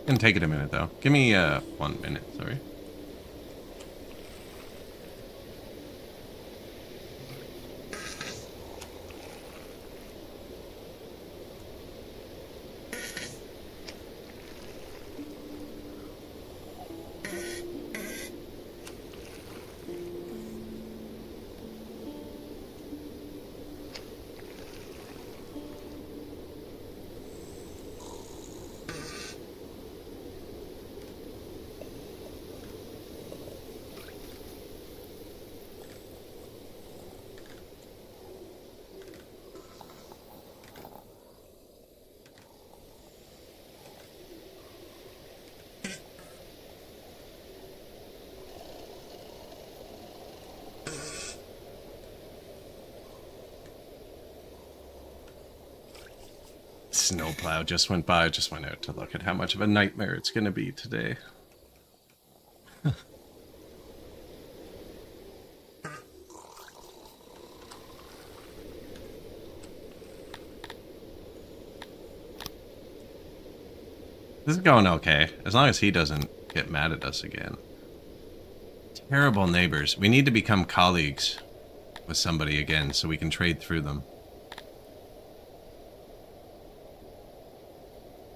Gonna take it a minute though. Give me 1 minute, sorry. snowplow just went by. I just went out to look at how much of a nightmare it's going to be today. This is going okay, as long as he doesn't get mad at us again. Terrible neighbors. We need to become colleagues with somebody again so we can trade through them.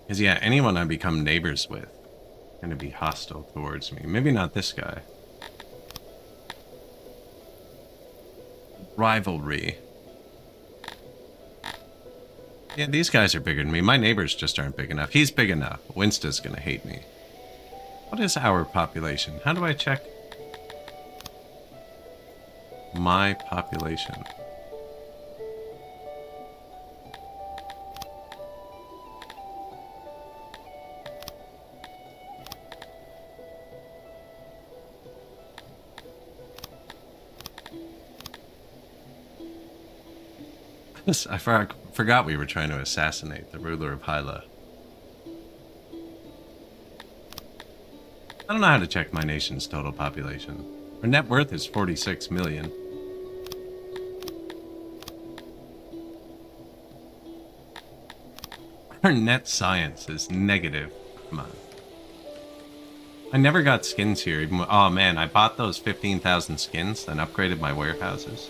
Because yeah, anyone I become neighbors with is going to be hostile towards me. Maybe not this guy. Rivalry. Yeah, these guys are bigger than me. My neighbors just aren't big enough. He's big enough. Winsta's gonna hate me. What is our population? How do I check my population? I forgot we were trying to assassinate the ruler of Hyla. I don't know how to check my nation's total population. Our net worth is 46 million. Our net science is negative. Come on. I never got skins here. Even oh man, I bought those 15,000 skins, then upgraded my warehouses.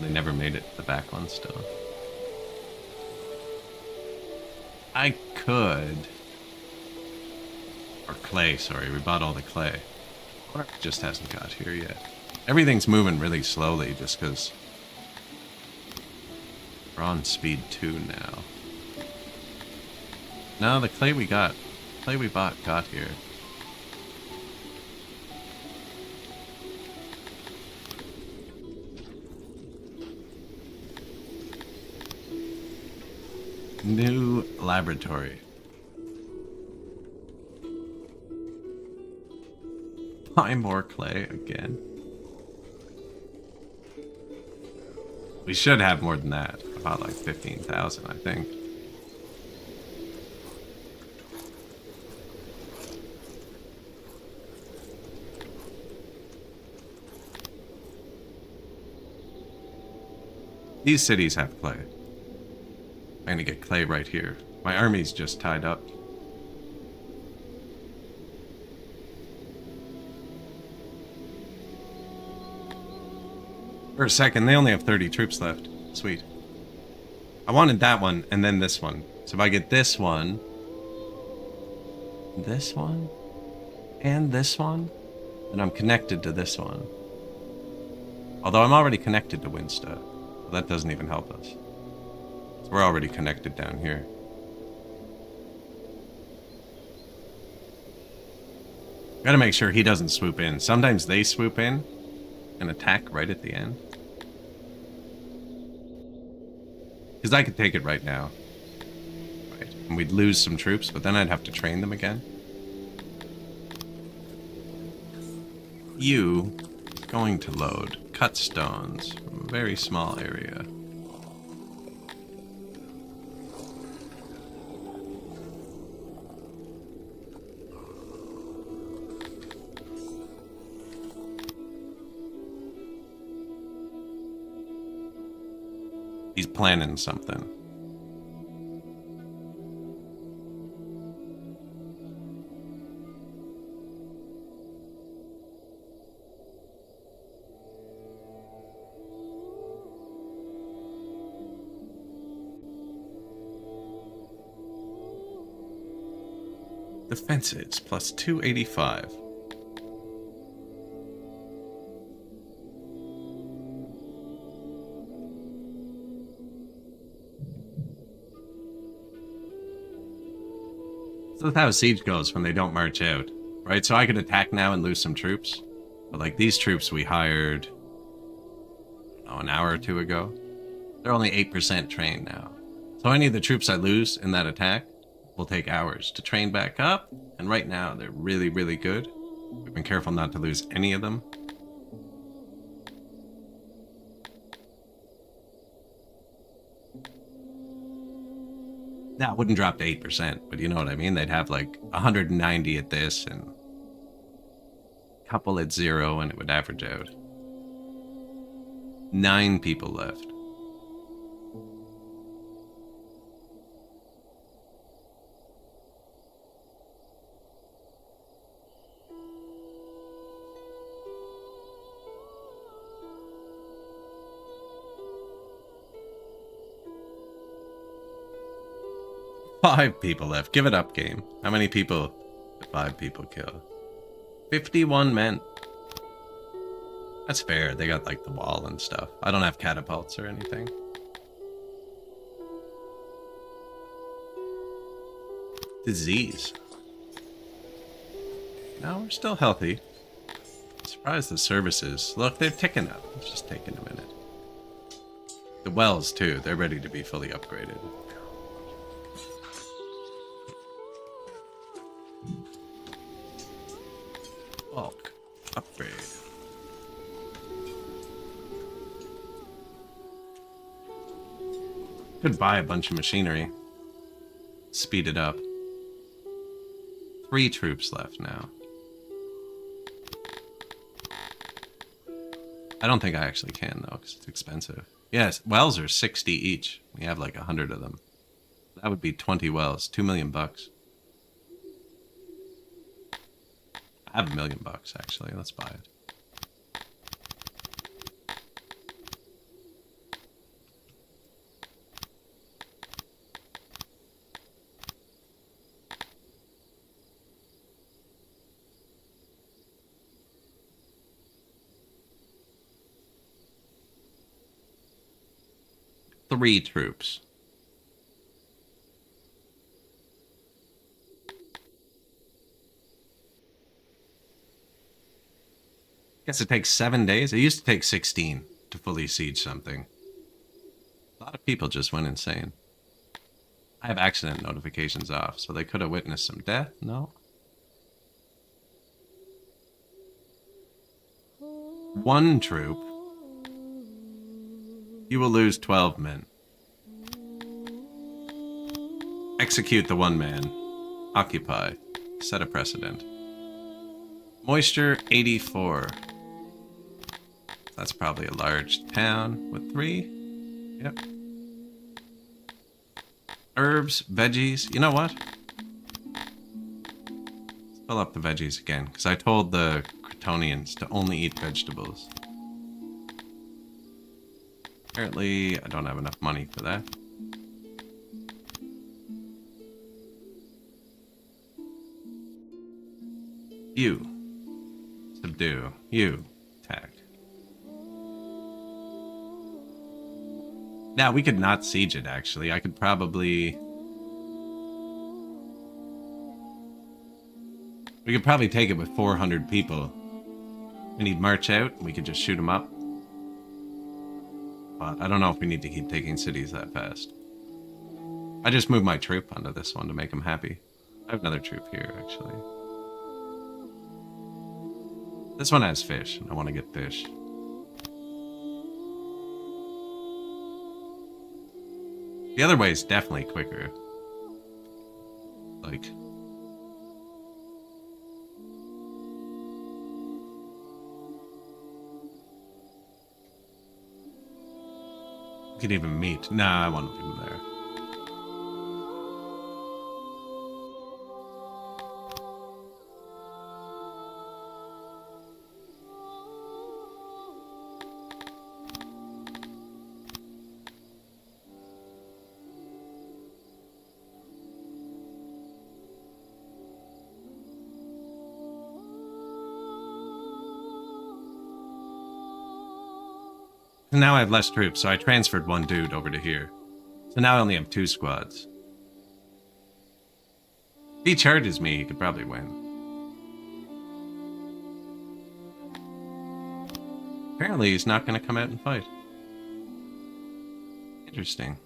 They never made it to the back one still. I could. Or clay, sorry. We bought all the clay. Or it just hasn't got here yet. Everything's moving really slowly just because we're on speed 2 now. No, the clay we bought got here. New laboratory. Buy more clay again. We should have more than that. About like 15,000, I think. These cities have clay. I'm gonna get clay right here. My army's just tied up. For a second, they only have 30 troops left. Sweet. I wanted that one, and then this one. So if I get this one, and this one, then I'm connected to this one. Although I'm already connected to Winsta, so that doesn't even help us. We're already connected down here. Gotta make sure he doesn't swoop in. Sometimes they swoop in and attack right at the end. Because I could take it right now. Right. And we'd lose some troops, but then I'd have to train them again. You going to load. Cut stones from a very small area. He's planning something. Defenses plus 285. So that's how siege goes when they don't march out, right? So I could attack now and lose some troops, but like these troops we hired, an hour or two ago, they're only 8% trained now. So any of the troops I lose in that attack will take hours to train back up, and right now they're really, really good. We've been careful not to lose any of them. That wouldn't drop to 8%, but you know what I mean? They'd have like 190 at this and a couple at 0, and it would average out. 9 people left. Five people left. Give it up, game. How many people did 5 people kill? 51 men. That's fair. They got like the wall and stuff. I don't have catapults or anything. Disease. No, we're still healthy. I'm surprised the services. Look, they're ticking up. It's just taking a minute. The wells, too. They're ready to be fully upgraded. Bulk. Upgrade. Could buy a bunch of machinery. Speed it up. 3 troops left now. I don't think I actually can, though, because it's expensive. Yes, wells are 60 each. We have like 100 of them. That would be 20 wells. $2 million bucks. I have $1 million bucks, actually. Let's buy it. Three troops. Guess it takes 7 days. It used to take 16 to fully siege something. A lot of people just went insane. I have accident notifications off, so they could have witnessed some death. No. 1 troop. You will lose 12 men. Execute the 1 man. Occupy. Set a precedent. Moisture 84. That's probably a large town with 3. Yep. Herbs, veggies. You know what? Let's fill up the veggies again, because I told the Cretonians to only eat vegetables. Apparently, I don't have enough money for that. You. Subdue. You. Attack. Now, we could not siege it, actually. I could probably... We could probably take it with 400 people. We need march out, and we could just shoot them up. But I don't know if we need to keep taking cities that fast. I just moved my troop onto this one to make them happy. I have another troop here, actually. This one has fish, and I want to get fish. The other way is definitely quicker. Like... We could even meet. Nah, I won't leave him there. Now I have less troops, so I transferred 1 dude over to here. So now I only have 2 squads. If he charges me, he could probably win. Apparently he's not going to come out and fight. Interesting.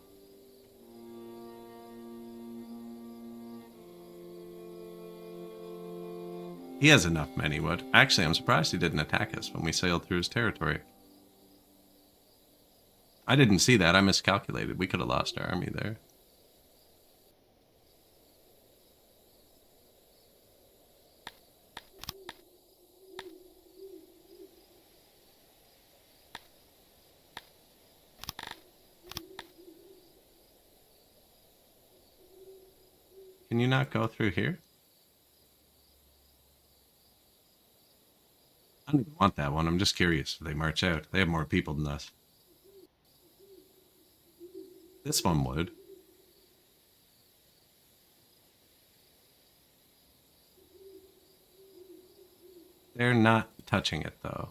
He has enough men, he would. Actually, I'm surprised he didn't attack us when we sailed through his territory. I didn't see that. I miscalculated. We could have lost our army there. Can you not go through here? I don't even want that one. I'm just curious if they march out. They have more people than us. This one would. They're not touching it, though.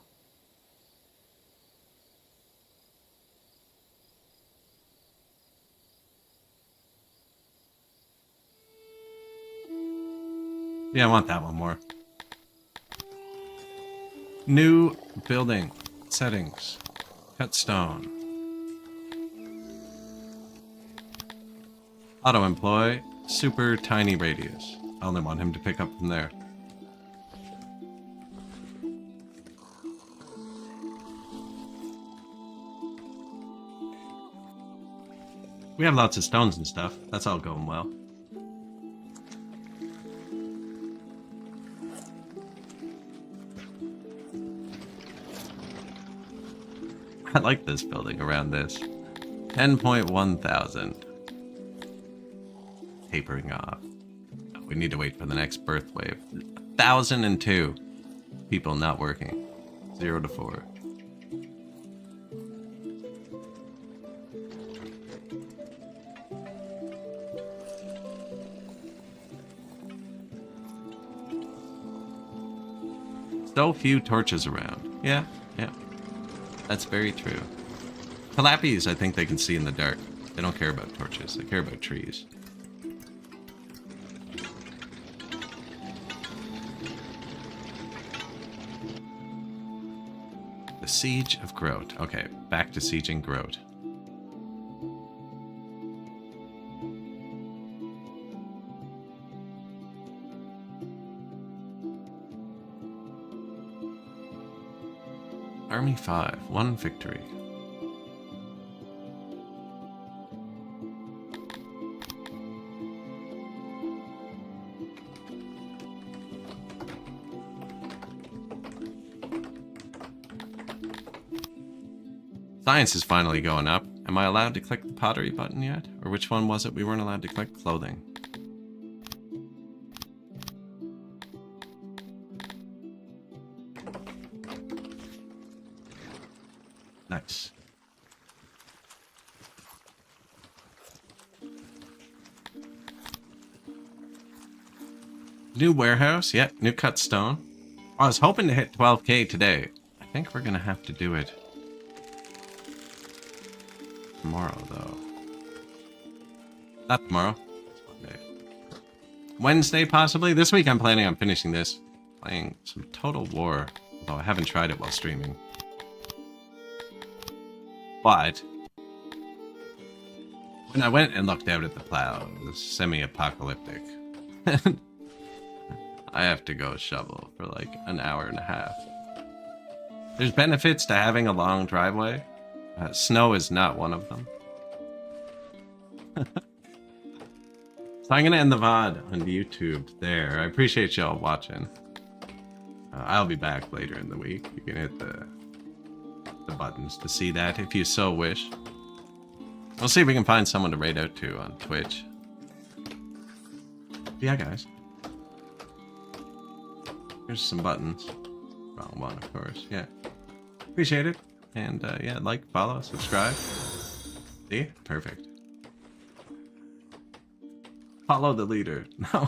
Yeah, I want that one more. New building. Settings. Cut stone. Auto-employ. Super tiny radius. I only want him to pick up from there. We have lots of stones and stuff. That's all going well. I like this building around this. 10.1 thousand. Tapering off. We need to wait for the next birth wave. 1,002 people not working. 0 to 4. So few torches around. Yeah. That's very true. Tilappies, I think they can see in the dark. They don't care about torches. They care about trees. The Siege of Grote. Okay, back to sieging Grote. Army 5, 1 victory. Science is finally going up. Am I allowed to click the pottery button yet? Or which one was it we weren't allowed to click? Clothing. Nice. New warehouse. Yep, new cut stone. I was hoping to hit 12k today. I think we're gonna have to do it tomorrow, though. Not tomorrow. Monday. Wednesday, possibly. This week I'm planning on finishing this. Playing some Total War. Although I haven't tried it while streaming. But when I went and looked out at the plow, it was semi-apocalyptic. I have to go shovel for like an hour and a half. There's benefits to having a long driveway. Snow is not one of them. So I'm gonna end the VOD on YouTube there. I appreciate y'all watching. I'll be back later in the week. You can hit the buttons to see that if you so wish. We'll see if we can find someone to raid out to on Twitch. Yeah, guys. Here's some buttons. Wrong one, of course. Yeah. Appreciate it. And yeah, like, follow, subscribe. See? Perfect. Follow the leader. No.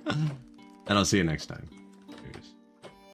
And I'll see you next time.